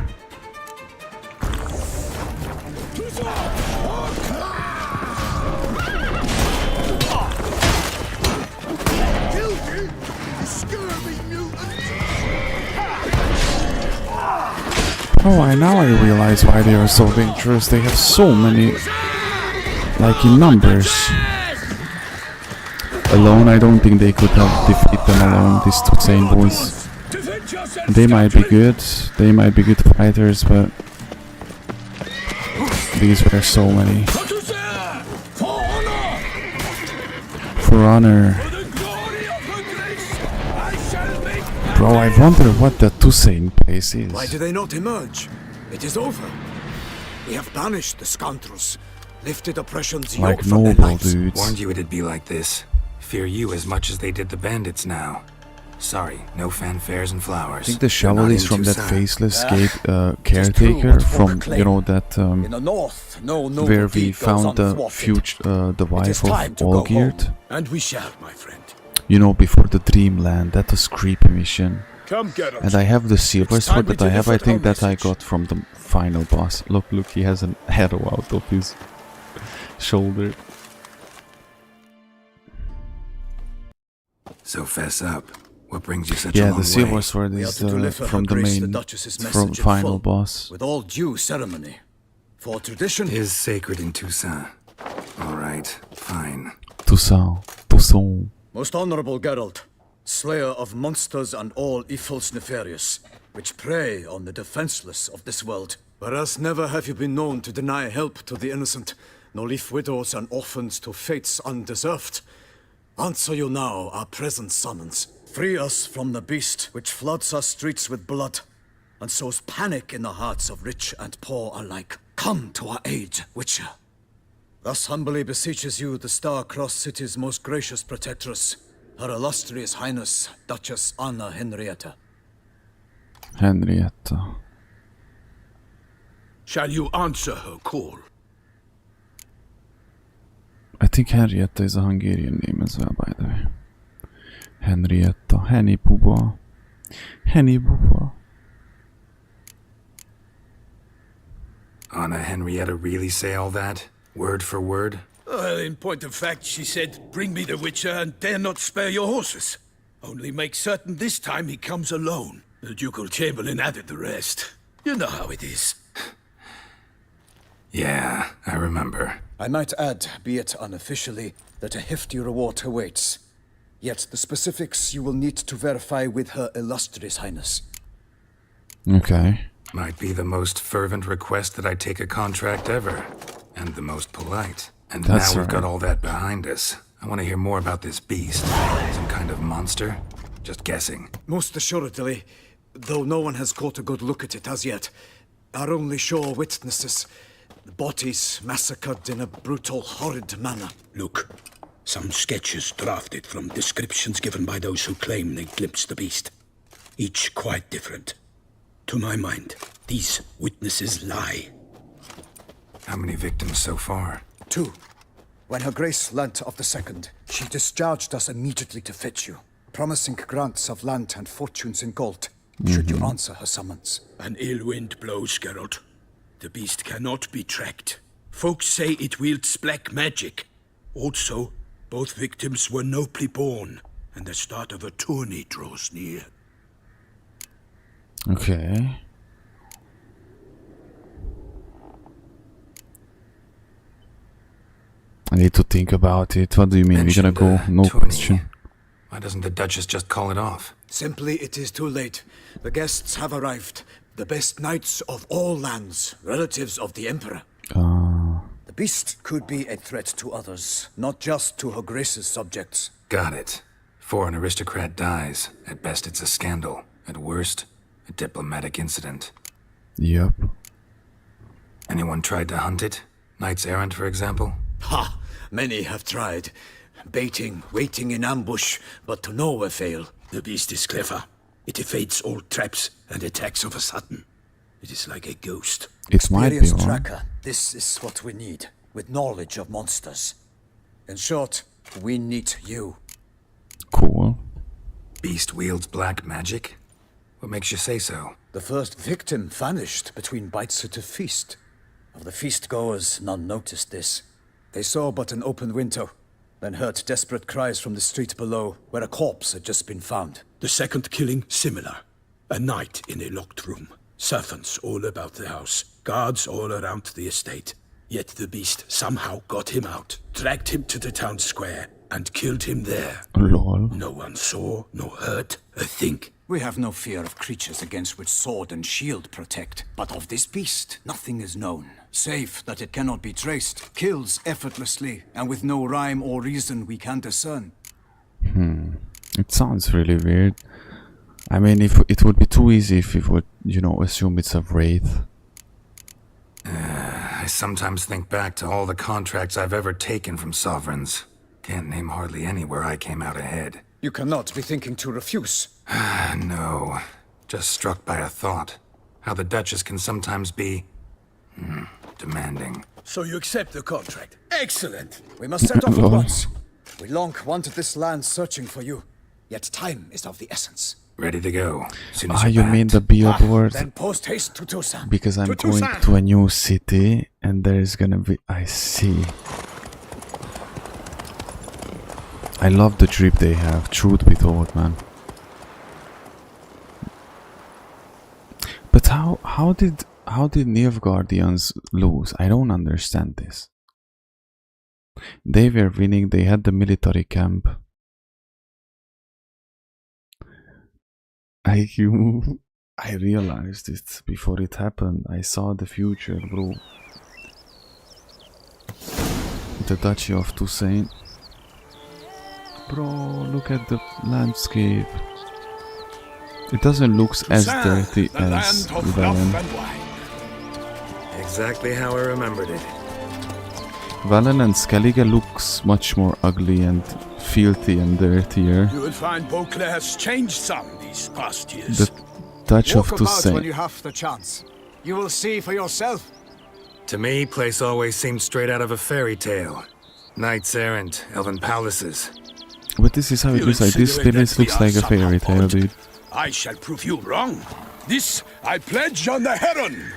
Oh, now I realize why they are so dangerous. They have so many, like in numbers. Alone, I don't think they could have defeated them alone, these two same boys. They might be good fighters, but these were so many. For honor. Bro, I wonder what the Toussaint place is. Why do they not emerge? It is over. We have banished the scoundrels, lifted oppression's yoke Like from their noble lives. dudes. Warned you it'd be like this. Fear you as much as they did the bandits now. Sorry, no fanfares and flowers. I think the shovel is from that faceless caretaker from, you know, that In the north, no noble where we deed goes found the unthwarted. the It is wife time of to go Olgierd. home. And we shall, my friend. You know, before the Dreamland, that was creepy mission. Come get us. And I have the silver It's time sword we that I have. I delivered think our that I got from the final boss. Look, he has an arrow out of his shoulder. So fess up. What brings you such a Yeah, long the silver way? sword We are is to deliver from Her the Grace main, Duchess's from message in final full, boss. with all due ceremony. For tradition Is sacred in Toussaint. Alright, fine. Toussaint. Most honorable Geralt, slayer of monsters and all evils nefarious, which prey on the defenseless of this world. Whereas never have you been known to deny help to the innocent, nor leave widows and orphans to fates undeserved. Answer you now our present summons. Free us from the beast which floods our streets with blood, and sows panic in the hearts of rich and poor alike. Come to our aid, Witcher. Thus humbly beseeches you the Star-Crossed City's most gracious protectress, Her illustrious Highness, Duchess Anna Henrietta. Henrietta. Shall you answer her call? I think Henrietta is a Hungarian name as well, by the way. Henrietta. Henny Buba. Henny Buba. Anna Henrietta really say all that? Word for word? Well, in point of fact, she said, bring me the Witcher and dare not spare your horses. Only make certain this time he comes alone. The Ducal Chamberlain added the rest. You know how it is. Yeah, I remember. I might add, be it unofficially, that a hefty reward awaits. Yet the specifics you will need to verify with Her Illustrious Highness. Okay. Might be the most fervent request that I take a contract ever. And the most polite. And That's now we've got right. all that behind us. I want to hear more about this beast. Some kind of monster? Just guessing. Most assuredly, though no one has caught a good look at it as yet. Our only sure witnesses. The bodies massacred in a brutal, horrid manner. Look, some sketches drafted from descriptions given by those who claim they glimpsed the beast. Each quite different. To my mind, these witnesses lie. How many victims so far? 2. When Her Grace learnt of the second, she discharged us immediately to fetch you, promising grants of land and fortunes in gold, should you answer her summons. An ill wind blows, Geralt. The beast cannot be tracked. Folks say it wields black magic. Also, both victims were nobly born, and the start of a tourney draws near. Okay. I need to think about it. What do you mean? We're gonna go? No question. Why doesn't the Duchess just call it off? Simply, it is too late. The guests have arrived. The best knights of all lands, relatives of the Emperor. The beast could be a threat to others, not just to Her Grace's subjects. Got it. Before an aristocrat dies, at best it's a scandal. At worst, a diplomatic incident. Yep. Anyone tried to hunt it? Knights errant, for example? Ha! Many have tried. Baiting, waiting in ambush, but to no avail. The beast is clever. It evades all traps and attacks of a sudden. It is like a ghost. It might be Experienced one. tracker. This is what we need, with knowledge of monsters. In short, we need you. Cool. Beast wields black magic? What makes you say so? The first victim vanished between bites at a feast. Of the feast-goers, none noticed this. They saw but an open window, then heard desperate cries from the street below, where a corpse had just been found. The second killing, similar. A night in a locked room. Servants all about the house. Guards all around the estate. Yet the beast somehow got him out, dragged him to the town square, and killed him there. Lol. No one saw, no heard, a thing. We have no fear of creatures against which sword and shield protect. But of this beast, nothing is known. Save that it cannot be traced, kills effortlessly, and with no rhyme or reason we can discern. It sounds really weird. I mean, if it would be too easy if we would, assume it's a wraith. I sometimes think back to all the contracts I've ever taken from sovereigns. Can't name hardly any where I came out ahead. You cannot be thinking to refuse. No. Just struck by a thought. How the Duchess can sometimes be... demanding. So you accept the contract? Excellent! We must set off at once. We long wanted this land searching for you. Yet time is of the essence. Ready to go. Soon as You mean the billboard? Then post haste to Toussaint. Because I'm To going Toussaint. to a new city, and there is gonna be... I see. I love the drip they have, truth be told, man. But how did Nilfgaardians lose? I don't understand this. They were winning, they had the military camp. I realized it before it happened. I saw the future, bro. The Duchy of Toussaint. Bro, look at the landscape. It doesn't look as dirty as Valen. Exactly how I remembered it. Valen and Skellige looks much more ugly and filthy and dirtier. You will find Beauclair has changed some these past years. The Duchy of Walk about when Toussaint. you have the chance. You will see for yourself. To me, place always seemed straight out of a fairy tale. Knights errant, elven palaces. But this is how it looks like. This place looks like a fairy tale, dude. I shall prove you wrong. This I pledge on the Heron.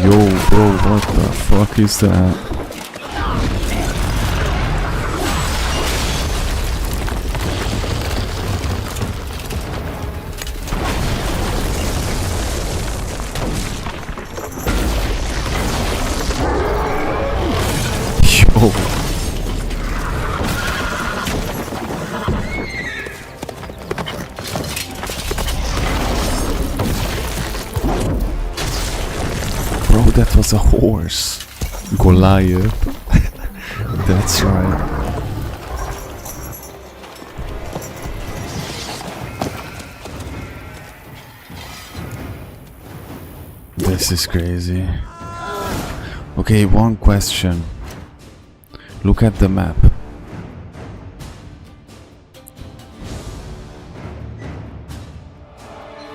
Yo. Bro, what the fuck is that? Yo. Bro, that was a horse. Goliath. That's right. This is crazy. Okay, one question. Look at the map.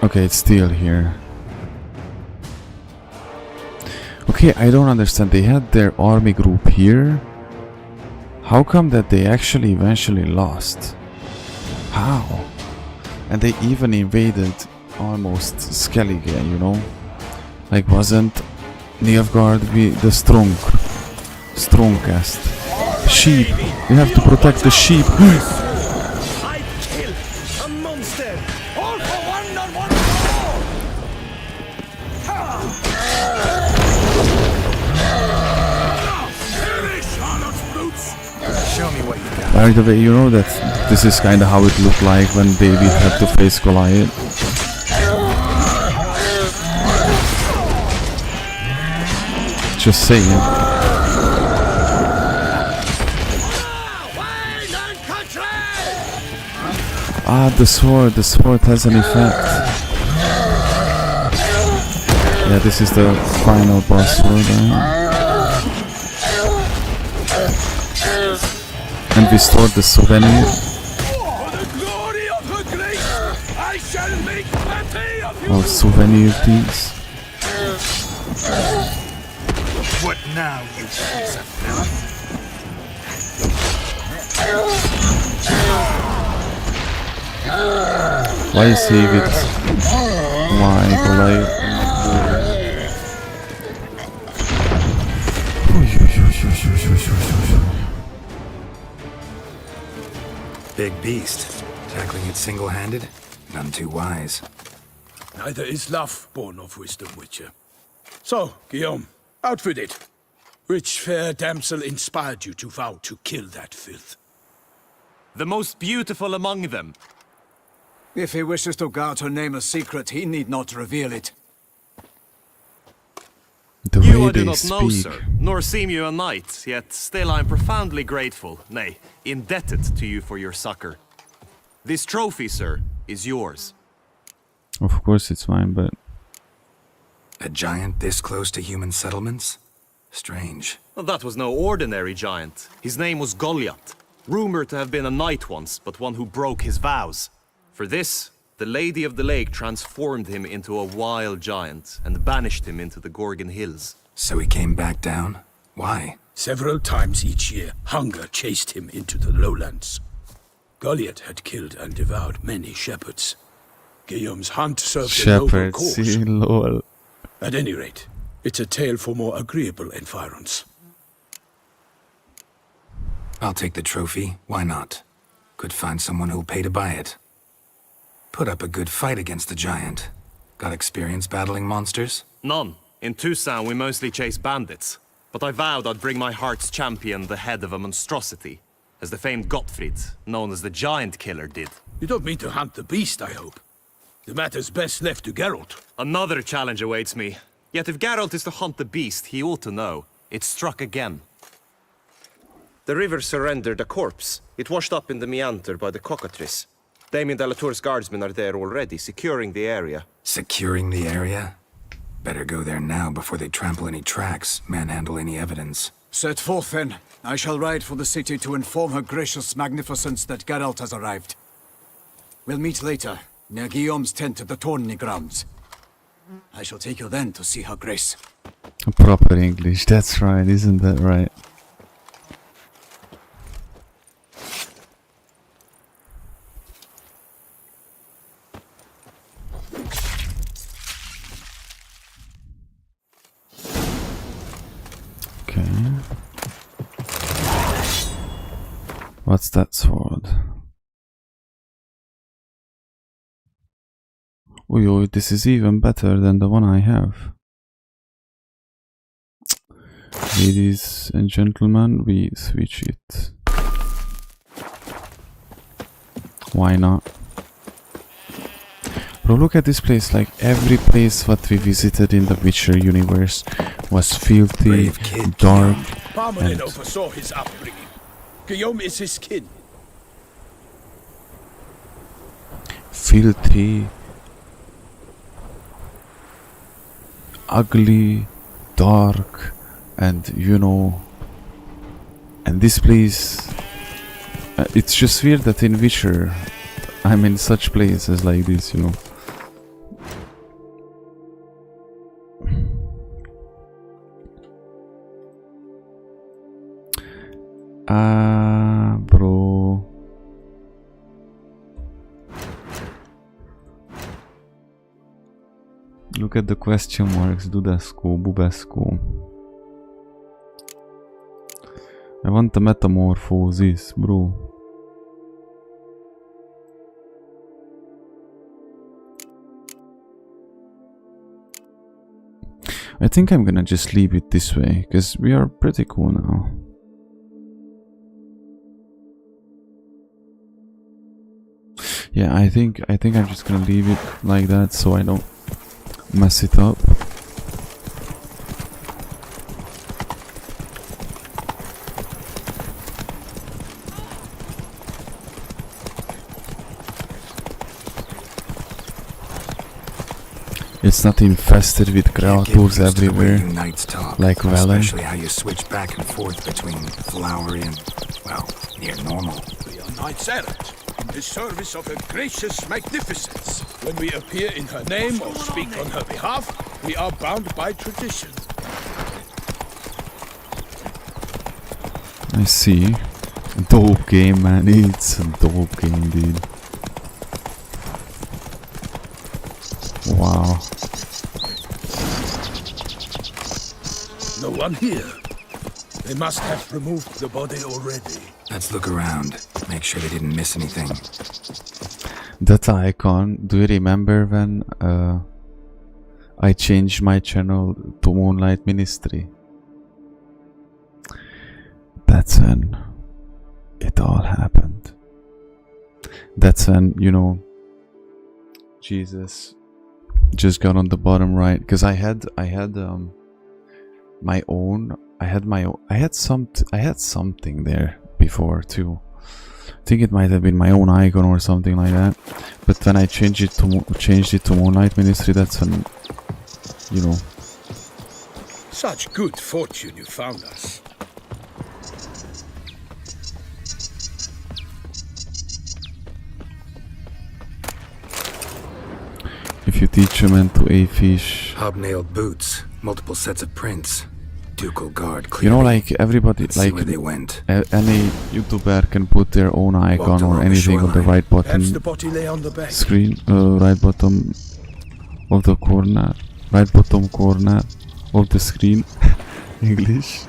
Okay, it's still here. Okay, I don't understand. They had their army group here. How come that they actually eventually lost? How? And they even invaded almost Skellige, you know? Like, wasn't Nilfgaard the strongest? Sheep! We have to protect the sheep! I kill a monster! All for one, not one Show me what you got. By the way, you know that this is kinda how it looked like when David had to face Goliath. Just saying. Ah, the sword has an effect. Yeah, this is the final boss sword. And we stored the souvenir. Oh, souvenir things. What now, you piece of filth? Why save it? Why Goliath? Big beast. Tackling it single-handed? None too wise. Neither is love born of wisdom, Witcher. So, Guillaume, out with it. Which fair damsel inspired you to vow to kill that filth? The most beautiful among them. If he wishes to guard her name a secret, he need not reveal it. The You way I do they not know, speak. sir, nor seem you a knight, yet still I am profoundly grateful, nay, indebted to you for your succor. This trophy, sir, is yours. Of course it's mine, but... A giant this close to human settlements? Strange. Well, that was no ordinary giant. His name was Goliath, rumored to have been a knight once, but one who broke his vows. For this, the Lady of the Lake transformed him into a wild giant and banished him into the Gorgon Hills. So he came back down? Why? Several times each year, hunger chased him into the lowlands. Goliath had killed and devoured many shepherds. Guillaume's hunt served a noble Shepherds, cause. see, lol. At any rate, it's a tale for more agreeable environs. I'll take the trophy. Why not? Could find someone who'll pay to buy it. Put up a good fight against the giant. Got experience battling monsters? None. In Toussaint, we mostly chase bandits. But I vowed I'd bring my heart's champion the head of a monstrosity, as the famed Gottfried, known as the Giant Killer, did. You don't mean to hunt the beast, I hope. The matter's best left to Geralt. Another challenge awaits me. Yet if Geralt is to hunt the beast, he ought to know. It struck again. The river surrendered a corpse. It washed up in the meander by the cockatrice. Damien de la Tour's guardsmen are there already, securing the area. Securing the area? Better go there now before they trample any tracks, manhandle any evidence. Set forth then. I shall ride for the city to inform her gracious magnificence that Geralt has arrived. We'll meet later, near Guillaume's tent at the Tourney grounds. I shall take you then to see her grace. Proper English, that's right, isn't that right? What's that sword? Oh, this is even better than the one I have. Ladies and gentlemen, we switch it. Why not? Bro, look at this place. Like every place what we visited in the Witcher universe was filthy, dark, Parmelin oversaw his upbringing. Guillaume is his kin. Filthy, ugly, dark, and you know, and this place, it's just weird that in Witcher I'm in such places like this, you know. Bro. Look at the question marks, Dudescu, Bubescu. I want the metamorphosis, bro. I think I'm gonna just leave it this way, because we are pretty cool now. Yeah, I think I'm just gonna leave it like that so I don't mess it up. It's not infested with creatures everywhere, like Velen. Especially how you switch back and forth between flowery and, well, near normal. We are knights errant, in the service of her gracious magnificence. When we appear in her name or speak on her behalf, we are bound by tradition. I see. Dope game, man. It's a dope game, dude. Wow. No one here. They must have removed the body already. Let's look around. Make sure they didn't miss anything. That icon, do you remember when I changed my channel to Moonlight Ministry? That's when it all happened. That's when, you know, Jesus just got on the bottom right, because I had something there before too. I think it might have been my own icon or something like that. But when I changed it to Moonlight Ministry, that's when, you know. Such good fortune you found us. If you teach a man to a fish. Hobnailed boots, multiple sets of prints, ducal guard. You know, like everybody, Let's like see where they went. Any YouTuber can put their own icon or anything on the right bottom screen, right bottom of the corner, right bottom corner of the screen. English.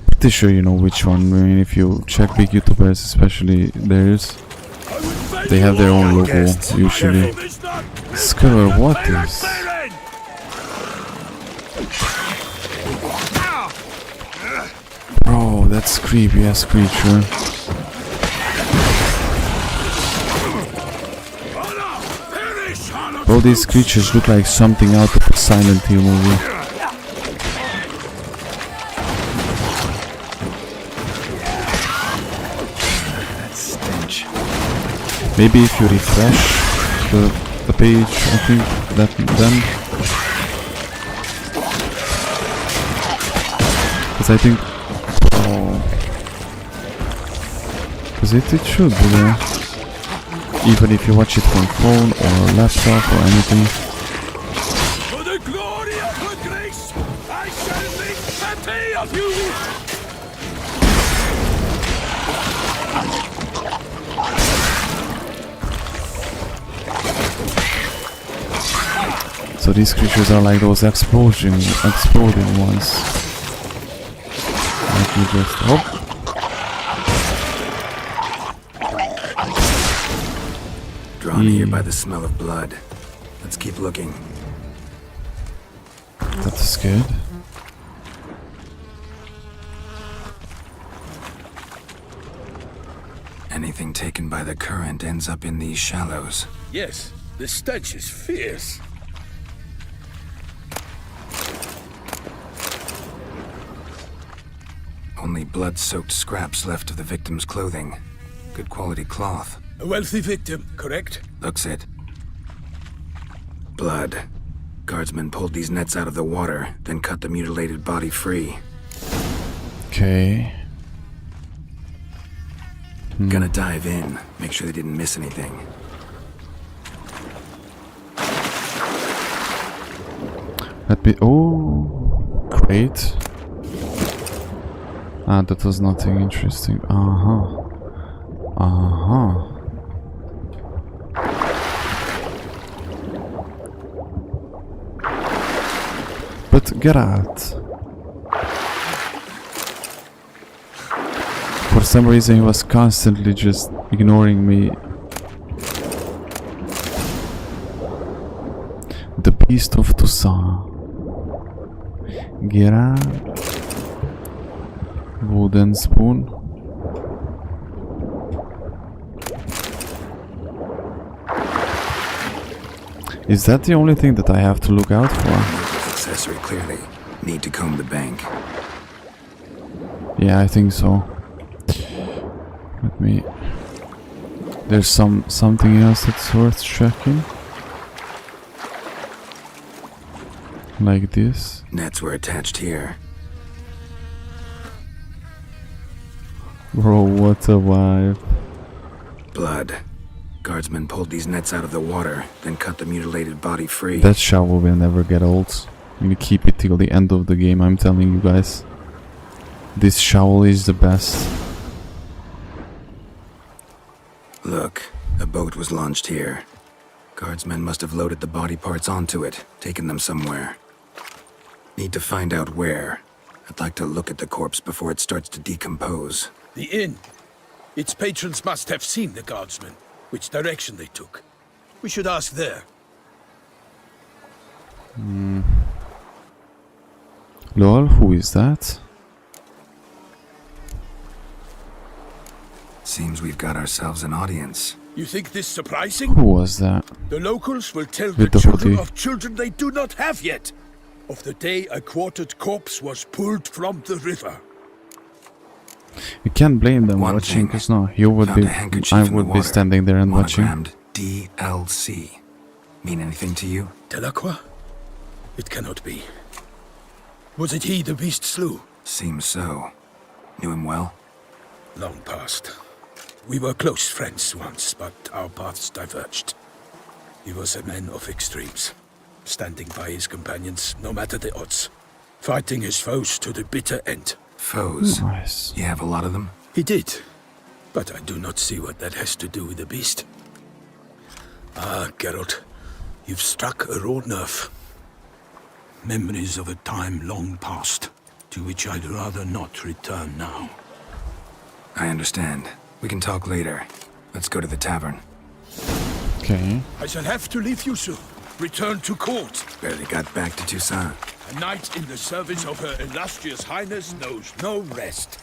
Pretty sure you know which one. I mean, if you check big YouTubers, especially theirs, they have their own logo usually. Scholar, what is? Bro, that's creepy ass creature. Bro, these creatures look like something out of a Silent Hill movie. Maybe if you refresh the page, I think that then, because I think, because it should be there, even if you watch it from phone or laptop or anything. For the glory of her grace, I shall make pate of you. So these creatures are like those exploding ones. Let me just... Oh! Drawn here by the smell of blood. Let's keep looking. That's good. Anything taken by the current ends up in these shallows. Yes, the stench is fierce. Only blood-soaked scraps left of the victim's clothing. Good quality cloth. A wealthy victim, correct? Looks it. Blood. Guardsmen pulled these nets out of the water, then cut the mutilated body free. Okay. Gonna dive in, make sure they didn't miss anything. Let me... Oh! Great. Ah, that was nothing interesting. Uh-huh. Uh-huh. But get out. For some reason he was constantly just ignoring me. The Beast of Toussaint. Get out. Wooden spoon. Is that the only thing that I have to look out for? Accessory clearly. Need to comb the bank. Yeah, I think so. Let me... There's something else that's worth checking. Like this. Nets were attached here. Bro, what a vibe. Blood. Guardsmen pulled these nets out of the water, then cut the mutilated body free. That shovel will never get old. I'm gonna keep it till the end of the game, I'm telling you guys. This shovel is the best. Look, a boat was launched here. Guardsmen must have loaded the body parts onto it, taken them somewhere. Need to find out where. I'd like to look at the corpse before it starts to decompose. The inn. Its patrons must have seen the guardsmen, which direction they took. We should ask there. Lol, who is that? Seems we've got ourselves an audience. You think this surprising? Who was that? The locals will tell With the the children hoodie. of children they do not have yet. Of the day a quartered corpse was pulled from the river. You can't blame them One watching, thing. because no, you would Found be... a handkerchief I in the would be water. standing there and watching. Monogrammed DLC. Mean anything to you? Delacroix? It cannot be. Was it he the beast slew? Seems so. Knew him well? Long past. We were close friends once, but our paths diverged. He was a man of extremes, standing by his companions, no matter the odds. Fighting his foes to the bitter end. Foes? Nice. You have a lot of them? He did, but I do not see what that has to do with the beast. Ah, Geralt, you've struck a raw nerve. Memories of a time long past, to which I'd rather not return now. I understand. We can talk later. Let's go to the tavern. Okay. I shall have to leave you soon. Return to court. Barely got back to Toussaint. A knight in the service of Her Illustrious Highness knows no rest.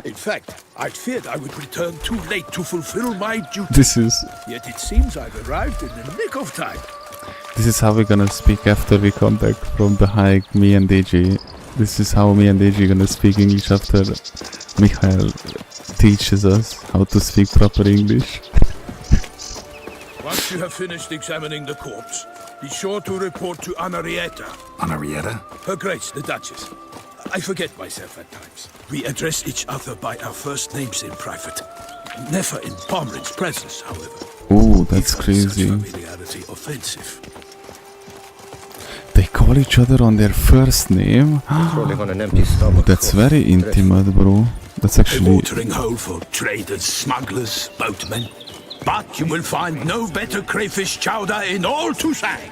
In fact, I'd feared I would return too late to fulfill my duty. This is... Yet it seems I've arrived in the nick of time. This is how we're gonna speak after we come back from the hike, me and AJ. This is how me and AJ gonna speak English after Michael teaches us how to speak proper English. Once you have finished examining the corpse, be sure to report to Anarietta. Anarietta? Her Grace, the Duchess. I forget myself at times. We address each other by our first names in private. Never in Pomrin's presence, however. Ooh, that's crazy. Such familiarity offensive. They call each other on their first name? Rolling on an empty stomach. That's very intimate, bro. That's A actually... watering hole for traders, smugglers, boatmen. But you will find no better crayfish chowder in all Toussaint.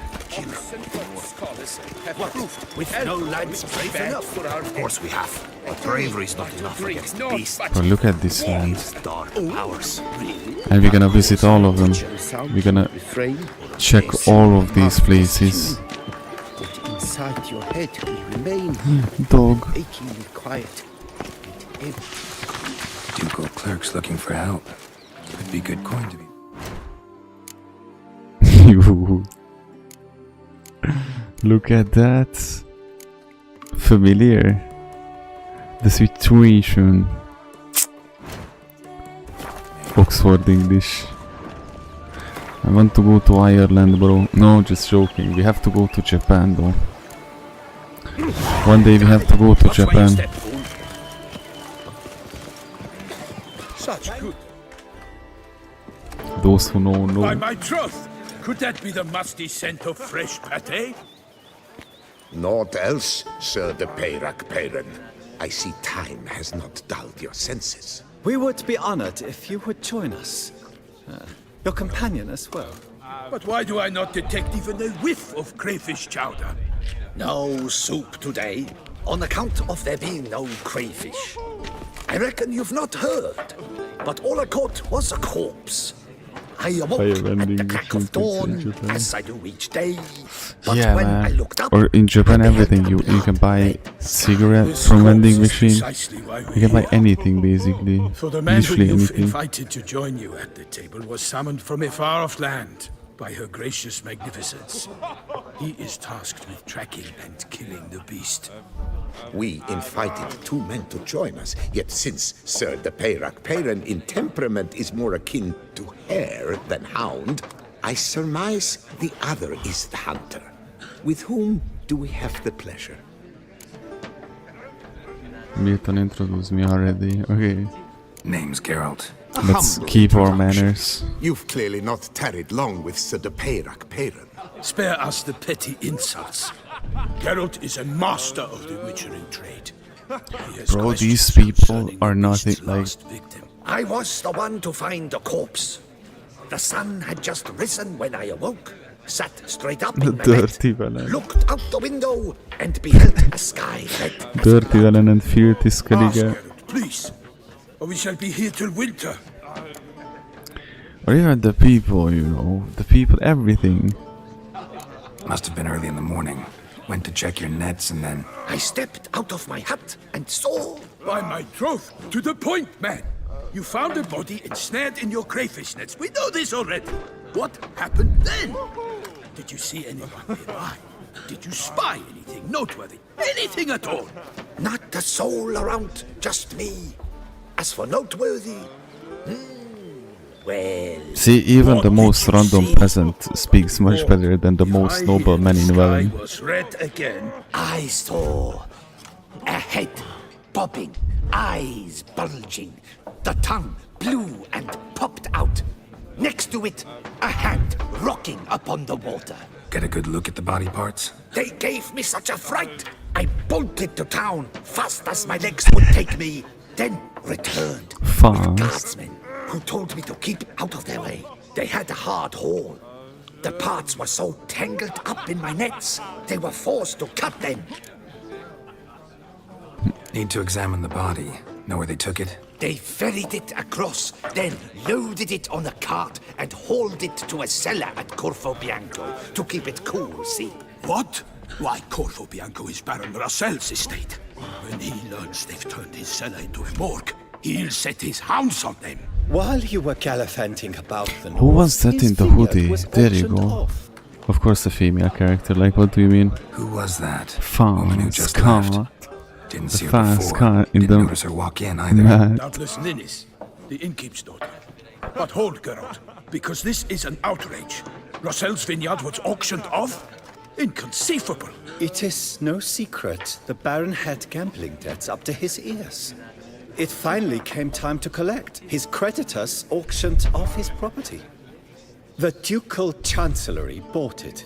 With no lands brave enough. Of course we have. But bravery's not enough against beasts. But look at this land. Dark powers. And we're gonna visit all of them. We're gonna check all of these places. Inside your head will remain Dog. achingly quiet and empty. Ducal clerks looking for help. Could be good coin to be. Look at that. Familiar. The situation. Oxford English. I want to go to Ireland, bro. No, just joking. We have to go to Japan, though. One day we have to go to Japan. Such good. Those who know, know. By my troth, could that be the musty scent of fresh pate? Naught else, Sir de Peyrac-Peyran. I see time has not dulled your senses. We would be honored if you would join us. Your companion as well. But why do I not detect even a whiff of crayfish chowder? No soup today, on account of there being no crayfish. I reckon you've not heard, but all I caught was a corpse. I awoke at the crack of dawn, as I do each day. But Yeah, when I man. looked up, Or in Japan, everything. You can buy cigarettes from vending machine. You can buy anything, basically. For the man who Literally you've anything. invited to join you at the table was summoned from a far-off land by her gracious magnificence. He is tasked with tracking and killing the beast. We invited 2 men to join us, yet since Sir de Peyrac-Peyran in temperament is more akin to hare than hound, I surmise the other is the hunter. With whom do we have the pleasure? Milton introduced me already. Okay. Name's Geralt. Let's Humble keep our introduction. manners. You've clearly not tarried long with Sir de Peyrac-Peyran. Spare us the petty insults. Geralt is a master of the witchering trade. He has Bro, questions these people concerning are the nothing beast's like. last victim. I was the one to find the corpse. The sun had just risen when I awoke, sat straight up The in my dirty bed, villain. looked out the window, and beheld a sky red. Dirty villain and filthy Skellige. Please, or we shall be here till winter. Or even the people, you know. The people, everything. Must have been early in the morning. Went to check your nets and then... I stepped out of my hut and saw... By my troth, to the point, man. You found a body ensnared in your crayfish nets. We know this already. What happened then? Did you see anyone nearby? Did you spy anything noteworthy? Anything at all? Not a soul around, just me. As for noteworthy... well... See, even the most random peasant speaks much better than the most noble man in Velen. Was red again. I saw a head bobbing, eyes bulging, the tongue blue and popped out. Next to it, a hand rocking upon the water. Get a good look at the body parts? They gave me such a fright. I bolted to town fast as my legs would take me, then returned with guardsmen who told me to keep out of their way. They had a hard haul. The parts were so tangled up in my nets, they were forced to cut them. Need to examine the body. Know where they took it? They ferried it across, then loaded it on a cart and hauled it to a cellar at Corvo Bianco to keep it cool, see? What? Why, Corvo Bianco is Baron Russell's estate. When he learns they've turned his cellar into a morgue, he'll set his hounds on them. While you were gallivanting about the Who was that his in the vineyard hoodie? was There you auctioned go. off. Of course, a female character. Like, what do you mean? Who was that? Fast just cut. Didn't The see her fast before. cut in Didn't the notice her walk in either. mad. Doubtless Ninnis, the innkeep's daughter. But hold, Geralt, because this is an outrage. Russell's vineyard was auctioned off? Inconceivable. It is no secret the Baron had gambling debts up to his ears. It finally came time to collect. His creditors auctioned off his property. The Ducal Chancellery bought it.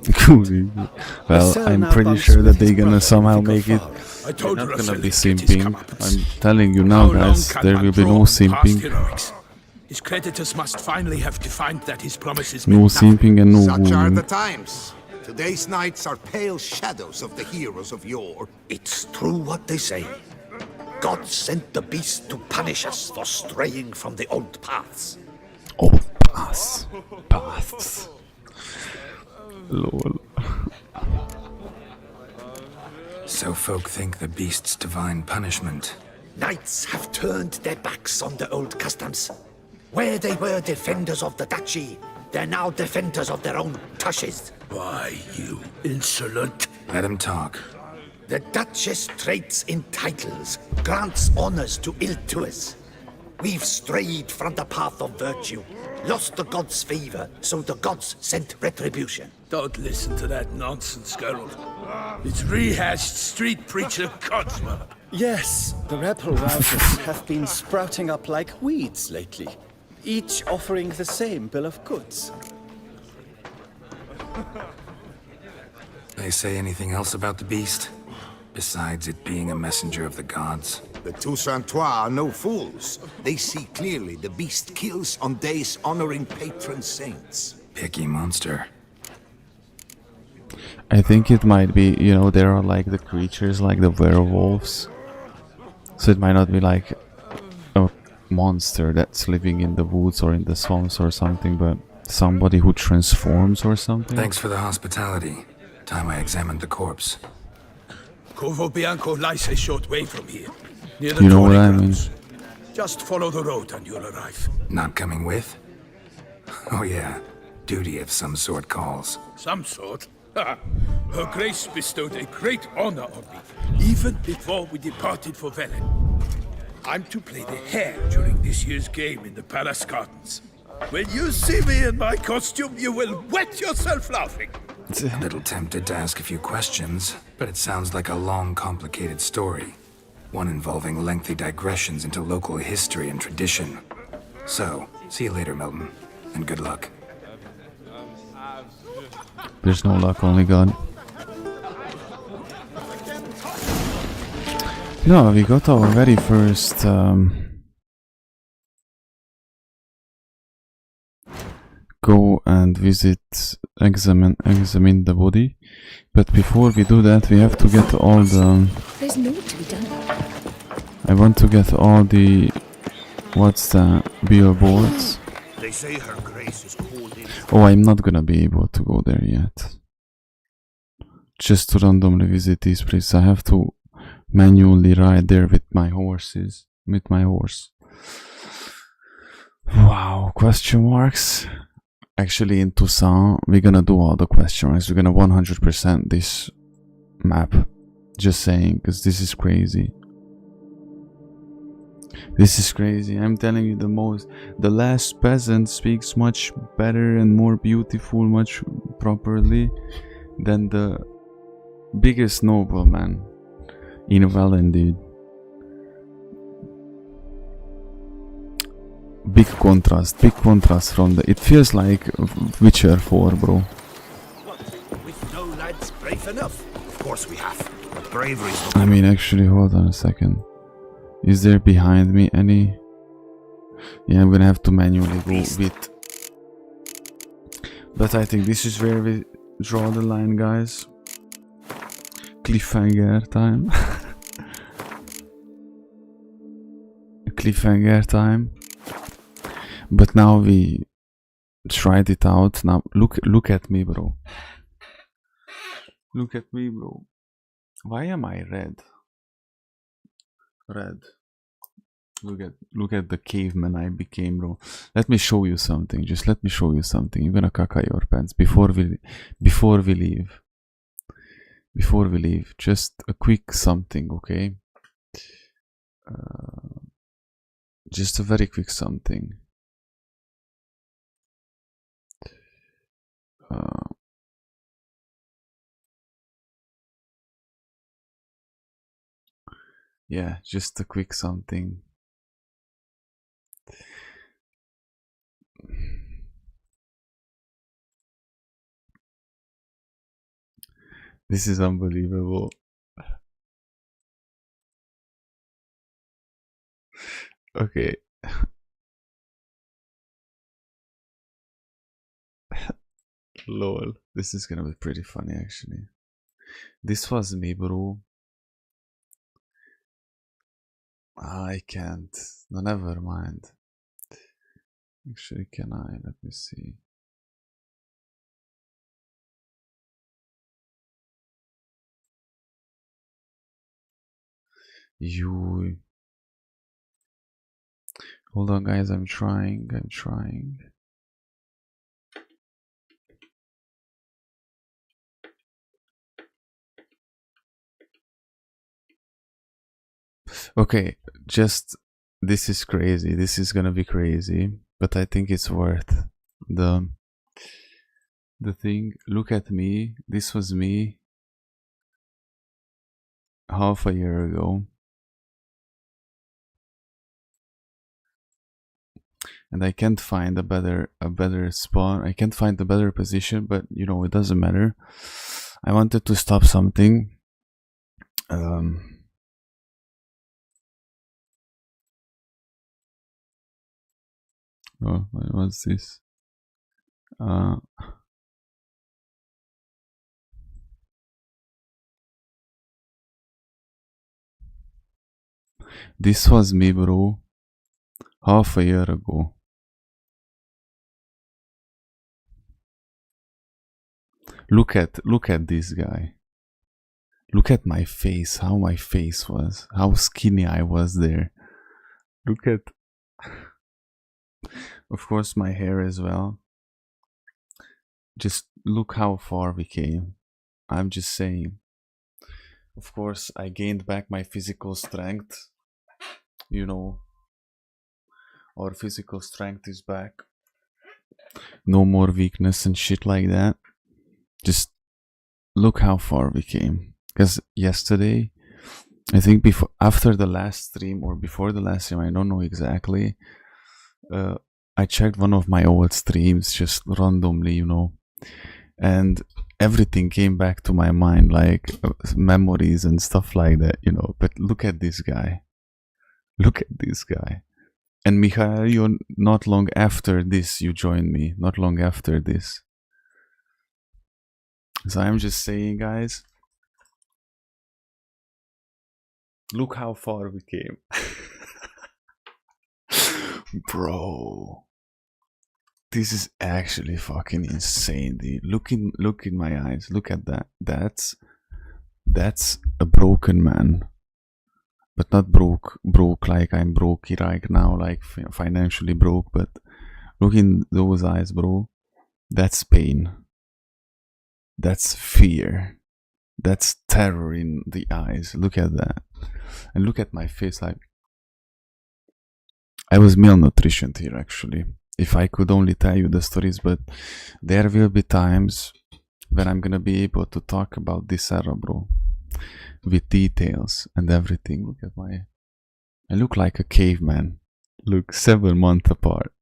Well, I'm pretty sure that they're gonna somehow make it. They're not gonna be simping. I'm telling you now, guys, there will be no simping. His creditors must finally have defined that his promises No meant nothing. simping and no Such are woman. the times. Today's knights are pale shadows of the heroes of yore. It's true what they say. God sent the beast to punish us for straying from the old paths. Old paths. Paths. Lol. So folk think the beast's divine punishment. Knights have turned their backs on the old customs. Where they were defenders of the duchy, they're now defenders of their own tushes. Why, you insolent... Let him talk. The Duchess trades in titles, grants honors to ill-doers. We've strayed from the path of virtue, lost the gods' favor, so the gods sent retribution. Don't listen to that nonsense, Geralt. It's rehashed street preacher codswallop. Yes, the rebel routers have been sprouting up like weeds lately, each offering the same bill of goods. They say anything else about the beast? Besides it being a messenger of the gods? The Toussaintois are no fools. They see clearly the beast kills on days honoring patron saints. Picky monster. I think it might be, you know, there are like the creatures like the werewolves. So it might not be like a monster that's living in the woods or in the swamps or something, but somebody who transforms or something. Thanks for the hospitality. Time I examined the corpse. Corvo Bianco lies a short way from here, near the You know what I touring mean? grounds. Just follow the road and you'll arrive. Not coming with? Oh yeah, duty of some sort calls. Some sort? Ha! Her Grace bestowed a great honor on me, even before we departed for Velen. I'm to play the hare during this year's game in the palace gardens. When you see me in my costume, you will wet yourself laughing. A little tempted to ask a few questions, but it sounds like a long, complicated story. One involving lengthy digressions into local history and tradition. So, see you later, Milton, and good luck. There's no luck, only God. No, we got our very first go and visit, examine the body. But before we do that, we have to get all the... There's more to be done. I want to get all the... What's the billboards? They say her grace is called in. Oh, I'm not gonna be able to go there yet. Just to randomly visit these places. I have to manually ride there with my horses. With my horse. Wow, question marks. Actually, in Toussaint, we're gonna do all the question marks. We're gonna 100% this map. Just saying, because this is crazy. This is crazy. I'm telling you, the last peasant speaks much better and more beautiful, much properly than the biggest nobleman in Velen, dude. Big contrast from the... It feels like Witcher 4, bro. With no lads brave enough. Of course we have. But bravery's I mean, actually, hold on a second. Is there behind me any... Yeah, I'm gonna have to manually go with... But I think this is where we draw the line, guys. Cliffhanger time. Cliffhanger time. But now we tried it out. Now look at me, bro. Look at me, bro. Why am I red? Red. Look at the caveman I became, bro. Let me show you something. Just let me show you something. You're gonna caca your pants before we leave. Before we leave, just a quick something, okay? Just a very quick something. Yeah, just a quick something. This is unbelievable. Okay. Lol. This is gonna be pretty funny actually. This was me, bro. I can't. No, never mind. Actually, can I? Let me see. You. Hold on, guys. I'm trying. Okay, just this is crazy. This is gonna be crazy, but I think it's worth the thing. Look at me. This was me half a year ago. And I can't find a better spawn. I can't find a better position, but you know, it doesn't matter. I wanted to stop something. Oh, what's this? This was me, bro, half a year ago. Look at this guy. Look at my face, how my face was, how skinny I was there. Look at, of course, my hair as well. Just look how far we came. I'm just saying. Of course, I gained back my physical strength. You know, our physical strength is back. No more weakness and shit like that. Just look how far we came. Because yesterday, I think after the last stream or before the last stream, I don't know exactly. I checked one of my old streams just randomly, you know, and everything came back to my mind, like memories and stuff like that, you know. But look at this guy. Look at this guy. And Mikhail, you not long after this, you joined me. Not long after this. So I'm just saying, guys, look how far we came. Bro, this is actually fucking insane, dude. Look in my eyes. Look at that. That's a broken man. But not broke like I'm broke right now, like financially broke, but look in those eyes, bro. That's pain. That's fear. That's terror in the eyes. Look at that. And look at my face, like I was malnutritioned here actually. If I could only tell you the stories, but there will be times when I'm gonna be able to talk about this era, bro. With details and everything. Look at I look like a caveman. Look, 7 months apart.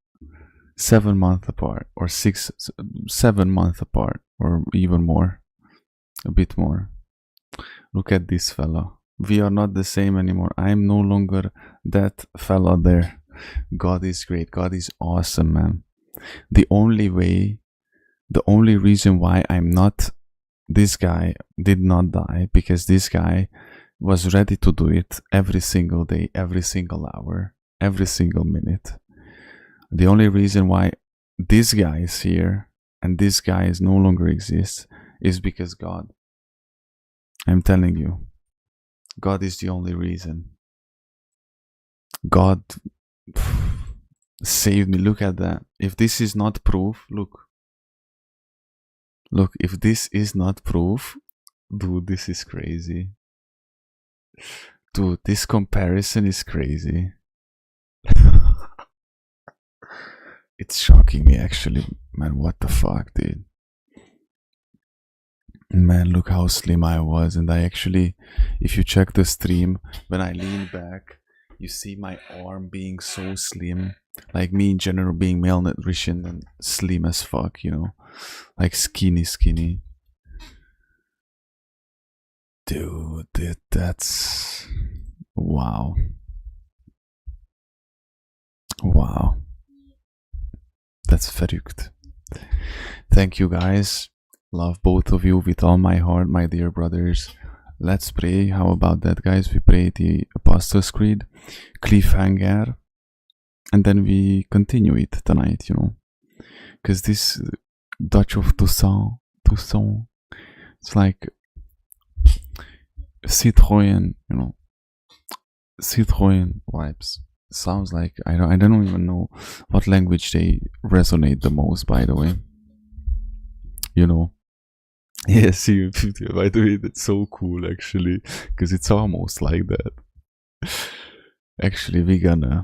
7 months apart, or 7 months apart, or even more. A bit more. Look at this fella. We are not the same anymore. I'm no longer that fella there. God is great. God is awesome, man. The only reason why I'm not, this guy did not die, because this guy was ready to do it every single day, every single hour, every single minute. The only reason why this guy is here and this guy is no longer exists is because God. I'm telling you, God is the only reason. God saved me. Look at that. If this is not proof, look, if this is not proof, dude, this is crazy. Dude, this comparison is crazy. It's shocking me actually, man. What the fuck, dude? Man, look how slim I was. And I actually, if you check the stream, when I lean back, you see my arm being so slim. Like me in general being malnutrition and slim as fuck, you know. Like skinny. Dude, that's... Wow. Wow. That's verrückt. Thank you, guys. Love both of you with all my heart, my dear brothers. Let's pray. How about that, guys? We pray the Apostles' Creed, cliffhanger, and then we continue it tonight, you know. Because this Dutch of Toussaint, it's like Citroën, you know, Citroën vibes. Sounds like I don't even know what language they resonate the most, by the way. You know. Yes, by the way, that's so cool actually, because it's almost like that. Actually, we're gonna,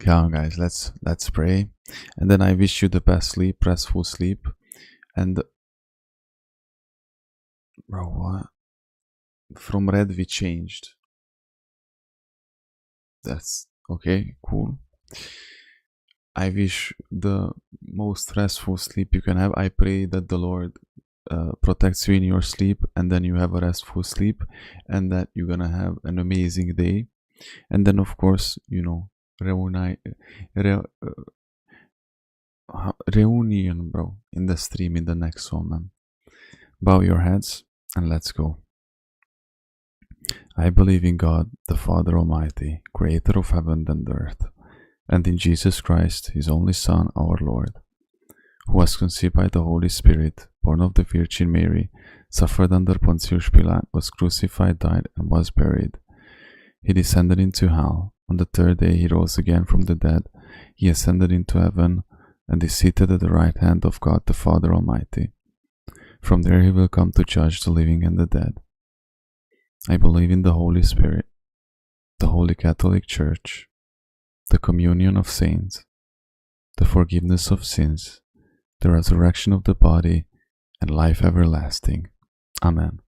yeah, guys, let's pray, and then I wish you the best sleep, restful sleep, and bro, what? From red we changed. That's okay, cool. I wish the most restful sleep you can have. I pray that the Lord protects you in your sleep, and then you have a restful sleep, and that you're gonna have an amazing day. And then, of course, you know, reunion, bro, in the stream in the next one, man. Bow your heads and let's go. I believe in God, the Father Almighty, creator of heaven and earth, and in Jesus Christ, his only Son, our Lord, who was conceived by the Holy Spirit, born of the Virgin Mary, suffered under Pontius Pilate, was crucified, died, and was buried. He descended into hell. On the third day he rose again from the dead. He ascended into heaven, and is seated at the right hand of God the Father Almighty. From there he will come to judge the living and the dead. I believe in the Holy Spirit, the Holy Catholic Church, the communion of saints, the forgiveness of sins, the resurrection of the body, and life everlasting. Amen.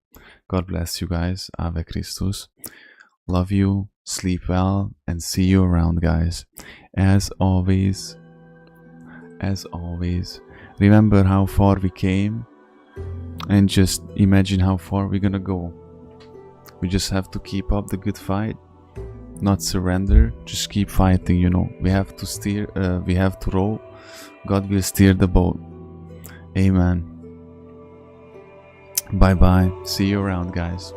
God bless you guys. Ave Christus. Love you, sleep well, and see you around, guys. As always, remember how far we came, and just imagine how far we're gonna go. We just have to keep up the good fight, not surrender, just keep fighting, you know. We have to steer, we have to row. God will steer the boat. Amen. Bye bye. See you around, guys.